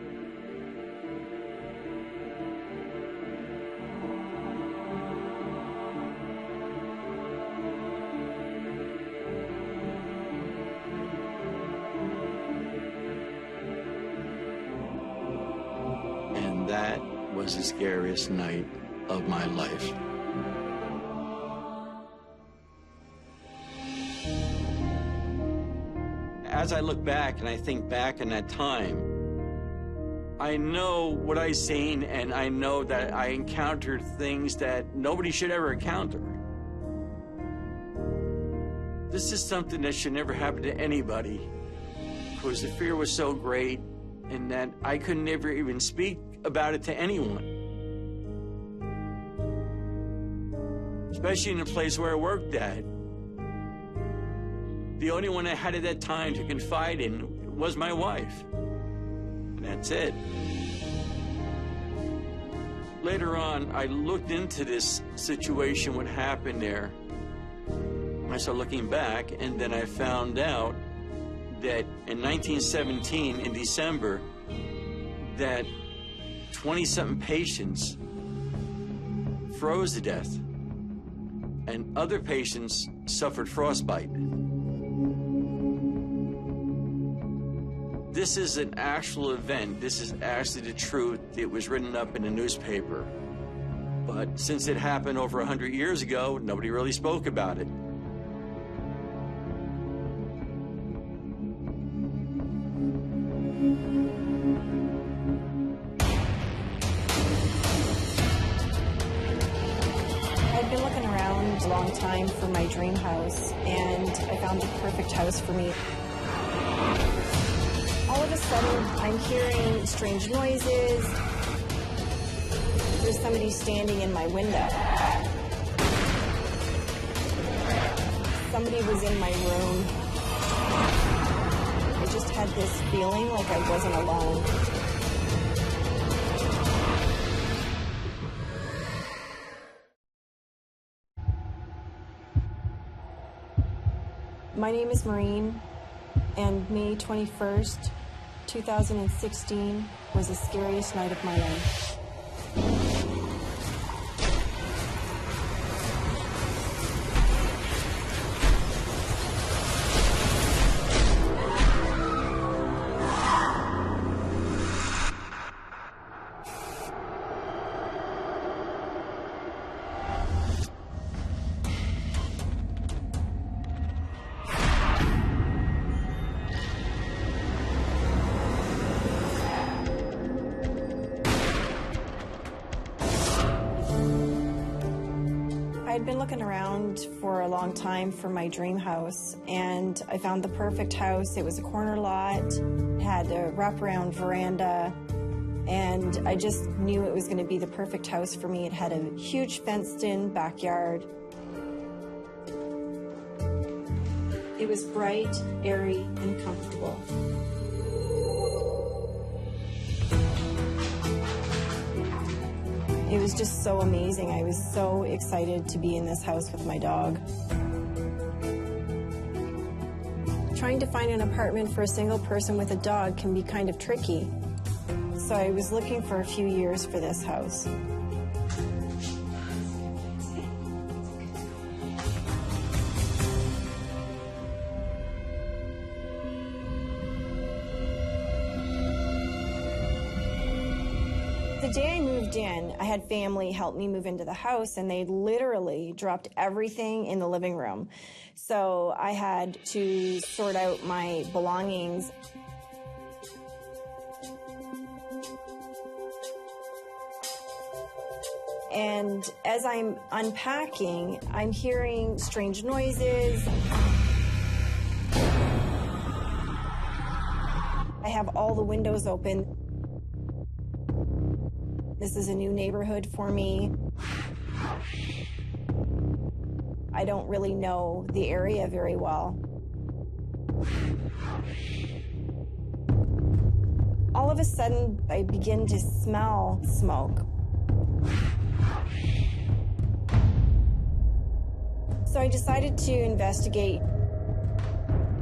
And that was the scariest night of my life. As I look back and I think back in that time, I know what I seen, and I know that I encountered things that nobody should ever encounter. This is something that should never happen to anybody, because the fear was so great and that I could never even speak about it to anyone. Especially in the place where I worked at. The only one I had at that time to confide in was my wife. And that's it. Later on, I looked into this situation, what happened there. I started looking back, and then I found out that in 1917, in December, that 20-something patients froze to death, and other patients suffered frostbite. This is an actual event. This is actually the truth. It was written up in the newspaper. But since it happened over 100 years ago, nobody really spoke about it. I've been looking around a long time for my dream house, and I found the perfect house for me. All of a sudden, I'm hearing strange noises. There's somebody standing in my window. Somebody was in my room. I just had this feeling like I wasn't alone. My name is Maureen, and May 21st, 2016 was the scariest night of my life. I'd been looking around for a long time for my dream house, and I found the perfect house. It was a corner lot, it had a wraparound veranda, and I just knew it was going to be the perfect house for me. It had a huge fenced-in backyard. It was bright, airy, and comfortable. It was just so amazing. I was so excited to be in this house with my dog. Trying to find an apartment for a single person with a dog can be kind of tricky. So I was looking for a few years for this house. The day I moved in, I had family help me move into the house, and they literally dropped everything in the living room. So I had to sort out my belongings. And as I'm unpacking, I'm hearing strange noises. I have all the windows open. This is a new neighborhood for me. I don't really know the area very well. All of a sudden, I begin to smell smoke. So I decided to investigate.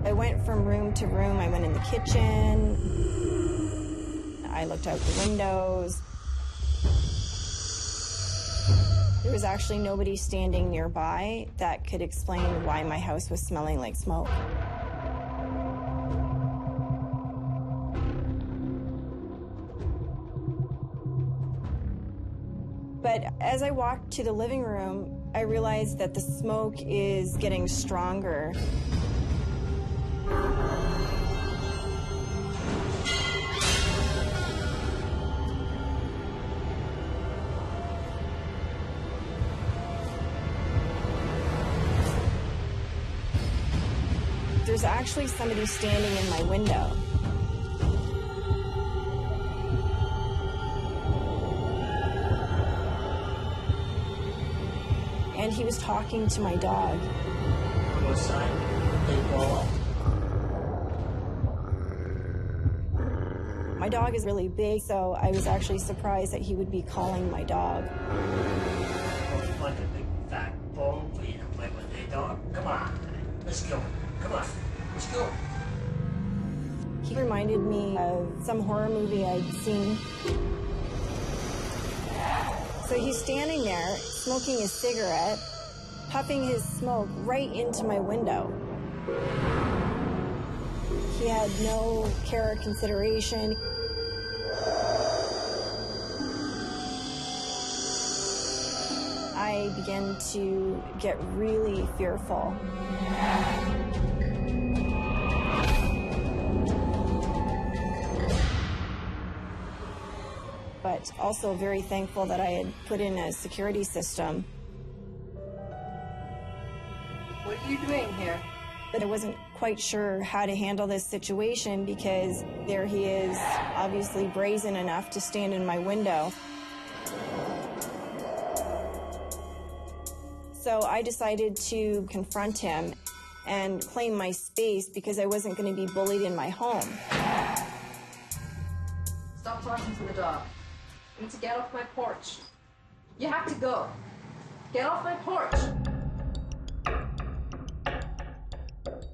I went from room to room. I went in the kitchen. I looked out the windows. There was actually nobody standing nearby that could explain why my house was smelling like smoke. But as I walked to the living room, I realized that the smoke is getting stronger. There's actually somebody standing in my window. And he was talking to my dog. My dog is really big, so I was actually surprised that he would be calling my dog. Like a big fat bone for you to play with their dog. Come on, let's go. Come on, let's go. He reminded me of some horror movie I'd seen. So he's standing there, smoking a cigarette, puffing his smoke right into my window. He had no care or consideration. I began to get really fearful. But also very thankful that I had put in a security system. What are you doing here? But I wasn't quite sure how to handle this situation because there he is, obviously brazen enough to stand in my window. So I decided to confront him and claim my space because I wasn't going to be bullied in my home. Stop talking to the dog. You need to get off my porch. You have to go. Get off my porch.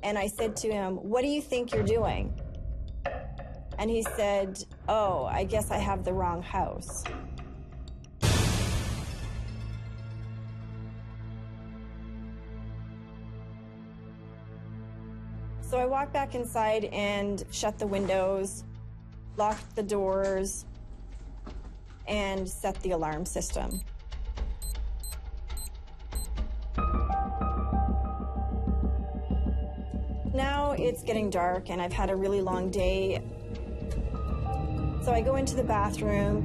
And I said to him, "What do you think you're doing?" And he said, "Oh, I guess I have the wrong house." So I walked back inside and shut the windows, locked the doors, and set the alarm system. Now it's getting dark and I've had a really long day. So I go into the bathroom.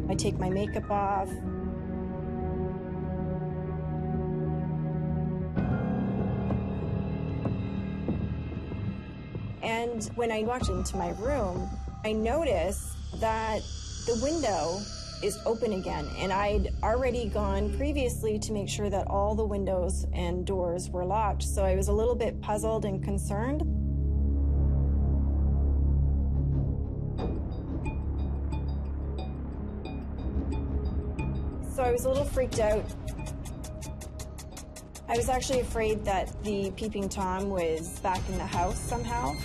I take my makeup off. And when I walked into my room, I noticed that the window is open again. And I'd already gone previously to make sure that all the windows and doors were locked. So I was a little bit puzzled and concerned. So I was a little freaked out. I was actually afraid that the peeping Tom was back in the house somehow.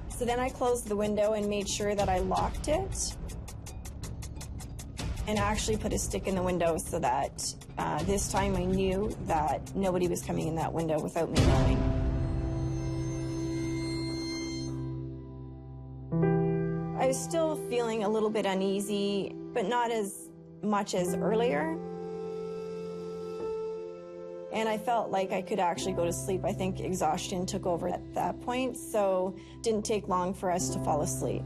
So then I closed the window and made sure that I locked it and actually put a stick in the window so that this time I knew that nobody was coming in that window without me knowing. I was still feeling a little bit uneasy, but not as much as earlier. And I felt like I could actually go to sleep. I think exhaustion took over at that point, so it didn't take long for us to fall asleep.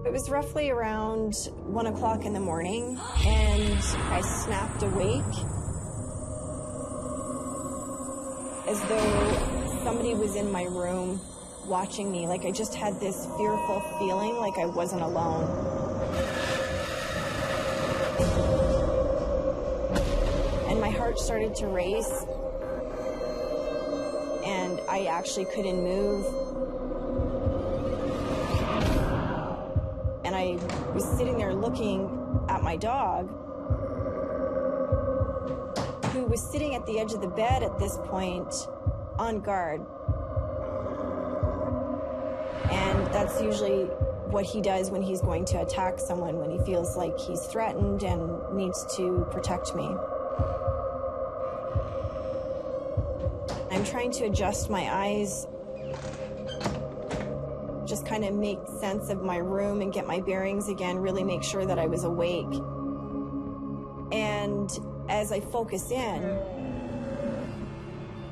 It was roughly around 1 o'clock in the morning, and I snapped awake as though somebody was in my room watching me. Like I just had this fearful feeling like I wasn't alone. And my heart started to race, and I actually couldn't move. And I was sitting there looking at my dog, who was sitting at the edge of the bed at this point, on guard. And that's usually what he does when he's going to attack someone, when he feels like he's threatened and needs to protect me. I'm trying to adjust my eyes, just kind of make sense of my room and get my bearings again, really make sure that I was awake. And as I focus in,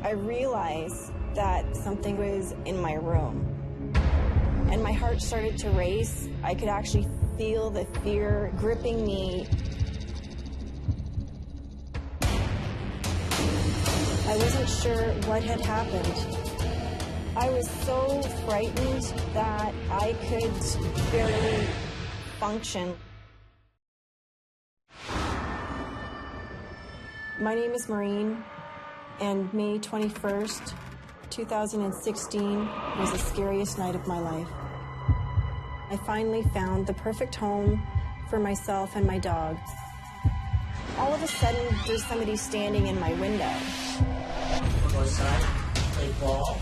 I realize that something was in my room. And my heart started to race. I could actually feel the fear gripping me. I wasn't sure what had happened. I was so frightened that I could barely function. My name is Maureen, and May 21st, 2016 was the scariest night of my life. I finally found the perfect home for myself and my dog. All of a sudden, there's somebody standing in my window. Go outside, play ball.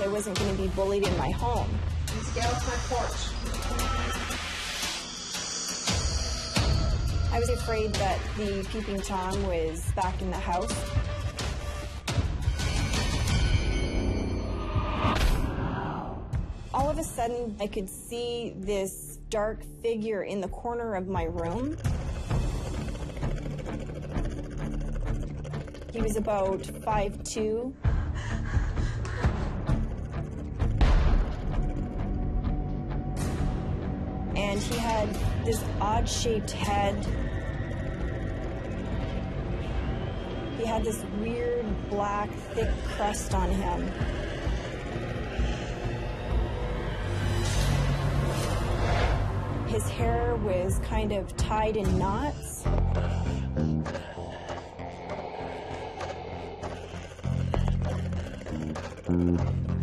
I wasn't going to be bullied in my home. Let's get off my porch. I was afraid that the peeping Tom was back in the house. All of a sudden, I could see this dark figure in the corner of my room. He was about 5'2". And he had this odd-shaped head. He had this weird, black, thick crust on him. His hair was kind of tied in knots.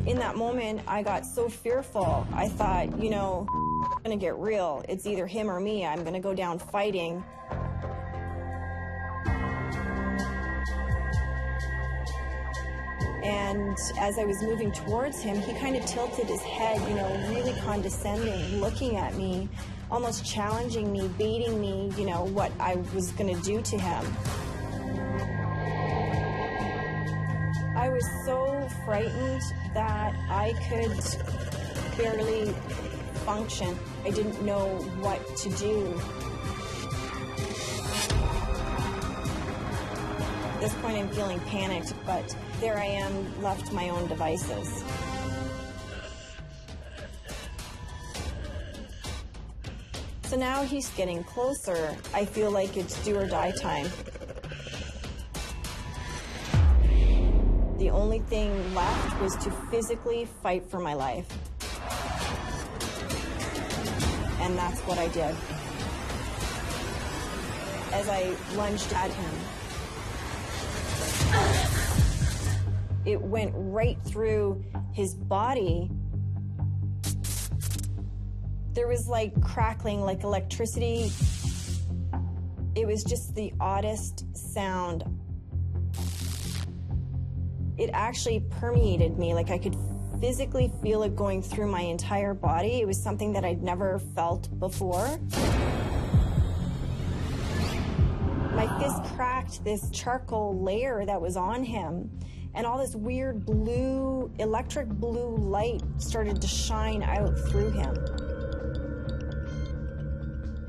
In that moment, I got so fearful. I thought, you know, it's gonna get real. It's either him or me. I'm gonna go down fighting. And as I was moving towards him, he kind of tilted his head, you know, really condescending, looking at me, almost challenging me, baiting me, you know, what I was gonna do to him. I was so frightened that I could barely function. I didn't know what to do. At this point, I'm feeling panicked, but there I am, left to my own devices. So now he's getting closer. I feel like it's do or die time. The only thing left was to physically fight for my life. And that's what I did. As I lunged at him, it went right through his body. There was like crackling, like electricity. It was just the oddest sound. It actually permeated me, like I could physically feel it going through my entire body. It was something that I'd never felt before. My fist cracked this charcoal layer that was on him, and all this weird blue, electric blue light started to shine out through him.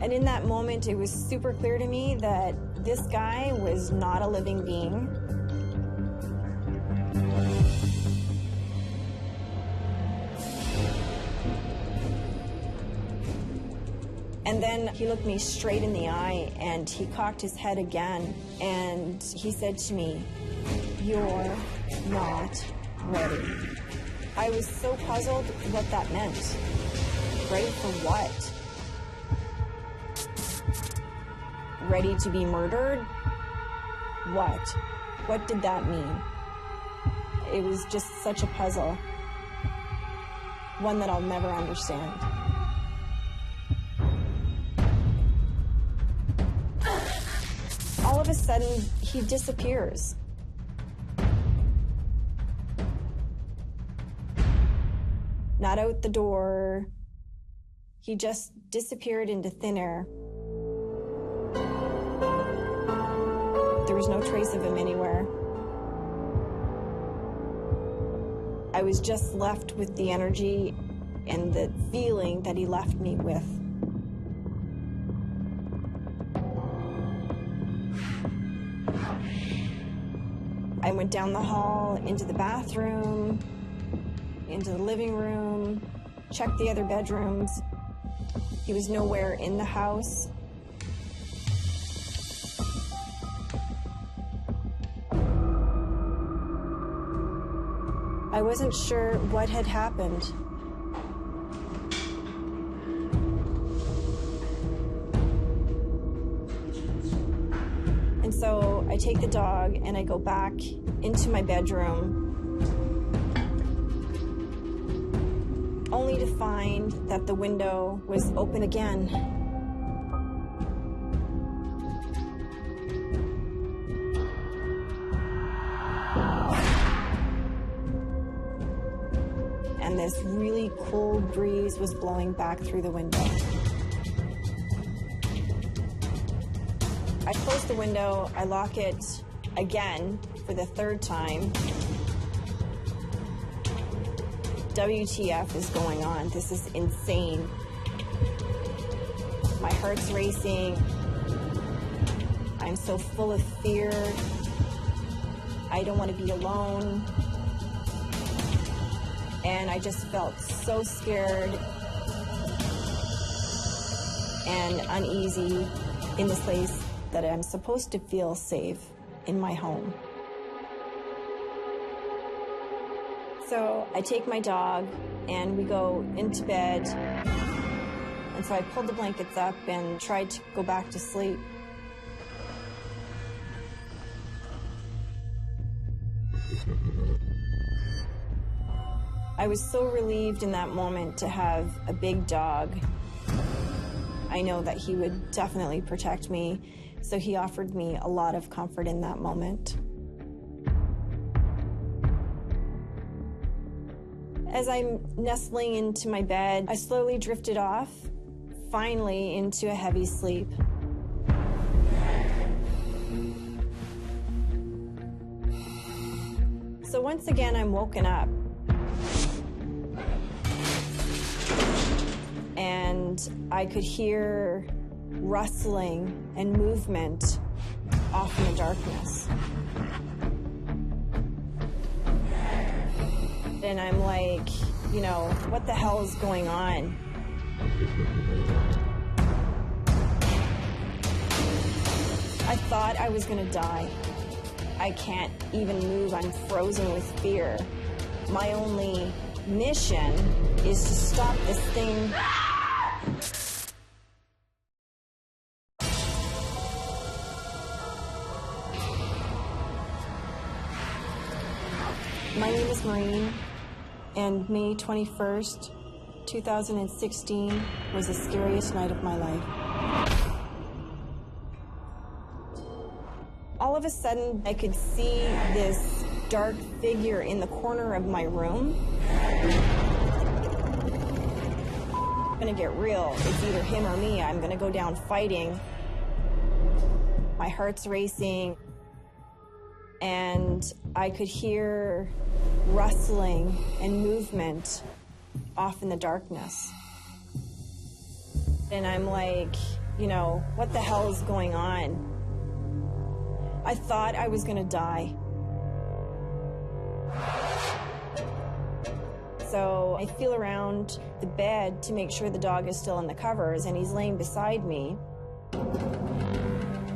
And in that moment, it was super clear to me that this guy was not a living being. And then he looked me straight in the eye, and he cocked his head again, and he said to me, "You're not ready." I was so puzzled what that meant. Ready for what? Ready to be murdered? What? What did that mean? It was just such a puzzle. One that I'll never understand. All of a sudden, he disappears. Not out the door. He just disappeared into thin air. There was no trace of him anywhere. I was just left with the energy and the feeling that he left me with. I went down the hall, into the bathroom, into the living room, checked the other bedrooms. He was nowhere in the house. I wasn't sure what had happened. And so I take the dog and I go back into my bedroom, only to find that the window was open again. And this really cold breeze was blowing back through the window. I close the window, I lock it again for the third time. WTF is going on? This is insane. My heart's racing. I'm so full of fear. I don't want to be alone. And I just felt so scared and uneasy in this place that I'm supposed to feel safe in my home. So I take my dog and we go into bed. And so I pulled the blankets up and tried to go back to sleep. I was so relieved in that moment to have a big dog. I know that he would definitely protect me, so he offered me a lot of comfort in that moment. As I'm nestling into my bed, I slowly drifted off, finally into a heavy sleep. So once again, I'm woken up. And I could hear rustling and movement off in the darkness. And I'm like, you know, what the hell is going on? I thought I was gonna die. I can't even move, I'm frozen with fear. My only mission is to stop this thing. My name is Maureen, and May 21st, 2016 was the scariest night of my life. All of a sudden, I could see this dark figure in the corner of my room. I'm gonna get real. It's either him or me. I'm gonna go down fighting. My my heart's racing, and I could hear rustling and movement off in the darkness. And I'm like, you know, what the hell is going on? I thought I was gonna die. So I feel around the bed to make sure the dog is still in the covers, and he's laying beside me.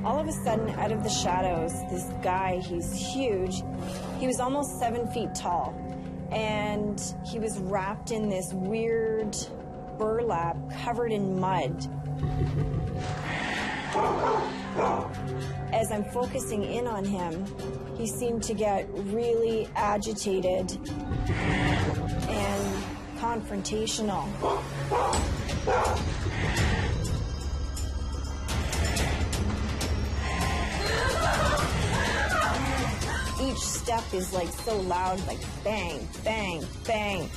All of a sudden, out of the shadows, this guy, he's huge. He was almost 7 feet tall, and he was wrapped in this weird burlap covered in mud. As I'm focusing in on him, he seemed to get really agitated and confrontational. Each step is like so loud, like bang, bang, bang.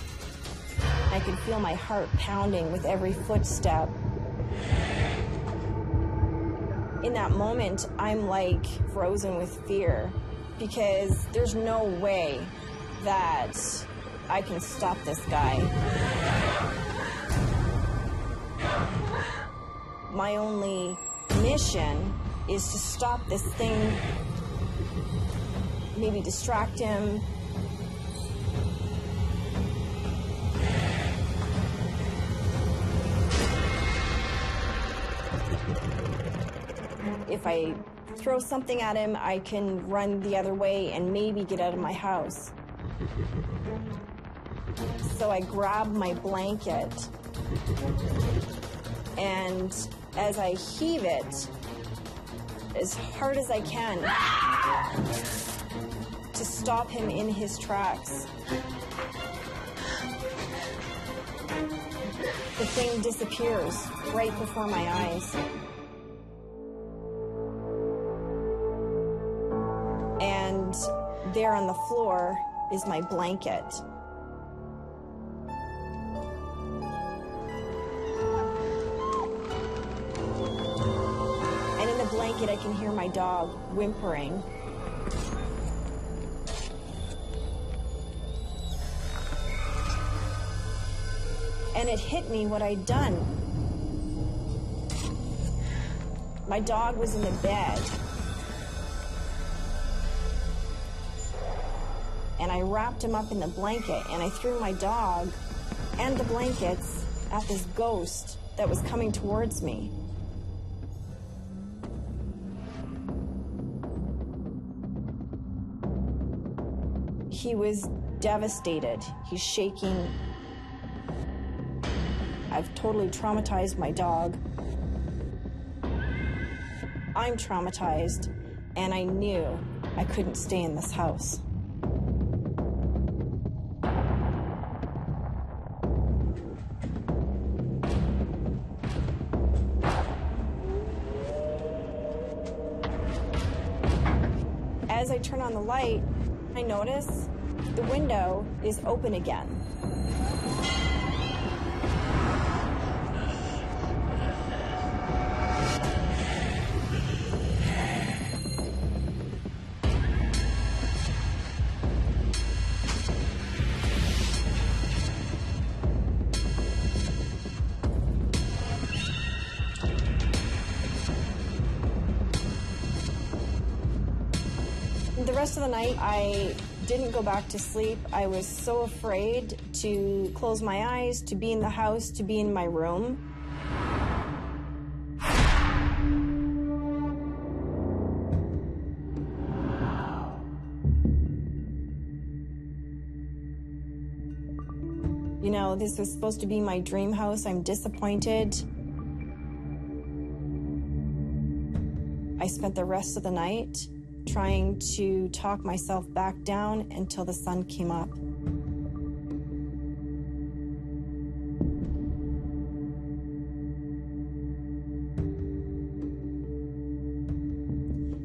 I can feel my heart pounding with every footstep. In that moment, I'm like frozen with fear because there's no way that I can stop this guy. My only mission is to stop this thing, maybe distract him. If I throw something at him, I can run the other way and maybe get out of my house. So I grab my blanket, and as I heave it as hard as I can to stop him in his tracks, the thing disappears right before my eyes. And there on the floor is my blanket. And in the blanket, I can hear my dog whimpering. And it hit me what I'd done. My dog was in the bed. And I wrapped him up in the blanket, and I threw my dog and the blankets at this ghost that was coming towards me. He was devastated. He's shaking. I've totally traumatized my dog. I'm traumatized, and I knew I couldn't stay in this house. As I turn on the light, I notice the window is open again. The rest of the night, I didn't go back to sleep. I was so afraid to close my eyes, to be in the house, to be in my room. You know, this was supposed to be my dream house. I'm disappointed. I spent the rest of the night trying to talk myself back down until the sun came up.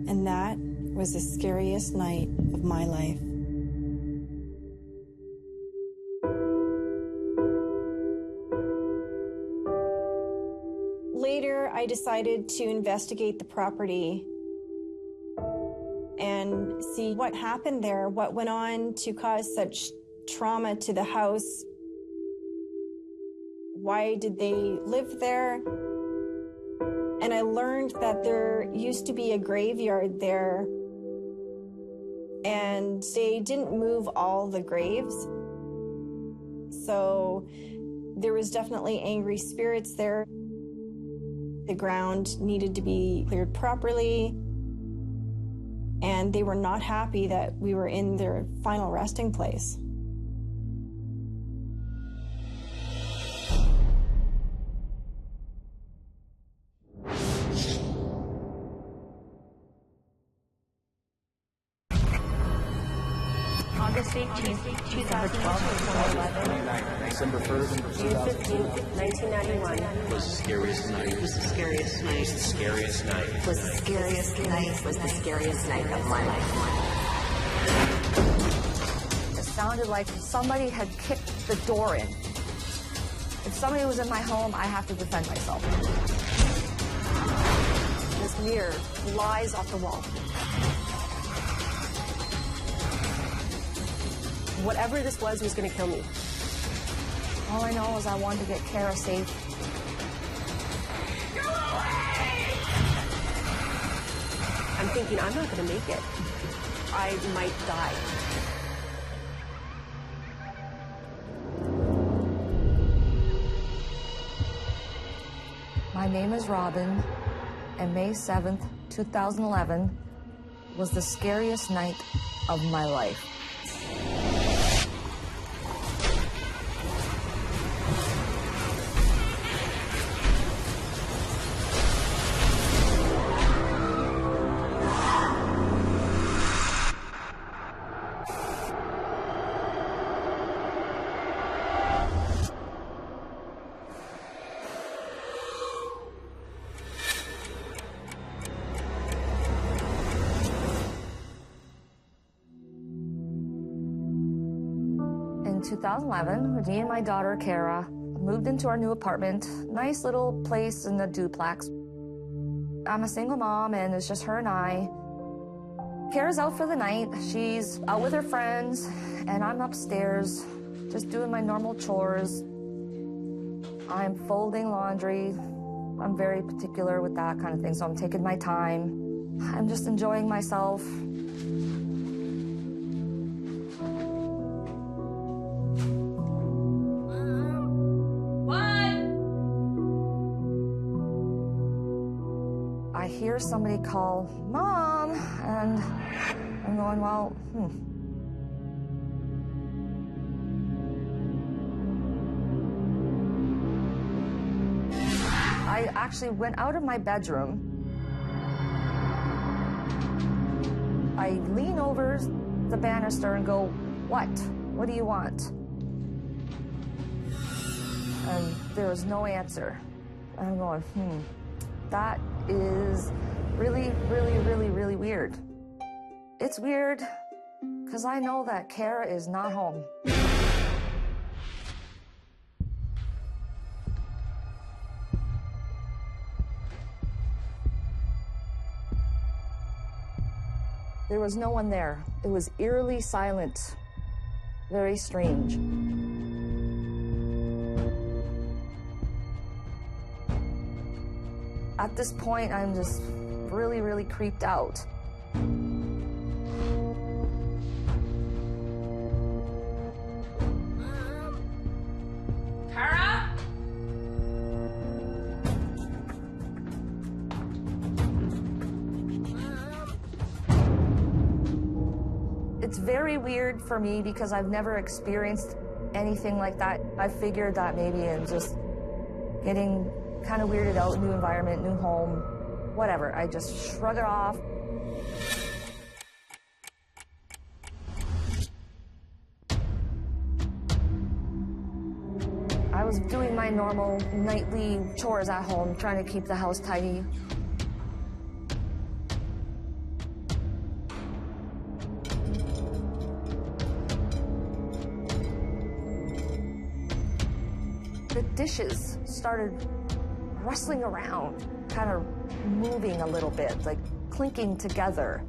And that was the scariest night of my life. Later, I decided to investigate the property. see what happened there, what went on to cause such trauma to the house. Why did they live there? And I learned that there used to be a graveyard there, and they didn't move all the graves. So there was definitely angry spirits there. The ground needed to be cleared properly, and they were not happy that we were in their final resting place. August 18th, 2012, December 1st, June 15th, 1991. Was the scariest night. Was the scariest night. Was the scariest night. Was the scariest night. Was the scariest night of my life. It sounded like somebody had kicked the door in. If somebody was in my home, I have to defend myself. This mirror flies off the wall. Whatever this was going to kill me. All I know is I wanted to get Kara safe. I'm thinking, I'm not going to make it. I might die. My name is Robin, and May 7th, 2011 was the scariest night of my life. In 2011, me and my daughter, Kara, moved into our new apartment. Nice little place in the duplex. I'm a single mom, and it's just her and I. Kara's out for the night. She's out with her friends, and I'm upstairs, just doing my normal chores. I'm folding laundry. I'm very particular with that kind of thing, so I'm taking my time. I'm just enjoying myself. I hear somebody call, "Mom," and I'm going, well, I actually went out of my bedroom. I lean over the banister and go, "What? What do you want?" And there was no answer. I'm going, that is really, really, really, really weird. It's weird because I know that Kara is not home. There was no one there. It was eerily silent, very strange. At this point, I'm just really, really creeped out. Kara? It's very weird for me because I've never experienced anything like that. I figured that maybe I'm just getting kind of weirded out, new environment, new home, whatever. I just shrug it off. I was doing my normal nightly chores at home, trying to keep the house tidy. The dishes started rustling around, kind of moving a little bit, like clinking together.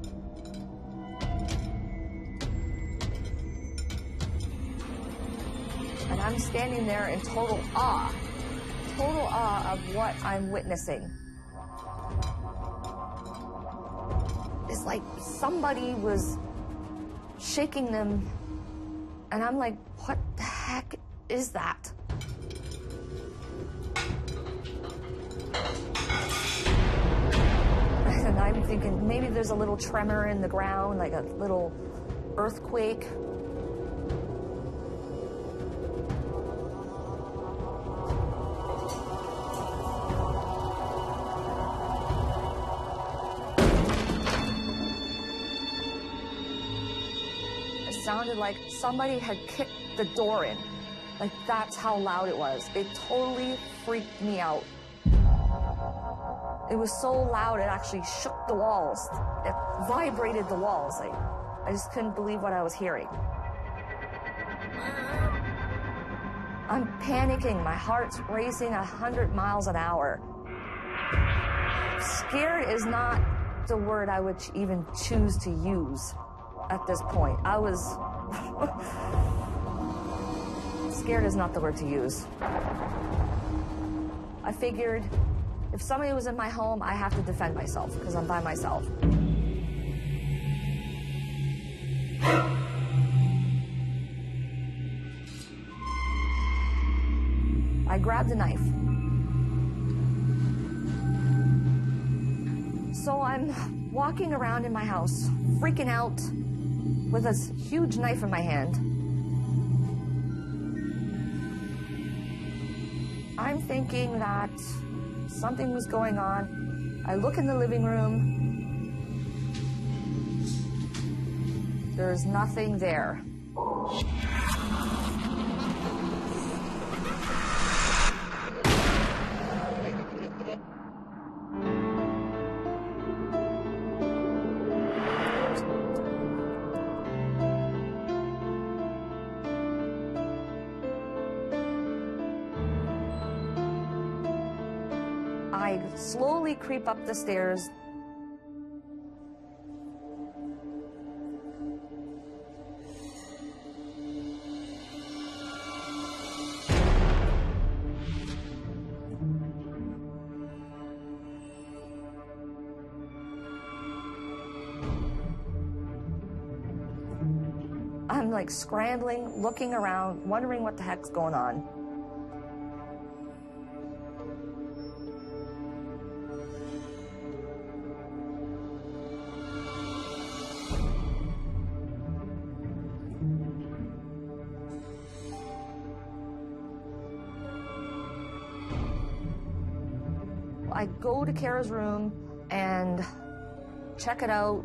I'm standing there in total awe of what I'm witnessing. It's like somebody was shaking them, and I'm like, what the heck is that? And I'm thinking maybe there's a little tremor in the ground, like a little earthquake. It sounded like somebody had kicked the door in. Like, that's how loud it was. It totally freaked me out. It was so loud, it actually shook the walls. It vibrated the walls. I just couldn't believe what I was hearing. I'm panicking. My heart's racing 100 miles an hour. Scared is not the word I would even choose to use at this point. I was... Scared is not the word to use. I figured if somebody was in my home, I have to defend myself because I'm by myself. I grabbed a knife. So I'm walking around in my house, freaking out with this huge knife in my hand. I'm thinking that something was going on. I look in the living room. There's nothing there. I slowly creep up the stairs. I'm like scrambling, looking around, wondering what the heck's going on. I go to Kara's room and check it out.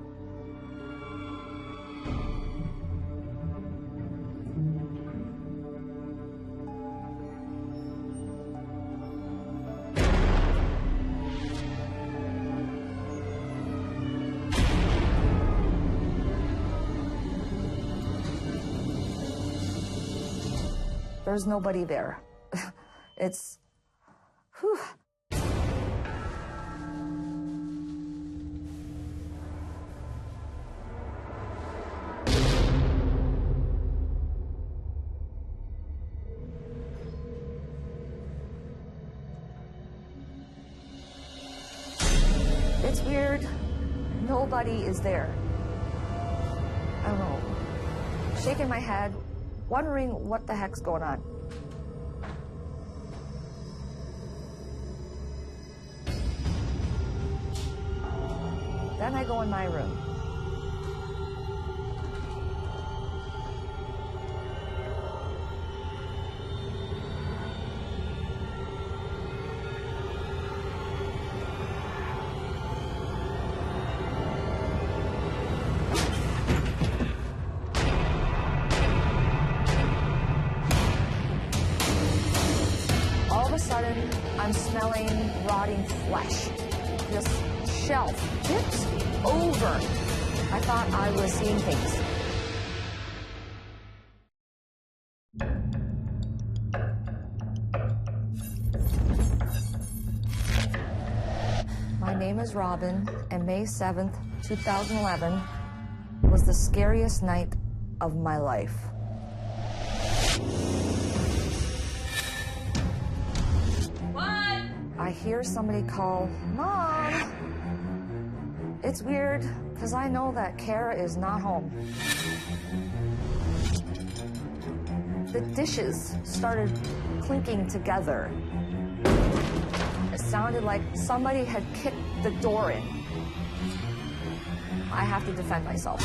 There's nobody there. It's, whew. It's weird. Nobody is there. I don't know. Shaking my head, wondering what the heck's going on. Then I go in my room. Sudden, I'm smelling rotting flesh. This shelf tips over. I thought I was seeing things. My name is Robin, and May 7th, 2011 was the scariest night of my life. hear somebody call, "Mom!" It's weird, because I know that Kara is not home. The dishes started clinking together. It sounded like somebody had kicked the door in. I have to defend myself.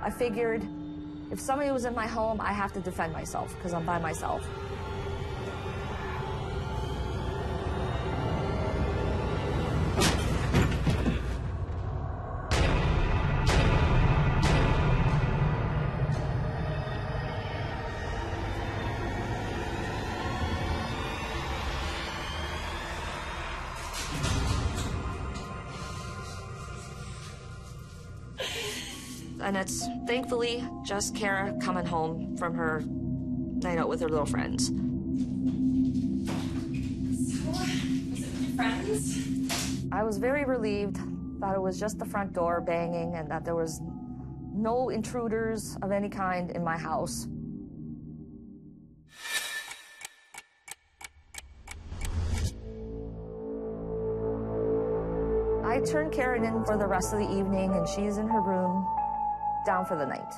I figured if somebody was in my home, I have to defend myself because I'm by myself. And it's thankfully just Kara coming home from her night out with her little friends. Friends? I was very relieved that it was just the front door banging and that there was no intruders of any kind in my house. I turned Karen in for the rest of the evening, and she's in her room, down for the night.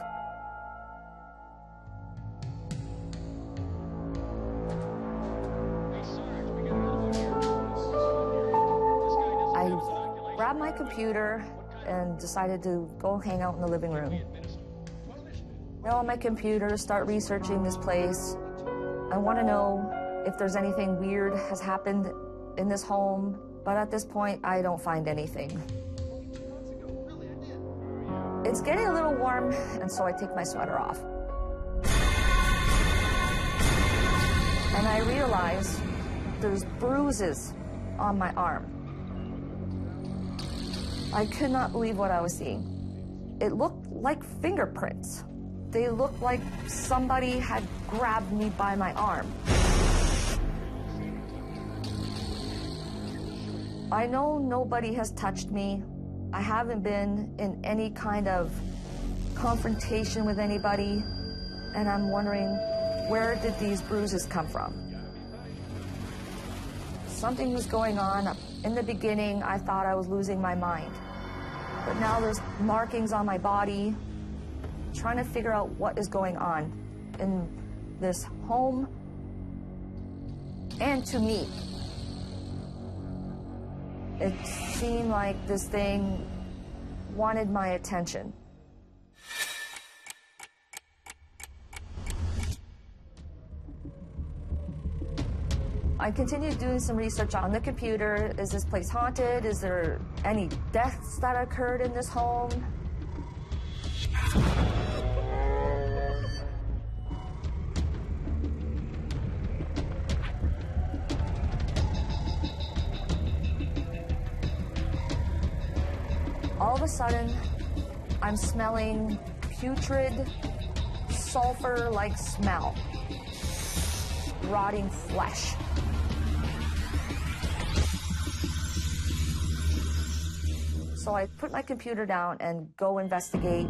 I grabbed my computer and decided to go hang out in the living room. Go on my computer, start researching this place. I want to know if there's anything weird has happened in this home, but at this point, I don't find anything. It's getting a little warm, and so I take my sweater off. And I realize there's bruises on my arm. I could not believe what I was seeing. It looked like fingerprints. They looked like somebody had grabbed me by my arm. I know nobody has touched me. I haven't been in any kind of confrontation with anybody, and I'm wondering, where did these bruises come from? Something was going on. In the beginning, I thought I was losing my mind, but now there's markings on my body, trying to figure out what is going on in this home and to me. It seemed like this thing wanted my attention. I continued doing some research on the computer. Is this place haunted? Is there any deaths that occurred in this home? All of a sudden, I'm smelling putrid, sulfur-like smell, rotting flesh. So I put my computer down and go investigate.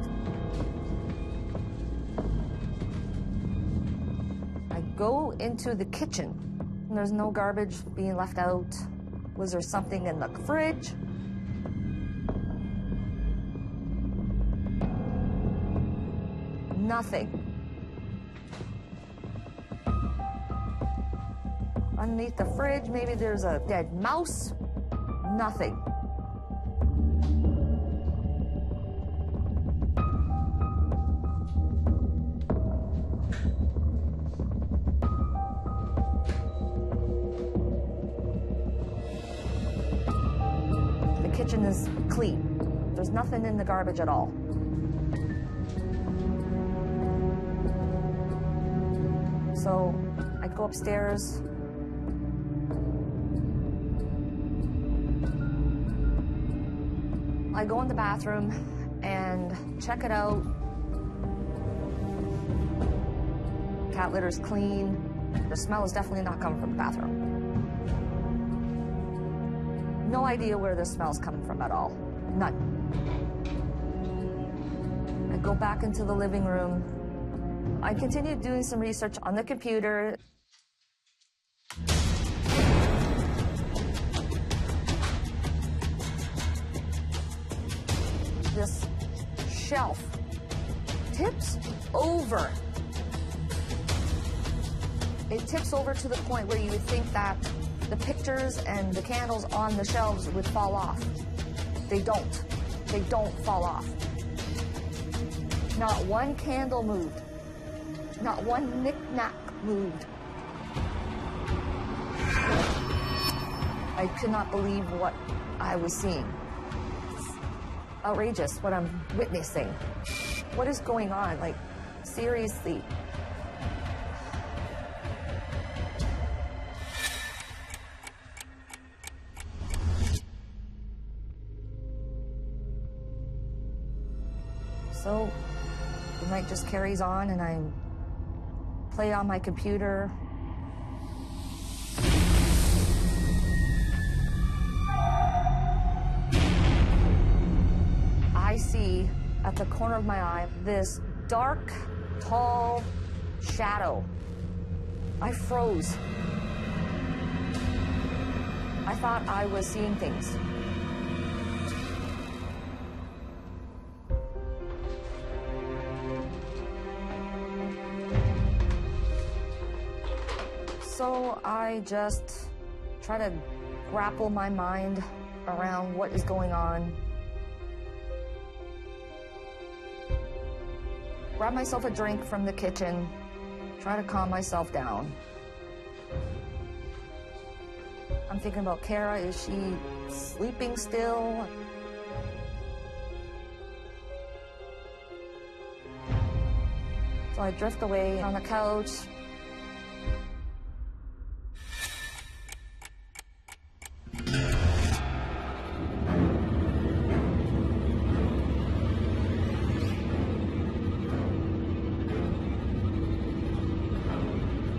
I go into the kitchen. There's no garbage being left out. Was there something in the fridge? Nothing. Underneath the fridge, maybe there's a dead mouse. Nothing. The kitchen is clean. There's nothing in the garbage at all. So I go upstairs. I go in the bathroom and check it out. Cat litter's clean. The smell is definitely not coming from the bathroom. No idea where the smell's coming from at all. None. I go back into the living room. I continued doing some research on the computer. shelf tips over. It tips over to the point where you would think that the pictures and the candles on the shelves would fall off. They don't. They don't fall off. Not one candle moved. Not one knick-knack moved. I could not believe what I was seeing. It's outrageous what I'm witnessing. What is going on? Like, seriously. So the night just carries on, and I play on my computer. I see at the corner of my eye this dark, tall shadow. I froze. I thought I was seeing things. So I just try to grapple my mind around what is going on. Grab myself a drink from the kitchen, try to calm myself down. I'm thinking about Kara. Is she sleeping still? So I drift away on the couch.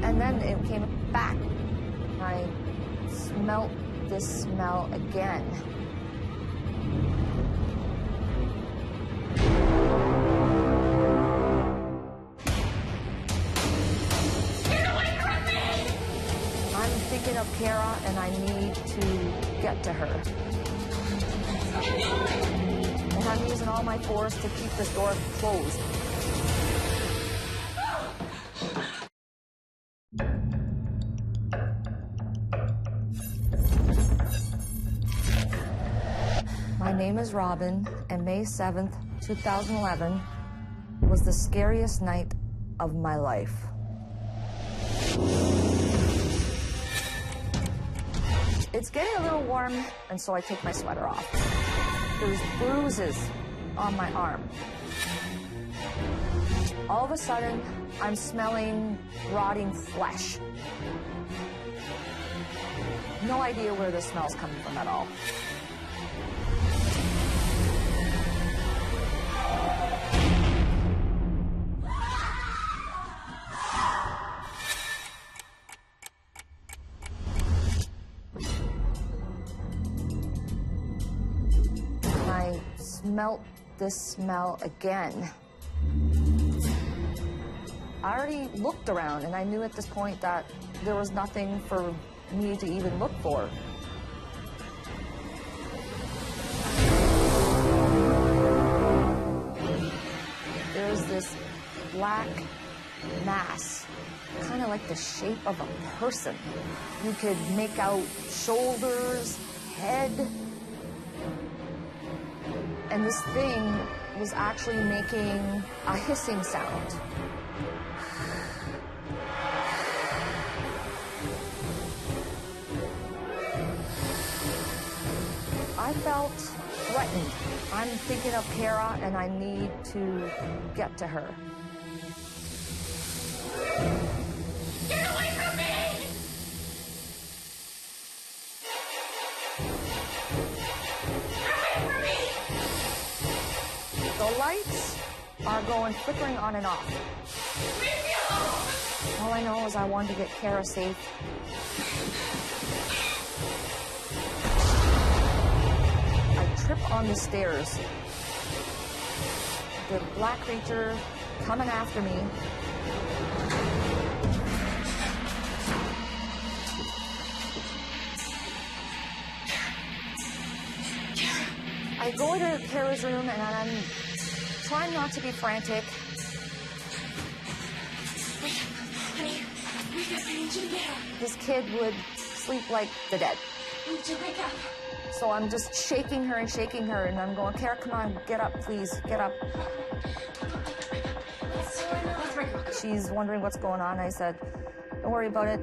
And then it came back. I smelt this smell again. Get away from me! I'm thinking of Kara, and I need to get to her. And I'm using all my force to keep this door closed. My name is Robin, and May 7th, 2011 was the scariest night of my life. It's getting a little warm, and so I take my sweater off. There's bruises on my arm. All of a sudden, I'm smelling rotting flesh. No idea where the smell's coming from at all. I smelt this smell again. I already looked around, and I knew at this point that there was nothing for me to even look for. There's this black mass, kind of like the shape of a person. You could make out shoulders, head. And this thing was actually making a hissing sound. I felt threatened. I'm thinking of Kara, and I need to get to her. Get away from me! The lights are going flickering on and off. Leave me alone! All I know is I wanted to get Kara safe. I trip on the stairs. The black creature coming after me. I go into Kara's room, and I'm trying not to be frantic. Wait, honey, wake up. I need you to get up. This kid would sleep like the dead. I need you to wake up. So I'm just shaking her, and I'm going, Kara, come on, get up, please, get up. She's wondering what's going on. I said, don't worry about it.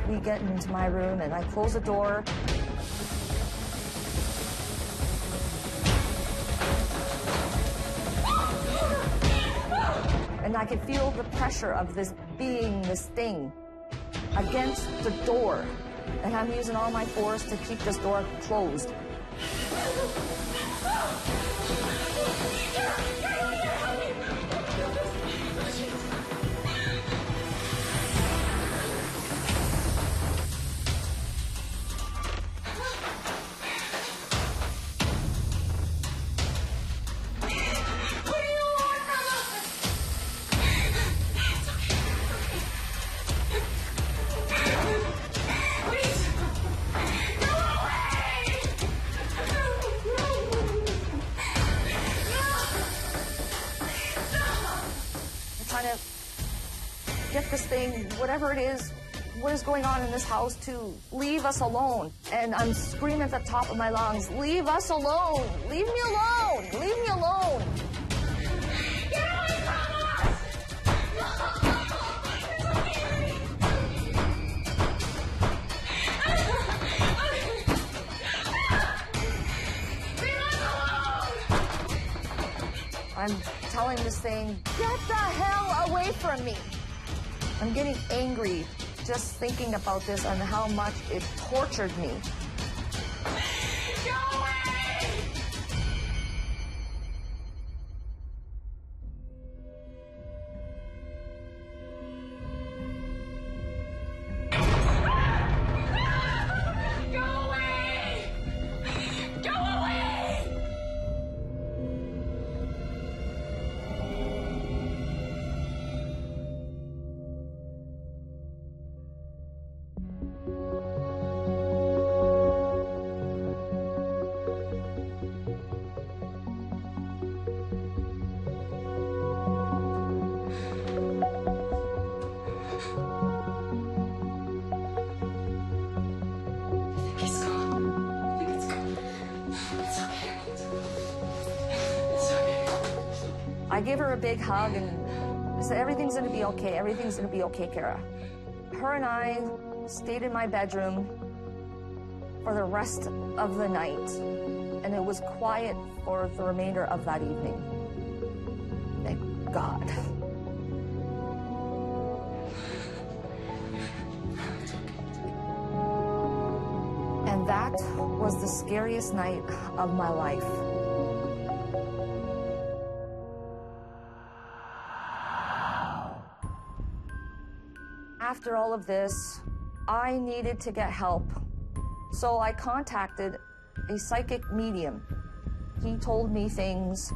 We get into my room and I close the door. And I can feel the pressure of this being, this thing, against the door. And I'm using all my force to keep this door closed. Trying to get this thing, whatever it is, what is going on in this house, to leave us alone. And I'm screaming at the top of my lungs, leave us alone! Leave me alone! Leave me alone! Get away from us! I'm telling this thing, get the hell away from me! I'm getting angry just thinking about this and how much it tortured me. Go away! Go away! Go away! He's gone. I think it's gone. It's okay. It's okay. I gave her a big hug and I said, everything's gonna be okay, everything's gonna be okay, Kara. Her and I stayed in my bedroom for the rest of the night, and it was quiet for the remainder of that evening. Thank God. And that was the scariest night of my life. After all of this, I needed to get help. So I contacted a psychic medium. He told me things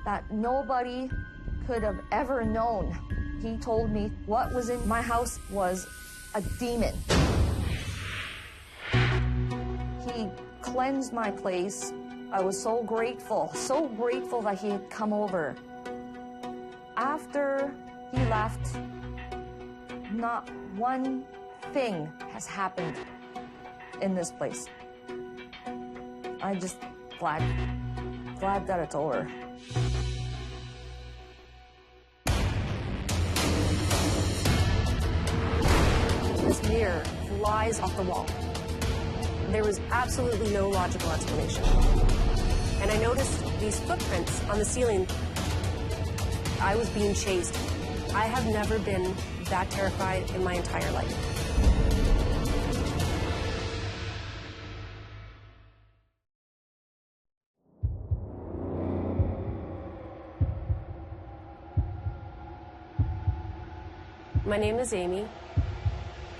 that nobody could have ever known. He told me what was in my house was a demon. He cleansed my place. I was so grateful that he had come over. After he left, not one thing has happened in this place. I'm just glad that it's over. This mirror flies off the wall. There was absolutely no logical explanation. And I noticed these footprints on the ceiling. I was being chased. I have never been that terrified in my entire life. My name is Amy,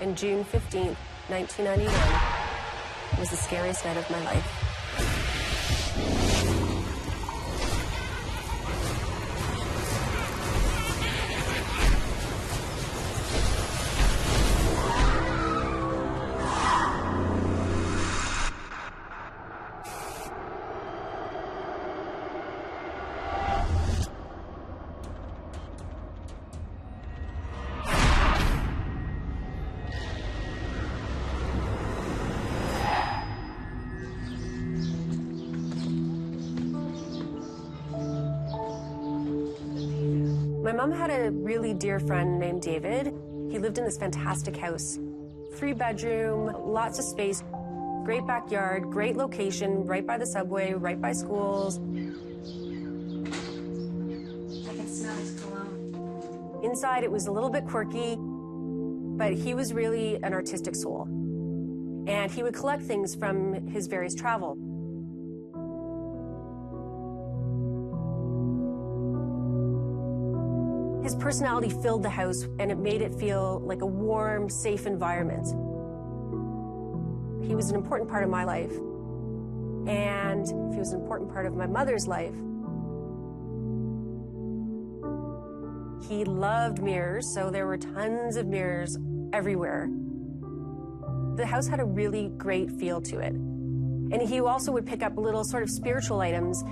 and June 15th, 1991 was the scariest night of my life. My mom had a really dear friend named David. He lived in this fantastic house. 3-bedroom, lots of space, great backyard, great location, right by the subway, right by schools. I can smell his cologne. Inside, it was a little bit quirky, but he was really an artistic soul. And he would collect things from his various travel. His personality filled the house, and it made it feel like a warm, safe environment. He was an important part of my life, and he was an important part of my mother's life. He loved mirrors, so there were tons of mirrors everywhere. The house had a really great feel to it. And he also would pick up little sort of spiritual items.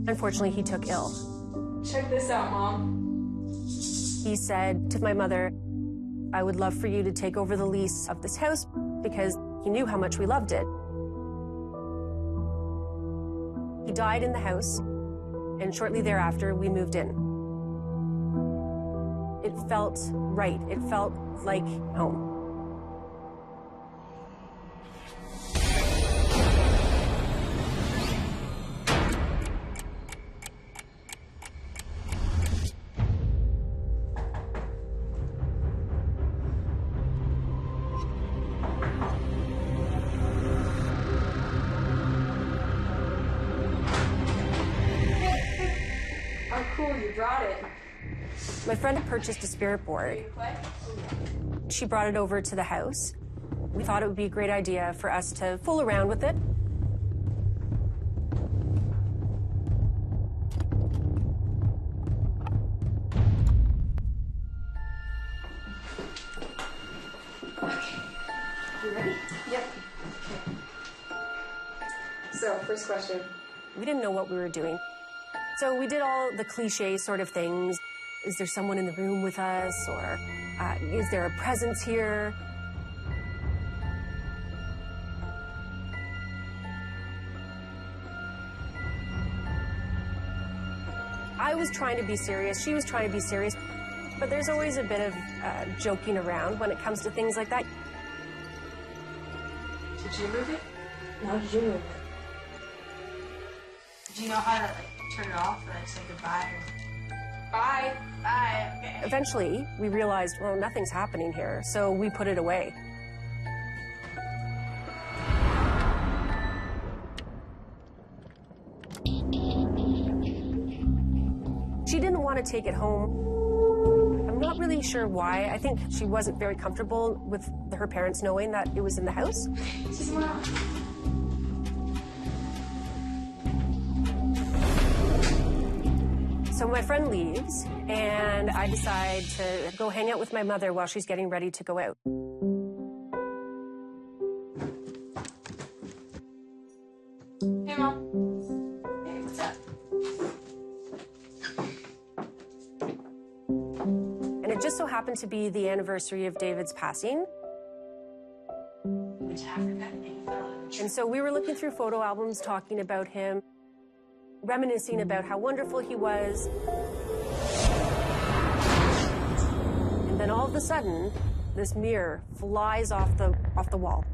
Unfortunately, he took ill. Check this out, Mom. He said to my mother, I would love for you to take over the lease of this house because he knew how much we loved it. He died in the house, and shortly thereafter, we moved in. It felt right. It felt like home. Oh, cool, you brought it. My friend had purchased a spirit board. She brought it over to the house. We thought it would be a great idea for us to fool around with it. Okay. You ready? Yep. Okay. So, first question. We didn't know what we were doing. So we did all the cliche sort of things. Is there someone in the room with us? Or is there a presence here? I was trying to be serious. She was trying to be serious. But there's always a bit of joking around when it comes to things like that. Did you move it? No, did you move it? Do you know how to turn it off or say goodbye? Bye. Bye. Okay. Eventually, we realized, well, nothing's happening here, so we put it away. She didn't want to take it home. I'm not really sure why. I think she wasn't very comfortable with her parents knowing that it was in the house. So my friend leaves, and I decide to go hang out with my mother while she's getting ready to go out. Hey, Mom. Hey, what's up? And it just so happened to be the anniversary of David's passing. And so we were looking through photo albums, talking about him, reminiscing about how wonderful he was. And then all of a sudden, this mirror flies off the wall.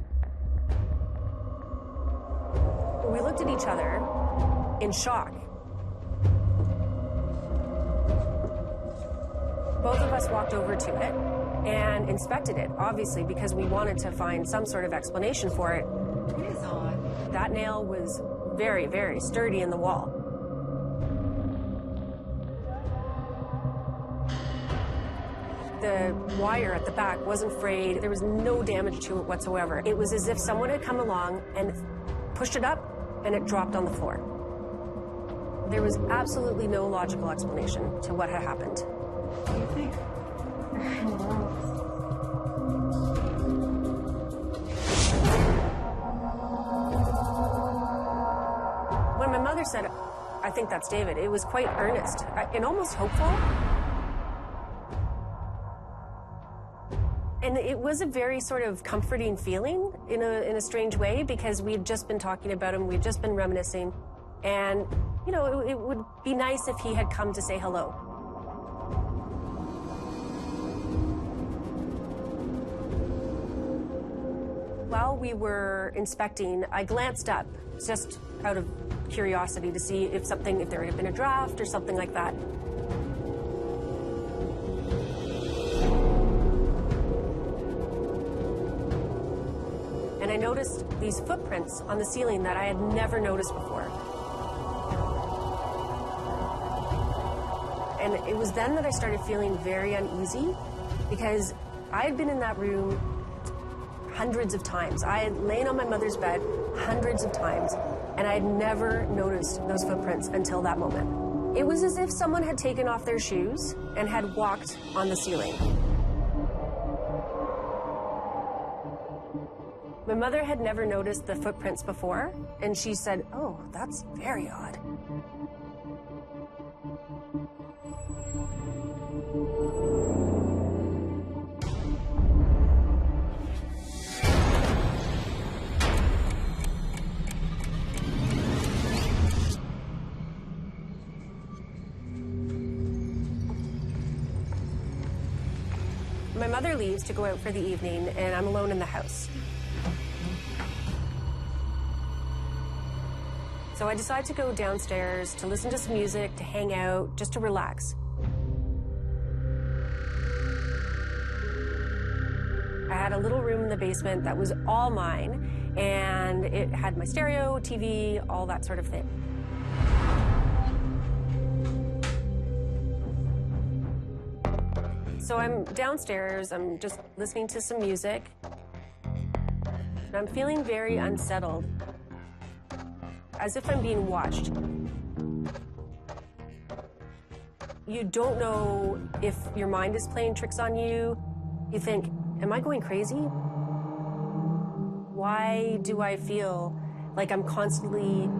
We looked at each other in shock. Both of us walked over to it and inspected it, obviously, because we wanted to find some sort of explanation for it. It is odd. That nail was very, very sturdy in the wall. The wire at the back wasn't frayed. There was no damage to it whatsoever. It was as if someone had come along and pushed it up and it dropped on the floor. There was absolutely no logical explanation to what had happened. What do you think? When my mother said, "I think that's David," it was quite earnest and almost hopeful. And it was a very sort of comforting feeling in a strange way, because we had just been talking about him, we had just been reminiscing, and, you know, it would be nice if he had come to say hello. While we were inspecting, I glanced up, just out of curiosity, to see if there had been a draft or something like that. And I noticed these footprints on the ceiling that I had never noticed before. And it was then that I started feeling very uneasy, because I had been in that room hundreds of times. I had lain on my mother's bed hundreds of times, and I had never noticed those footprints until that moment. It was as if someone had taken off their shoes and had walked on the ceiling. My mother had never noticed the footprints before, and she said, "Oh, that's very odd." My mother leaves to go out for the evening, and I'm alone in the house. So I decide to go downstairs to listen to some music, to hang out, just to relax. I had a little room in the basement that was all mine, and it had my stereo, TV, all that sort of thing. So I'm downstairs, I'm just listening to some music, and I'm feeling very unsettled, as if I'm being watched. You don't know if your mind is playing tricks on you. You think, am I going crazy? Why do I feel like I'm constantly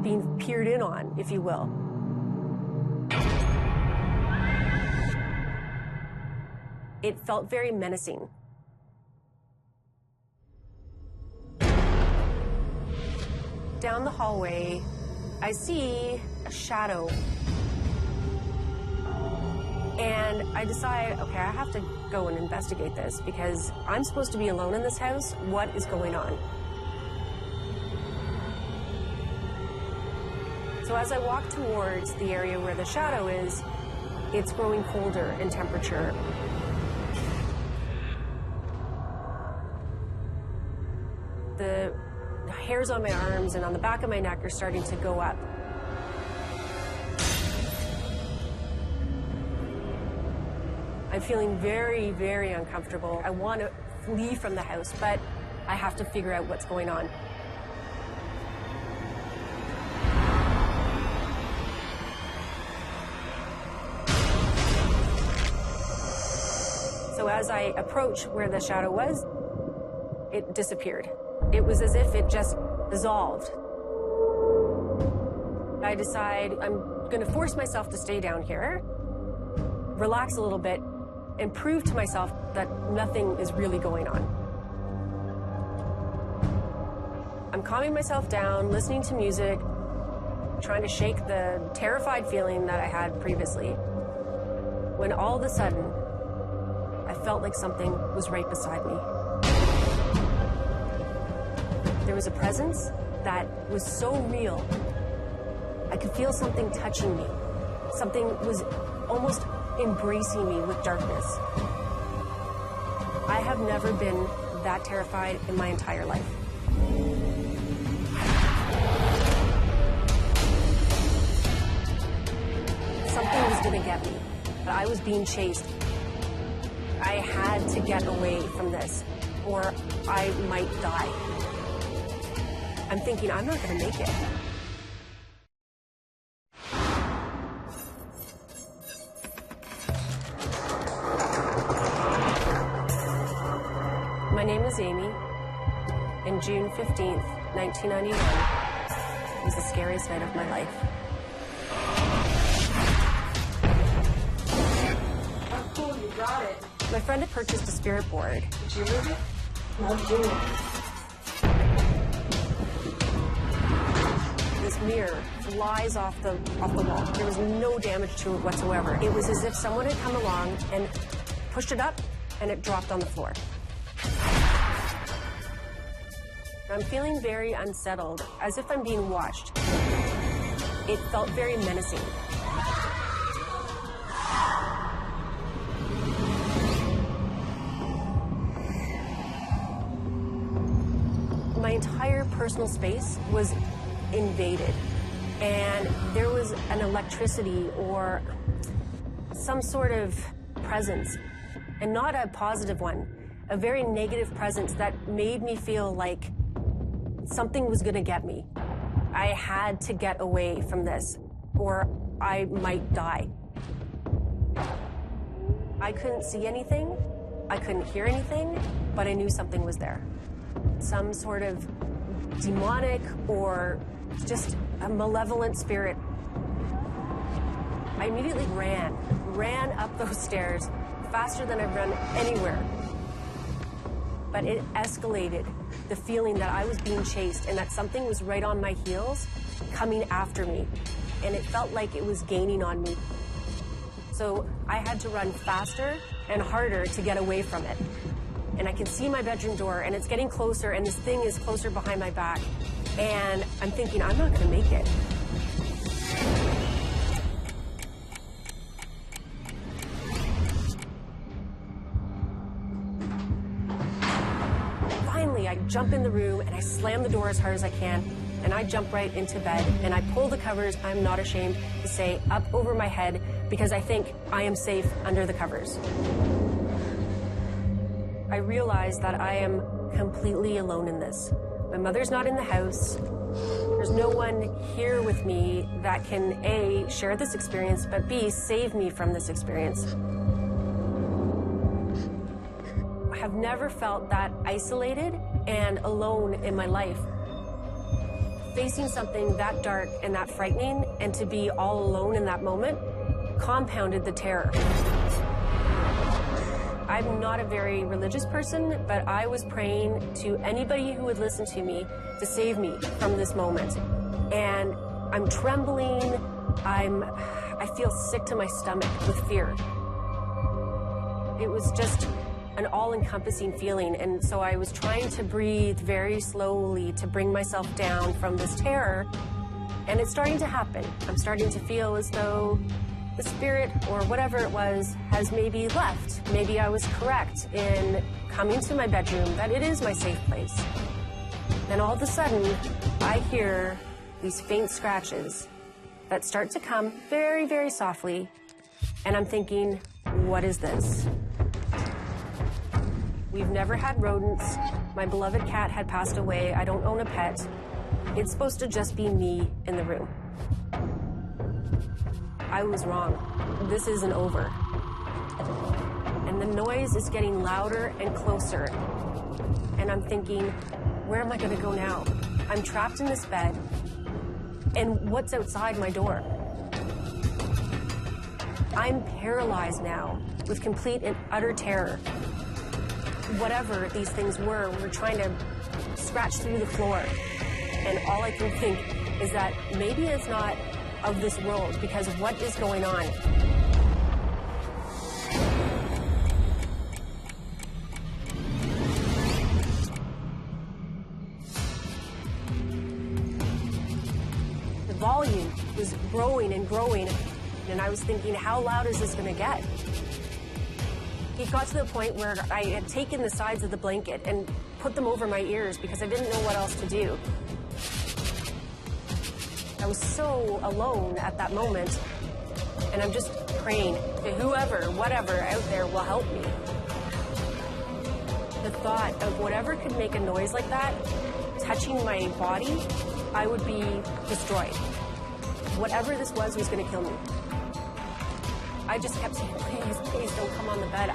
being peered in on, if you will? It felt very menacing. Down the hallway, I see a shadow. And I decide, okay, I have to go and investigate this, because I'm supposed to be alone in this house. What is going on? So as I walk towards the area where the shadow is, it's growing colder in temperature. The hairs on my arms and on the back of my neck are starting to go up. I'm feeling very, very uncomfortable. I want to flee from the house, but I have to figure out what's going on. So as I approach where the shadow was, it disappeared. It was as if it just dissolved. I decide I'm going to force myself to stay down here, relax a little bit, and prove to myself that nothing is really going on. I'm calming myself down, listening to music, trying to shake the terrified feeling that I had previously, when all of a sudden, I felt like something was right beside me. There was a presence that was so real. I could feel something touching me. Something was almost embracing me with darkness. I have never been that terrified in my entire life. Something was gonna get me, but I was being chased. I had to get away from this, or I might die. I'm thinking, I'm not going to make it. My name is Amy, and June 15th, 1991 was the scariest night of my life. Oh, cool, you brought it. My friend had purchased a spirit board. Did you move it? No, I'm doing it. This mirror flies off the wall. There was no damage to it whatsoever. It was as if someone had come along and pushed it up, and it dropped on the floor. I'm feeling very unsettled, as if I'm being watched. It felt very menacing. My entire personal space was invaded, and there was an electricity or some sort of presence, and not a positive one, a very negative presence that made me feel like something was gonna get me. I had to get away from this, or I might die. I couldn't see anything, I couldn't hear anything, but I knew something was there. Some sort of demonic or just a malevolent spirit. I immediately ran up those stairs faster than I've run anywhere. But it escalated, the feeling that I was being chased and that something was right on my heels coming after me. And it felt like it was gaining on me. So I had to run faster and harder to get away from it. And I can see my bedroom door, and it's getting closer, and this thing is closer behind my back. And I'm thinking, I'm not gonna make it. Finally, I jump in the room, and I slam the door as hard as I can, and I jump right into bed, and I pull the covers, I'm not ashamed to say, up over my head, because I think I am safe under the covers. I realize that I am completely alone in this. My mother's not in the house. There's no one here with me that can, A, share this experience, but B, save me from this experience. I have never felt that isolated and alone in my life. Facing something that dark and that frightening, and to be all alone in that moment, compounded the terror. I'm not a very religious person, but I was praying to anybody who would listen to me to save me from this moment. And I'm trembling, I feel sick to my stomach with fear. It was just an all-encompassing feeling, and so I was trying to breathe very slowly to bring myself down from this terror, and it's starting to happen. I'm starting to feel as though the spirit, or whatever it was, has maybe left. Maybe I was correct in coming to my bedroom, that it is my safe place. Then all of a sudden, I hear these faint scratches that start to come very, very softly, and I'm thinking, what is this? We've never had rodents. My beloved cat had passed away. I don't own a pet. It's supposed to just be me in the room. I was wrong. This isn't over. And the noise is getting louder and closer. And I'm thinking, where am I gonna go now? I'm trapped in this bed. And what's outside my door? I'm paralyzed now with complete and utter terror. Whatever these things were trying to scratch through the floor. And all I can think is that maybe it's not of this world because of what is going on. The volume was growing and growing, and I was thinking, how loud is this going to get? It got to the point where I had taken the sides of the blanket and put them over my ears because I didn't know what else to do. I was so alone at that moment, and I'm just praying to whoever, whatever out there will help me. the thought of whatever could make a noise like that touching my body, I would be destroyed. Whatever this was going to kill me. I just kept saying, please, please don't come on the bed.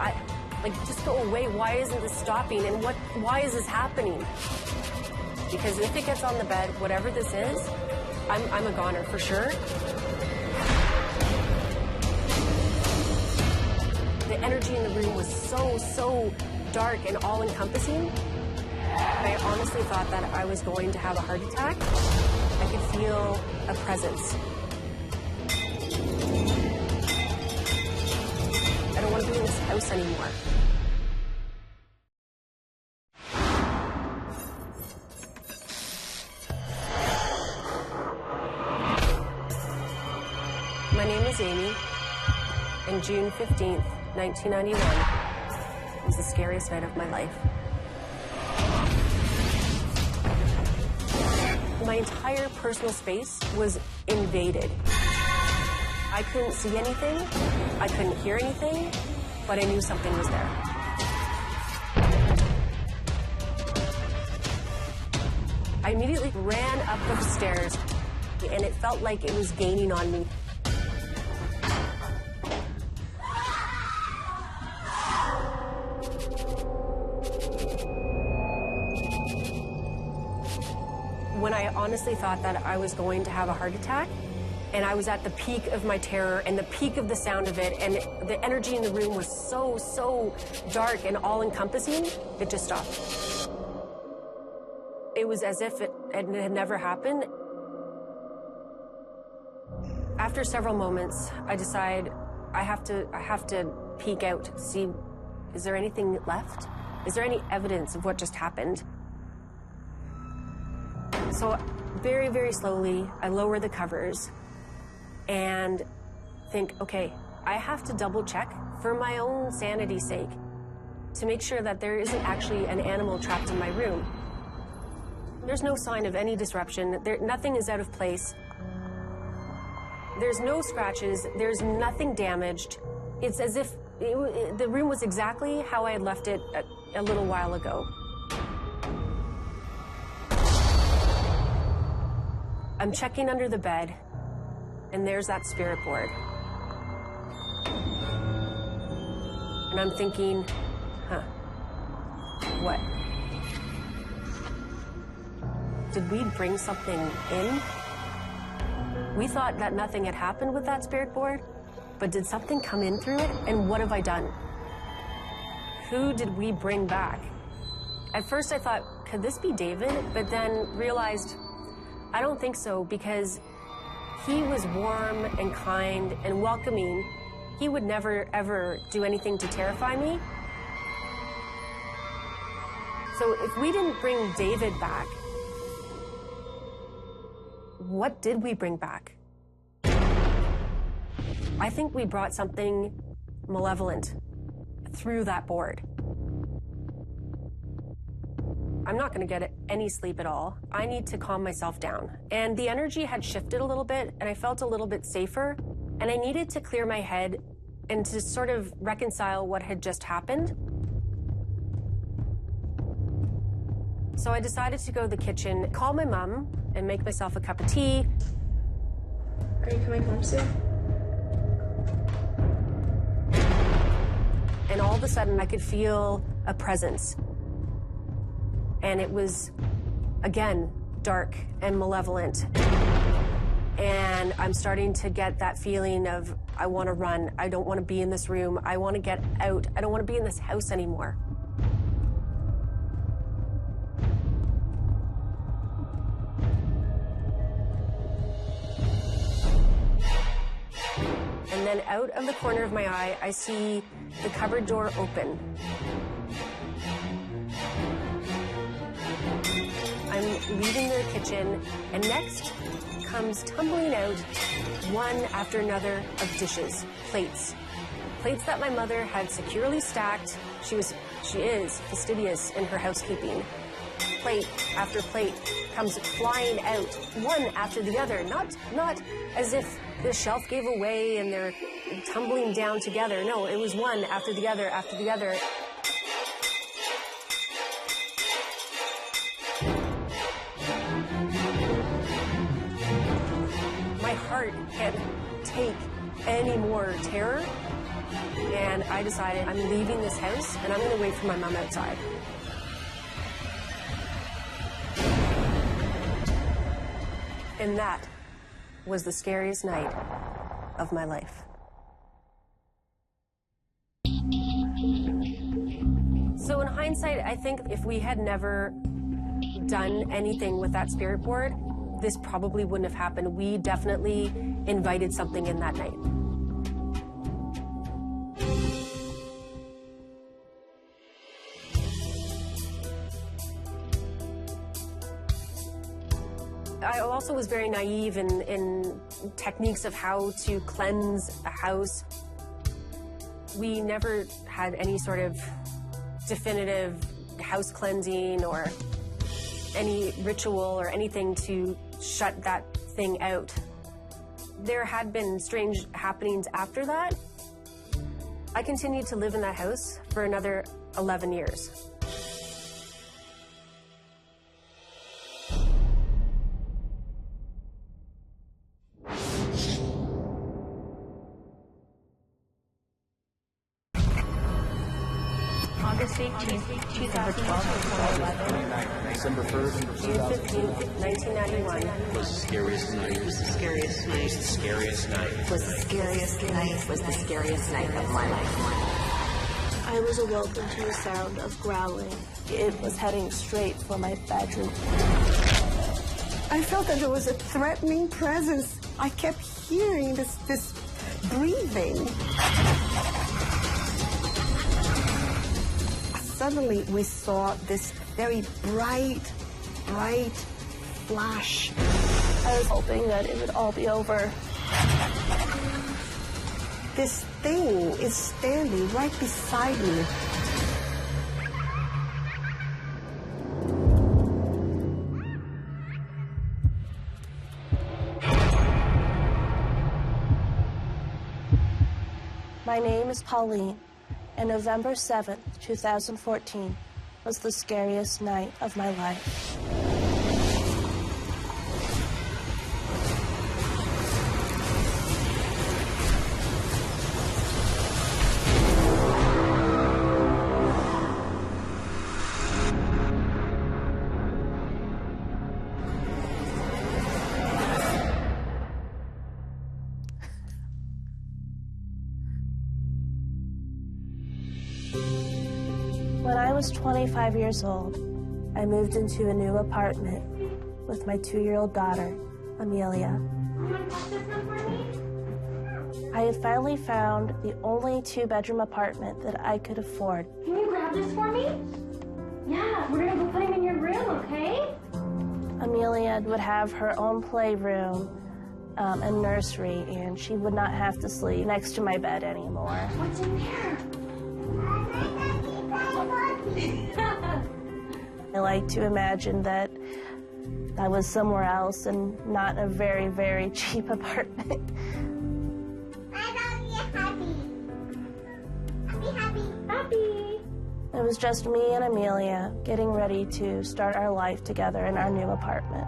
Just go away. Why isn't this stopping? And why is this happening? Because if it gets on the bed, whatever this is, I'm a goner for sure. The energy in the room was so dark and all-encompassing. I honestly thought that I was going to have a heart attack. I could feel a presence. I don't want to be in this house anymore. My name is Amy, and June 15th, 1991 was the scariest night of my life. My entire personal space was invaded. I couldn't see anything, I couldn't hear anything, but I knew something was there. I immediately ran up the stairs, and it felt like it was gaining on me. When I honestly thought that I was going to have a heart attack, and I was at the peak of my terror and the peak of the sound of it, and the energy in the room was so dark and all-encompassing, it just stopped. It was as if it had never happened. After several moments, I decide I have to peek out, see, is there anything left? Is there any evidence of what just happened? So very, very slowly, I lower the covers and think, okay, I have to double check for my own sanity's sake to make sure that there isn't actually an animal trapped in my room. There's no sign of any disruption. Nothing is out of place. There's no scratches. There's nothing damaged. It's as if the room was exactly how I had left it a little while ago. I'm checking under the bed, and there's that spirit board. And I'm thinking, what? Did we bring something in? We thought that nothing had happened with that spirit board, but did something come in through it? And what have I done? Who did we bring back? At first I thought, could this be David? But then realized, I don't think so, because he was warm and kind and welcoming. He would never, ever do anything to terrify me. So if we didn't bring David back, what did we bring back? I think we brought something malevolent through that board. I'm not going to get any sleep at all. I need to calm myself down. And the energy had shifted a little bit, and I felt a little bit safer, and I needed to clear my head and to sort of reconcile what had just happened. So I decided to go to the kitchen, call my mom, and make myself a cup of tea. Are you coming home soon? And all of a sudden, I could feel a presence. And it was, again, dark and malevolent. And I'm starting to get that feeling of, I want to run. I don't want to be in this room. I want to get out. I don't want to be in this house anymore. And then out of the corner of my eye, I see the cupboard door open. I'm leaving the kitchen, and next comes tumbling out one after another of dishes, plates. Plates that my mother had securely stacked. She is fastidious in her housekeeping. Plate after plate comes flying out, one after the other, not as if the shelf gave away and they're tumbling down together. No, it was one after the other after the other. heart can't take any more terror. And I decided I'm leaving this house and I'm going to wait for my mom outside. And that was the scariest night of my life. So in hindsight, I think if we had never done anything with that spirit board, this probably wouldn't have happened. We definitely invited something in that night. I also was very naive in techniques of how to cleanse a house. We never had any sort of definitive house cleansing or any ritual or anything to shut that thing out. There had been strange happenings after that. I continued to live in that house for another 11 years. August 18th, 2012, December 1st, June 15th, 1991. Was the scariest night. was the scariest night. The scariest night. Was the scariest night. Was the scariest night of my life. I was awoken to the sound of growling. It was heading straight for my bedroom. I felt that there was a threatening presence. I kept hearing this breathing. Suddenly, we saw this very bright flash. I was hoping that it would all be over. This thing is standing right beside me. My name is Pauline, and November 7th, 2014 was the scariest night of my life. When I was 25 years old, I moved into a new apartment with my 2-year-old daughter, Amelia. I had finally found the only 2-bedroom apartment that I could afford. Can you grab this for me? Yeah, we're gonna go put him in your room, okay? Amelia would have her own playroom and nursery, and she would not have to sleep next to my bed anymore. What's in there? I like to imagine that I was somewhere else and not a very, very cheap apartment. Happy. It was just me and Amelia getting ready to start our life together in our new apartment.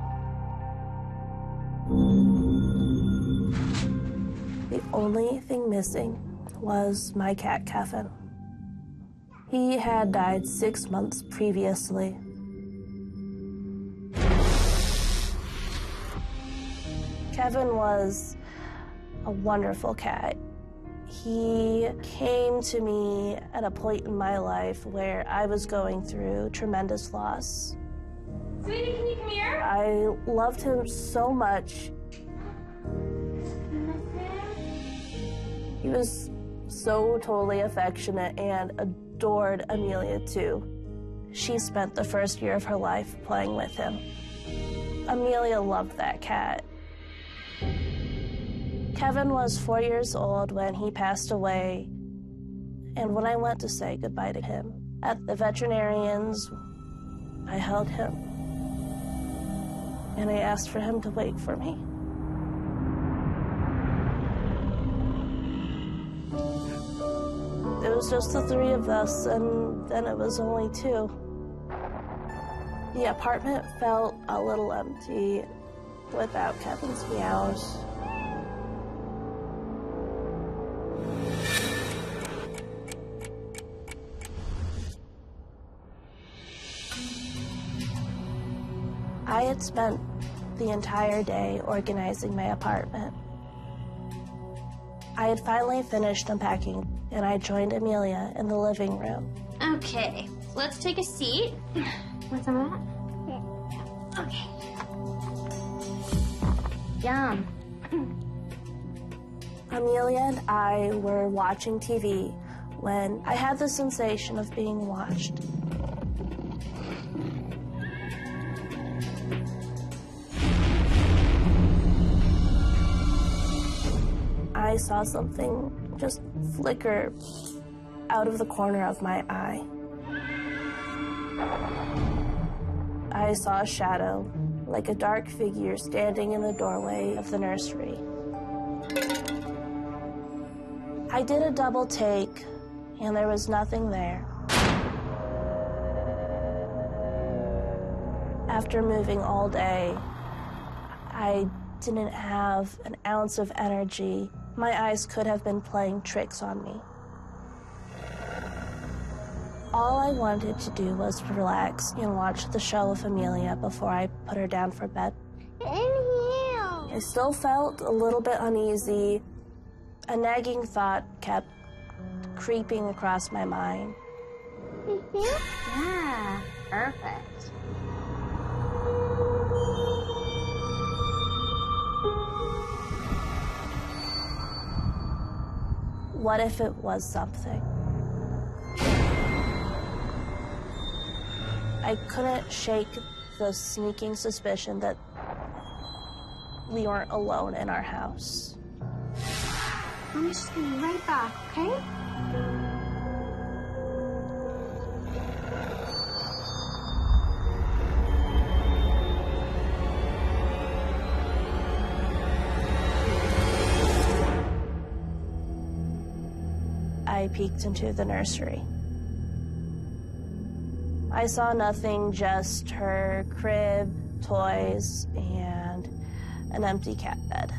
The only thing missing was my cat, Kevin. He had died 6 months previously. Kevin was a wonderful cat. He came to me at a point in my life where I was going through tremendous loss. Sweetie, can you come here? I loved him so much. He was so totally affectionate and adored Amelia too. She spent the first year of her life playing with him. Amelia loved that cat. Kevin was 4 years old when he passed away, and when I went to say goodbye to him at the veterinarian's, I held him, and I asked for him to wait for me. It was just the 3 of us, and then it was only 2. The apartment felt a little empty without Kevin's meows. I had spent the entire day organizing my apartment. I had finally finished unpacking, and I joined Amelia in the living room. Okay, let's take a seat. Want some of that? Okay. Yum. Amelia and I were watching TV when I had the sensation of being watched. I saw something just flicker out of the corner of my eye. I saw a shadow, like a dark figure standing in the doorway of the nursery. I did a double take, and there was nothing there. After moving all day, I didn't have an ounce of energy. My eyes could have been playing tricks on me. All I wanted to do was relax and watch the show with Amelia before I put her down for bed. I still felt a little bit uneasy. A nagging thought kept creeping across my mind. Yeah, perfect. What if it was something? I couldn't shake the sneaking suspicion that we weren't alone in our house. I'm just gonna be right back, okay? I peeked into the nursery. I saw nothing, just her crib, toys, and an empty cat bed.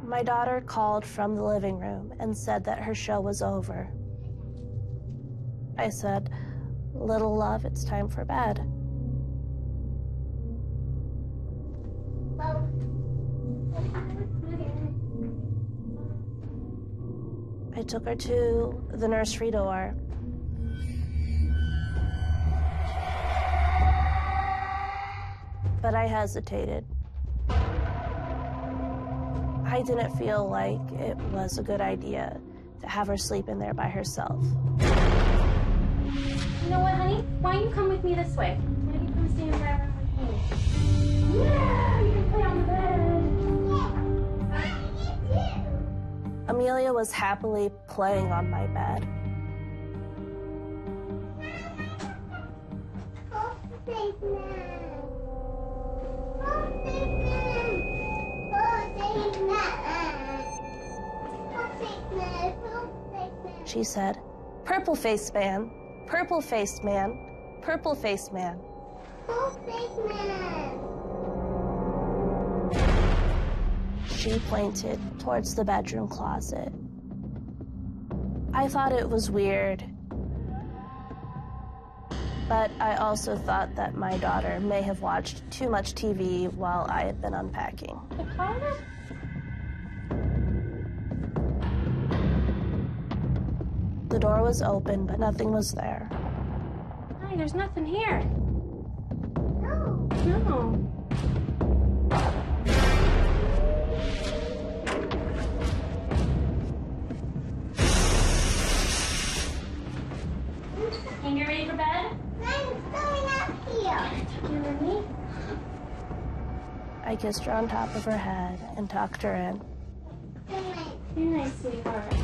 My daughter called from the living room and said that her show was over. I said, "Little love, it's time for bed." I took her to the nursery door. But I hesitated. I didn't feel like it was a good idea to have her sleep in there by herself. You know what, honey? Why don't you come with me this way? Why don't you come stay in the bedroom with me? Yeah, you can play on the bed. Amelia was happily playing on my bed. She said, "Purple-faced man, purple-faced man, purple-faced man." She pointed towards the bedroom closet. I thought it was weird, but I also thought that my daughter may have watched too much TV while I had been unpacking. The door was open, but nothing was there. Honey, there's nothing here. No. And you're ready for bed? I'm going up here. You and me? I kissed her on top of her head and tucked her in. You're nice, sweetheart.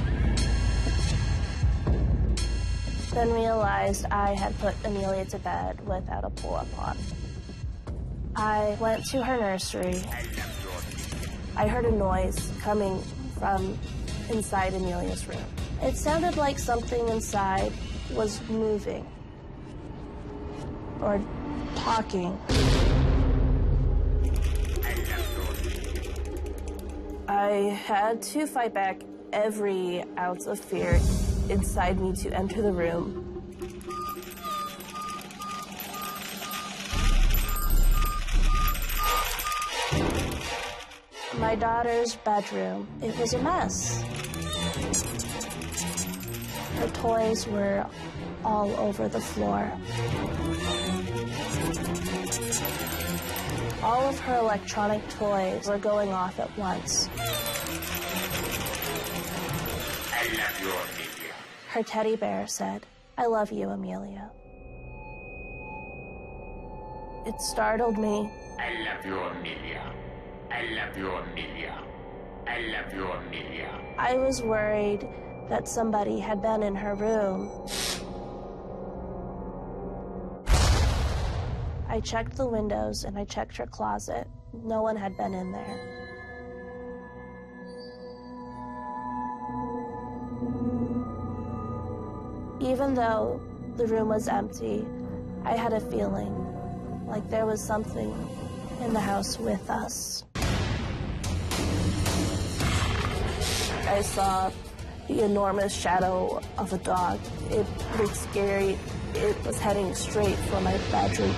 Then realized I had put Amelia to bed without a pull-up on. I went to her nursery. I heard a noise coming from inside Amelia's room. It sounded like something inside was moving or talking. I had to fight back every ounce of fear inside me to enter the room. My daughter's bedroom, it was a mess. Her toys were all over the floor. All of her electronic toys were going off at once. I love you, Amelia. Her teddy bear said, "I love you, Amelia." It startled me. I love you, Amelia. I love you, Amelia. I love you, Amelia. I was worried that somebody had been in her room. I checked the windows and I checked her closet. No one had been in there. Even though the room was empty, I had a feeling like there was something in the house with us. I saw the enormous shadow of a dog. It looked scary. It was heading straight for my bedroom.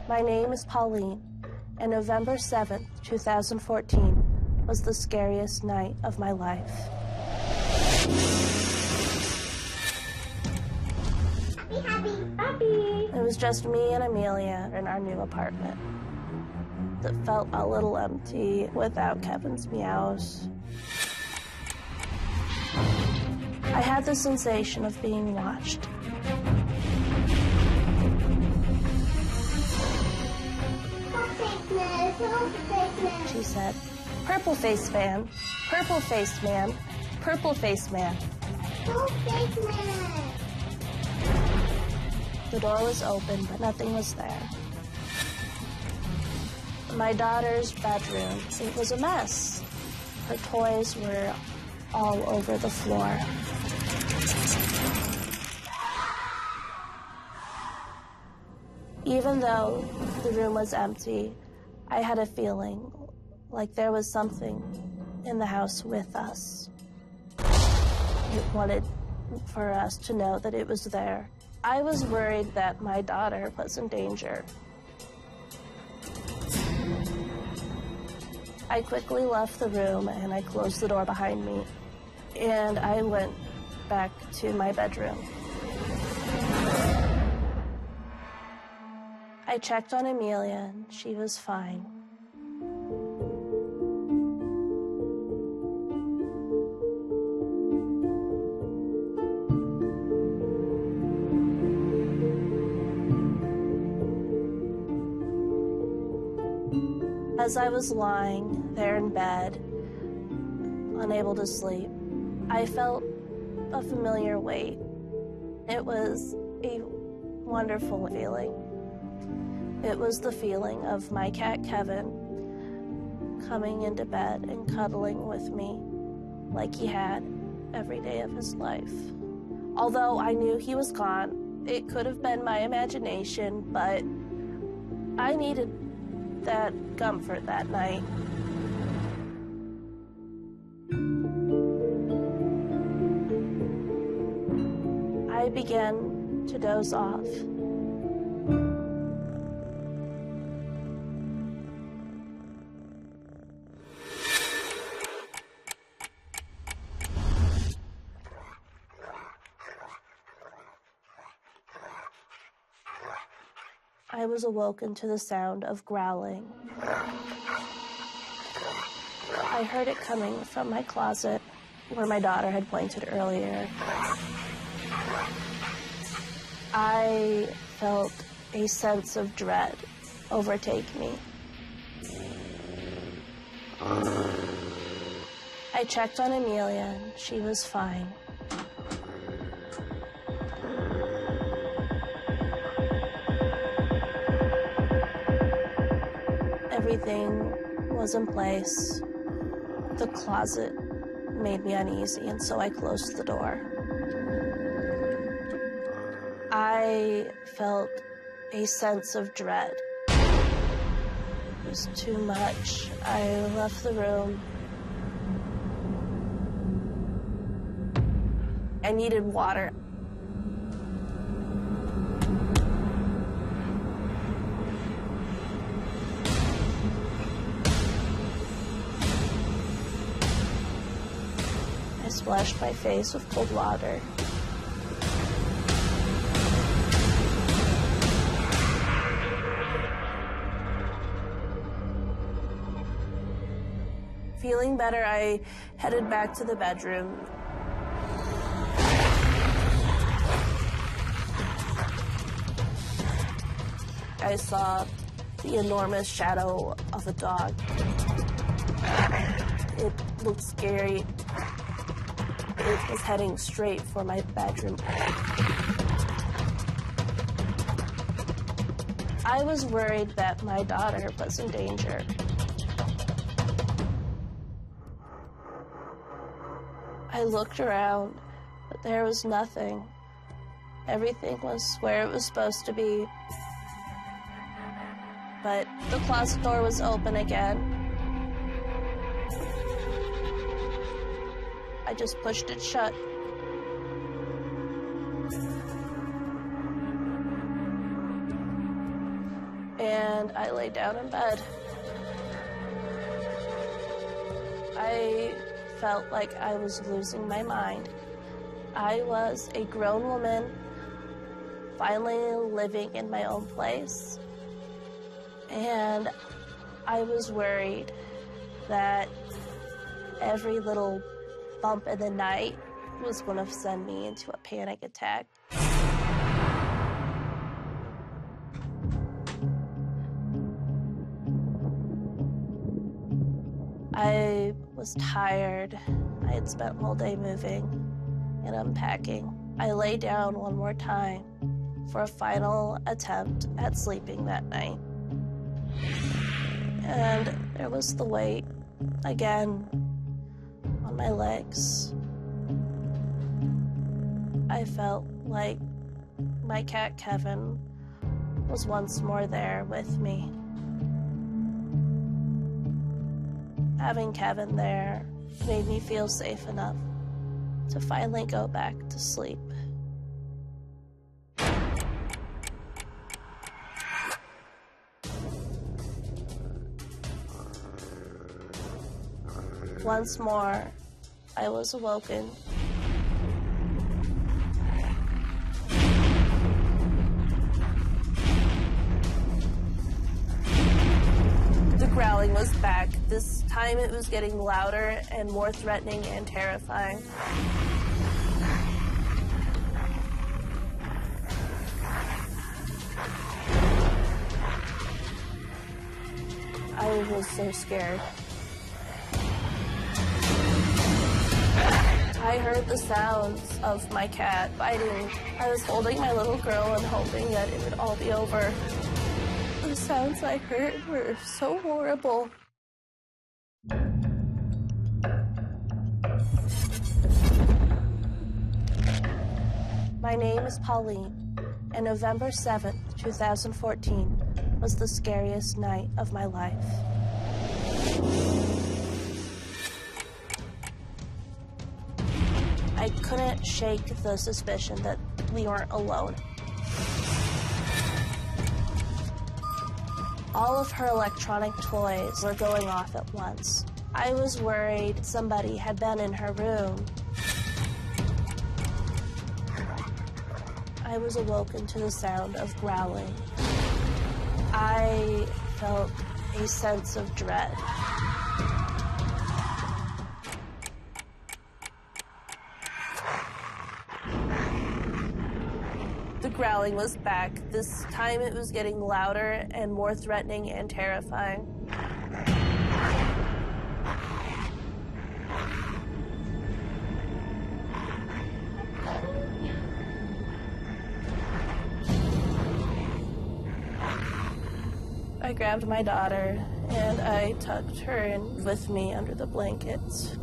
My name is Pauline, and November 7th, 2014 was the scariest night of my life. Happy. It was just me and Amelia in our new apartment that felt a little empty without Kevin's meows. I had the sensation of being watched. She said, "Purple face man, purple face man, purple face man." The door was open, but nothing was there. My daughter's bedroom, it was a mess. Her toys were all over the floor. Even though the room was empty, I had a feeling like there was something in the house with us. It wanted for us to know that it was there. I was worried that my daughter was in danger. I quickly left the room and I closed the door behind me, and I went back to my bedroom. I checked on Amelia and she was fine. As I was lying there in bed, unable to sleep, I felt a familiar weight. It was a wonderful feeling. It was the feeling of my cat Kevin coming into bed and cuddling with me like he had every day of his life. Although I knew he was gone, it could have been my imagination, but I needed that comfort that night. I began to doze off. I was awoken to the sound of growling. I heard it coming from my closet, where my daughter had pointed earlier. I felt a sense of dread overtake me. I checked on Amelia, and she was fine. Everything was in place. The closet made me uneasy, and so I closed the door. I felt a sense of dread. It was too much. I left the room. I needed water. splashed my face with cold water. Feeling better, I headed back to the bedroom. I saw the enormous shadow of a dog. It looked scary. It was heading straight for my bedroom. I was worried that my daughter was in danger. I looked around, but there was nothing. Everything was where it was supposed to be. But the closet door was open again. I just pushed it shut. And I lay down in bed. I felt like I was losing my mind. I was a grown woman, finally living in my own place. And I was worried that every little bump in the night was going to send me into a panic attack. I was tired. I had spent all day moving and unpacking. I lay down one more time for a final attempt at sleeping that night. And there was the weight again on my legs. I felt like my cat Kevin was once more there with me. Having Kevin there made me feel safe enough to finally go back to sleep. Once more, I was awoken. The growling was back. This time it was getting louder and more threatening and terrifying. I was so scared. I heard the sounds of my cat fighting. I was holding my little girl and hoping that it would all be over. The sounds I heard were so horrible. My name is Pauline, and November 7th, 2014 was the scariest night of my life. I couldn't shake the suspicion that we weren't alone. All of her electronic toys were going off at once. I was worried somebody had been in her room. I was awoken to the sound of growling. I felt a sense of dread. The growling was back. This time it was getting louder and more threatening and terrifying. I grabbed my daughter and I tucked her in with me under the blankets.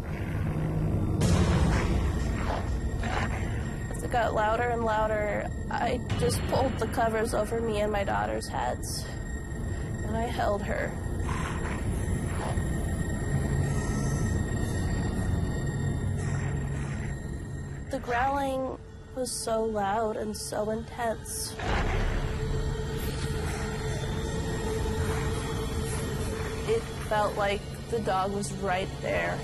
As it got louder and louder, I just pulled the covers over me and my daughter's heads, and I held her. The growling was so loud and so intense. It felt like the dog was right there.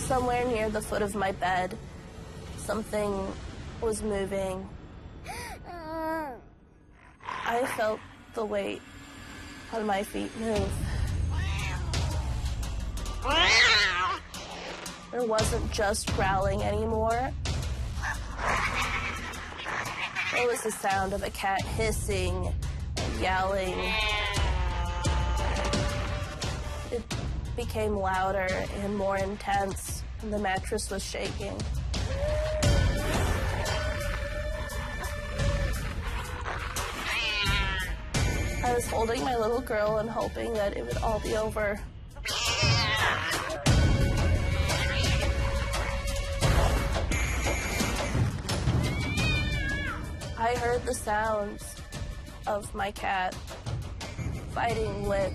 Somewhere near the foot of my bed, something was moving. I felt the weight on my feet move. It wasn't just growling anymore. There was the sound of a cat hissing and yowling. It became louder and more intense, and the mattress was shaking. I was holding my little girl and hoping that it would all be over. I heard the sounds of my cat fighting with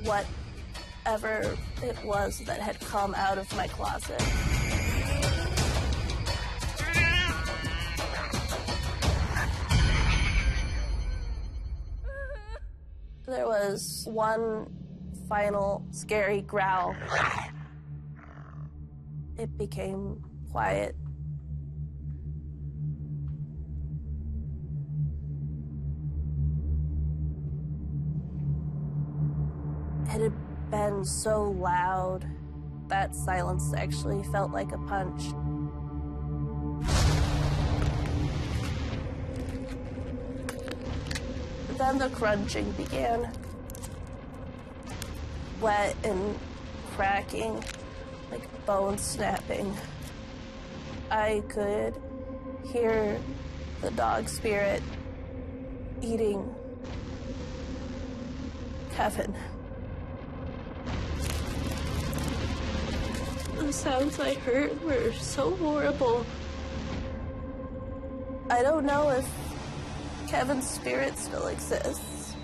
whatever it was that had come out of my closet. There was one final scary growl. It became quiet. It had been so loud, that silence actually felt like a punch. Then the crunching began. Wet and cracking, like bone snapping. I could hear the dog spirit eating Kevin. The sounds I heard were so horrible. I don't know if Kevin's spirit still exists.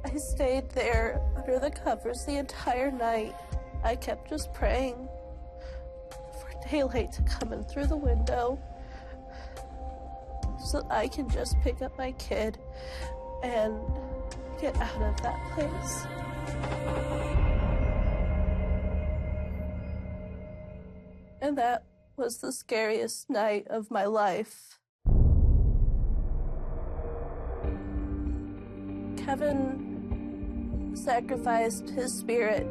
I stayed there under the covers the entire night. I kept just praying for daylight to come in through the window so that I can just pick up my kid and get out of that place. And that was the scariest night of my life. Kevin sacrificed his spirit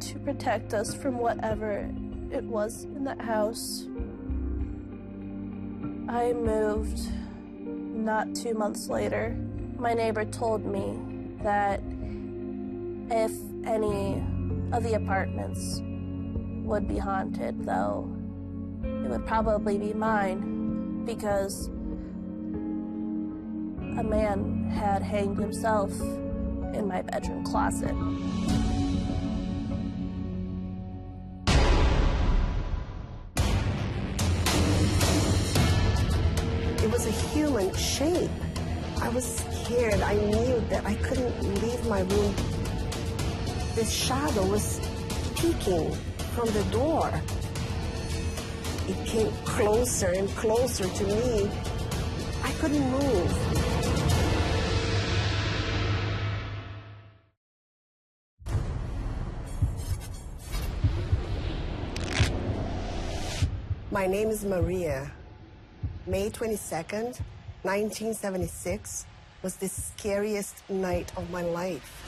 to protect us from whatever it was in that house. I moved not 2 months later. My neighbor told me that if any of the apartments would be haunted, though, it would probably be mine, because a man had hanged himself in my bedroom closet. It was a human shape. I was scared. I knew that I couldn't leave my room. This shadow was peeking from the door. It came closer and closer to me. I couldn't move. My name is Maria. May 22nd, 1976 was the scariest night of my life.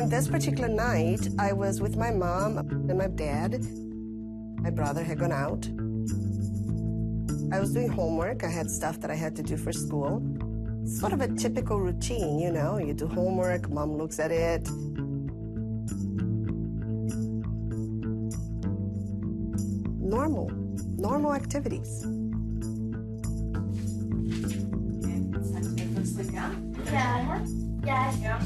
This particular night, I was with my mom and my dad. My brother had gone out. I was doing homework. I had stuff that I had to do for school. Sort of a typical routine, you know. You do homework, mom looks at it. Normal activities. Yeah.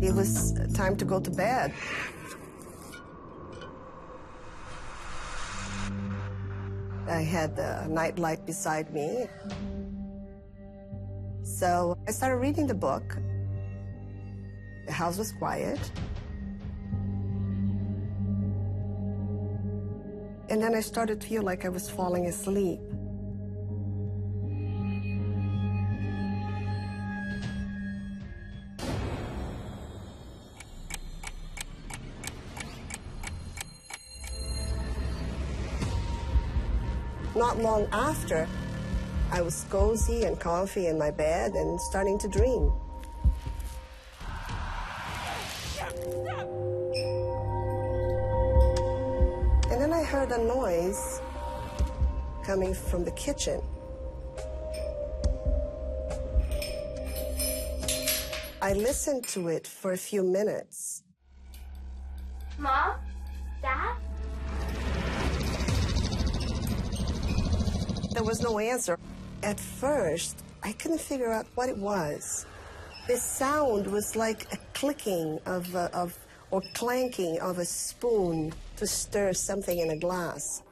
It was time to go to bed. I had the nightlight beside me. So I started reading the book. The house was quiet. And then I started to feel like I was falling asleep. Not long after, I was cozy and comfy in my bed and starting to dream. And then I heard a noise coming from the kitchen. I listened to it for a few minutes. Mom? Dad? There was no answer. At first, I couldn't figure out what it was. The sound was like a clicking or clanking of a spoon to stir something in a glass.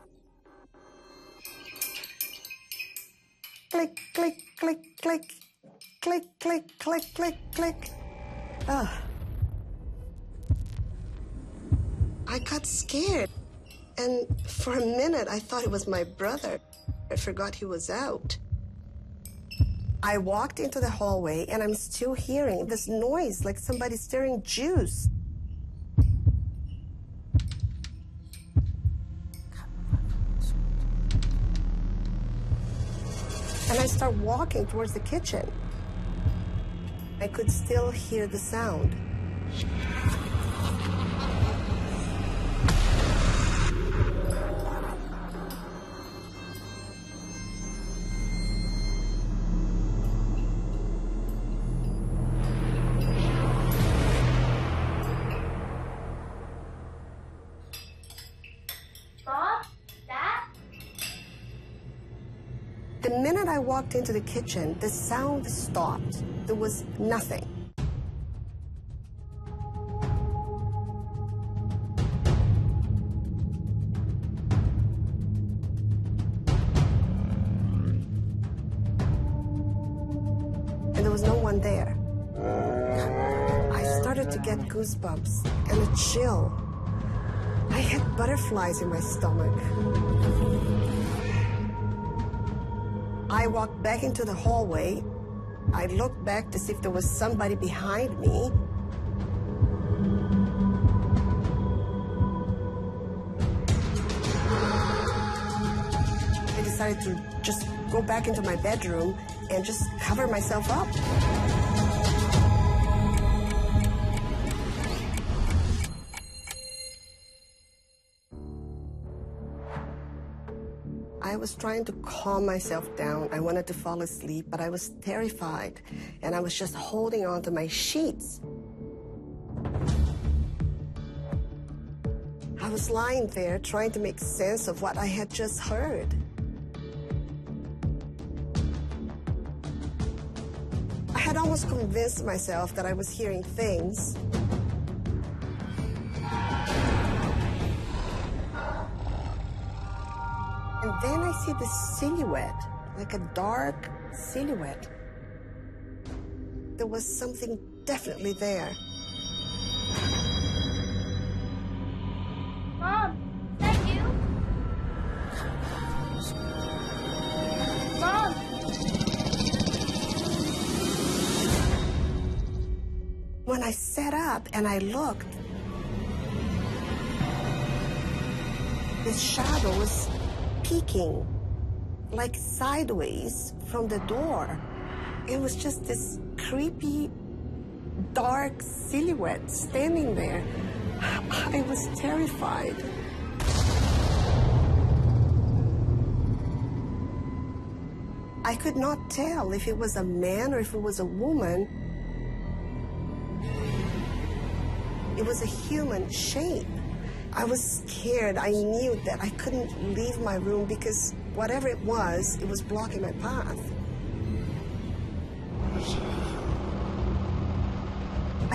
Click, click, click, click, click, click, click, click, click. I got scared, and for a minute I thought it was my brother. I forgot he was out. I walked into the hallway, and I'm still hearing this noise like somebody stirring juice. And I start walking towards the kitchen. I could still hear the sound. The minute I walked into the kitchen, the sound stopped. There was nothing. And there was no one there. I started to get goosebumps and a chill. I had butterflies in my stomach. I walked back into the hallway. I looked back to see if there was somebody behind me. I decided to just go back into my bedroom and just cover myself up. I was trying to calm myself down. I wanted to fall asleep, but I was terrified, and I was just holding on to my sheets. I was lying there trying to make sense of what I had just heard. I had almost convinced myself that I was hearing things. And then I see this silhouette, like a dark silhouette. There was something definitely there. Mom, is that you? Mom! When I sat up and I looked, this shadow was peeking, like sideways from the door. It was just this creepy, dark silhouette standing there. I was terrified. I could not tell if it was a man or if it was a woman. It was a human shape. I was scared. I knew that I couldn't leave my room because whatever it was blocking my path.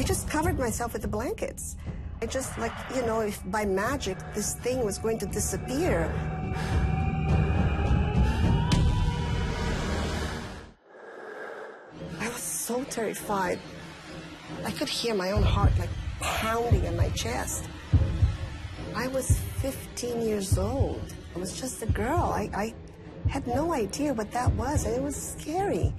just covered myself with the blankets. I just, like, you know, if by magic this thing was going to disappear. I was so terrified. I could hear my own heart, like, pounding in my chest. I was 15 years old. I was just a girl. I had no idea what that was, and it was scary.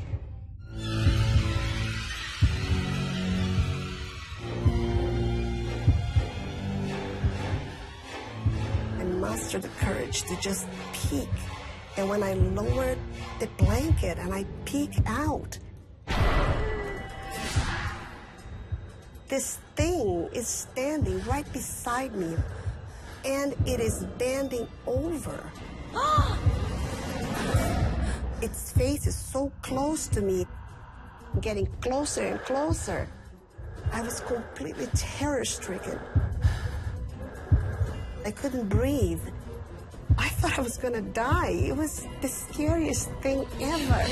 I mustered the courage to just peek. And when I lowered the blanket and I peeked out, this thing is standing right beside me, and it is bending over. Its face is so close to me, getting closer and closer. I was completely terror-stricken. I couldn't breathe. I thought I was gonna die. It was the scariest thing ever.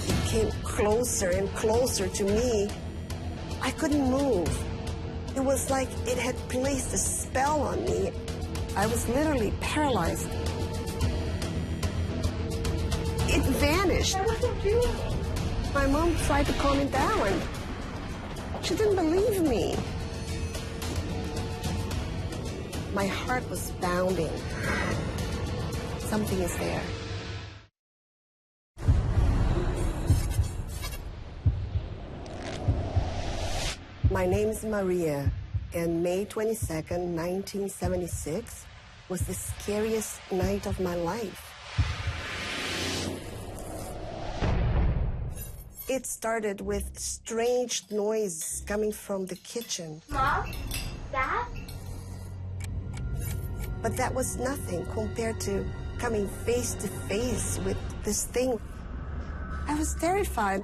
It came closer and closer to me. I couldn't move. It was like it had placed a spell on me. I was literally paralyzed. It vanished. I wasn't dreaming. My mom tried to calm it down. She didn't believe me. My heart was pounding. Something is there. My name is Maria, and May 22nd, 1976 was the scariest night of my life. It started with strange noise coming from the kitchen. Mom? Dad? But that was nothing compared to coming face to face with this thing. I was terrified.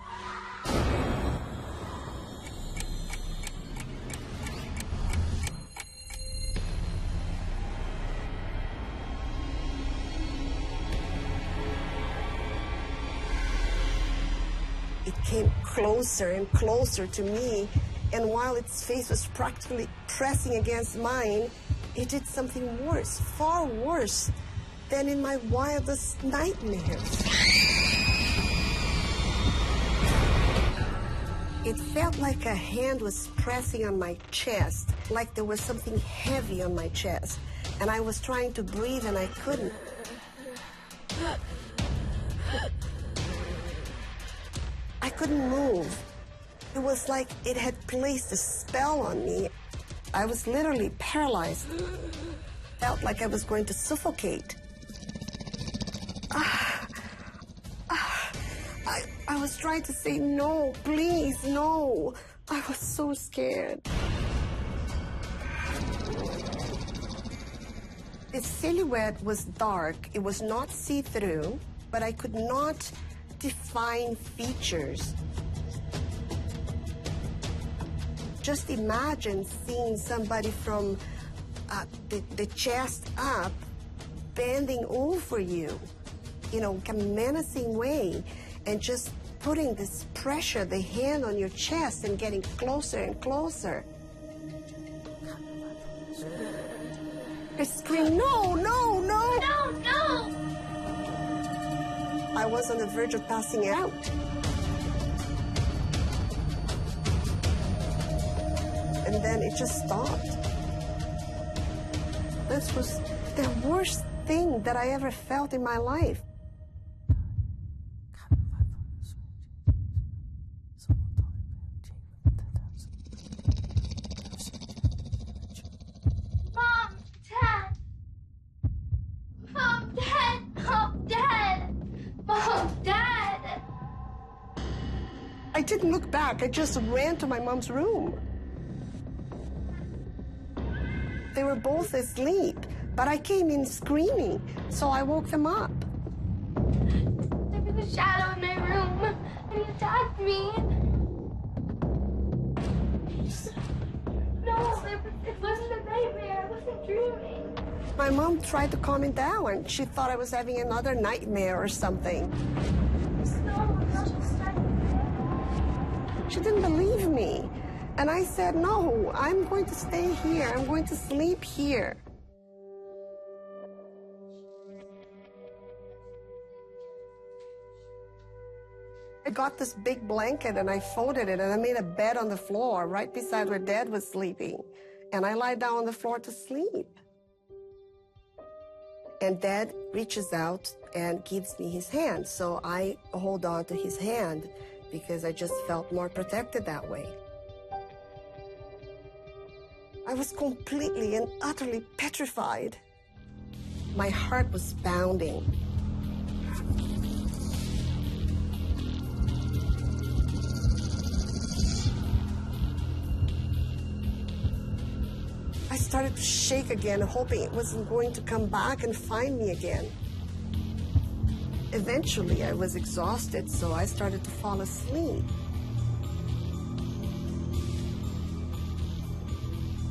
It came closer and closer to me, and while its face was practically pressing against mine, it did something worse, far worse than in my wildest nightmares. It felt like a hand was pressing on my chest, like there was something heavy on my chest, and I was trying to breathe and I couldn't. I couldn't move. It was like it had placed a spell on me. I was literally paralyzed. Felt like I was going to suffocate. I was trying to say no, please, no. I was so scared. The silhouette was dark. It was not see-through, but I could not define features. Just imagine seeing somebody from the chest up, bending over you, you know, a menacing way, and just putting this pressure, the hand on your chest, and getting closer and closer. I screamed, no, no, no! No, no! I was on the verge of passing out. And then it just stopped. This was the worst thing that I ever felt in my life. Mom, Dad! Mom, Dad! Mom, Dad! Mom, Dad! I didn't look back. I just ran to my mom's room. They were both asleep, but I came in screaming, so I woke them up. There was a shadow in my room, and he attacked me. No, it wasn't a nightmare. I wasn't dreaming. My mom tried to calm it down. She thought I was having another nightmare or something. No, I'm not. She didn't believe me. And I said, no, I'm going to stay here. I'm going to sleep here. I got this big blanket and I folded it and I made a bed on the floor right beside where Dad was sleeping. And I lie down on the floor to sleep. And Dad reaches out and gives me his hand. So I hold on to his hand because I just felt more protected that way. I was completely and utterly petrified. My heart was pounding. I started to shake again, hoping it wasn't going to come back and find me again. Eventually, I was exhausted, so I started to fall asleep.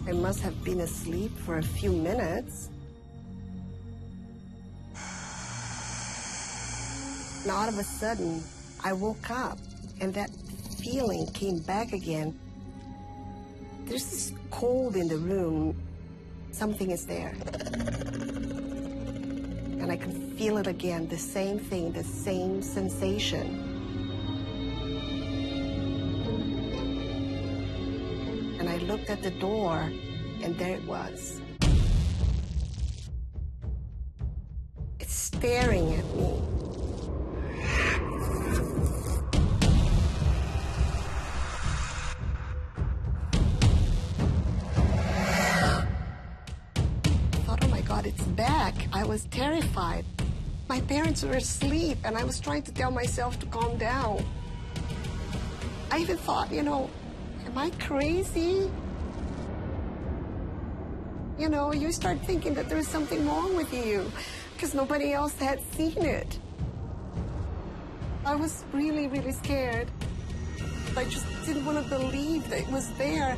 I must have been asleep for a few minutes. And all of a sudden, I woke up, and that feeling came back again. There's this cold in the room. Something is there. And I can feel it again, the same thing, the same sensation. And I looked at the door, and there it was. It's staring at me. It's back. I was terrified. My parents were asleep, and I was trying to tell myself to calm down. I even thought, am I crazy? You start thinking that there's something wrong with you because nobody else had seen it. I was really, really scared. I just didn't want to believe that it was there.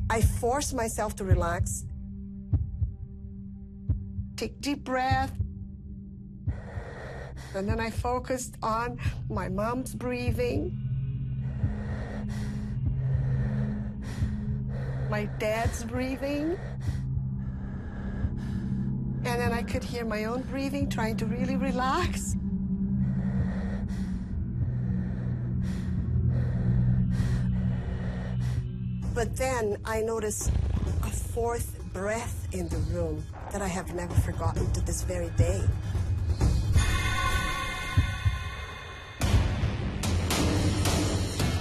I forced myself to relax, take deep breath, and then I focused on my mom's breathing, my dad's breathing, and then I could hear my own breathing, trying to really relax. But then I noticed a fourth breath in the room that I have never forgotten to this very day.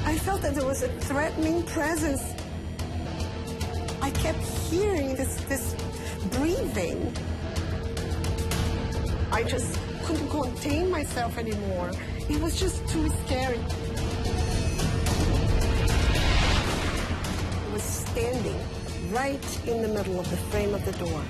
I felt that there was a threatening presence. I kept hearing this breathing. I just couldn't contain myself anymore. It was just too scary. Was standing right in the middle of the frame of the door.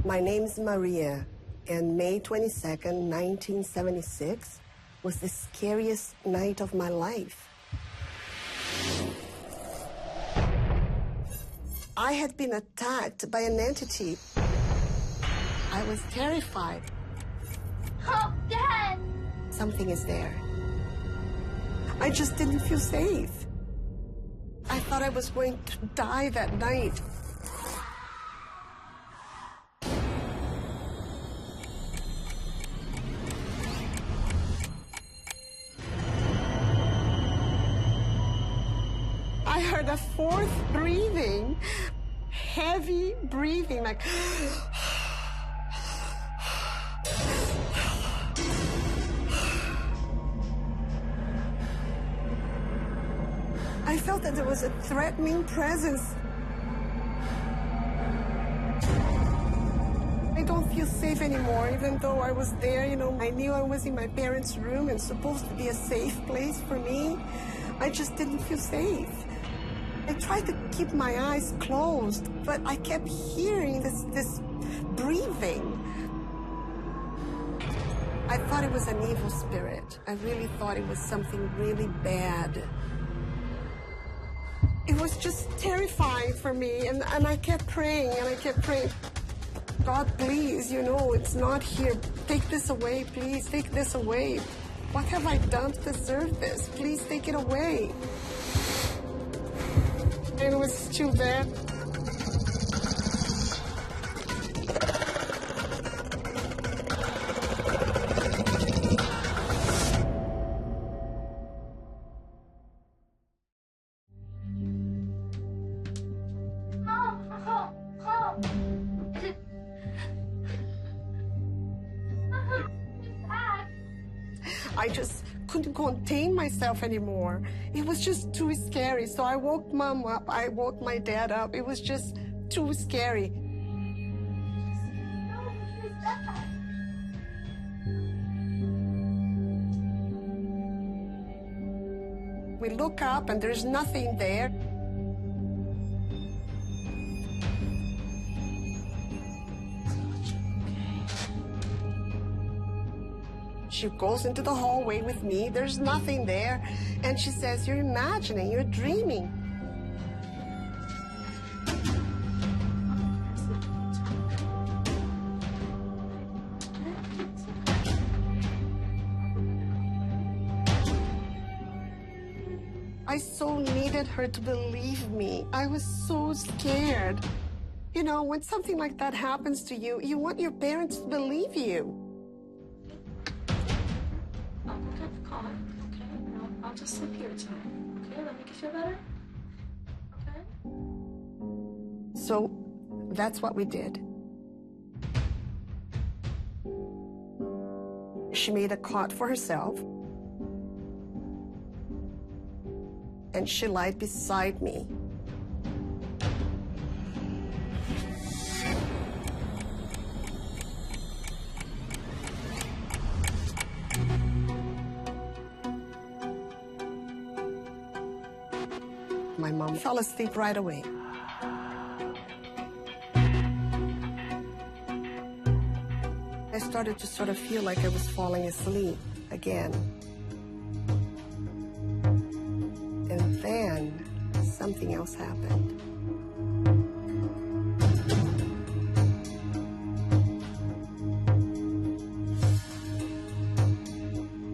My name's Maria, and May 22nd, 1976 was the scariest night of my life. I had been attacked by an entity. I was terrified. Oh, Dad! Something is there. I just didn't feel safe. I thought I was going to die that night. I heard a fourth breathing, heavy breathing, like... I felt that there was a threatening presence. I don't feel safe anymore, even though I was there, you know. I knew I was in my parents' room and supposed to be a safe place for me. I just didn't feel safe. I tried to keep my eyes closed, but I kept hearing this breathing. I thought it was an evil spirit. I really thought it was something really bad. It was just terrifying for me, and I kept praying, and I kept praying. God, please, you know, it's not here. Take this away, please, take this away. What have I done to deserve this? Please take it away. And it was still there. I just couldn't contain myself anymore. It was just too scary. So I woke Mom up, I woke my dad up. It was just too scary. We look up and there's nothing there. She goes into the hallway with me. There's nothing there. And she says, you're imagining, you're dreaming. I so needed her to believe me. I was so scared. You know, when something like that happens to you, you want your parents to believe you. I'll just sleep here tonight. Okay, that make you feel better? Okay? So that's what we did. She made a cot for herself. And she lied beside me. My mom fell asleep right away. I started to sort of feel like I was falling asleep again. And then something else happened.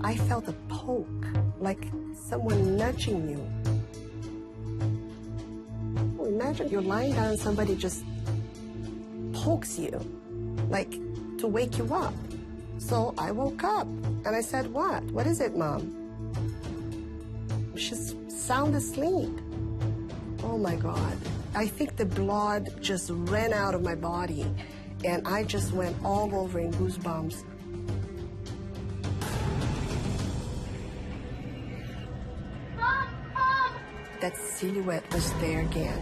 I felt a poke, like someone nudging you. Imagine you're lying down and somebody just pokes you, like to wake you up. So I woke up and I said, what? What is it, Mom? She's sound asleep. Oh my God. I think the blood just ran out of my body and I just went all over in goosebumps. That silhouette was there again.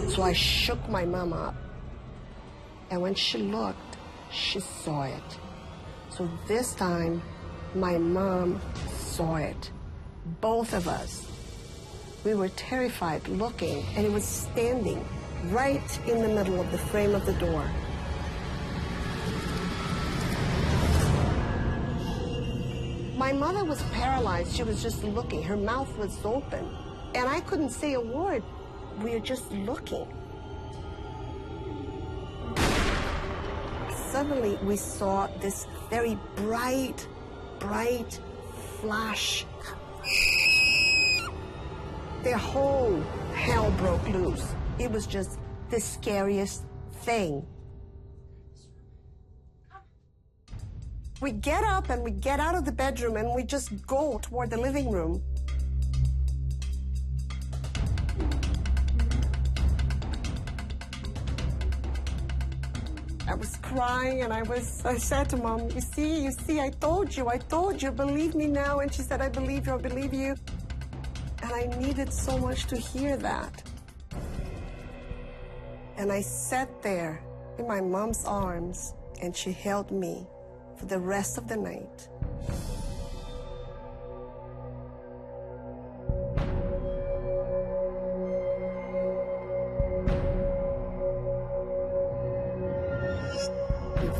So I shook my mom up. And when she looked, she saw it. So this time, my mom saw it. Both of us. We were terrified looking, and it was standing right in the middle of the frame of the door. My mother was paralyzed. She was just looking. Her mouth was open. And I couldn't say a word. We were just looking. Suddenly, we saw this very bright flash. The whole hell broke loose. It was just the scariest thing. We get up and we get out of the bedroom and we just go toward the living room. I was crying and I said to Mom, you see, I told you, believe me now. And she said, I believe you. And I needed so much to hear that. And I sat there in my mom's arms, and she held me for the rest of the night.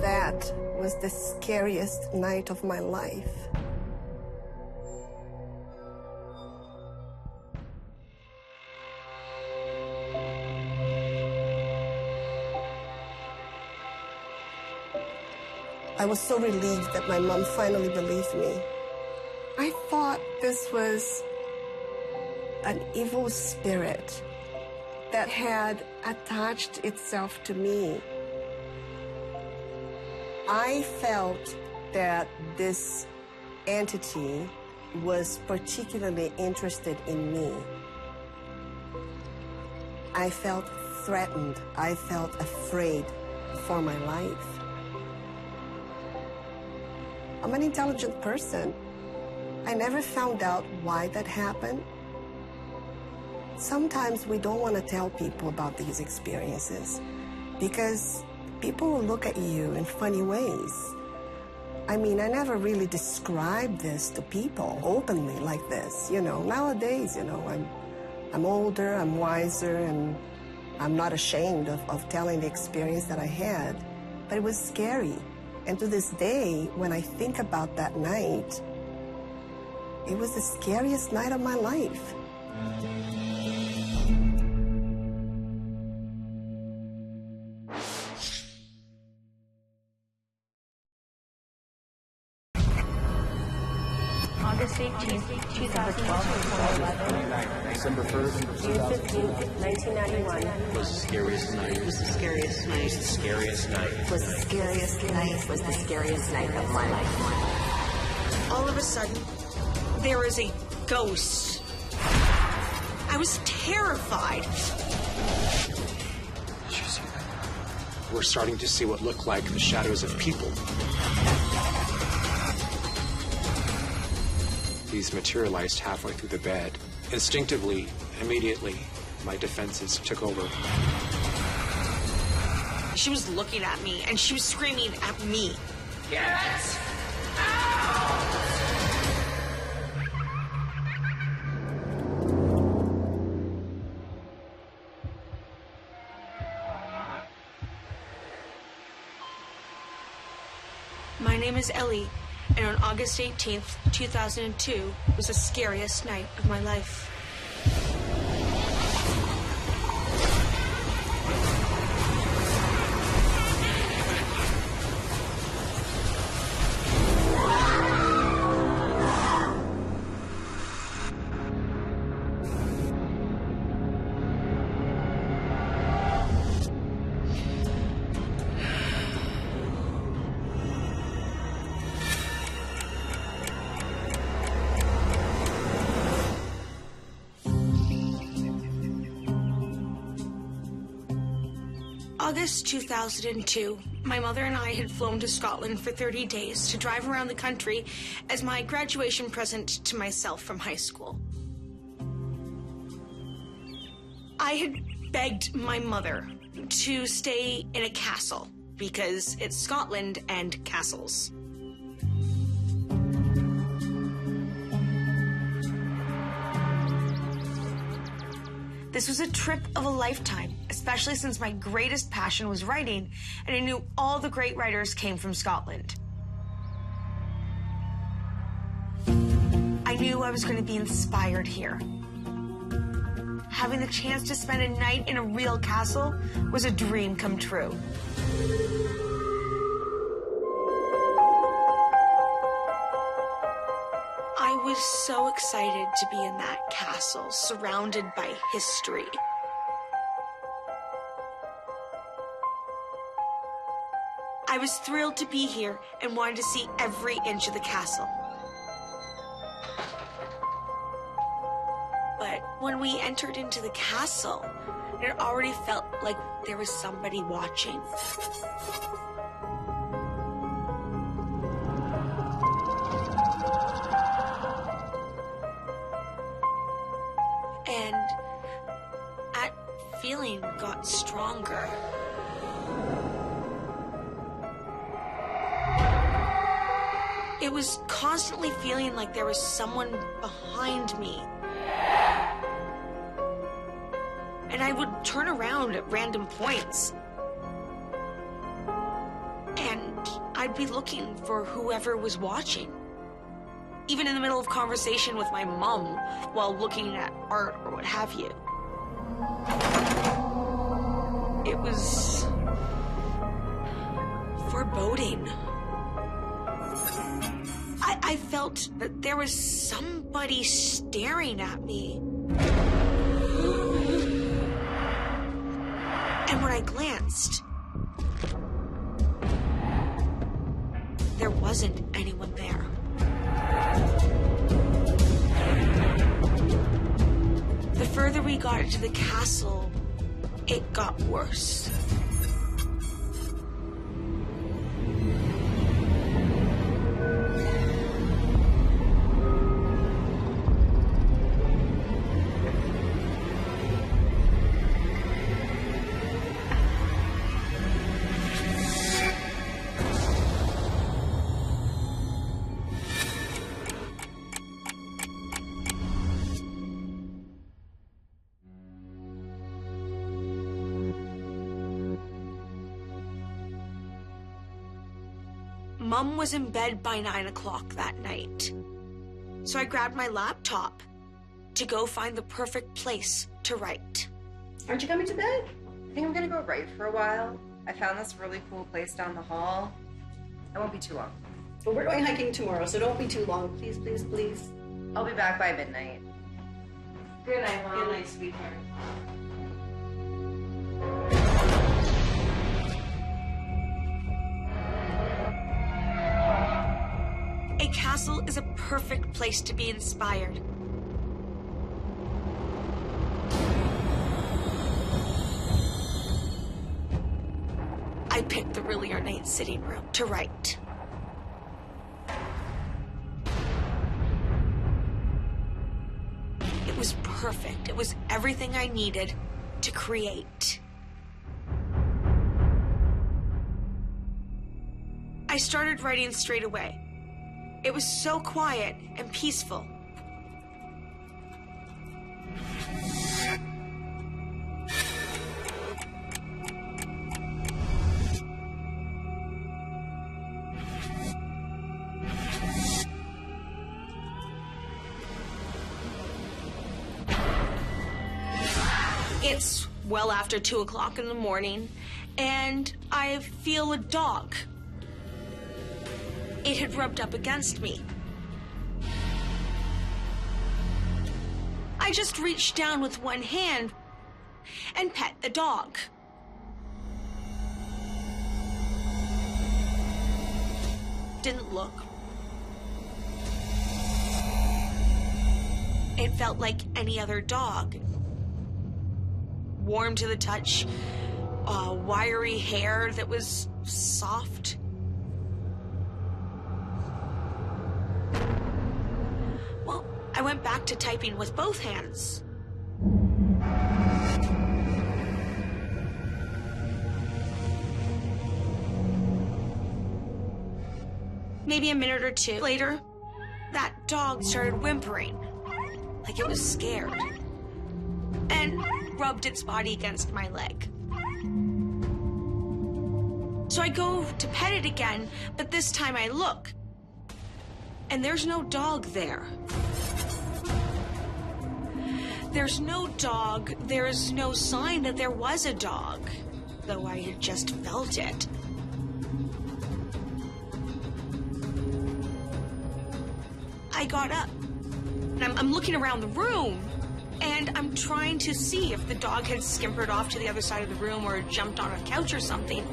That was the scariest night of my life. I was so relieved that my mom finally believed me. I thought this was an evil spirit that had attached itself to me. I felt that this entity was particularly interested in me. I felt threatened. I felt afraid for my life. I'm an intelligent person. I never found out why that happened. Sometimes we don't want to tell people about these experiences because people will look at you in funny ways. I mean, I never really described this to people openly like this. You know, nowadays, you know, I'm older, I'm wiser, and I'm not ashamed of telling the experience that I had. But it was scary. And to this day, when I think about that night, it was the scariest night of my life. August 18th, 2012, December 1st, June 15th, 1991. Was the scariest night. Was the scariest night. The scariest night. Was the scariest night. Was the scariest night of my life. All of a sudden, there is a ghost. I was terrified. Did you see that? We're starting to see what look like the shadows of people. These materialized halfway through the bed. Instinctively, immediately, my defenses took over. She was looking at me, and she was screaming at me. Get out! My name is Ellie, and on August 18th, 2002 was the scariest night of my life. August 2002, my mother and I had flown to Scotland for 30 days to drive around the country as my graduation present to myself from high school. I had begged my mother to stay in a castle because it's Scotland and castles. This was a trip of a lifetime, especially since my greatest passion was writing, and I knew all the great writers came from Scotland. I knew I was going to be inspired here. Having the chance to spend a night in a real castle was a dream come true. I was so excited to be in that castle, surrounded by history. I was thrilled to be here and wanted to see every inch of the castle. But when we entered into the castle, it already felt like there was somebody watching. stronger. It was constantly feeling like there was someone behind me. And I would turn around at random points. And I'd be looking for whoever was watching. Even in the middle of conversation with my mom while looking at art or what have you. It was foreboding. I felt that there was somebody staring at me. And when I glanced, there wasn't anyone there. The further we got into the castle, it got worse. Mom was in bed by 9 o'clock that night. So I grabbed my laptop to go find the perfect place to write. Aren't you coming to bed? I think I'm gonna go write for a while. I found this really cool place down the hall. I won't be too long. Well, we're going hiking tomorrow, so don't be too long. Please, please, please. I'll be back by midnight. Good night, Mom. Good night, sweetheart. A castle is a perfect place to be inspired. I picked the really ornate sitting room to write. It was perfect. It was everything I needed to create. I started writing straight away. It was so quiet and peaceful. It's well after 2 o'clock in the morning, and I feel a dog. It had rubbed up against me. I just reached down with one hand and pet the dog. Didn't look. It felt like any other dog. Warm to the touch, wiry hair that was soft. Well, I went back to typing with both hands. Maybe a minute or two later, that dog started whimpering, like it was scared, and rubbed its body against my leg. So I go to pet it again, but this time I look, and there's no dog there. There's no dog. There's no sign that there was a dog, though I had just felt it. I got up, and I'm looking around the room, and I'm trying to see if the dog had scampered off to the other side of the room or jumped on a couch or something.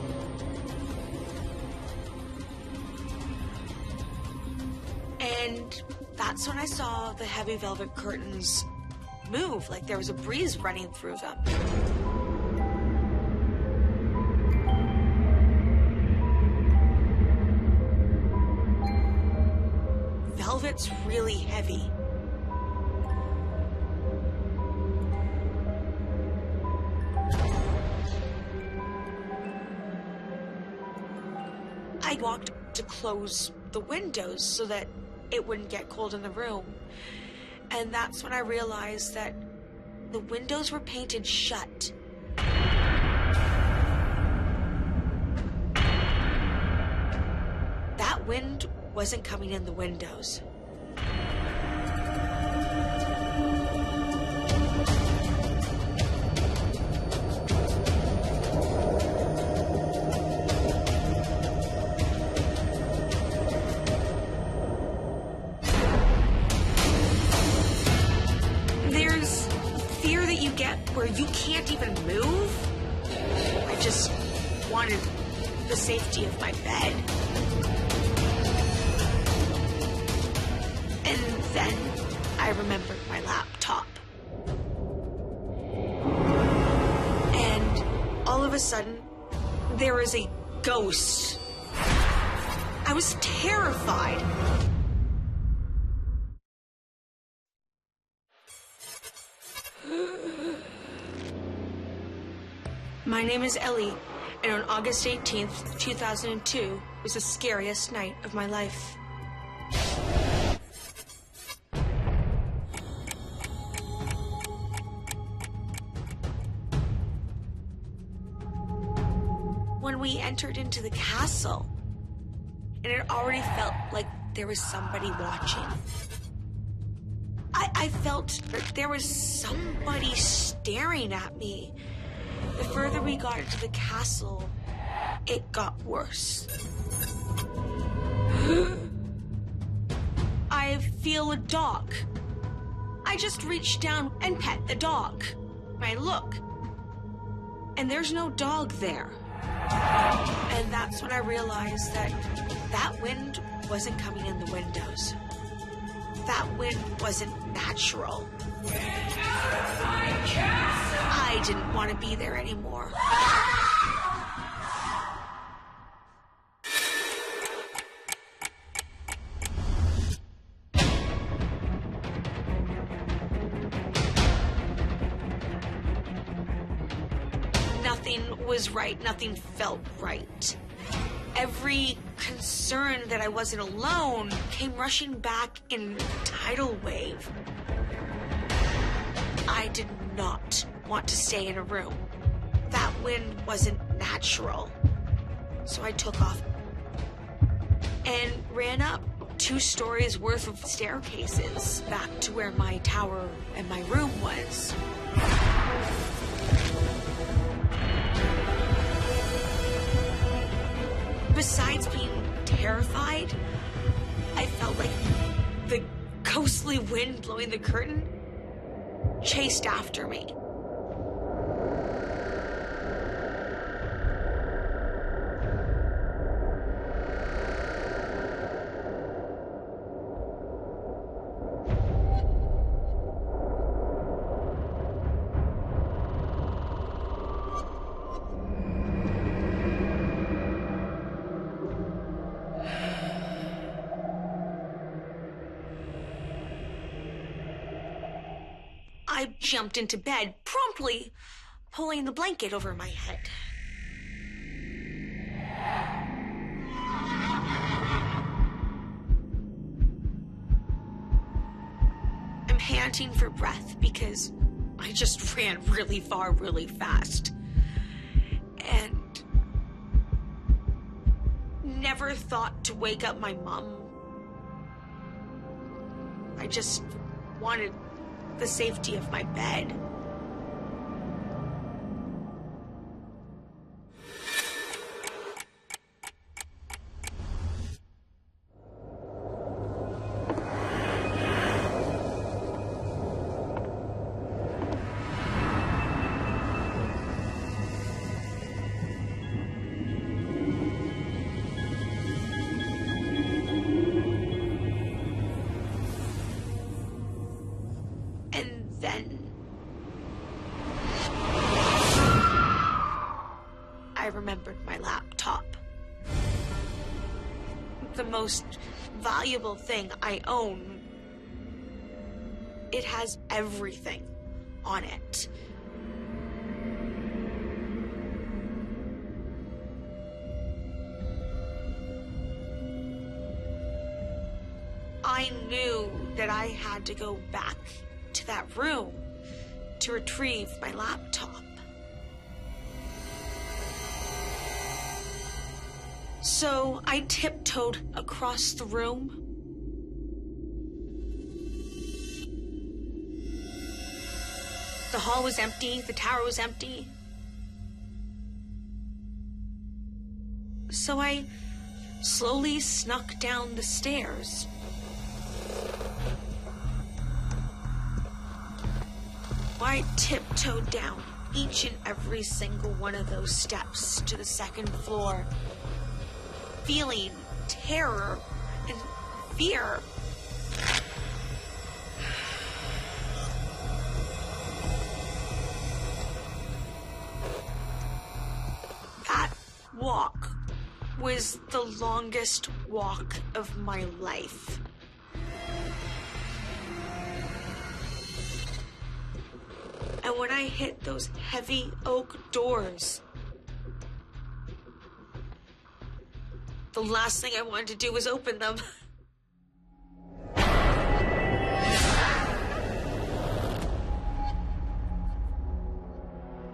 And that's when I saw the heavy velvet curtains move, like there was a breeze running through them. Velvet's really heavy. I walked to close the windows so that it wouldn't get cold in the room. And that's when I realized that the windows were painted shut. That wind wasn't coming in the windows. There's fear that you get where you can't even move. I just wanted the safety of my bed. And then I remembered my laptop. And all of a sudden, there was a ghost. I was terrified. My name is Ellie, and on August 18th, 2002 was the scariest night of my life. When we entered into the castle, and it already felt like there was somebody watching. I felt that there was somebody staring at me. The further we got into the castle, it got worse. I feel a dog. I just reach down and pet the dog. I look, and there's no dog there. And that's when I realized that that wind wasn't coming in the windows. That wind wasn't natural. I didn't want to be there anymore. Nothing was right. Nothing felt right. Every concern that I wasn't alone came rushing back in a tidal wave. I did not want to stay in a room. That wind wasn't natural. So I took off and ran up 2 stories worth of staircases back to where my tower and my room was. Besides being terrified, I felt like the ghostly wind blowing the curtain chased after me. I jumped into bed, promptly pulling the blanket over my head. I'm panting for breath because I just ran really far, really fast. And never thought to wake up my mom. I just wanted the safety of my bed. I remembered my laptop. The most valuable thing I own. It has everything on it. I knew that I had to go back to that room to retrieve my laptop. So I tiptoed across the room. The hall was empty, the tower was empty. So I slowly snuck down the stairs. I tiptoed down each and every single one of those steps to the second floor, feeling terror and fear. That walk was the longest walk of my life. And when I hit those heavy oak doors, the last thing I wanted to do was open them.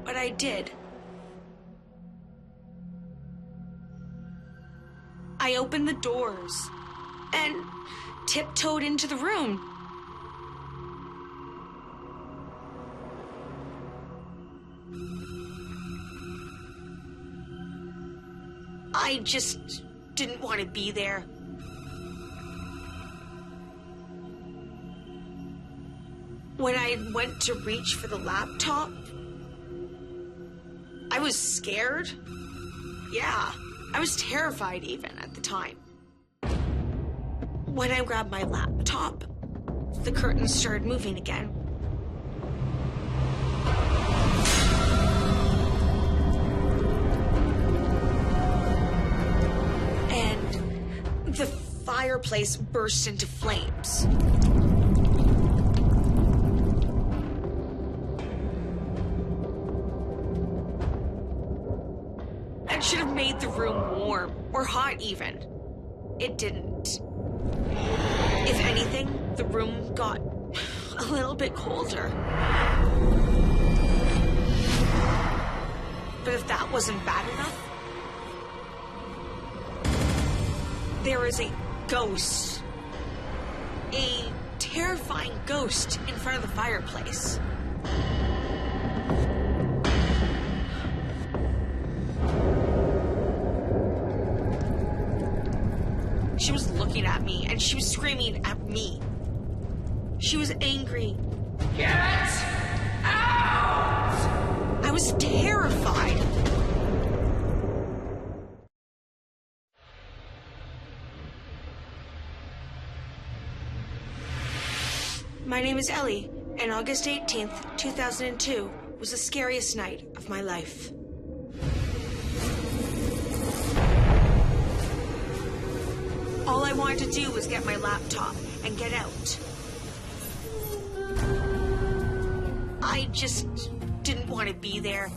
But I did. I opened the doors and tiptoed into the room. I just didn't want to be there. When I went to reach for the laptop, I was scared. Yeah, I was terrified even at the time. When I grabbed my laptop, the curtains started moving again. And the fireplace burst into flames. It should have made the room warm, or hot even. It didn't. If anything, the room got a little bit colder. But if that wasn't bad enough, there is a ghost. A terrifying ghost in front of the fireplace. She was looking at me, and she was screaming at me. She was angry. Get out! I was terrified. My name is Ellie, and August 18th, 2002 was the scariest night of my life. All I wanted to do was get my laptop and get out. I just didn't want to be there.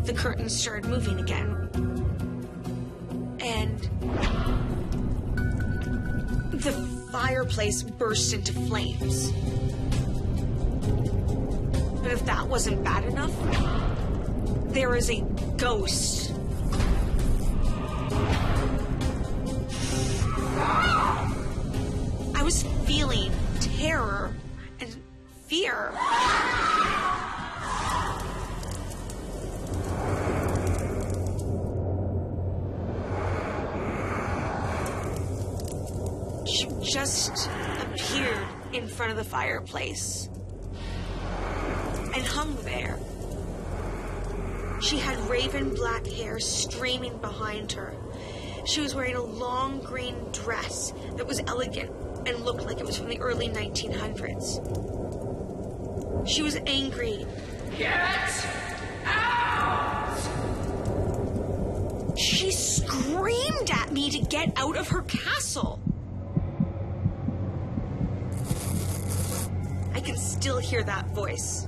The curtains started moving again. And the fireplace burst into flames. But if that wasn't bad enough, there was a ghost. I was feeling terror and fear. She just appeared in front of the fireplace and hung there. She had raven black hair streaming behind her. She was wearing a long green dress that was elegant and looked like it was from the early 1900s. She was angry. Get out! She screamed at me to get out of her castle. I can still hear that voice.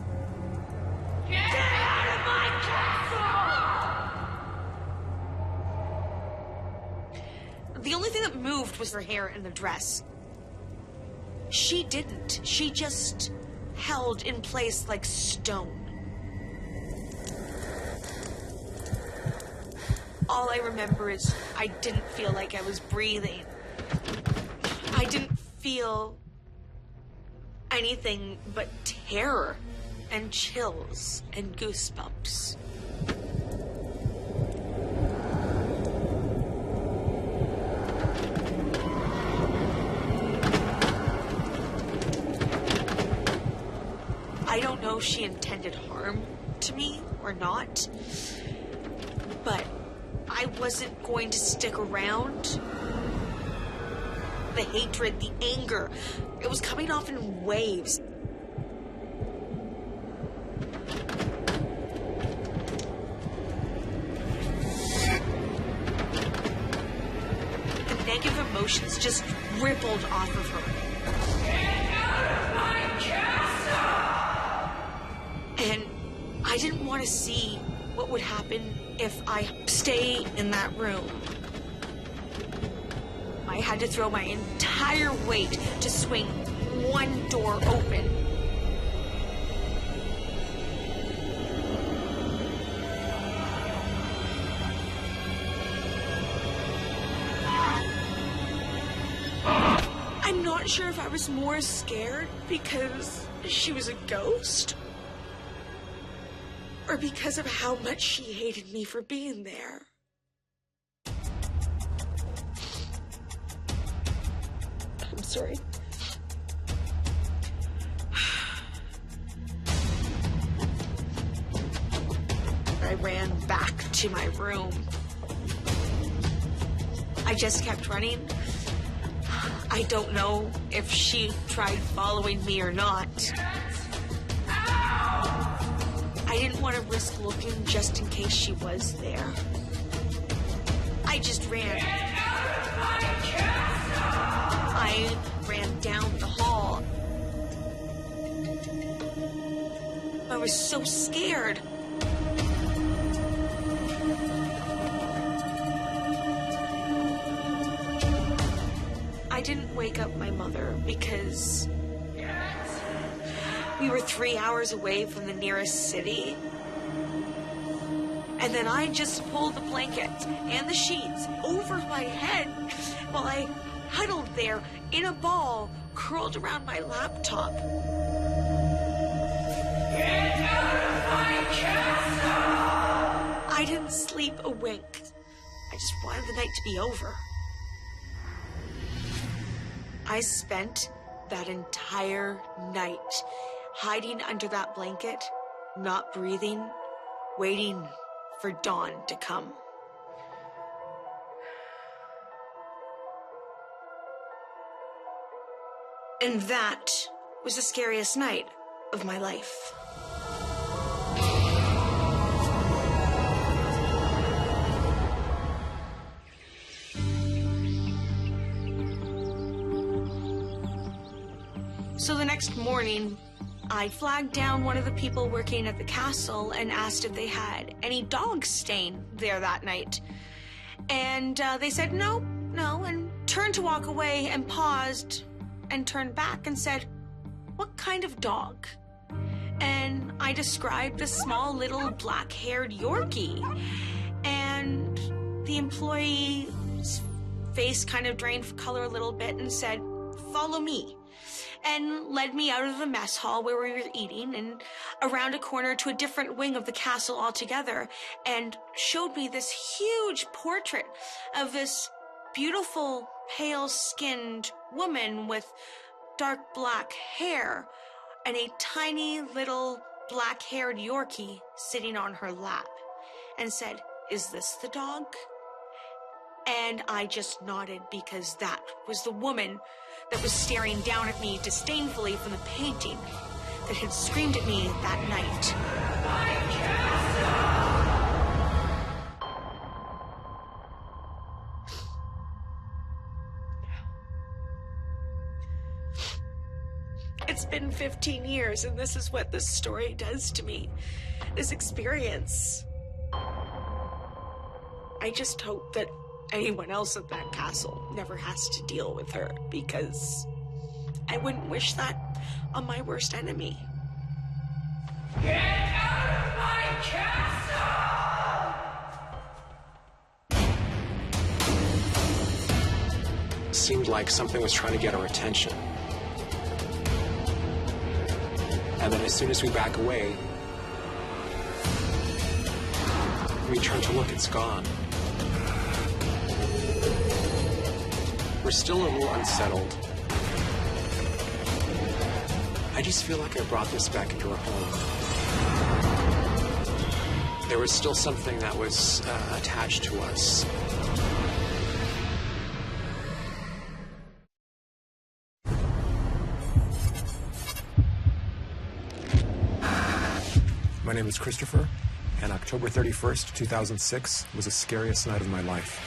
Get out of my castle! thing that moved was her hair and the dress. She didn't. She just held in place like stone. All I remember is I didn't feel like I was breathing. I didn't feel anything but terror and chills and goosebumps. I don't know if she intended harm to me or not, but I wasn't going to stick around. The hatred, the anger, it was coming off in waves. The negative emotions just rippled off of her. Get out of my castle! And I didn't want to see what would happen if I stay in that room. I had to throw my entire weight to swing one door open. I'm not sure if I was more scared because she was a ghost, or because of how much she hated me for being there. I'm sorry. I ran back to my room. I just kept running. I don't know if she tried following me or not. I didn't want to risk looking just in case she was there. I just ran. I ran down the hall. I was so scared. I didn't wake up my mother because we were 3 hours away from the nearest city. And then I just pulled the blankets and the sheets over my head while I huddled there in a ball, curled around my laptop. Get out of my castle! I didn't sleep a wink. I just wanted the night to be over. I spent that entire night hiding under that blanket, not breathing, waiting for dawn to come. And that was the scariest night of my life. So the next morning, I flagged down one of the people working at the castle and asked if they had any dogs staying there that night. And they said no, and turned to walk away and paused and turned back and said, "What kind of dog?" And I described a small little black-haired Yorkie. And the employee's face kind of drained color a little bit and said, "Follow me," and led me out of the mess hall where we were eating and around a corner to a different wing of the castle altogether, and showed me this huge portrait of this beautiful, pale-skinned woman with dark black hair and a tiny little black-haired Yorkie sitting on her lap, and said, "Is this the dog?" And I just nodded because that was the woman that was staring down at me disdainfully from the painting that had screamed at me that night. It's been 15 years, and this is what this story does to me. This experience. I just hope that anyone else at that castle never has to deal with her, because I wouldn't wish that on my worst enemy. Get out of my castle! Seemed like something was trying to get our attention. And then as soon as we back away, we turn to look, it's gone. We're still a little unsettled. I just feel like I brought this back into our home. There was still something that was attached to us. My name is Christopher, and October 31st, 2006 was the scariest night of my life.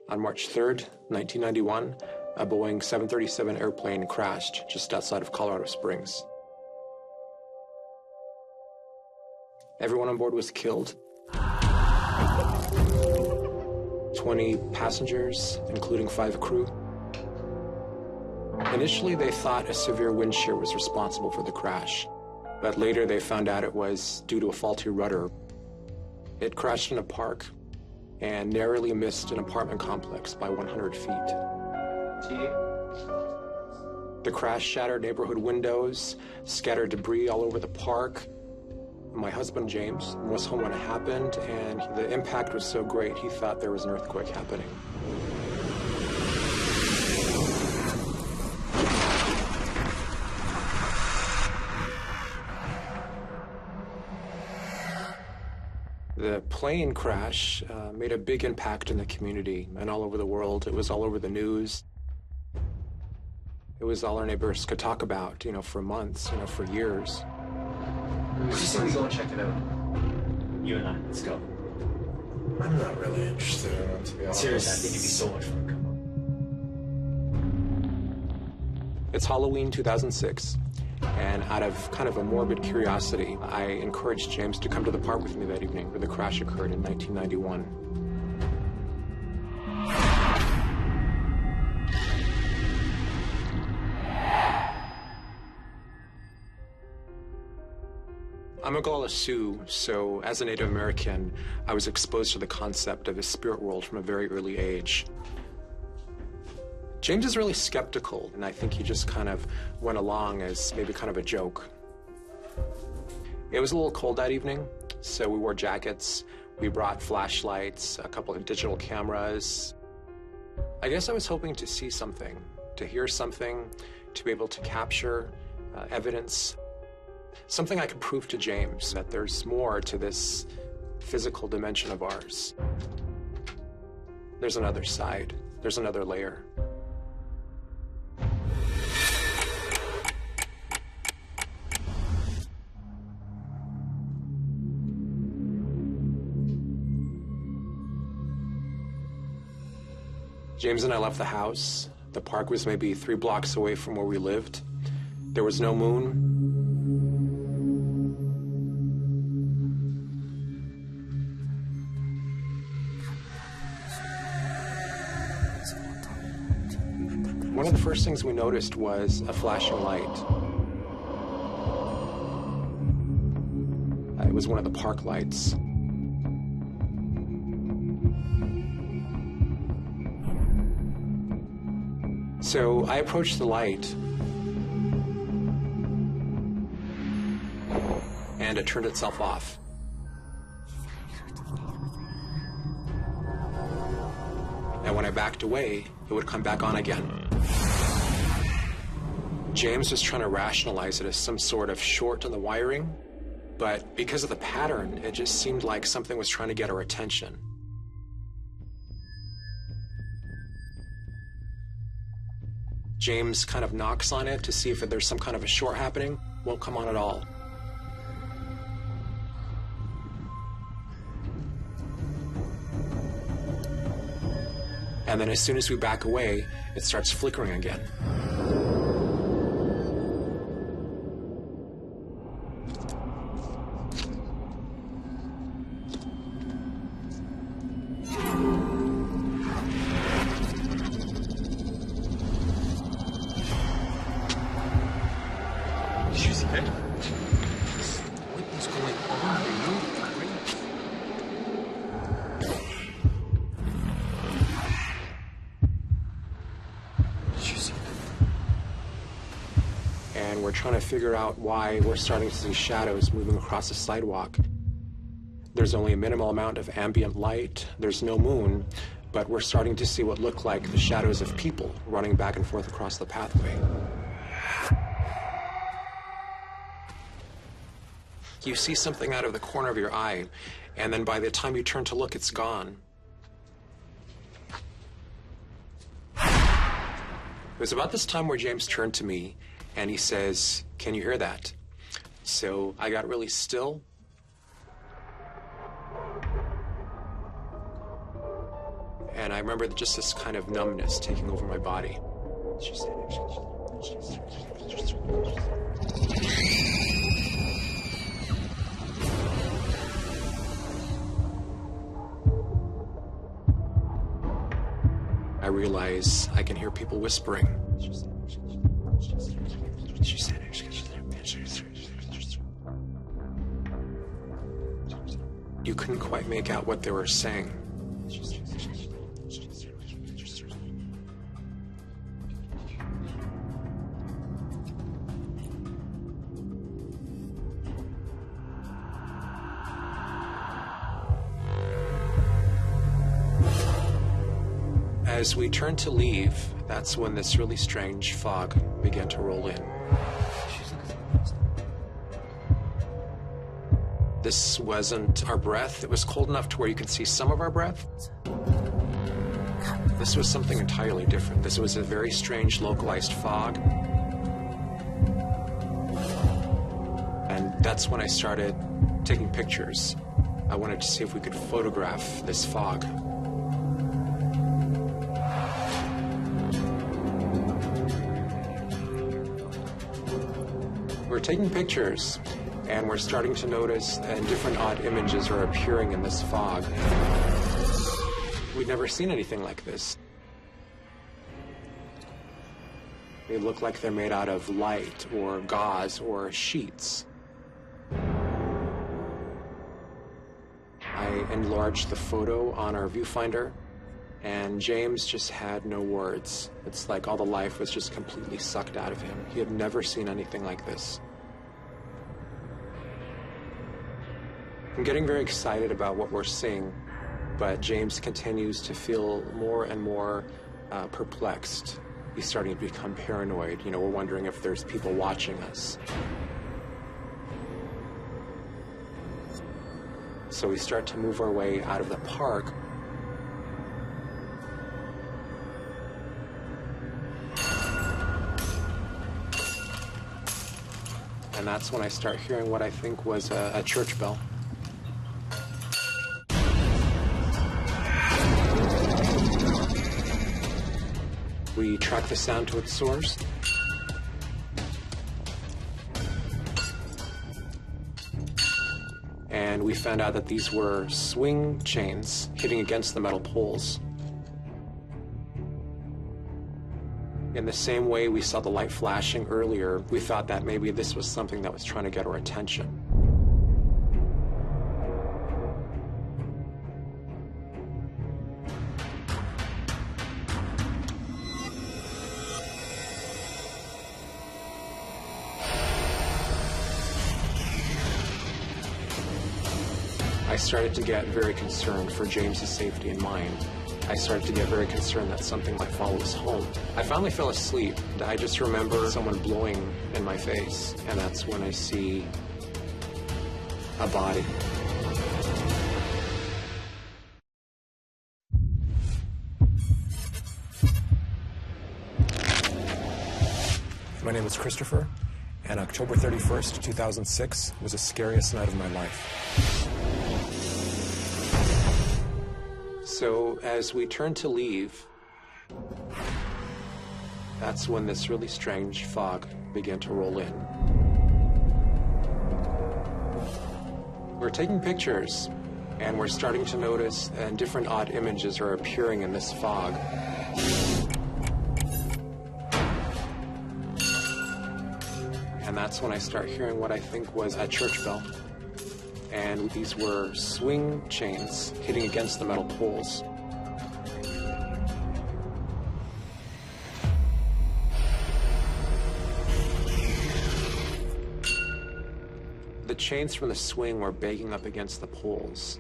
On March 3rd, 1991, a Boeing 737 airplane crashed just outside of Colorado Springs. Everyone on board was killed. 20 passengers, including 5 crew. Initially, they thought a severe wind shear was responsible for the crash, but later they found out it was due to a faulty rudder. It crashed in a park and narrowly missed an apartment complex by 100 feet. The crash shattered neighborhood windows, scattered debris all over the park. My husband, James, was home when it happened, and the impact was so great, he thought there was an earthquake happening. The plane crash made a big impact in the community and all over the world. It was all over the news. It was all our neighbors could talk about, for months, for years. Did you say we go and check it out? You and I, let's go. I'm not really interested in it, to be honest. Seriously, I think it'd be so much fun. Come on. It's Halloween 2006. And out of kind of a morbid curiosity, I encouraged James to come to the park with me that evening where the crash occurred in 1991. I'm a Oglala Sioux, so as a Native American, I was exposed to the concept of the spirit world from a very early age. James is really skeptical, and I think he just kind of went along as maybe kind of a joke. It was a little cold that evening, so we wore jackets. We brought flashlights, a couple of digital cameras. I guess I was hoping to see something, to hear something, to be able to capture evidence. Something I could prove to James that there's more to this physical dimension of ours. There's another side. There's another layer. James and I left the house. The park was maybe 3 blocks away from where we lived. There was no moon. One of the first things we noticed was a flashing light. It was one of the park lights. So I approached the light, and it turned itself off. And when I backed away, it would come back on again. James was trying to rationalize it as some sort of short in the wiring, but because of the pattern, it just seemed like something was trying to get our attention. James kind of knocks on it to see if there's some kind of a short happening. Won't come on at all. And then as soon as we back away, it starts flickering again. And we're trying to figure out why we're starting to see shadows moving across the sidewalk. There's only a minimal amount of ambient light, there's no moon, but we're starting to see what look like the shadows of people running back and forth across the pathway. You see something out of the corner of your eye, and then by the time you turn to look, it's gone. It was about this time where James turned to me and he says, "Can you hear that?" So I got really still. And I remember just this kind of numbness taking over my body. I realize I can hear people whispering. You couldn't quite make out what they were saying. As we turned to leave, that's when this really strange fog began to roll in. This wasn't our breath. It was cold enough to where you could see some of our breath. This was something entirely different. This was a very strange localized fog. And that's when I started taking pictures. I wanted to see if we could photograph this fog. We're taking pictures, and we're starting to notice that different odd images are appearing in this fog. We'd never seen anything like this. They look like they're made out of light or gauze or sheets. I enlarged the photo on our viewfinder, and James just had no words. It's like all the life was just completely sucked out of him. He had never seen anything like this. I'm getting very excited about what we're seeing, but James continues to feel more and more perplexed. He's starting to become paranoid. You know, we're wondering if there's people watching us. So we start to move our way out of the park. And that's when I start hearing what I think was a church bell. We track the sound to its source. And we found out that these were swing chains hitting against the metal poles. In the same way we saw the light flashing earlier, we thought that maybe this was something that was trying to get our attention. I started to get very concerned for James's safety and mine. I started to get very concerned that something might follow us home. I finally fell asleep. I just remember someone blowing in my face, and that's when I see a body. My name is Christopher, and October 31st, 2006 was the scariest night of my life. So as we turned to leave, that's when this really strange fog began to roll in. We're taking pictures, and we're starting to notice different odd images are appearing in this fog. And that's when I start hearing what I think was a church bell. And these were swing chains hitting against the metal poles. The chains from the swing were banging up against the poles.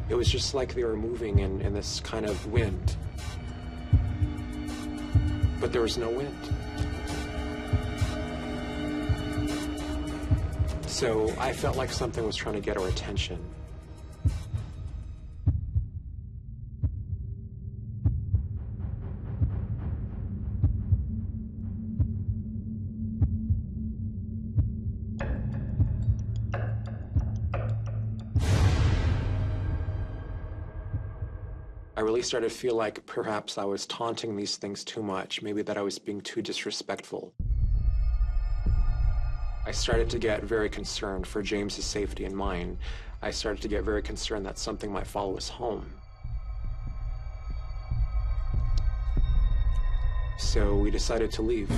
It was just like they were moving in this kind of wind. But there was no wind. So I felt like something was trying to get our attention. I really started to feel like perhaps I was taunting these things too much, maybe that I was being too disrespectful. I started to get very concerned for James's safety and mine. I started to get very concerned that something might follow us home. So we decided to leave.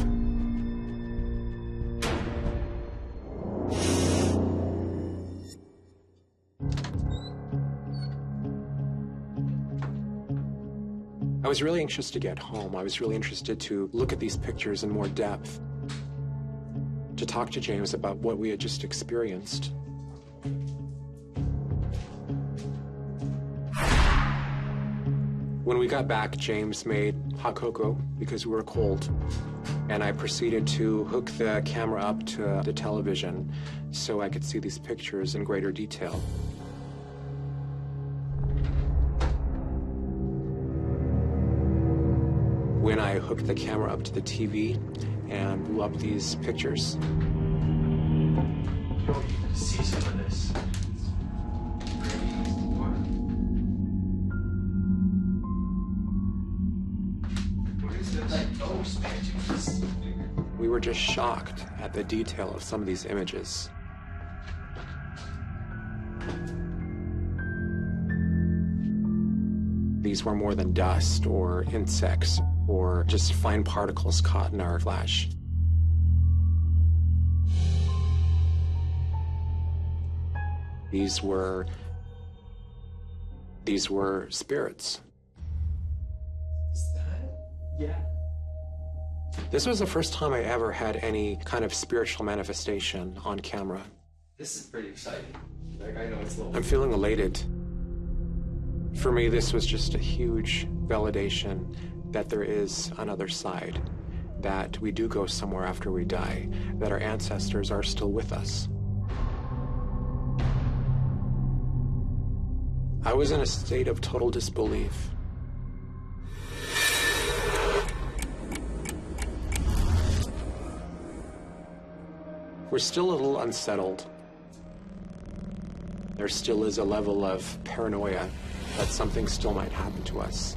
I was really anxious to get home. I was really interested to look at these pictures in more depth, to talk to James about what we had just experienced. When we got back, James made hot cocoa because we were cold, and I proceeded to hook the camera up to the television so I could see these pictures in greater detail. When I hooked the camera up to the TV and blew up these pictures. See some of this. What is this? Like ghost pictures. We were just shocked at the detail of some of these images. These were more than dust or insects or just fine particles caught in our flash. These were spirits. Is that? Yeah. This was the first time I ever had any kind of spiritual manifestation on camera. This is pretty exciting. Like, I know it's a little... I'm feeling elated. For me, this was just a huge validation that there is another side, that we do go somewhere after we die, that our ancestors are still with us. I was in a state of total disbelief. We're still a little unsettled. There still is a level of paranoia that something still might happen to us.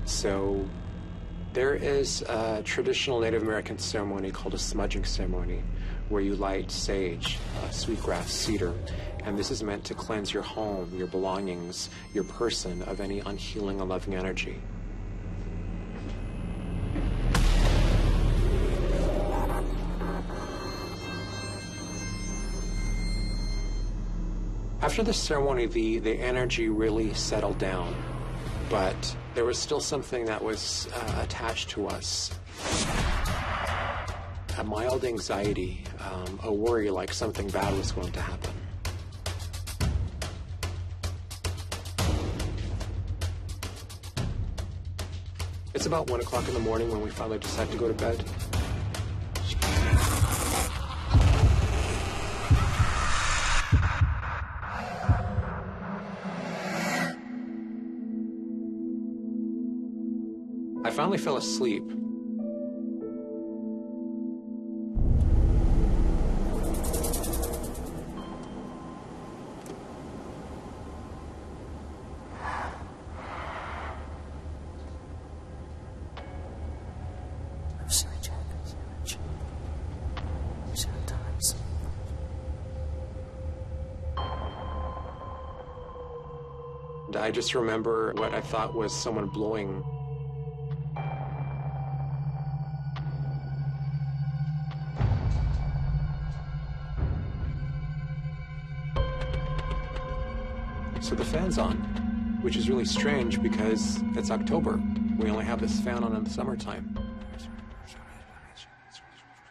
So there is a traditional Native American ceremony called a smudging ceremony, where you light sage, sweetgrass, cedar, and this is meant to cleanse your home, your belongings, your person of any unhealing, unloving energy. After the ceremony, the energy really settled down, but there was still something that was attached to us. A mild anxiety, a worry like something bad was going to happen. It's about 1 o'clock in the morning when we finally decide to go to bed. I finally fell asleep. I just remember what I thought was someone blowing. So the fan's on, which is really strange because it's October. We only have this fan on in the summertime.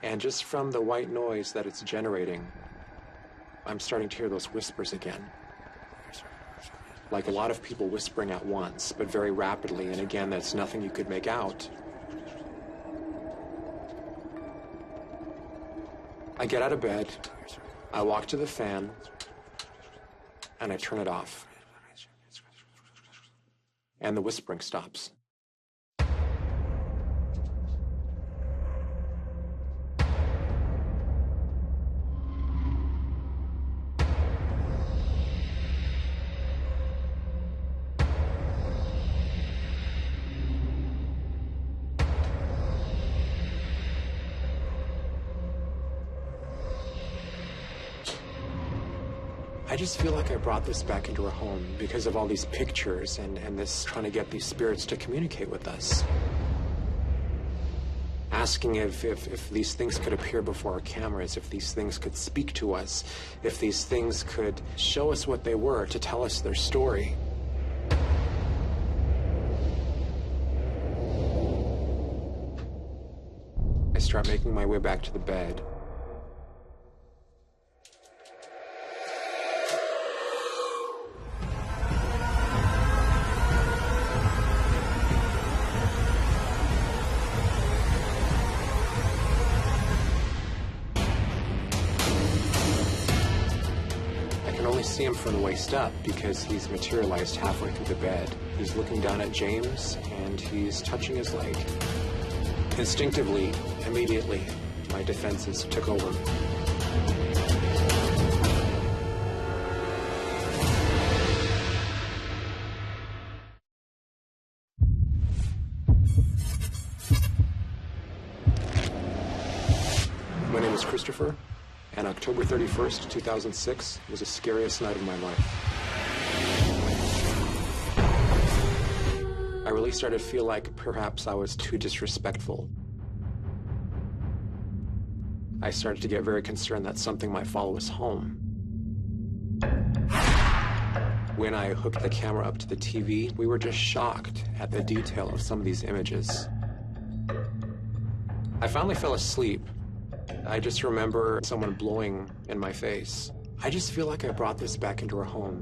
And just from the white noise that it's generating, I'm starting to hear those whispers again. Like a lot of people whispering at once, but very rapidly, and again, that's nothing you could make out. I get out of bed, I walk to the fan, and I turn it off. And the whispering stops. I just feel like I brought this back into our home because of all these pictures and this trying to get these spirits to communicate with us. Asking if these things could appear before our cameras, if these things could speak to us, if these things could show us what they were, to tell us their story. I start making my way back to the bed. See him from the waist up because he's materialized halfway through the bed. He's looking down at James and he's touching his leg. Instinctively, immediately, my defenses took over. My name is Christopher. And October 31st, 2006 was the scariest night of my life. I really started to feel like perhaps I was too disrespectful. I started to get very concerned that something might follow us home. When I hooked the camera up to the TV, we were just shocked at the detail of some of these images. I finally fell asleep. I just remember someone blowing in my face. I just feel like I brought this back into our home.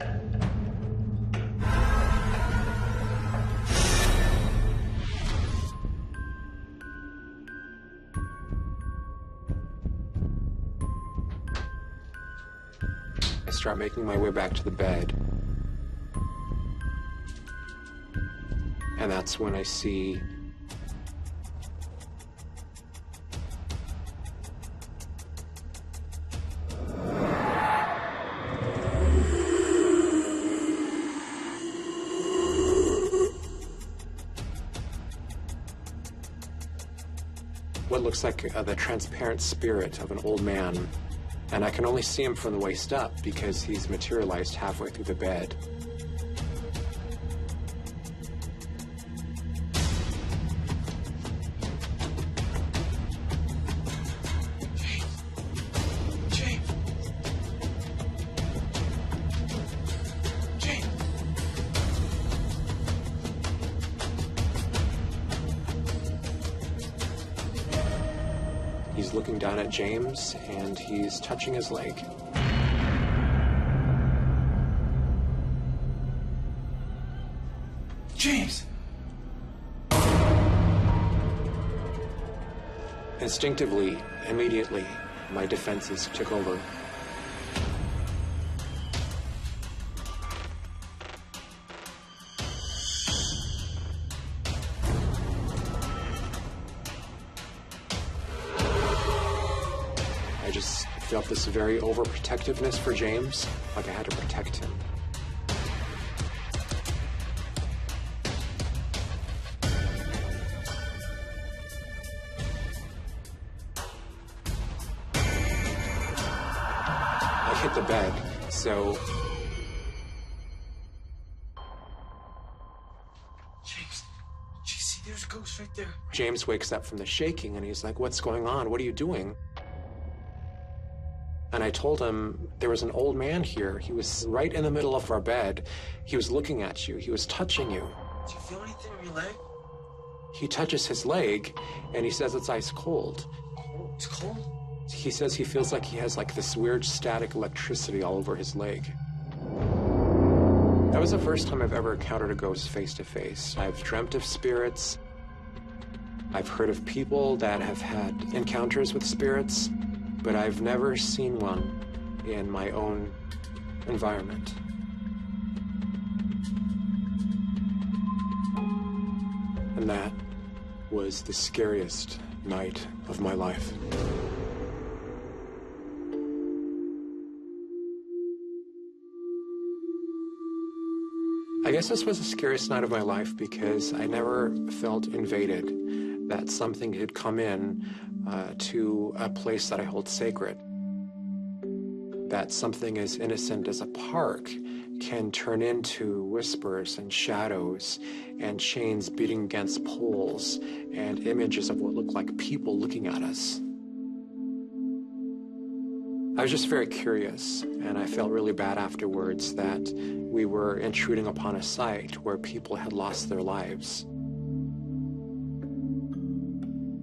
I start making my way back to the bed. And that's when I see what looks like the transparent spirit of an old man, and I can only see him from the waist up because he's materialized halfway through the bed. He's looking down at James, and he's touching his leg. James! Instinctively, immediately, my defenses took over. just felt this very overprotectiveness for James, like I had to protect him. I hit the bed, so... There's a ghost right there. James wakes up from the shaking and he's like, "What's going on? What are you doing?" And I told him there was an old man here. He was right in the middle of our bed. He was looking at you. He was touching you. Do you feel anything on your leg? He touches his leg and he says it's ice cold. Oh, it's cold? He says he feels like he has like this weird static electricity all over his leg. That was the first time I've ever encountered a ghost face to face. I've dreamt of spirits. I've heard of people that have had encounters with spirits, but I've never seen one in my own environment. And that was the scariest night of my life. I guess this was the scariest night of my life because I never felt invaded, that something had come in to a place that I hold sacred. That something as innocent as a park can turn into whispers and shadows and chains beating against poles and images of what look like people looking at us. I was just very curious, and I felt really bad afterwards that we were intruding upon a site where people had lost their lives.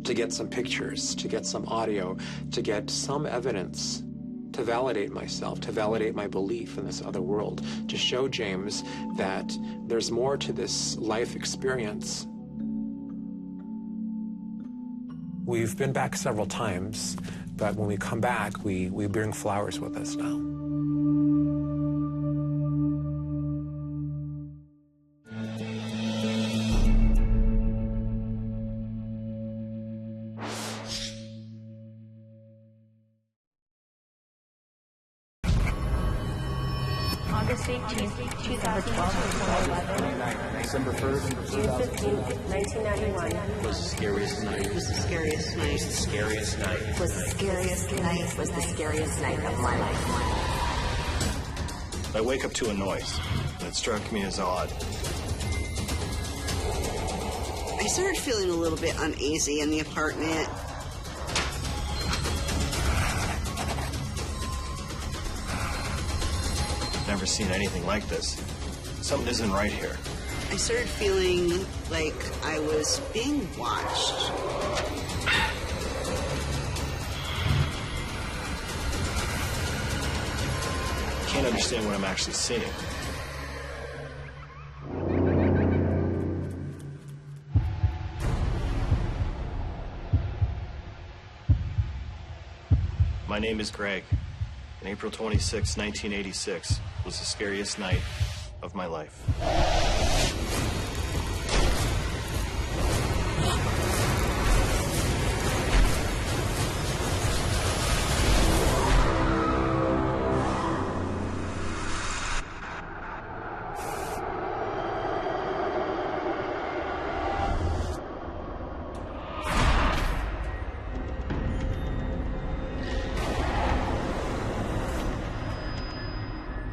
To get some pictures, to get some audio, to get some evidence, to validate myself, to validate my belief in this other world, to show James that there's more to this life experience. We've been back several times, but when we come back, we bring flowers with us now. August 18th, 2012, December 1st, June 15th, 1991. Was the scariest night. Was the scariest night. Was the scariest night. Was the scariest night. Was the scariest night of my life. I wake up to a noise, and it struck me as odd. I started feeling a little bit uneasy in the apartment. Never seen anything like this. Something isn't right here. I started feeling like I was being watched. Can't understand what I'm actually seeing. My name is Greg, and April 26, 1986 was the scariest night of my life.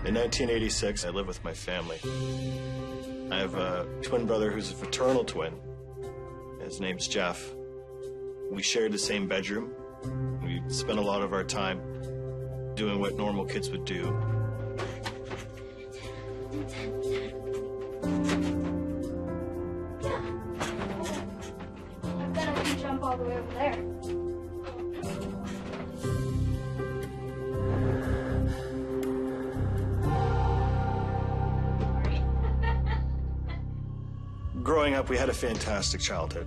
In 1986, I lived with my family. I have a twin brother who's a fraternal twin. His name's Jeff. We shared the same bedroom. We spent a lot of our time doing what normal kids would do. I bet I can jump all the way over there. Growing up, we had a fantastic childhood.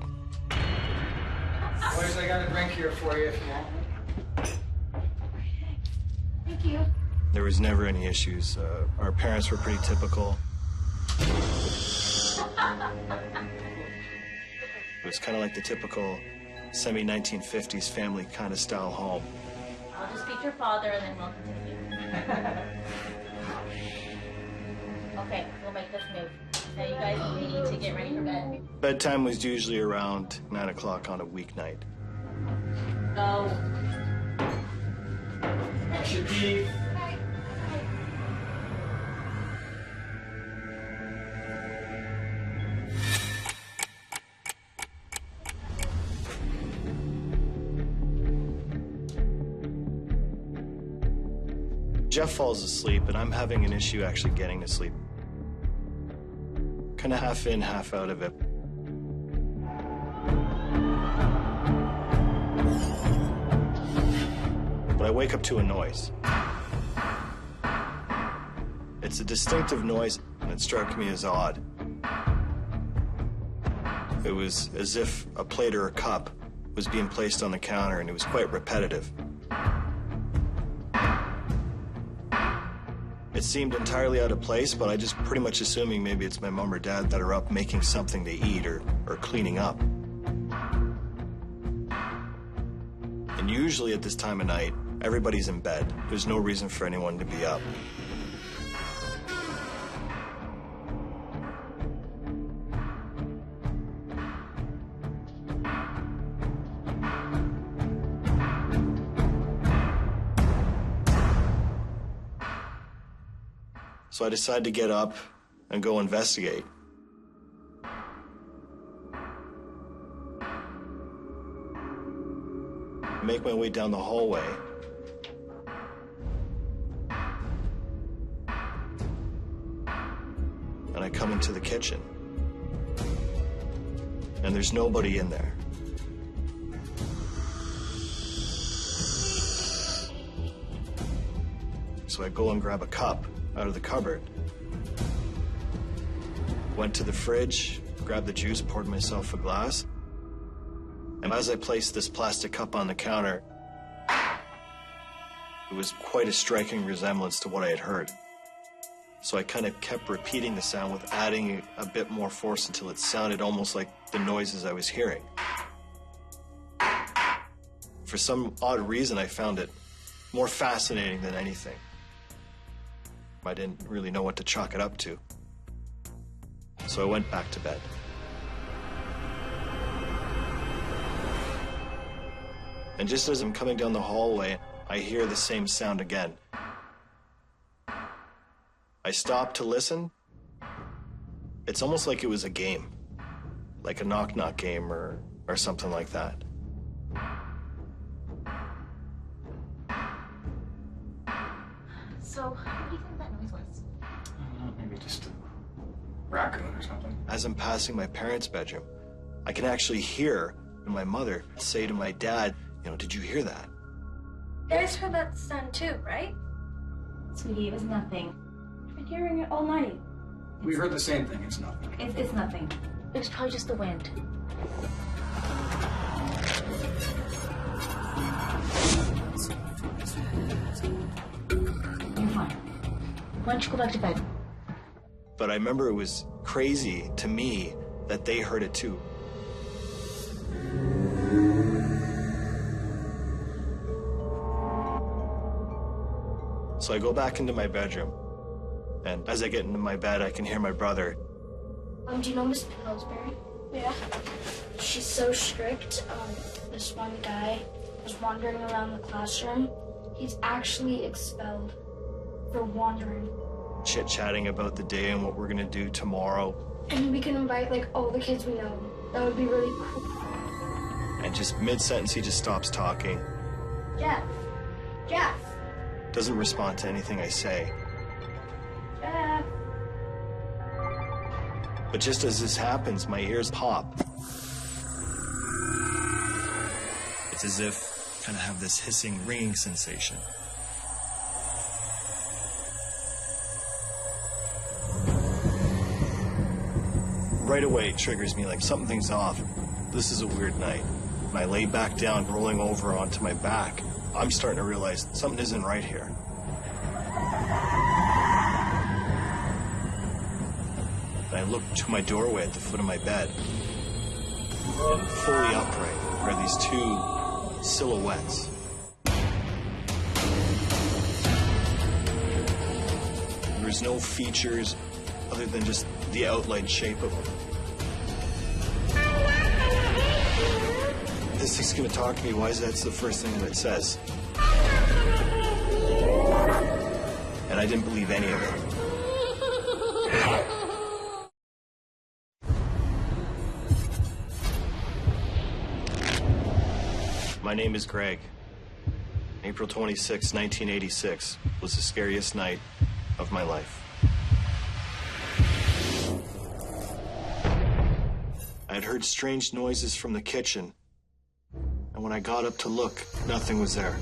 Boys, I got a drink here for you if you want. Thank you. There was never any issues. Our parents were pretty typical. It was kind of like the typical semi-1950s family kind of style home. I'll just meet your father and then we'll continue. Okay, we'll make this move. Now you guys need to get ready for bed. Bedtime was usually around 9 o'clock on a weeknight. Go. Should be. Jeff falls asleep, and I'm having an issue actually getting to sleep. Kind of half in, half out of it. But I wake up to a noise. It's a distinctive noise, and it struck me as odd. It was as if a plate or a cup was being placed on the counter, and it was quite repetitive. It seemed entirely out of place, but I just pretty much assuming maybe it's my mom or dad that are up making something to eat or cleaning up. And usually at this time of night, everybody's in bed. There's no reason for anyone to be up. So I decide to get up and go investigate. I make my way down the hallway. And I come into the kitchen. And there's nobody in there. So I go and grab a cup out of the cupboard. Went to the fridge, grabbed the juice, poured myself a glass. And as I placed this plastic cup on the counter, it was quite a striking resemblance to what I had heard. So I kind of kept repeating the sound with adding a bit more force until it sounded almost like the noises I was hearing. For some odd reason, I found it more fascinating than anything. I didn't really know what to chalk it up to. So I went back to bed. And just as I'm coming down the hallway, I hear the same sound again. I stop to listen. It's almost like it was a game, like a knock-knock game or something like that. So, what do you think that noise was? Maybe just a raccoon or something. As I'm passing my parents' bedroom, I can actually hear my mother say to my dad, did you hear that? You guys heard that sound too, right? Sweetie, it was nothing. I've been hearing it all night. We heard the same thing. It's nothing. It's nothing. It was probably just the wind. You're fine. Why don't you go back to bed? But I remember it was crazy to me that they heard it too. So I go back into my bedroom, and as I get into my bed, I can hear my brother. Do you know Miss Pillsbury? Yeah. She's so strict. This one guy was wandering around the classroom. He's actually expelled for wandering. Chit-chatting about the day and what we're gonna do tomorrow. And we can invite all the kids we know. That would be really cool. And just mid-sentence, he just stops talking. Jeff. Doesn't respond to anything I say. Jeff. But just as this happens, my ears pop. It's as if I kind of have this hissing, ringing sensation. Right away, it triggers me like something's off. This is a weird night. When I lay back down, rolling over onto my back, I'm starting to realize something isn't right here. And I look to my doorway at the foot of my bed. Fully upright are these two silhouettes. There was no features other than just the outline shape of them. This thing's gonna talk to me. Why is that the first thing that it says? And I didn't believe any of it. My name is Greg. April 26, 1986 was the scariest night of my life. I had heard strange noises from the kitchen, and when I got up to look, nothing was there.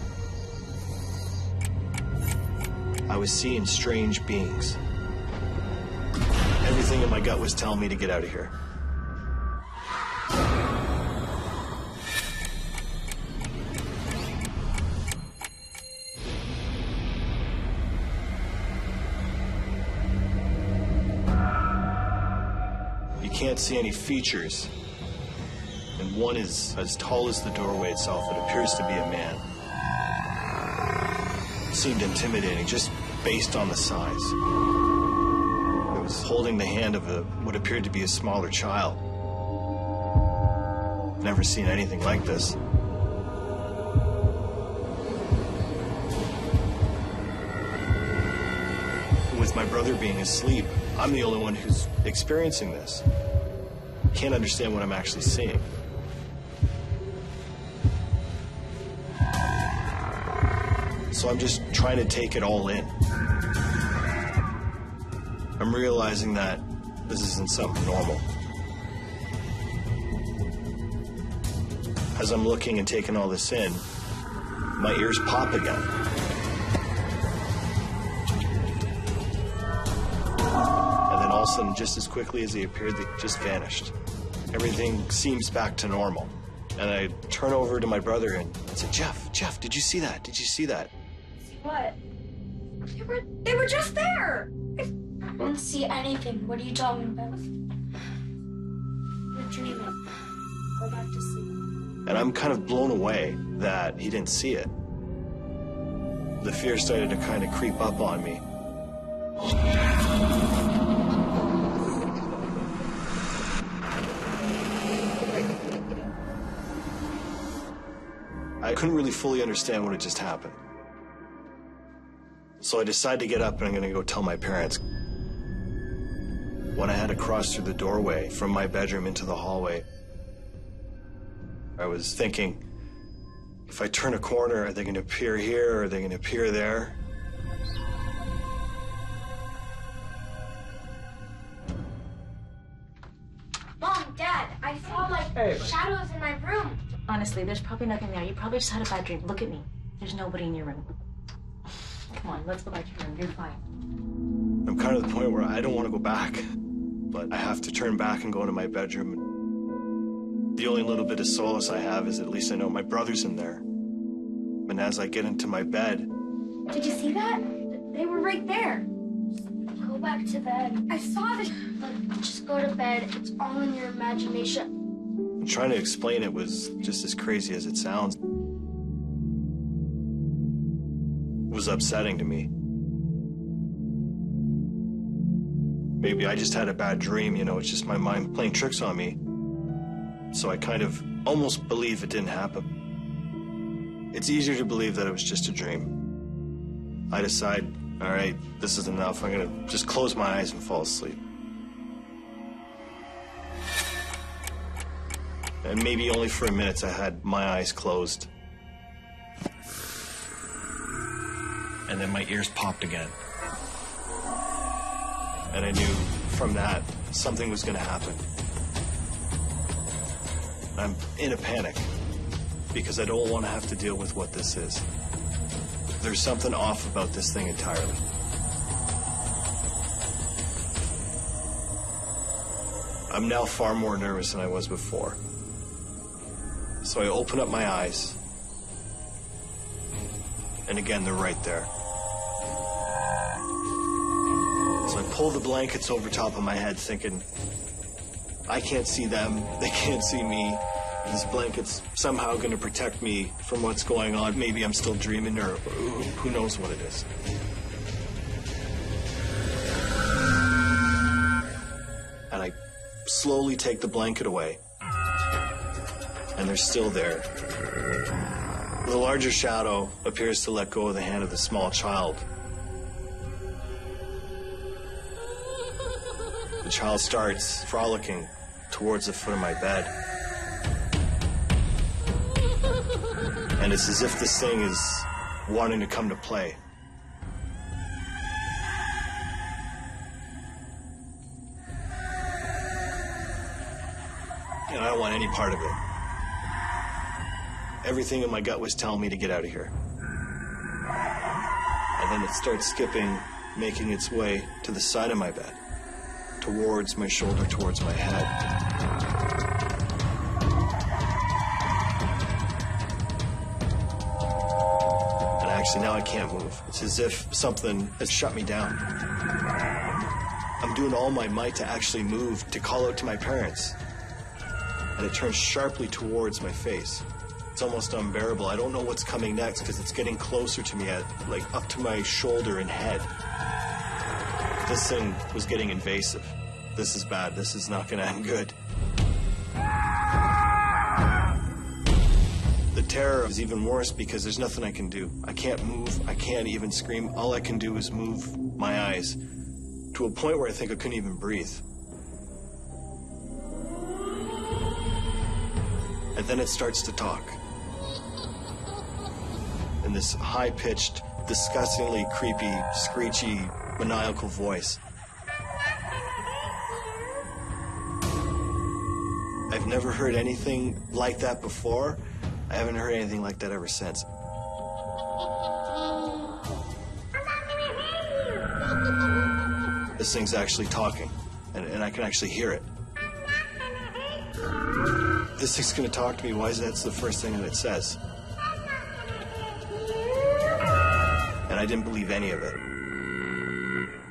I was seeing strange beings. Everything in my gut was telling me to get out of here. You can't see any features, and one is as tall as the doorway itself. It appears to be a man. It seemed intimidating just based on the size. It was holding the hand of what appeared to be a smaller child. Never seen anything like this. With my brother being asleep, I'm the only one who's experiencing this. Can't understand what I'm actually seeing. So I'm just trying to take it all in. I'm realizing that this isn't something normal. As I'm looking and taking all this in, my ears pop again. And then all of a sudden, just as quickly as they appeared, they just vanished. Everything seems back to normal. And I turn over to my brother and I said, Jeff, did you see that? Did you see that? What? They were just there! I didn't see anything. What are you talking about? We're dreaming. Go back to sleep. And I'm kind of blown away that he didn't see it. The fear started to kind of creep up on me. I couldn't really fully understand what had just happened. So I decided to get up and I'm gonna go tell my parents. When I had to cross through the doorway from my bedroom into the hallway, I was thinking, if I turn a corner, are they gonna appear here or are they gonna appear there? Mom, Dad, I saw shadows in my room. Honestly, there's probably nothing there. You probably just had a bad dream. Look at me. There's nobody in your room. Come on, let's go back to your room. You're fine. I'm kind of at the point where I don't want to go back, but I have to turn back and go into my bedroom. The only little bit of solace I have is at least I know my brother's in there. And as I get into my bed... Did you see that? They were right there. Go back to bed. I saw this. Look, just go to bed. It's all in your imagination. Trying to explain it was just as crazy as it sounds. It was upsetting to me. Maybe I just had a bad dream, you know, it's just my mind playing tricks on me. So I kind of almost believe it didn't happen. It's easier to believe that it was just a dream. I decide, all right, this is enough. I'm gonna just close my eyes and fall asleep. And maybe only for a minute I had my eyes closed. And then my ears popped again. And I knew from that something was gonna happen. I'm in a panic because I don't want to have to deal with what this is. There's something off about this thing entirely. I'm now far more nervous than I was before. So I open up my eyes, and again, they're right there. So I pull the blankets over top of my head thinking, I can't see them, they can't see me. This blanket's somehow going to protect me from what's going on. Maybe I'm still dreaming, or who knows what it is. And I slowly take the blanket away. And they're still there. The larger shadow appears to let go of the hand of the small child. The child starts frolicking towards the foot of my bed. And it's as if this thing is wanting to come to play. And I don't want any part of it. Everything in my gut was telling me to get out of here. And then it starts skipping, making its way to the side of my bed, towards my shoulder, towards my head. And actually now I can't move. It's as if something has shut me down. I'm doing all my might to actually move, to call out to my parents. And it turns sharply towards my face. It's almost unbearable. I don't know what's coming next because it's getting closer to me, like up to my shoulder and head. This thing was getting invasive. This is bad. This is not going to end good. The terror is even worse because there's nothing I can do. I can't move. I can't even scream. All I can do is move my eyes to a point where I think I couldn't even breathe. And then it starts to talk. In this high-pitched, disgustingly creepy, screechy, maniacal voice. I've never heard anything like that before. I haven't heard anything like that ever since. This thing's actually talking, and I can actually hear it. This thing's gonna talk to me. Why is that's the first thing that it says? And I didn't believe any of it.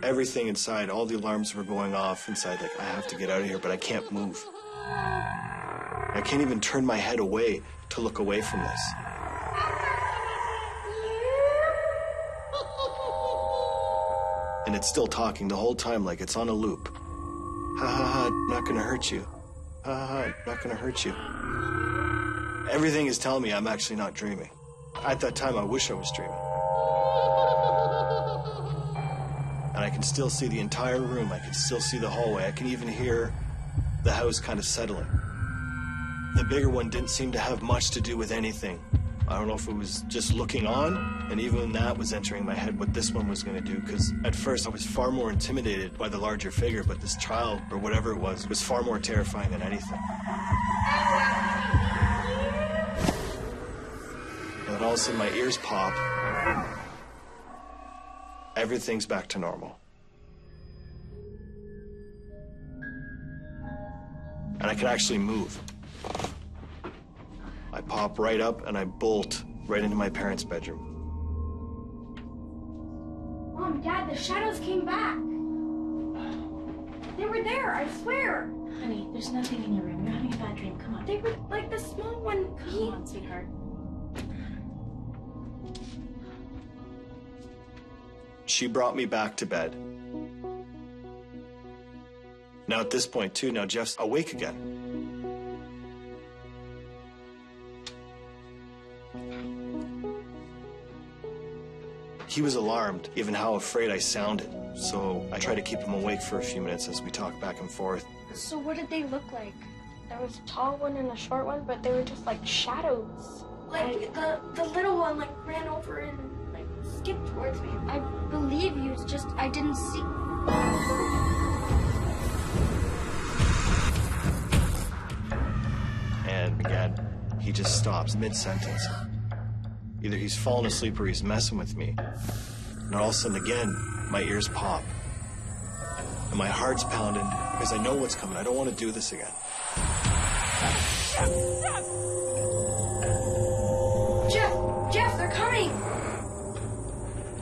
Everything inside, all the alarms were going off inside, like, I have to get out of here, but I can't move. I can't even turn my head away to look away from this. And it's still talking the whole time, like it's on a loop. Ha ha ha, not gonna hurt you. Ha ha ha, not gonna hurt you. Everything is telling me I'm actually not dreaming. At that time, I wish I was dreaming. And I can still see the entire room. I can still see the hallway. I can even hear the house kind of settling. The bigger one didn't seem to have much to do with anything. I don't know if it was just looking on, and even that was entering my head what this one was going to do, because at first I was far more intimidated by the larger figure, but this child, or whatever it was far more terrifying than anything. And then all of a sudden my ears pop. Everything's back to normal. And I can actually move. I pop right up and I bolt right into my parents' bedroom. Mom, Dad, the shadows came back. They were there, I swear. Honey, there's nothing in your room. You're having a bad dream. Come on. They were like the small one. Come on, sweetheart. She brought me back to bed. Now at this point too, now Jeff's awake again. He was alarmed, even how afraid I sounded. So I tried to keep him awake for a few minutes as we talked back and forth. So what did they look like? There was a tall one and a short one, but they were just like shadows. Like the little one like ran over and like skipped towards me. I believe you, it's just I didn't see. And again, he just stops mid-sentence. Either he's fallen asleep or he's messing with me. And all of a sudden, again, my ears pop. And my heart's pounding because I know what's coming. I don't want to do this again. Jeff, they're coming!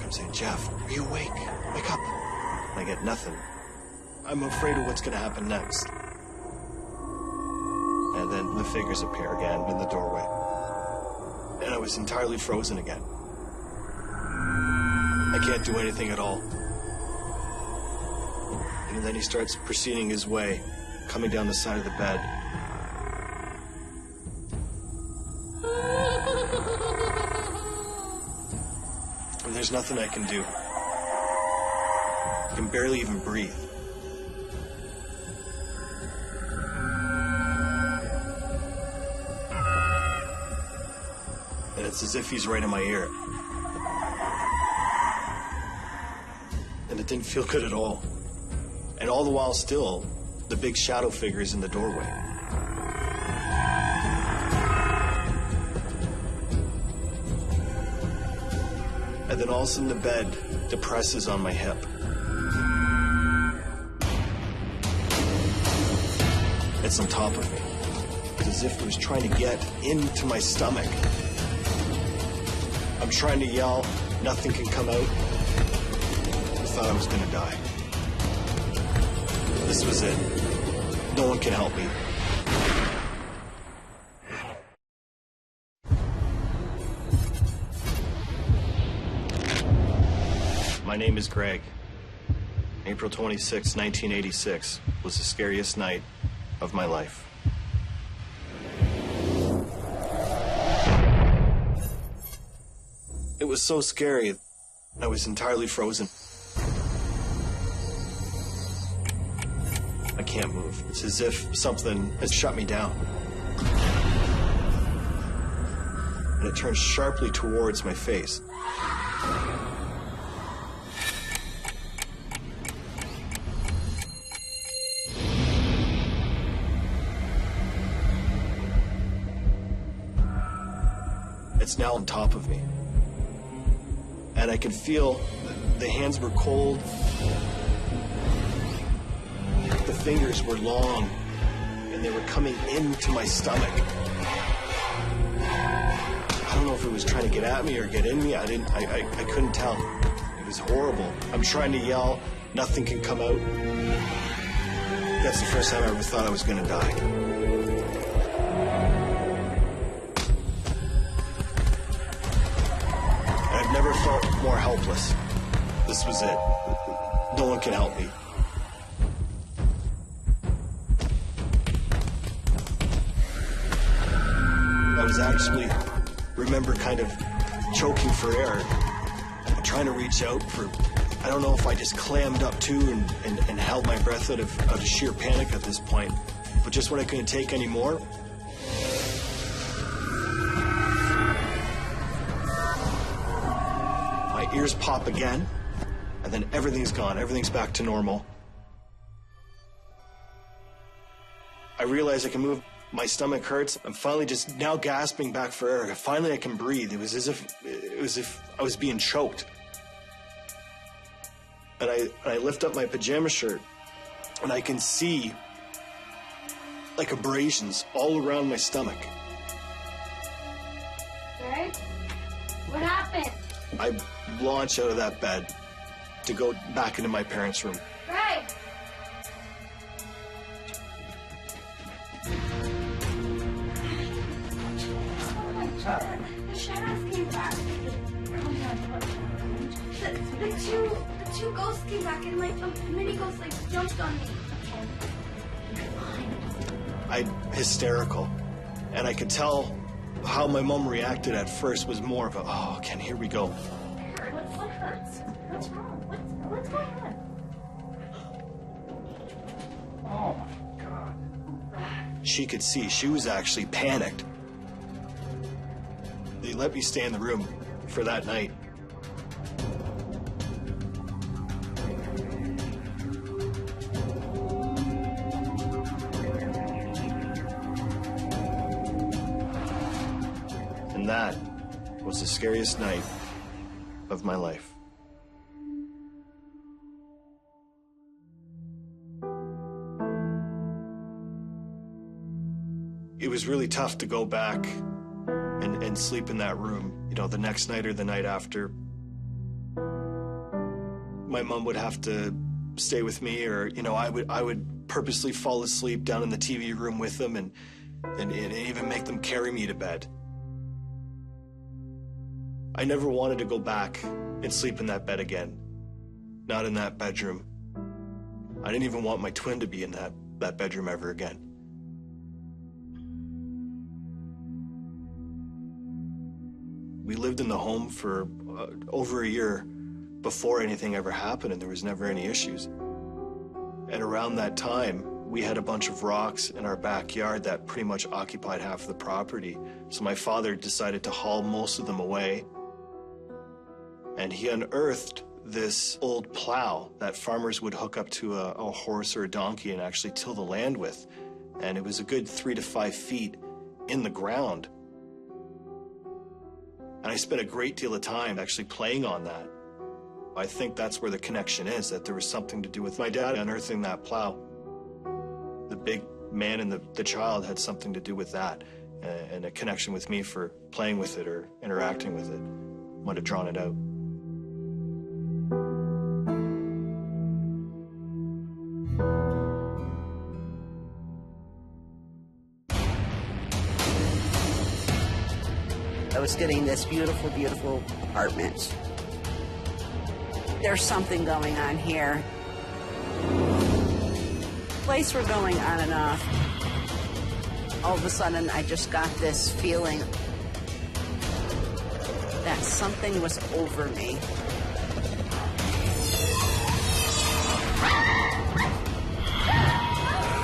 I'm saying, Jeff, are you awake? Wake up. And I get nothing. I'm afraid of what's going to happen next. And then the figures appear again in the doorway. And I was entirely frozen again. I can't do anything at all. And then he starts proceeding his way, coming down the side of the bed. And there's nothing I can do. I can barely even breathe. And it's as if he's right in my ear. And it didn't feel good at all. And all the while still, the big shadow figure is in the doorway. And then all of a sudden the bed depresses on my hip. It's on top of me. It's as if it was trying to get into my stomach. I'm trying to yell, nothing can come out. I thought I was gonna die. This was it. No one can help me. My name is Greg. April 26, 1986 was the scariest night of my life. It was so scary, I was entirely frozen. I can't move. It's as if something has shut me down. And it turns sharply towards my face. It's now on top of me. And I can feel the hands were cold. The fingers were long, and they were coming into my stomach. I don't know if it was trying to get at me or get in me. I couldn't tell. It was horrible. I'm trying to yell. Nothing can come out. That's the first time I ever thought I was gonna die. And I've never felt more helpless. This was it. No one can help me. I was actually, remember, kind of choking for air, trying to reach out for, I don't know if I just clammed up too and held my breath out of sheer panic at this point, but just when I couldn't take any more. My ears pop again, and then everything's gone, everything's back to normal. I realize I can move. My stomach hurts. I'm finally just now gasping back for air. Finally, I can breathe. It was as if I was being choked. And I lift up my pajama shirt, and I can see like abrasions all around my stomach. Greg? What happened? I launch out of that bed to go back into my parents' room. Greg! The shadows came back. The two ghosts came back and like a mini ghost like jumped on me. I'm hysterical. And I could tell how my mom reacted at first was more of a, oh, Ken, here we go. What hurts? What's wrong? What's going on? Oh my God. She could see she was actually panicked. They let me stay in the room for that night. And that was the scariest night of my life. It was really tough to go back and sleep in that room, you know, the next night or the night after. My mom would have to stay with me, or, you know, I would purposely fall asleep down in the TV room with them, and and even make them carry me to bed. I never wanted to go back and sleep in that bed again. Not in that bedroom. I didn't even want my twin to be in that bedroom ever again. We lived in the home for over a year before anything ever happened, and there was never any issues. And around that time, we had a bunch of rocks in our backyard that pretty much occupied half of the property. So my father decided to haul most of them away. And he unearthed this old plow that farmers would hook up to a horse or a donkey and actually till the land with. And it was a good 3 to 5 feet in the ground. And I spent a great deal of time actually playing on that. I think that's where the connection is, that there was something to do with my dad unearthing that plow. The big man and the child had something to do with that, and a connection with me for playing with it or interacting with it might have drawn it out. I was getting this beautiful, beautiful apartment. There's something going on here. Lights were going on and off. All of a sudden, I just got this feeling that something was over me.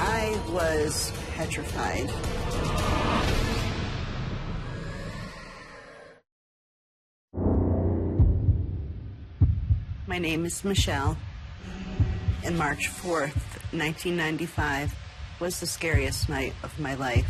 I was petrified. My name is Michelle, and March 4th, 1995 was the scariest night of my life.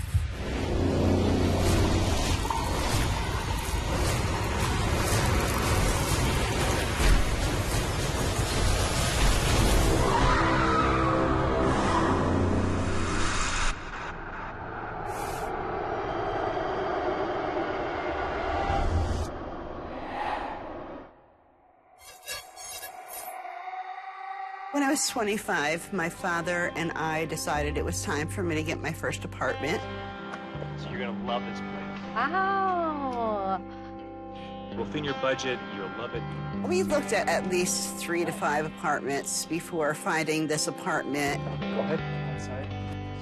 When I was 25, my father and I decided it was time for me to get my first apartment. So you're gonna love this place. Wow. Within your budget, you'll love it. We looked at least 3 to 5 apartments before finding this apartment. Go ahead. Outside.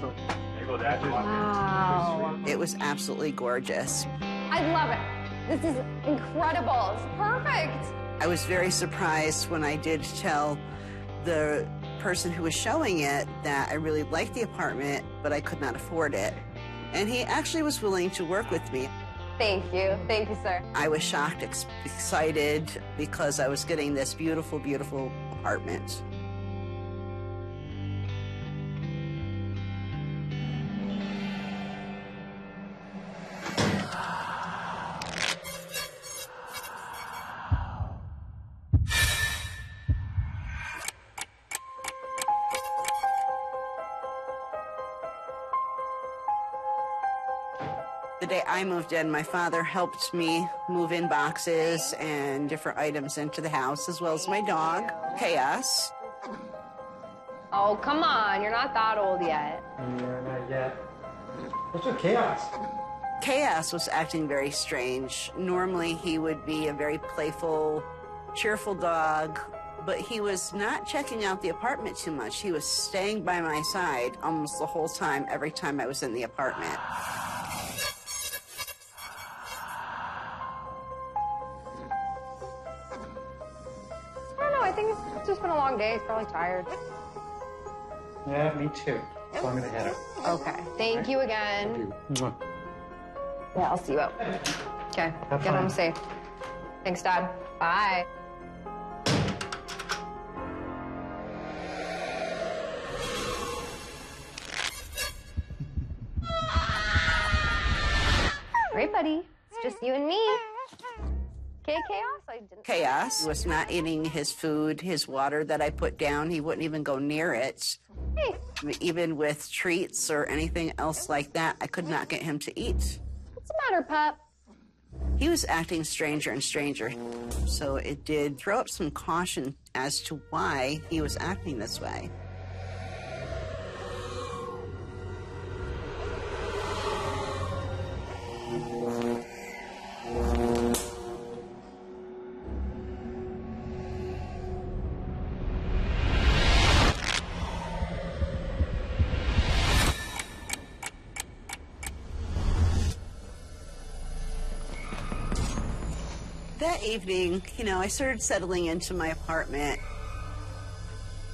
So there you go. That Wow. It was absolutely gorgeous. I love it. This is incredible. It's perfect. I was very surprised when I did tell the person who was showing it that I really liked the apartment, but I could not afford it. And he actually was willing to work with me. Thank you. Thank you, sir. I was shocked, excited, because I was getting this beautiful, beautiful apartment. The day I moved in, my father helped me move in boxes and different items into the house, as well as my dog, Chaos. Oh, come on. You're not that old yet. Yeah, not yet. What's with Chaos? Chaos was acting very strange. Normally, he would be a very playful, cheerful dog, but he was not checking out the apartment too much. He was staying by my side almost the whole time, every time I was in the apartment. I think it's just been a long day. He's probably tired. Yeah, me too. So I'm gonna head out. Okay. Thank you again. Mwah. Yeah, I'll see you out. Okay. Have Get fun. home safe. Thanks, Dad. Bye. Great, buddy. It's just you and me. Okay, Chaos? I didn't... Chaos was not eating his food, his water that I put down. He wouldn't even go near it. Hey. Even with treats or anything else like that, I could not get him to eat. What's the matter, pup? He was acting stranger and stranger, so it did throw up some caution as to why he was acting this way. That evening, you know, I started settling into my apartment.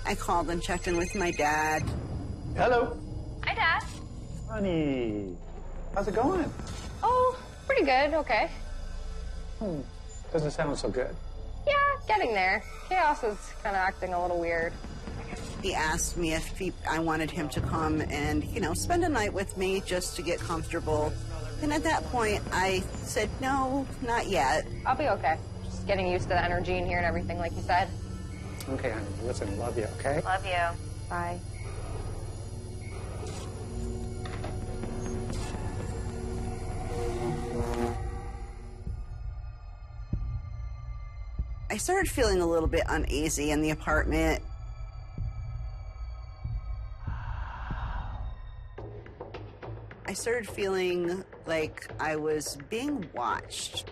I called and checked in with my dad. Hello. Hi, Dad. Honey, how's it going? Oh, pretty good. Okay. Doesn't sound so good. Yeah, getting there. Chaos is kind of acting a little weird. He asked me if I wanted him to come and, you know, spend a night with me just to get comfortable. And at that point, I said, no, not yet. I'll be okay. Just getting used to the energy in here and everything, like you said. Okay, honey, listen, love you, okay? Love you. Bye. I started feeling a little bit uneasy in the apartment. I started feeling like I was being watched.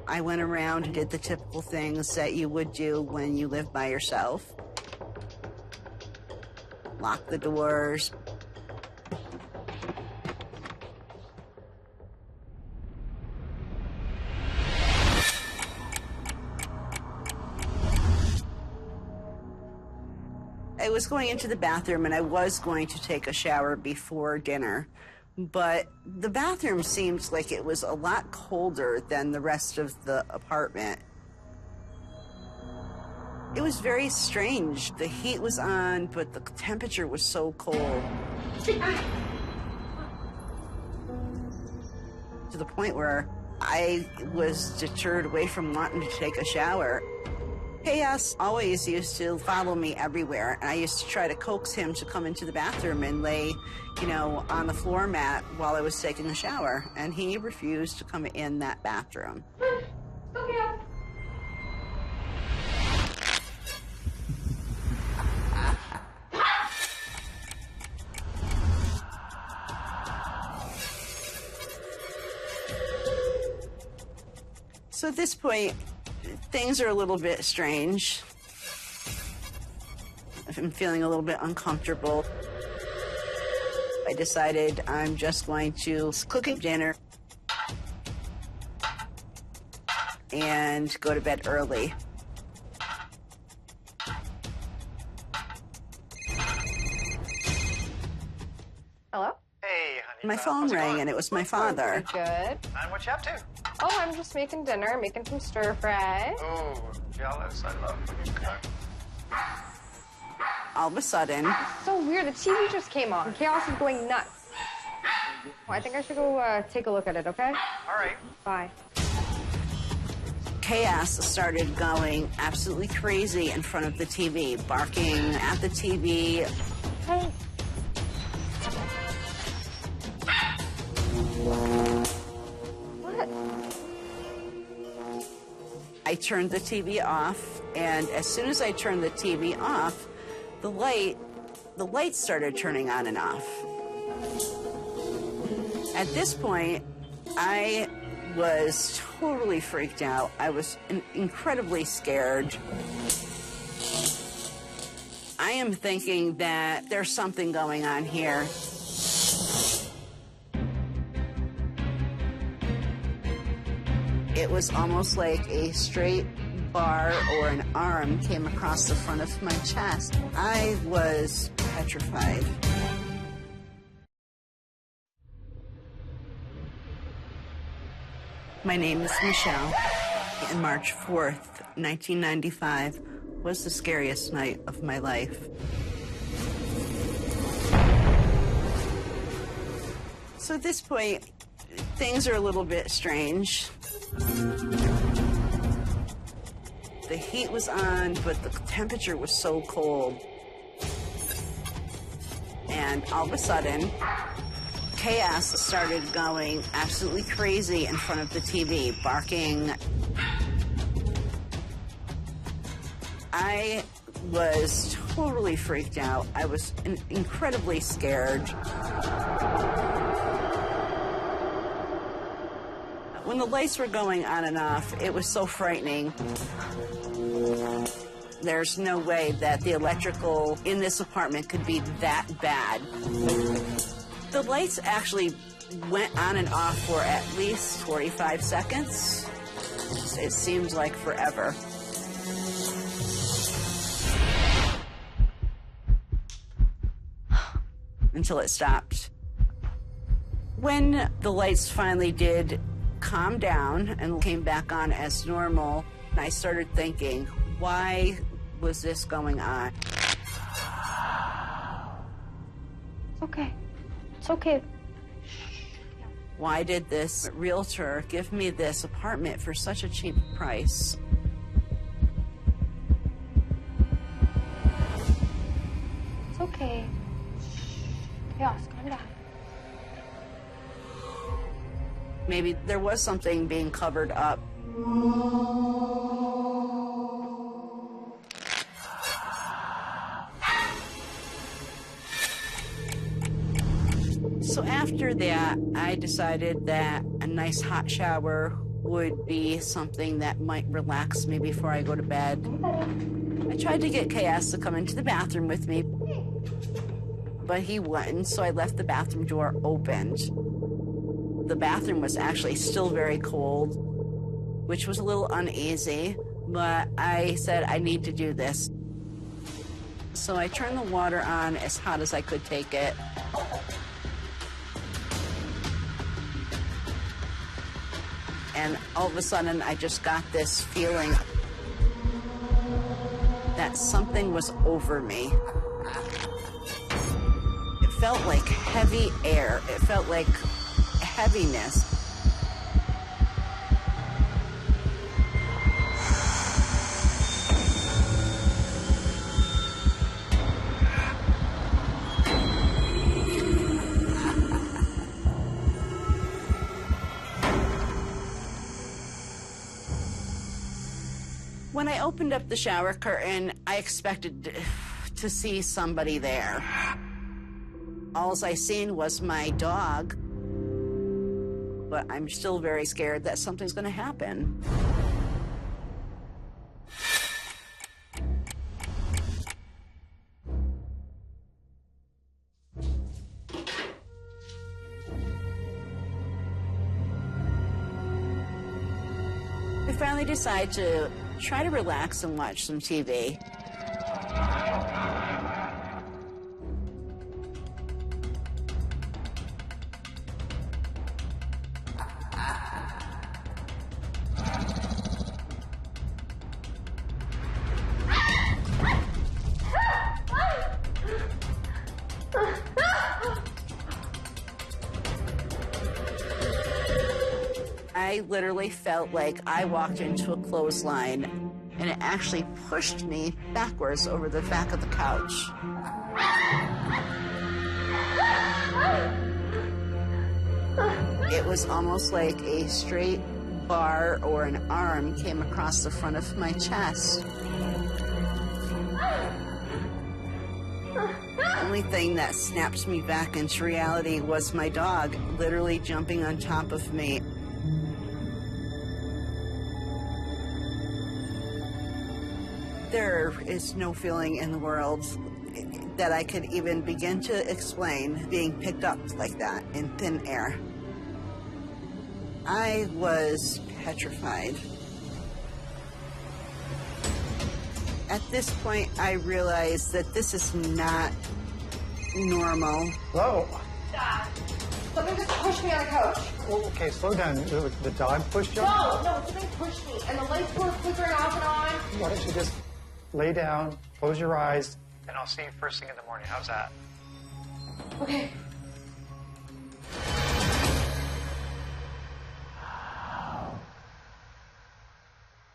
I went around and did the typical things that you would do when you live by yourself. Lock the doors. I was going into the bathroom and I was going to take a shower before dinner, but the bathroom seemed like it was a lot colder than the rest of the apartment. It was very strange. The heat was on, but the temperature was so cold. To the point where I was deterred away from wanting to take a shower. Chaos always used to follow me everywhere, and I used to try to coax him to come into the bathroom and lay, you know, on the floor mat while I was taking a shower, and he refused to come in that bathroom. So at this point, things are a little bit strange. I'm feeling a little bit uncomfortable. I decided I'm just going to cook dinner and go to bed early. Hello? Hey, honey. My phone rang and it was my father. Good. And what you up to? Oh, I'm just making dinner, making some stir fry. Oh, jealous. I love when you cook. All of a sudden, So weird. The TV just came on. Chaos is going nuts. Well, I think I should go take a look at it, okay? All right. Bye. Chaos started going absolutely crazy in front of the TV, barking at the TV. Hey. What? I turned the TV off, and as soon as I turned the TV off, the lights started turning on and off. At this point, I was totally freaked out. I was incredibly scared. I am thinking that there's something going on here. It was almost like a straight bar or an arm came across the front of my chest. I was petrified. My name is Michelle, and March 4th, 1995 was the scariest night of my life. So at this point, things are a little bit strange. The heat was on, but the temperature was so cold. And all of a sudden, chaos started going absolutely crazy in front of the TV, barking. I was totally freaked out. I was incredibly scared. When the lights were going on and off, it was so frightening. There's no way that the electrical in this apartment could be that bad. The lights actually went on and off for at least 45 seconds. It seemed like forever. Until it stopped. When the lights finally did calm down and came back on as normal, I started thinking, why was this going on? It's okay. It's okay. Why did this realtor give me this apartment for such a cheap price? It's okay. Chaos, calm down. Maybe there was something being covered up. So after that, I decided that a nice hot shower would be something that might relax me before I go to bed. I tried to get Chaos to come into the bathroom with me, but he wouldn't, so I left the bathroom door opened. The bathroom was actually still very cold, which was a little uneasy, but I said I need to do this. So I turned the water on as hot as I could take it. And all of a sudden, I just got this feeling that something was over me. It felt like heavy air. It felt like heaviness. When I opened up the shower curtain, I expected to see somebody there. All I seen was my dog, but I'm still very scared that something's going to happen. I finally decided to try to relax and watch some TV. I literally felt like I walked into a clothesline, and it actually pushed me backwards over the back of the couch. It was almost like a straight bar or an arm came across the front of my chest. The only thing that snapped me back into reality was my dog literally jumping on top of me. There is no feeling in the world that I could even begin to explain being picked up like that in thin air. I was petrified. At this point, I realized that this is not normal. Hello? Dad, something just pushed me on the couch. Oh, okay, slow down. The dog pushed you? No, something pushed me, and the lights were flickering off and on. Why don't you just lay down, close your eyes, and I'll see you first thing in the morning. How's that? Okay.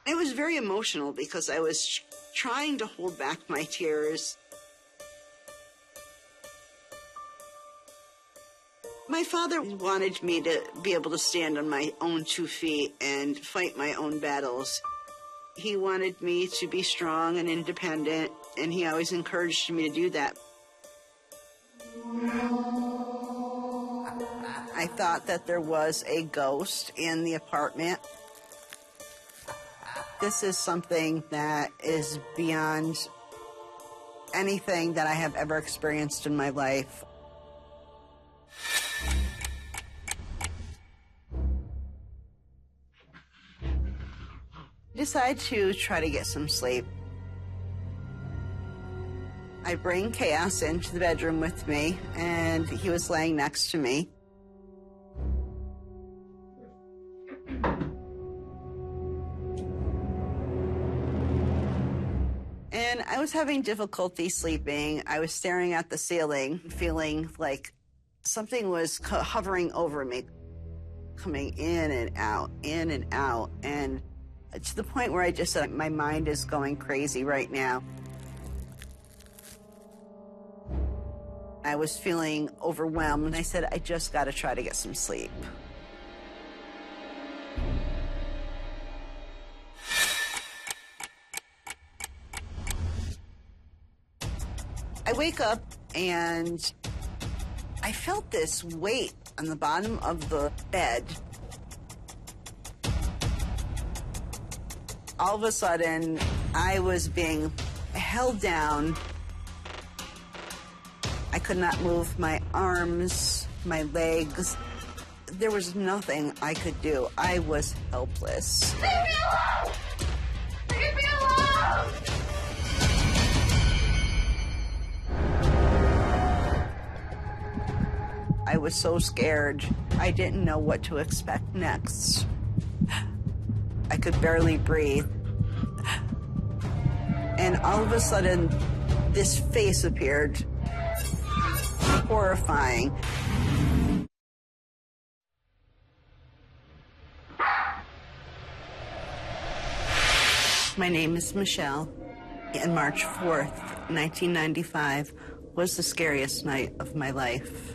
It was very emotional because I was trying to hold back my tears. My father wanted me to be able to stand on my own 2 feet and fight my own battles. He wanted me to be strong and independent, and he always encouraged me to do that. I thought that there was a ghost in the apartment. This is something that is beyond anything that I have ever experienced in my life. decide to try to get some sleep. I bring Chaos into the bedroom with me, and he was laying next to me. And I was having difficulty sleeping. I was staring at the ceiling, feeling like something was hovering over me, coming in and out, and to the point where I just said, my mind is going crazy right now. I was feeling overwhelmed, and I said, I just got to try to get some sleep. I wake up, and I felt this weight on the bottom of the bed. All of a sudden, I was being held down. I could not move my arms, my legs. There was nothing I could do. I was helpless. Leave me alone! Leave me alone! I was so scared. I didn't know what to expect next. I could barely breathe. And all of a sudden, this face appeared. Horrifying. My name is Michelle, and March 4th, 1995 was the scariest night of my life.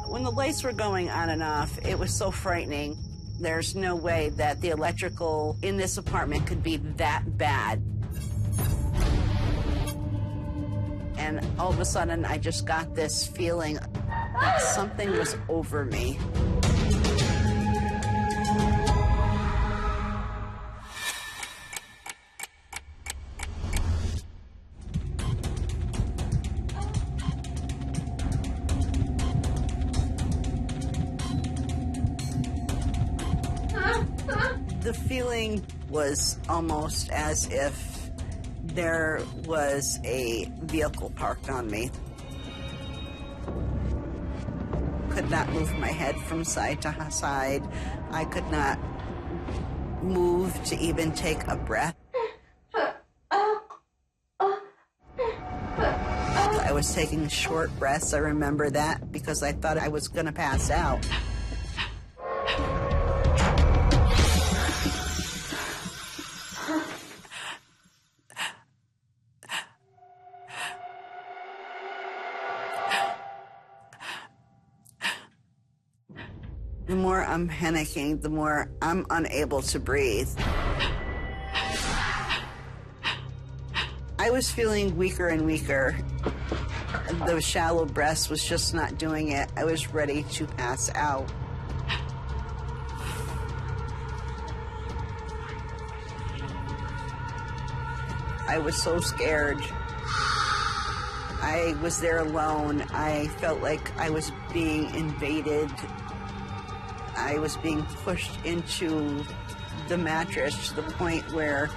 When the lights were going on and off, it was so frightening. There's no way that the electrical in this apartment could be that bad. And all of a sudden, I just got this feeling that something was over me. The feeling was almost as if there was a vehicle parked on me. Could not move my head from side to side. I could not move to even take a breath. I was taking short breaths. I remember that because I thought I was going to pass out. The more I'm panicking, the more I'm unable to breathe. I was feeling weaker and weaker. The shallow breaths was just not doing it. I was ready to pass out. I was so scared. I was there alone. I felt like I was being invaded. I was being pushed into the mattress to the point where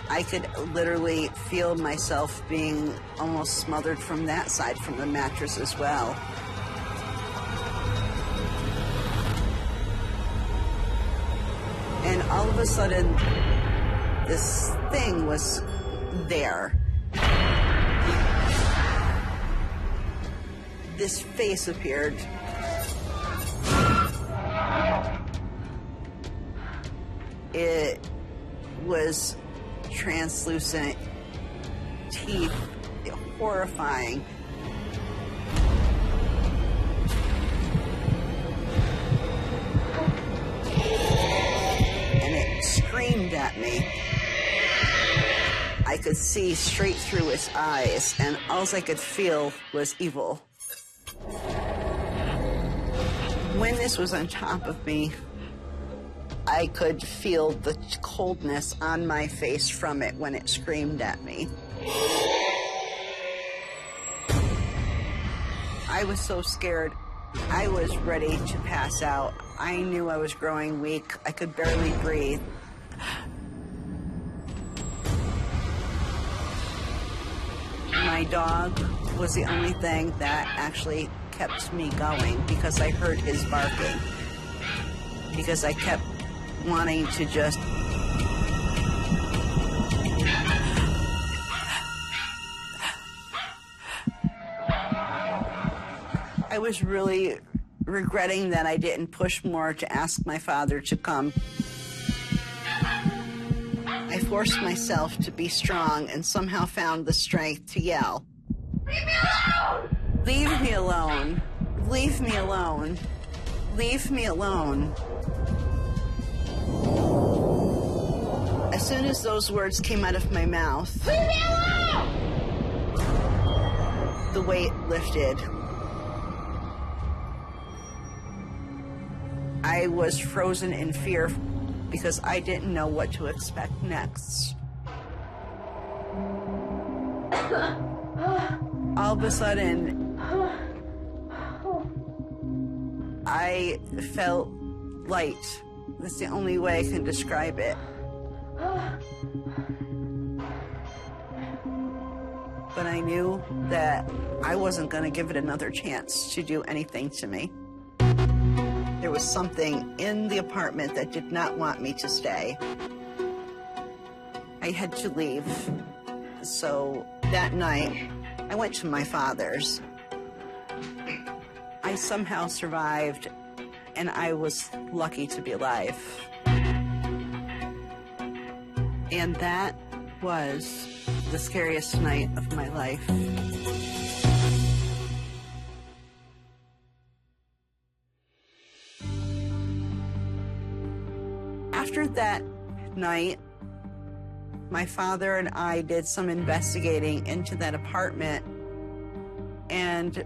I could literally feel myself being almost smothered from that side from the mattress as well. And all of a sudden, this thing was there. This face appeared. It was translucent, teeth, horrifying. And it screamed at me. I could see straight through its eyes, and all I could feel was evil. When this was on top of me, I could feel the coldness on my face from it when it screamed at me. I was so scared. I was ready to pass out. I knew I was growing weak. I could barely breathe. My dog was the only thing that actually kept me going because I heard his barking. Because I kept wanting to just... I was really regretting that I didn't push more to ask my father to come. I forced myself to be strong and somehow found the strength to yell. Leave me alone. Leave me alone. Leave me alone. As soon as those words came out of my mouth, leave me alone! The weight lifted. I was frozen in fear because I didn't know what to expect next. All of a sudden, I felt light. That's the only way I can describe it. But I knew that I wasn't going to give it another chance to do anything to me. There was something in the apartment that did not want me to stay. I had to leave. So that night, I went to my father's. I somehow survived, and I was lucky to be alive. And that was the scariest night of my life. After that night, my father and I did some investigating into that apartment, and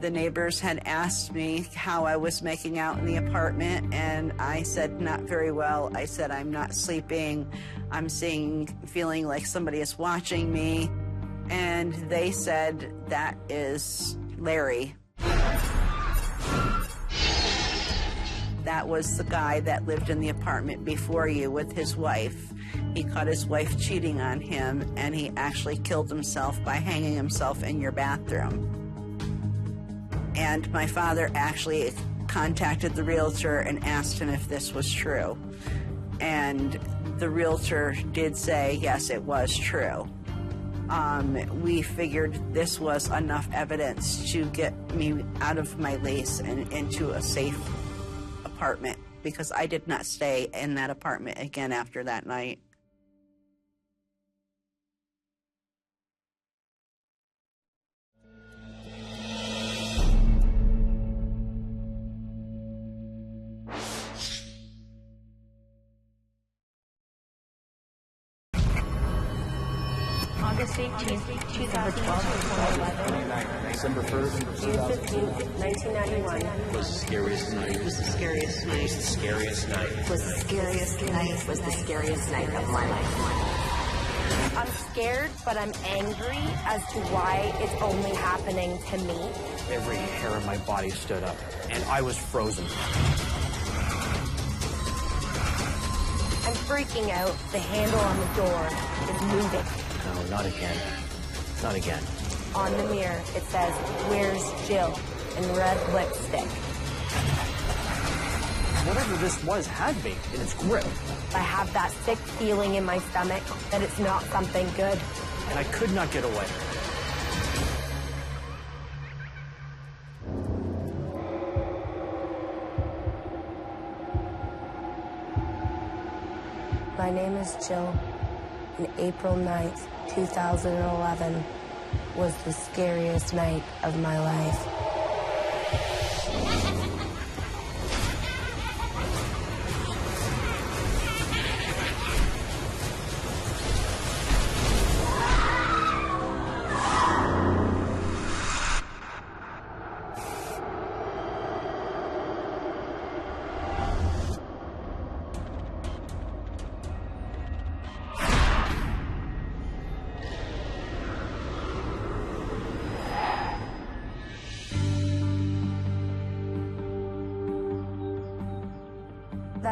the neighbors had asked me how I was making out in the apartment, and I said, not very well. I said, I'm not sleeping. I'm feeling like somebody is watching me. And they said, that is Larry. That was the guy that lived in the apartment before you with his wife. He caught his wife cheating on him, and he actually killed himself by hanging himself in your bathroom. And my father actually contacted the realtor and asked him if this was true. And the realtor did say, yes, it was true. We figured this was enough evidence to get me out of my lease and into a safe apartment, because I did not stay in that apartment again after that night. August 18th, 2012, December 1st, June 15th, 1991. Was the scariest night. Was the scariest night. Was the scariest night. Was the scariest night. Was the scariest night of my life. I'm scared, but I'm angry as to why it's only happening to me. Every hair on my body stood up, and I was frozen. I'm freaking out. The handle on the door is moving. No, not again. Not again. On the mirror, it says, "Where's Jill?" in red lipstick. Whatever this was had me in its grip. I have that sick feeling in my stomach that it's not something good. And I could not get away. My name is Jill, and April 9th, 2011 was the scariest night of my life.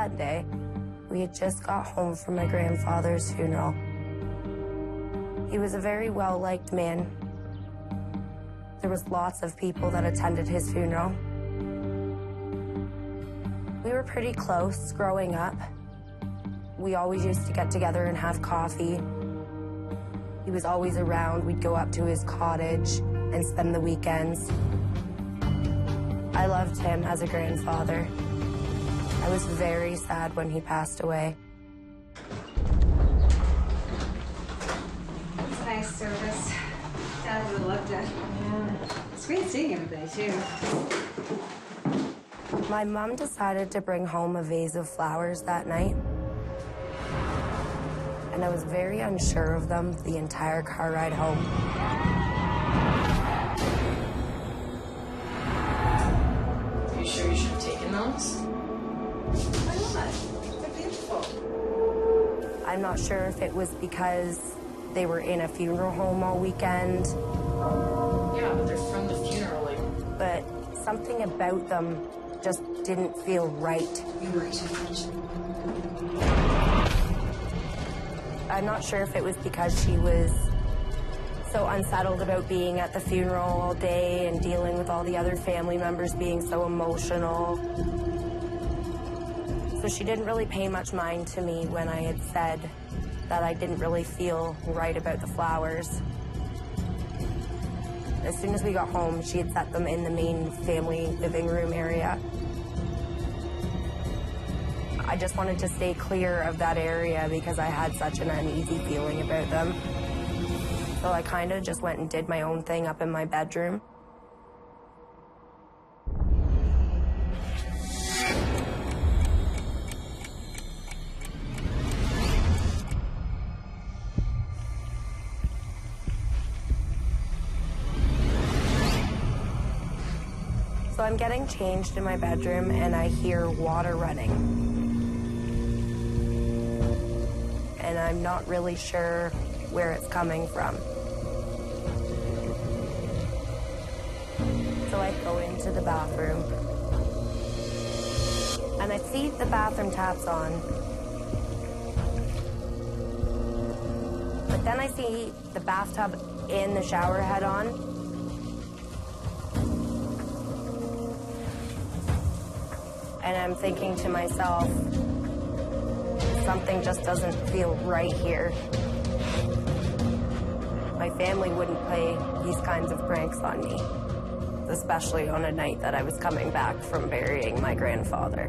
sad day. We had just got home from my grandfather's funeral. He was a very well-liked man. There was lots of people that attended his funeral. We were pretty close growing up. We always used to get together and have coffee. He was always around. We'd go up to his cottage and spend the weekends. I loved him as a grandfather. I was very sad when he passed away. It's nice service. Dad would have loved it. Yeah. It's great seeing everybody, too. My mom decided to bring home a vase of flowers that night. And I was very unsure of them the entire car ride home. Are you sure you should have taken those? Why not? They're beautiful. I'm not sure if it was because they were in a funeral home all weekend. Yeah, but they're from the funeral. But something about them just didn't feel right. You worry too much. I'm not sure if it was because she was so unsettled about being at the funeral all day and dealing with all the other family members being so emotional. So she didn't really pay much mind to me when I had said that I didn't really feel right about the flowers. As soon as we got home, she had set them in the main family living room area. I just wanted to stay clear of that area because I had such an uneasy feeling about them. So I kind of just went and did my own thing up in my bedroom. So I'm getting changed in my bedroom and I hear water running. And I'm not really sure where it's coming from. So I go into the bathroom and I see the bathroom taps on. But then I see the bathtub and the shower head on. And I'm thinking to myself, something just doesn't feel right here. My family wouldn't play these kinds of pranks on me, especially on a night that I was coming back from burying my grandfather.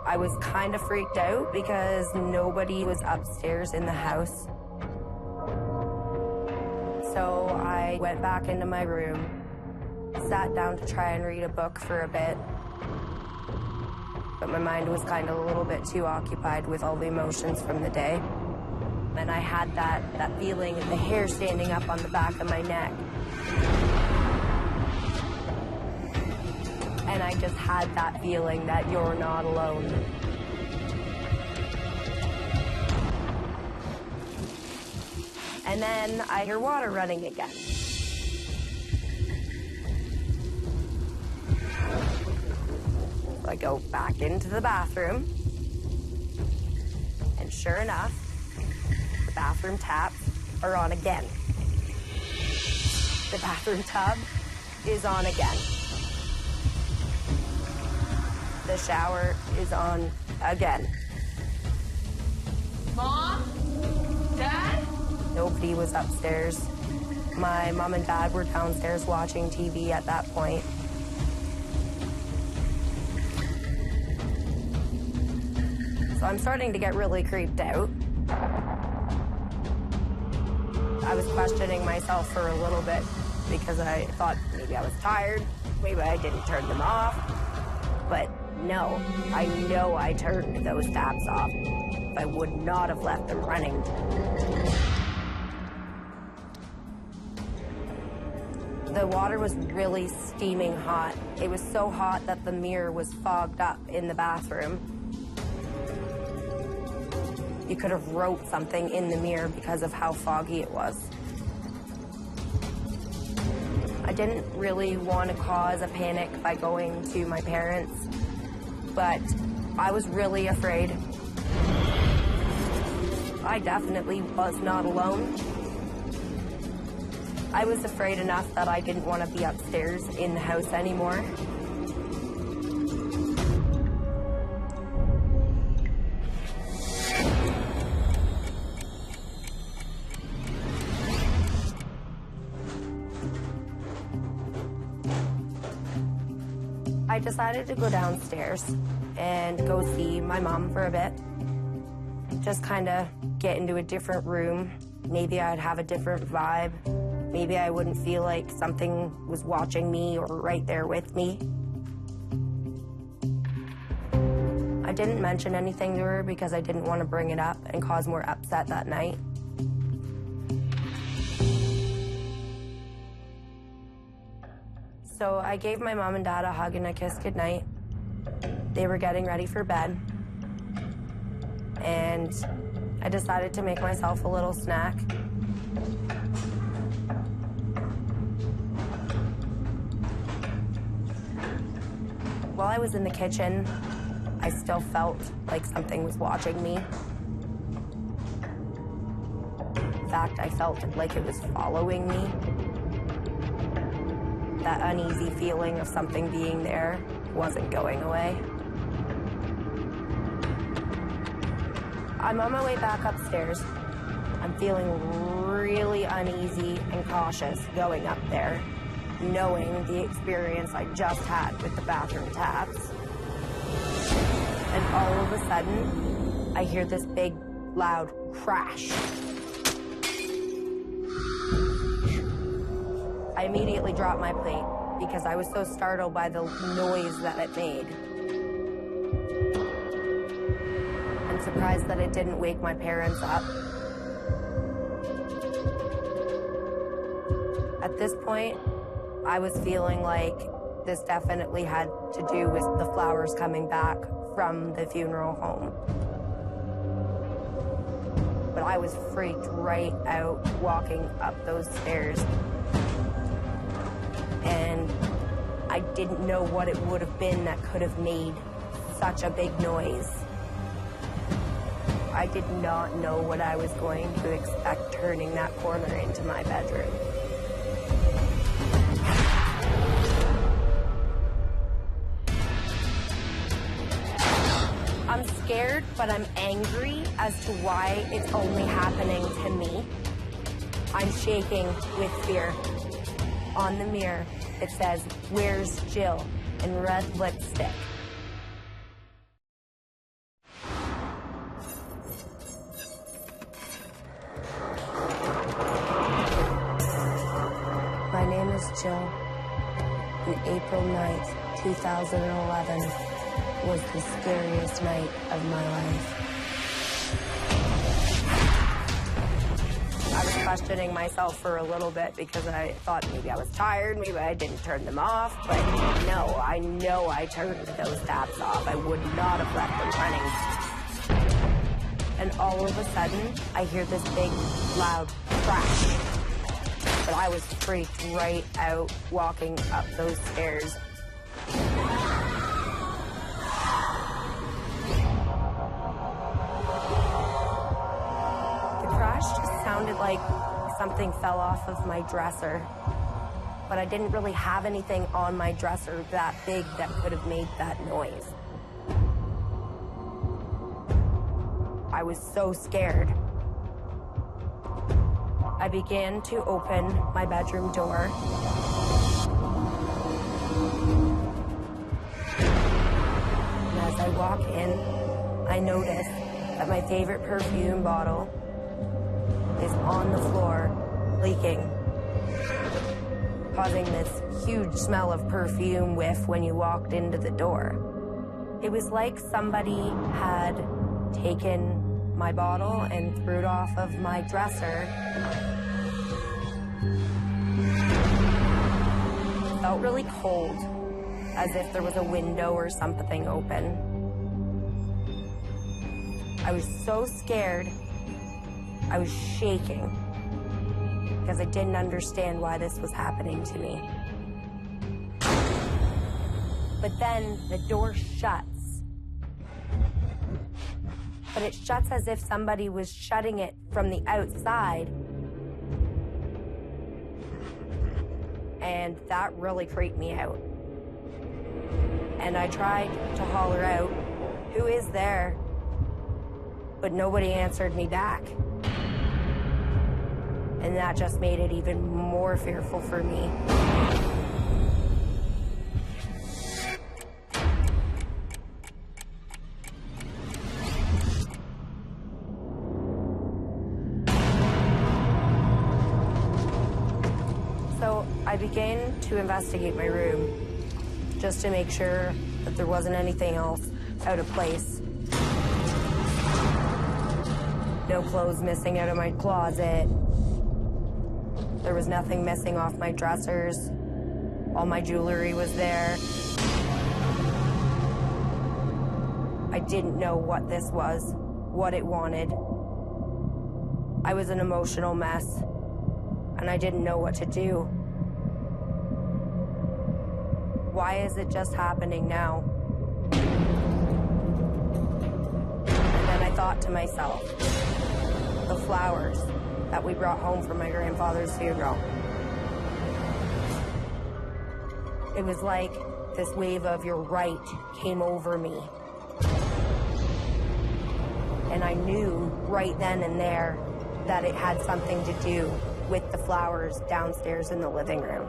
I was kind of freaked out because nobody was upstairs in the house. So I went back into my room, sat down to try and read a book for a bit. But my mind was kind of a little bit too occupied with all the emotions from the day. And I had that feeling of the hair standing up on the back of my neck. And I just had that feeling that you're not alone. And then I hear water running again. I go back into the bathroom, and sure enough, the bathroom taps are on again. The bathroom tub is on again. The shower is on again. Mom? Dad? Nobody was upstairs. My mom and dad were downstairs watching TV at that point. So I'm starting to get really creeped out. I was questioning myself for a little bit because I thought maybe I was tired, maybe I didn't turn them off. But no, I know I turned those taps off. I would not have left them running. The water was really steaming hot. It was so hot that the mirror was fogged up in the bathroom. You could have wrote something in the mirror because of how foggy it was. I didn't really want to cause a panic by going to my parents, but I was really afraid. I definitely was not alone. I was afraid enough that I didn't want to be upstairs in the house anymore. I decided to go downstairs and go see my mom for a bit. Just kind of get into a different room. Maybe I'd have a different vibe. Maybe I wouldn't feel like something was watching me or right there with me. I didn't mention anything to her because I didn't want to bring it up and cause more upset that night. So I gave my mom and dad a hug and a kiss goodnight. They were getting ready for bed. And I decided to make myself a little snack. While I was in the kitchen, I still felt like something was watching me. In fact, I felt like it was following me. That uneasy feeling of something being there wasn't going away. I'm on my way back upstairs. I'm feeling really uneasy and cautious going up there, knowing the experience I just had with the bathroom taps. And all of a sudden, I hear this big, loud crash. I immediately dropped my plate because I was so startled by the noise that it made. I'm surprised that it didn't wake my parents up. At this point, I was feeling like this definitely had to do with the flowers coming back from the funeral home. But I was freaked right out walking up those stairs. And I didn't know what it would have been that could have made such a big noise. I did not know what I was going to expect turning that corner into my bedroom. I'm scared, but I'm angry as to why it's only happening to me. I'm shaking with fear. On the mirror, it says, "Where's Jill?" in red lipstick. My name is Jill, and April 9th, 2011 was the scariest night of my life. I was questioning myself for a little bit because I thought maybe I was tired, maybe I didn't turn them off, but no, I know I turned those taps off. I would not have left them running. And all of a sudden, I hear this big, loud crash. But I was freaked right out walking up those stairs. The crash just sounded like something fell off of my dresser. But I didn't really have anything on my dresser that big that could have made that noise. I was so scared. I began to open my bedroom door. And as I walk in, I notice that my favorite perfume bottle is on the floor, leaking, causing this huge smell of perfume whiff when you walked into the door. It was like somebody had taken my bottle and threw it off of my dresser. It felt really cold, as if there was a window or something open. I was so scared, I was shaking, because I didn't understand why this was happening to me. But then the door shuts. But it shuts as if somebody was shutting it from the outside. And that really creeped me out. And I tried to holler out, "Who is there?" But nobody answered me back. And that just made it even more fearful for me. So I began to investigate my room just to make sure that there wasn't anything else out of place. No clothes missing out of my closet. There was nothing missing off my dressers. All my jewelry was there. I didn't know what this was, what it wanted. I was an emotional mess, and I didn't know what to do. Why is it just happening now? And then I thought to myself, the flowers that we brought home from my grandfather's funeral. It was like this wave of "you're right" came over me. And I knew right then and there that it had something to do with the flowers downstairs in the living room.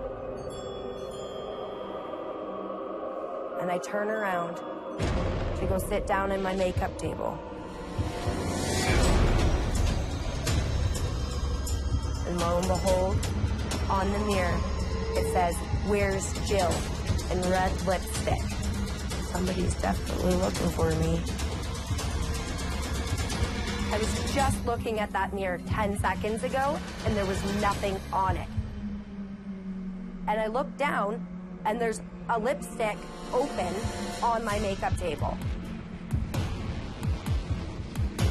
And I turn around to go sit down at my makeup table. And lo and behold, on the mirror, it says, "Where's Jill?" in red lipstick. Somebody's definitely looking for me. I was just looking at that mirror 10 seconds ago, and there was nothing on it. And I look down, and there's a lipstick open on my makeup table.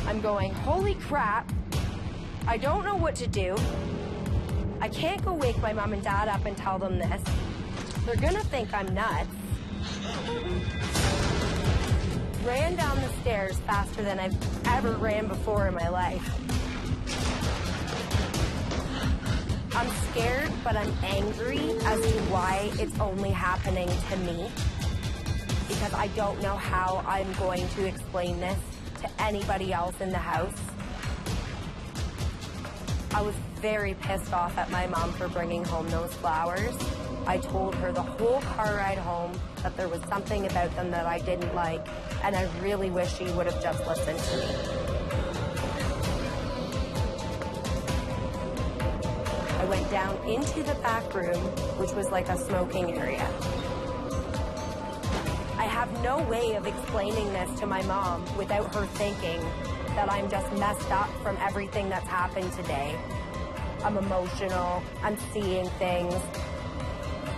I'm going, holy crap, I don't know what to do. I can't go wake my mom and dad up and tell them this. They're gonna think I'm nuts. Ran down the stairs faster than I've ever ran before in my life. I'm scared, but I'm angry as to why it's only happening to me. Because I don't know how I'm going to explain this to anybody else in the house. I was very pissed off at my mom for bringing home those flowers. I told her the whole car ride home that there was something about them that I didn't like, and I really wish she would have just listened to me. I went down into the back room, which was like a smoking area. I have no way of explaining this to my mom without her thinking that I'm just messed up from everything that's happened today. I'm emotional, I'm seeing things.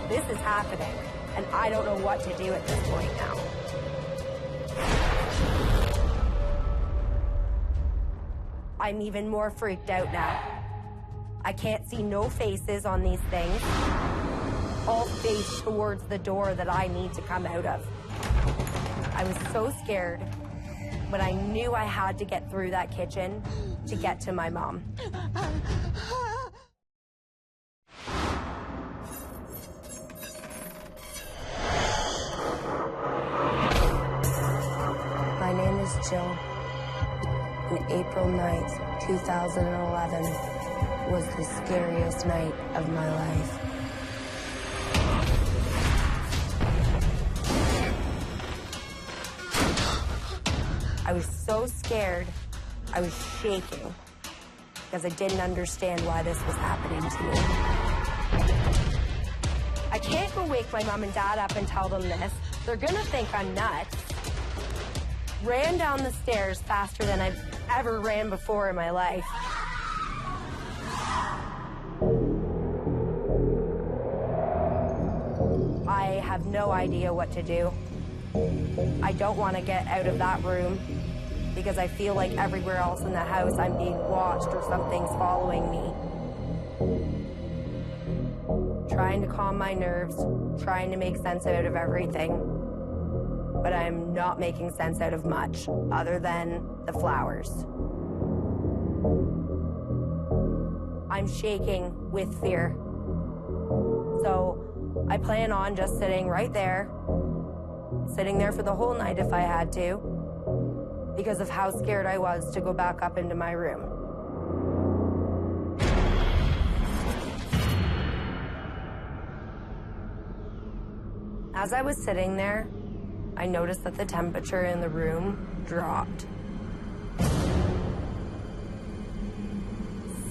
This is happening, and I don't know what to do at this point now. I'm even more freaked out now. I can't see no faces on these things, all faced towards the door that I need to come out of. I was so scared, but I knew I had to get through that kitchen to get to my mom. My name is Jill, and April 9th, 2011 was the scariest night of my life. I was so scared, I was shaking, because I didn't understand why this was happening to me. I can't go wake my mom and dad up and tell them this. They're gonna think I'm nuts. Ran down the stairs faster than I've ever ran before in my life. I have no idea what to do. I don't want to get out of that room because I feel like everywhere else in the house I'm being watched or something's following me. Trying to calm my nerves, trying to make sense out of everything. but I'm not making sense out of much other than the flowers. I'm shaking with fear. So I plan on just sitting right there, sitting there for the whole night if I had to, because of how scared I was to go back up into my room. As I was sitting there, I noticed that the temperature in the room dropped.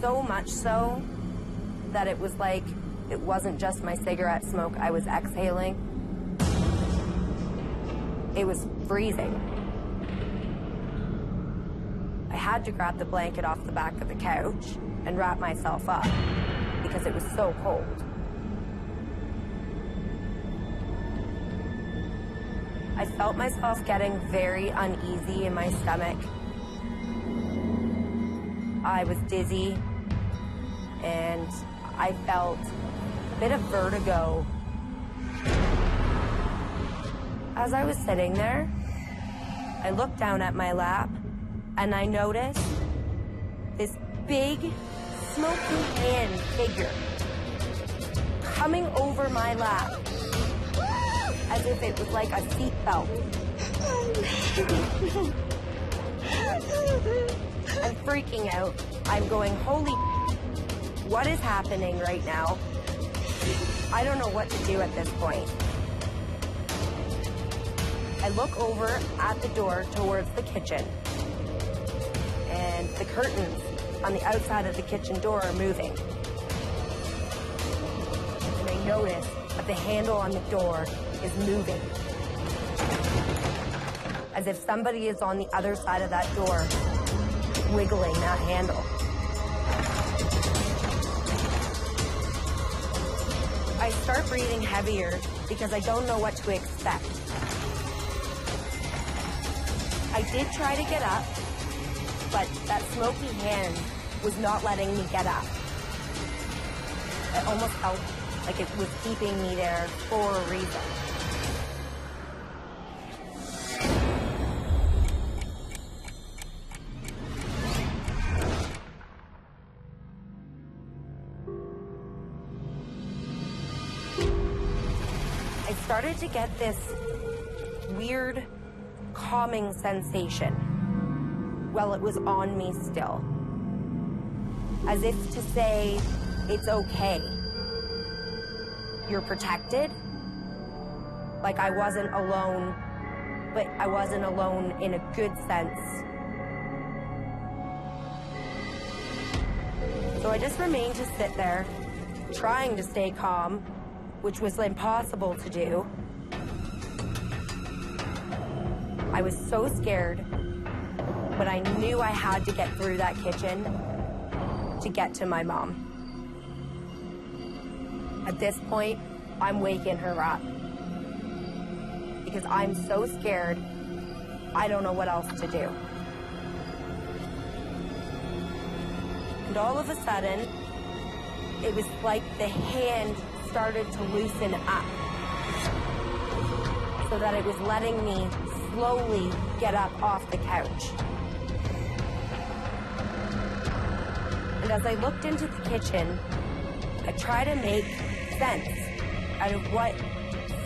So much so that it was like it wasn't just my cigarette smoke I was exhaling. It was freezing. I had to grab the blanket off the back of the couch and wrap myself up because it was so cold. I felt myself getting very uneasy in my stomach. I was dizzy, and I felt a bit of vertigo. As I was sitting there, I looked down at my lap, and I noticed this big, smoky hand figure coming over my lap, as if it was like a seatbelt. I'm freaking out. I'm going, holy, what is happening right now? I don't know what to do at this point. I look over at the door towards the kitchen, and the curtains on the outside of the kitchen door are moving. And I notice that the handle on the door is moving, as if somebody is on the other side of that door, wiggling that handle. I start breathing heavier because I don't know what to expect. I did try to get up, but that smoky hand was not letting me get up. It almost felt like it was keeping me there for a reason. I started to get this weird, calming sensation while it was on me still. As if to say, it's okay. You're protected. Like I wasn't alone, but I wasn't alone in a good sense. So I just remained to sit there, trying to stay calm, which was impossible to do. I was so scared, but I knew I had to get through that kitchen to get to my mom. At this point, I'm waking her up because I'm so scared, I don't know what else to do. And all of a sudden, it was like the hand started to loosen up so that it was letting me slowly get up off the couch. And as I looked into the kitchen, I tried to make sense out of what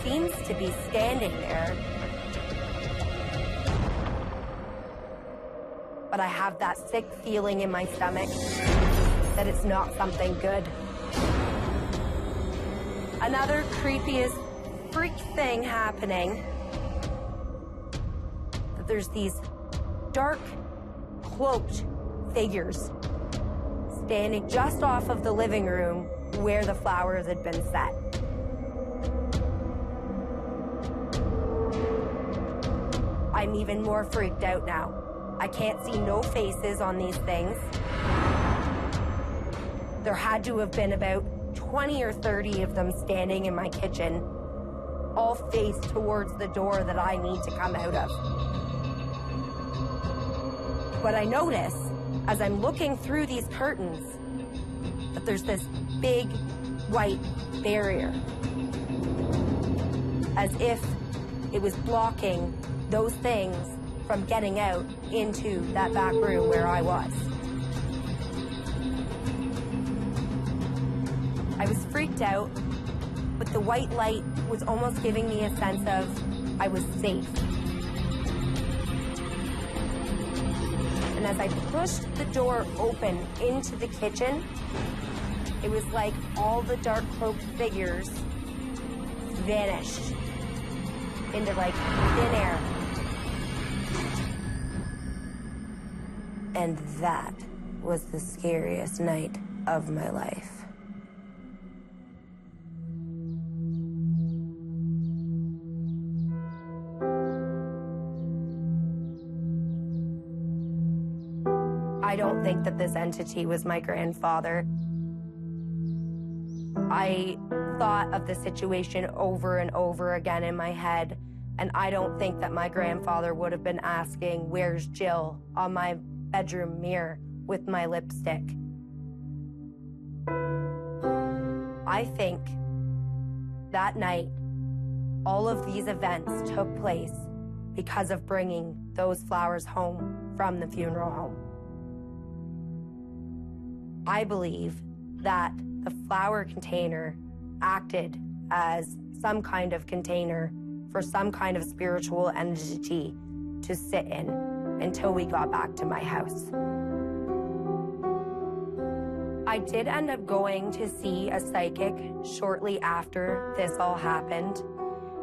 seems to be standing there. But I have that sick feeling in my stomach that it's not something good. Another creepiest freak thing happening. That there's these dark, cloaked figures standing just off of the living room where the flowers had been set. I'm even more freaked out now. I can't see no faces on these things. There had to have been about 20 or 30 of them standing in my kitchen, all faced towards the door that I need to come out of. But I notice, as I'm looking through these curtains, that there's this big white barrier. As if It was blocking those things from getting out into that back room where I was. I was freaked out, but the white light was almost giving me a sense of I was safe. And as I pushed the door open into the kitchen, it was like all the dark cloaked figures vanished into like thin air. And that was the scariest night of my life. I don't think that this entity was my grandfather. I thought of the situation over and over again in my head, and I don't think that my grandfather would have been asking, "Where's Jill?" on my bedroom mirror with my lipstick. I think that night, all of these events took place because of bringing those flowers home from the funeral home. I believe that the flower container acted as some kind of container for some kind of spiritual entity to sit in until we got back to my house. I did end up going to see a psychic shortly after this all happened,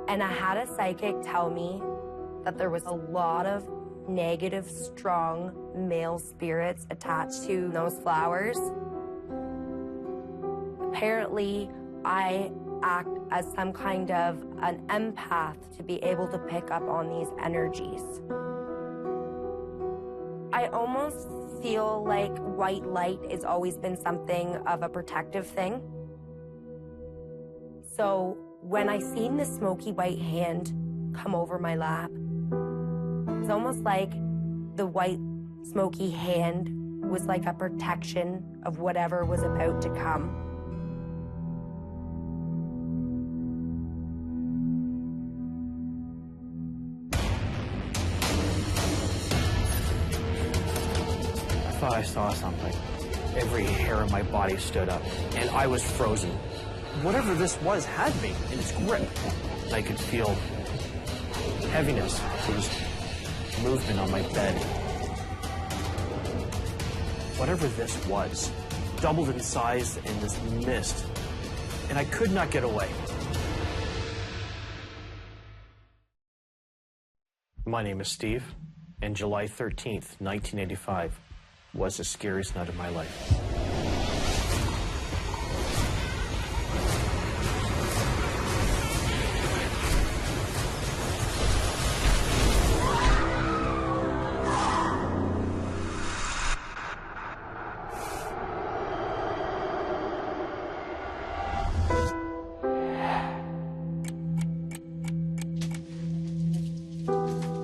and I had a psychic tell me that there was a lot of negative, strong male spirits attached to those flowers. Apparently, I act as some kind of an empath to be able to pick up on these energies. I almost feel like white light has always been something of a protective thing. So when I seen the smoky white hand come over my lap, it's almost like the white smoky hand was like a protection of whatever was about to come. I thought I saw something. Every hair in my body stood up, and I was frozen. Whatever this was had me in its grip. I could feel heaviness. There was movement on my bed. Whatever this was, doubled in size in this mist, and I could not get away. My name is Steve, and July 13th, 1985 was the scariest night of my life.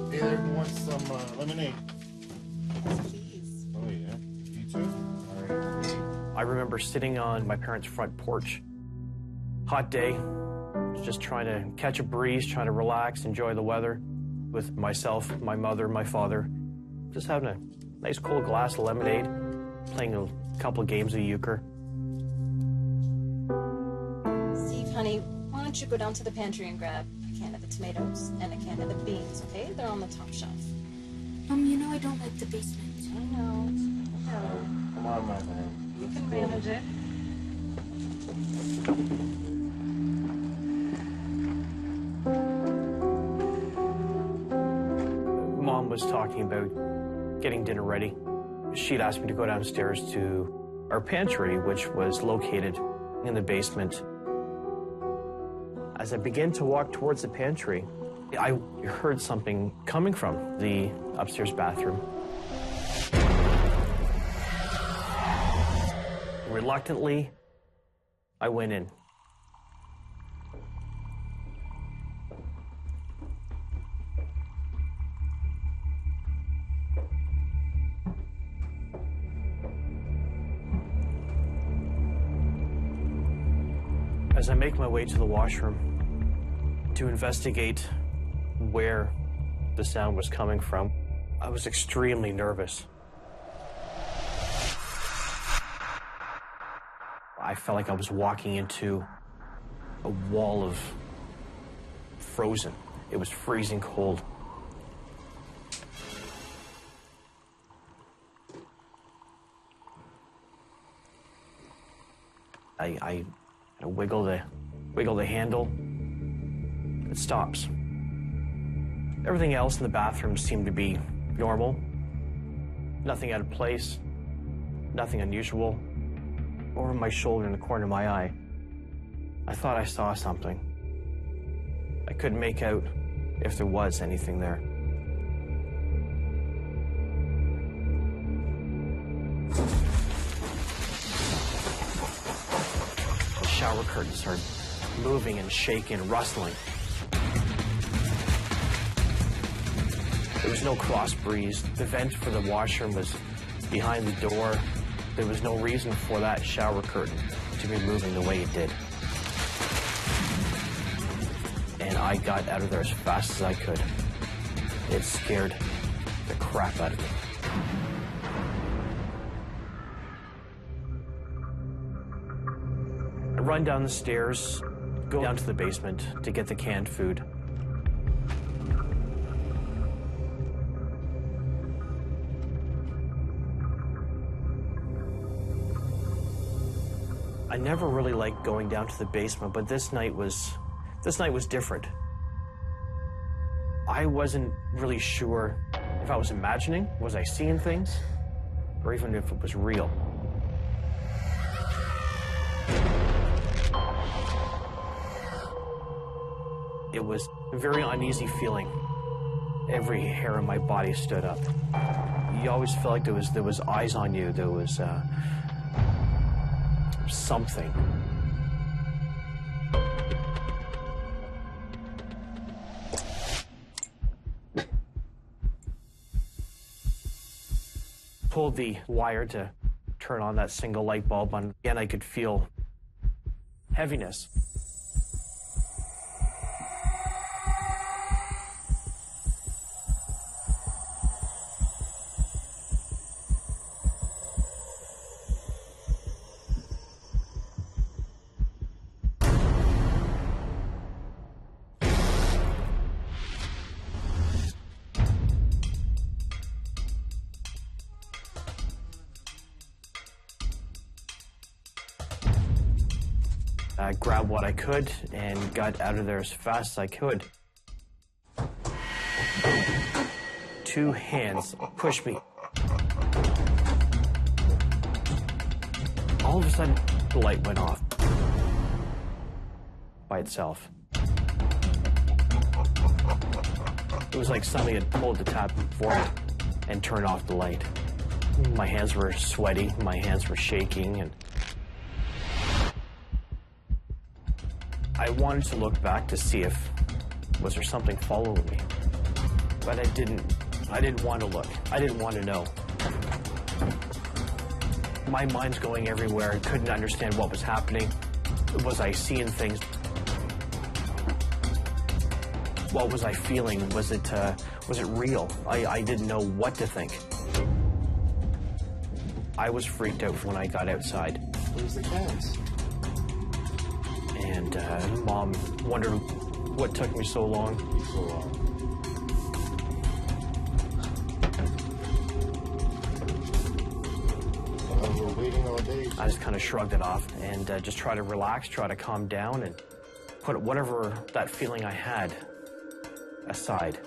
Hey there, who wants some lemonade? Oh yeah, you too? All right. I remember sitting on my parents' front porch. Hot day, just trying to catch a breeze, trying to relax, enjoy the weather with myself, my mother, my father. Just having a nice cold glass of lemonade, playing a couple of games of euchre. Steve, honey, why don't you go down to the pantry and grab a can of the tomatoes and a can of the beans, okay? They're on the top shelf. You know I don't like the basement. I know. Come on, my man. You can manage it. Mom was talking about getting dinner ready. She'd asked me to go downstairs to our pantry, which was located in the basement. As I began to walk towards the pantry, I heard something coming from the upstairs bathroom. Reluctantly, I went in. As I make my way to the washroom to investigate where the sound was coming from. I was extremely nervous. I felt like I was walking into a wall of frozen. It was freezing cold. I wiggle the handle. It stops. Everything else in the bathroom seemed to be normal. Nothing out of place. Nothing unusual. Over my shoulder in the corner of my eye, I thought I saw something. I couldn't make out if there was anything there. The shower curtains started moving and shaking and rustling. There was no cross breeze. The vent for the washroom was behind the door. There was no reason for that shower curtain to be moving the way it did. And I got out of there as fast as I could. It scared the crap out of me. I run down the stairs, go down to the basement to get the canned food. I never really liked going down to the basement, but this night was different. I wasn't really sure if I was imagining, was I seeing things, or even if it was real. It was a very uneasy feeling. Every hair in my body stood up. You always felt like there was eyes on you. There was something. Pulled the wire to turn on that single light bulb, and again I could feel heaviness. I grabbed what I could and got out of there as fast as I could. Two hands pushed me. All of a sudden, the light went off by itself. It was like somebody had pulled the tap for me and turned off the light. My hands were sweaty, my hands were shaking, and I wanted to look back to see if was there something following me, but I didn't want to look. I didn't want to know. My mind's going everywhere. I couldn't understand what was happening. Was I seeing things? What was I feeling? Was it real? I didn't know what to think. I was freaked out when I got outside. Where's the cats? And Mom wondered what took me so long. We're waiting all day. I just kind of shrugged it off and just try to relax, try to calm down, and put whatever that feeling I had aside,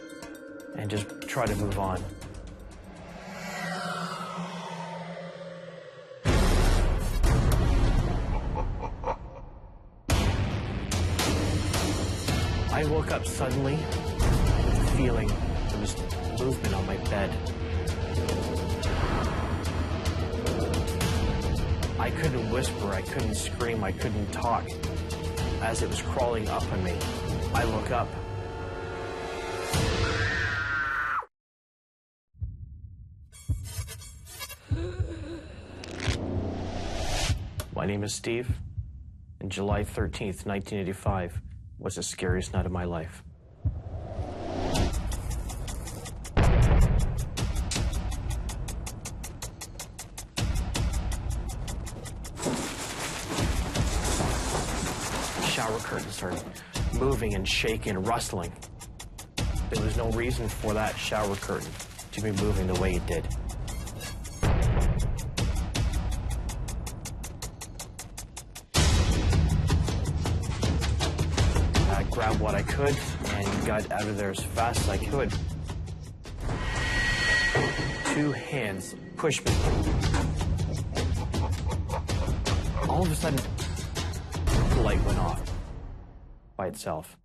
and just try to move on. I woke up suddenly with the feeling there was movement on my bed. I couldn't whisper, I couldn't scream, I couldn't talk. As it was crawling up on me, I look up. My name is Steve, and July 13th, 1985 was the scariest night of my life. shower curtain started moving and shaking and rustling. There was no reason for that shower curtain to be moving the way it did. I grabbed what I could and got out of there as fast as I could. 2 hands pushed me. All of a sudden, the light went off by itself.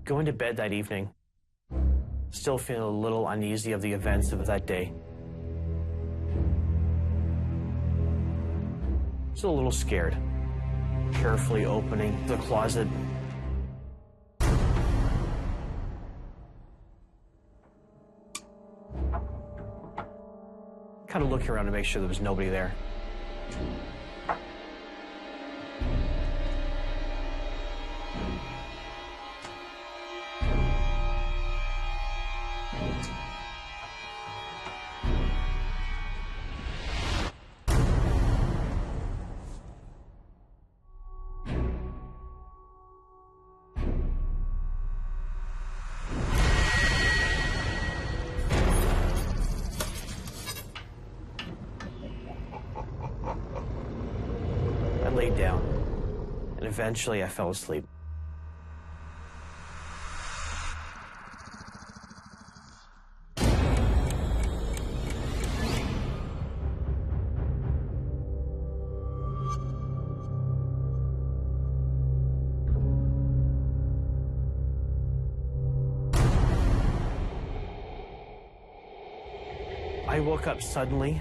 Going to bed that evening, still feeling a little uneasy of the events of that day. Still a little scared. Carefully opening the closet. Kind of looking around to make sure there was nobody there. Laid down, and eventually I fell asleep. I woke up suddenly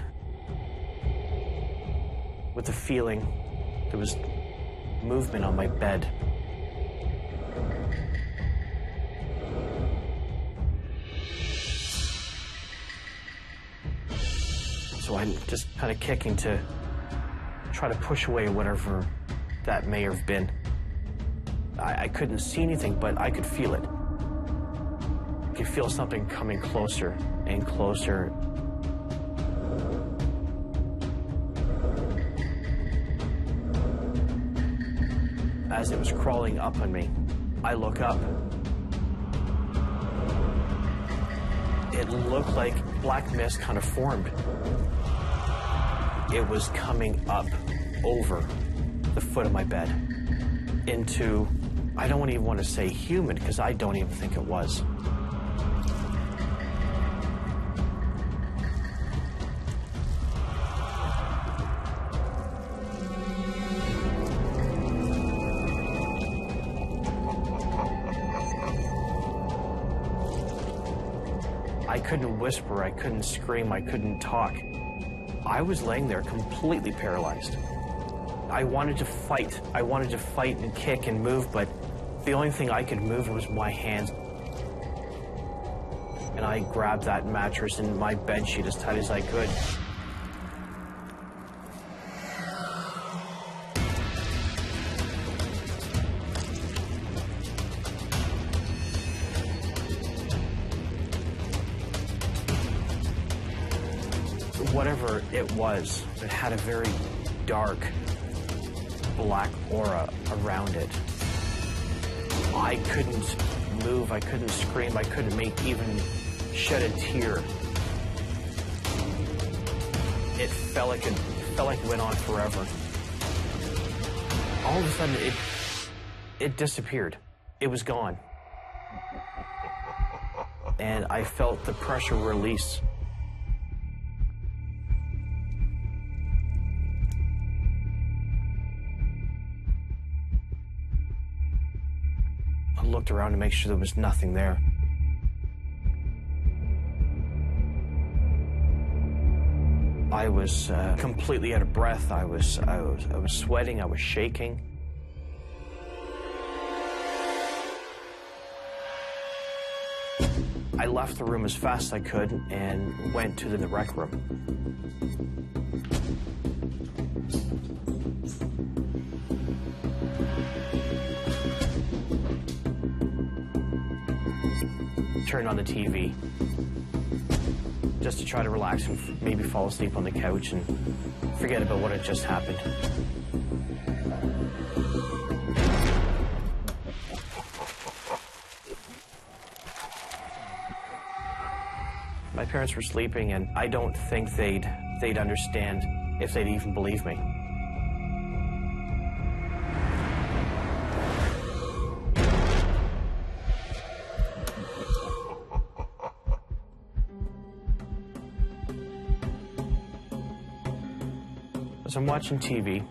with the feeling there was movement on my bed. So I'm just kind of kicking to try to push away whatever that may have been. I couldn't see anything, but I could feel it. I could feel something coming closer and closer. As it was crawling up on me, I look up. It looked like black mist kind of formed. It was coming up over the foot of my bed into, I don't even want to say human, because I don't even think it was. I couldn't whisper, I couldn't scream, I couldn't talk. I was laying there completely paralyzed. I wanted to fight. I wanted to fight and kick and move, but the only thing I could move was my hands. And I grabbed that mattress and my bed sheet as tight as I could. Whatever it was, it had a very dark, black aura around it. I couldn't move, I couldn't scream, I couldn't even shed a tear. It felt like it went on forever. All of a sudden, it disappeared. It was gone. And I felt the pressure release. I looked around to make sure there was nothing there. I was completely out of breath. I was sweating. I was shaking. I left the room as fast as I could and went to the rec room. Turned on the TV just to try to relax and maybe fall asleep on the couch and forget about what had just happened. My parents were sleeping, and I don't think they'd understand if they'd even believe me. As I'm watching TV,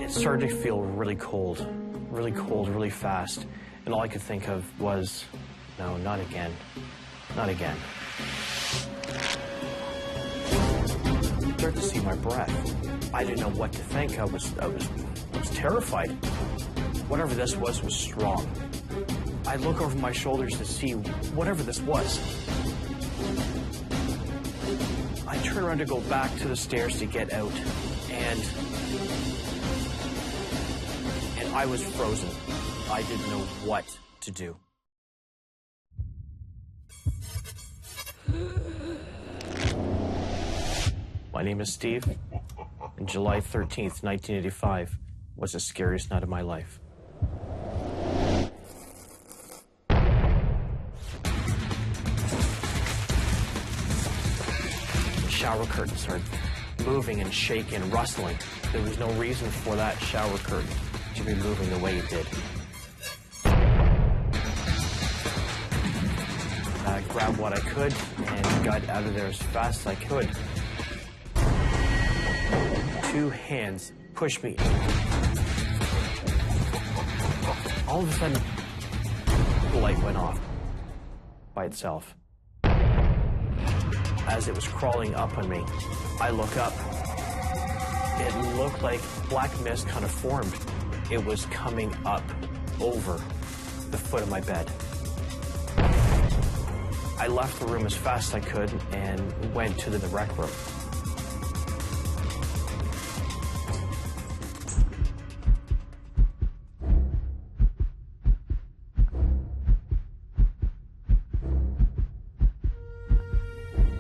it started to feel really cold, really fast. And all I could think of was, no, not again, not again. I started to see my breath. I didn't know what to think. I was terrified. Whatever this was strong. I look over my shoulders to see whatever this was. I turn around to go back to the stairs to get out, and I was frozen. I didn't know what to do. My name is Steve, and July 13th, 1985 was the scariest night of my life. Shower curtain started moving and shaking and rustling. There was no reason for that shower curtain to be moving the way it did. I grabbed what I could and got out of there as fast as I could. 2 hands pushed me. All of a sudden, the light went off by itself. As it was crawling up on me, I look up. It looked like black mist kind of formed. It was coming up over the foot of my bed. I left the room as fast as I could and went to the rec room.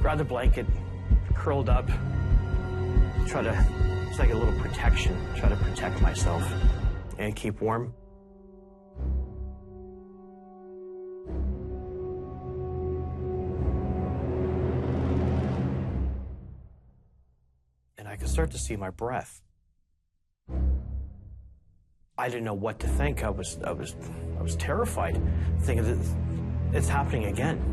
Grabbed the blanket, curled up, it's like a little protection, try to protect myself and keep warm. And I could start to see my breath. I didn't know what to think. I was terrified, thinking that it's happening again.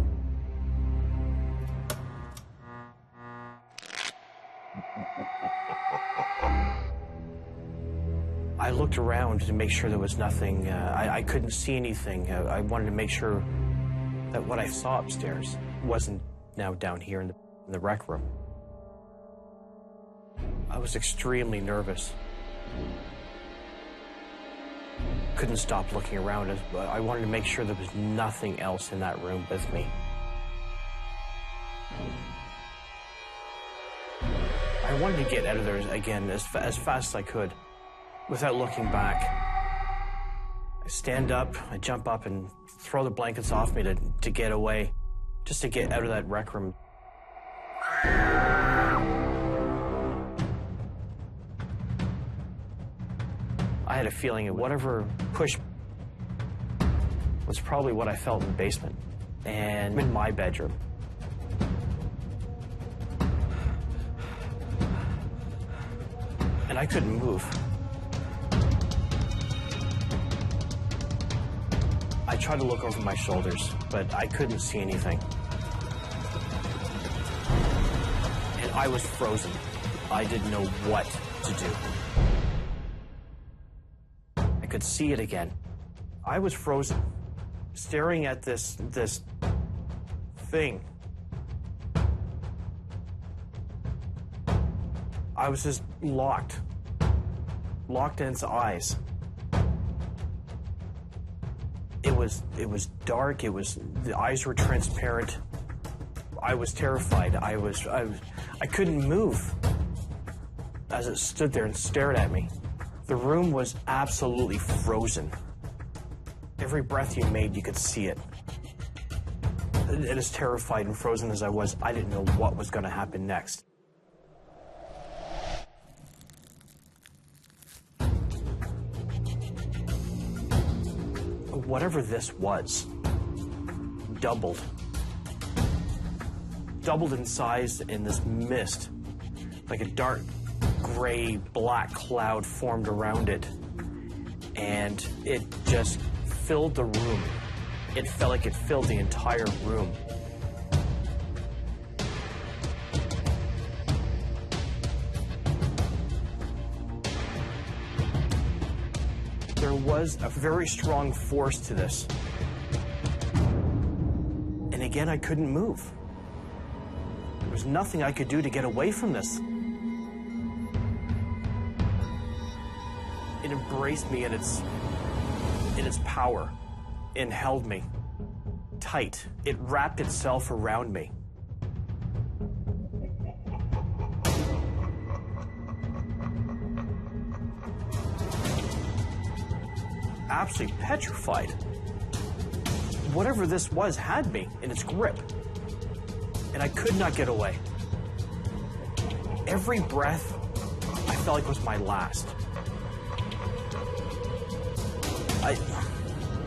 I looked around to make sure there was nothing. I couldn't see anything. I wanted to make sure that what I saw upstairs wasn't now down here in the rec room. I was extremely nervous. Couldn't stop looking around. I wanted to make sure there was nothing else in that room with me. I wanted to get out of there again as fast as I could. Without looking back, I stand up, I jump up and throw the blankets off me to get away, just to get out of that rec room. I had a feeling that whatever pushed was probably what I felt in the basement and in my bedroom. And I couldn't move. I tried to look over my shoulders, but I couldn't see anything. And I was frozen. I didn't know what to do. I could see it again. I was frozen, staring at this thing. I was just locked in its eyes. It it was dark. The eyes were transparent. I was terrified. I couldn't move as it stood there and stared at me. The room was absolutely frozen. Every breath you made, you could see it. And as terrified and frozen as I was, I didn't know what was going to happen next. Whatever this was, doubled in size in this mist, like a dark gray black cloud formed around it, and it just filled the room. It felt like it filled the entire room. There was a very strong force to this. And again, I couldn't move. There was nothing I could do to get away from this. It embraced me in its power and held me tight. It wrapped itself around me. Absolutely petrified. Whatever this was had me in its grip, and I could not get away. Every breath I felt like was my last.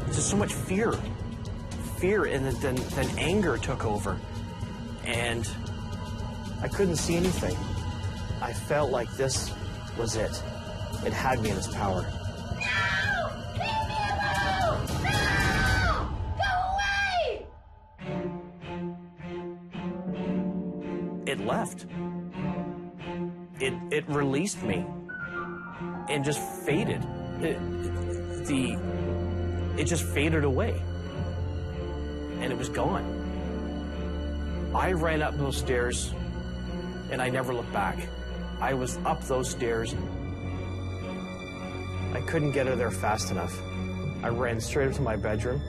Just so much fear, and then anger took over, and I couldn't see anything. I felt like this was it. It had me in its power. It left. It released me and just faded. It just faded away, and it was gone. I ran up those stairs, and I never looked back. I was up those stairs. I couldn't get her there fast enough. I ran straight up to my bedroom.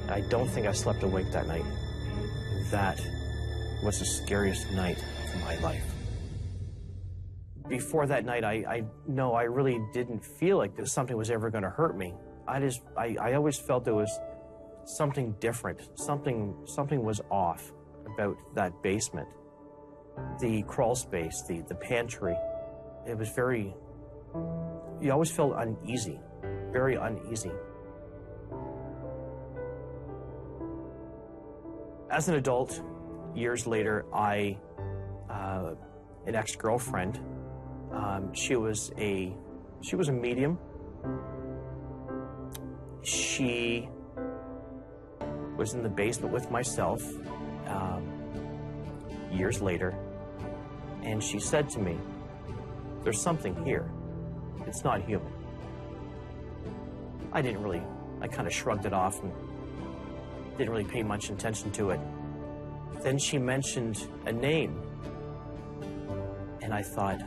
I don't think I slept awake that night. That was the scariest night of my life. Before that night, I really didn't feel like something was ever going to hurt me. I always felt there was something different. Something was off about that basement. The crawl space, the pantry. It was very, you always felt uneasy, very uneasy. As an adult, years later, an ex-girlfriend, she was a medium. She was in the basement with myself years later, and she said to me, "There's something here. It's not human." I kind of shrugged it off and didn't really pay much attention to it. Then she mentioned a name, and I thought,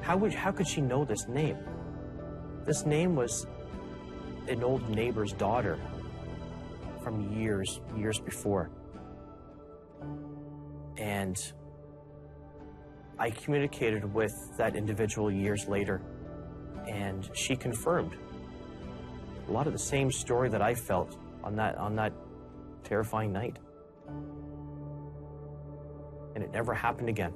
how could she know this name? This name was an old neighbor's daughter from years before. And I communicated with that individual years later, and she confirmed a lot of the same story that I felt on that terrifying night. And it never happened again.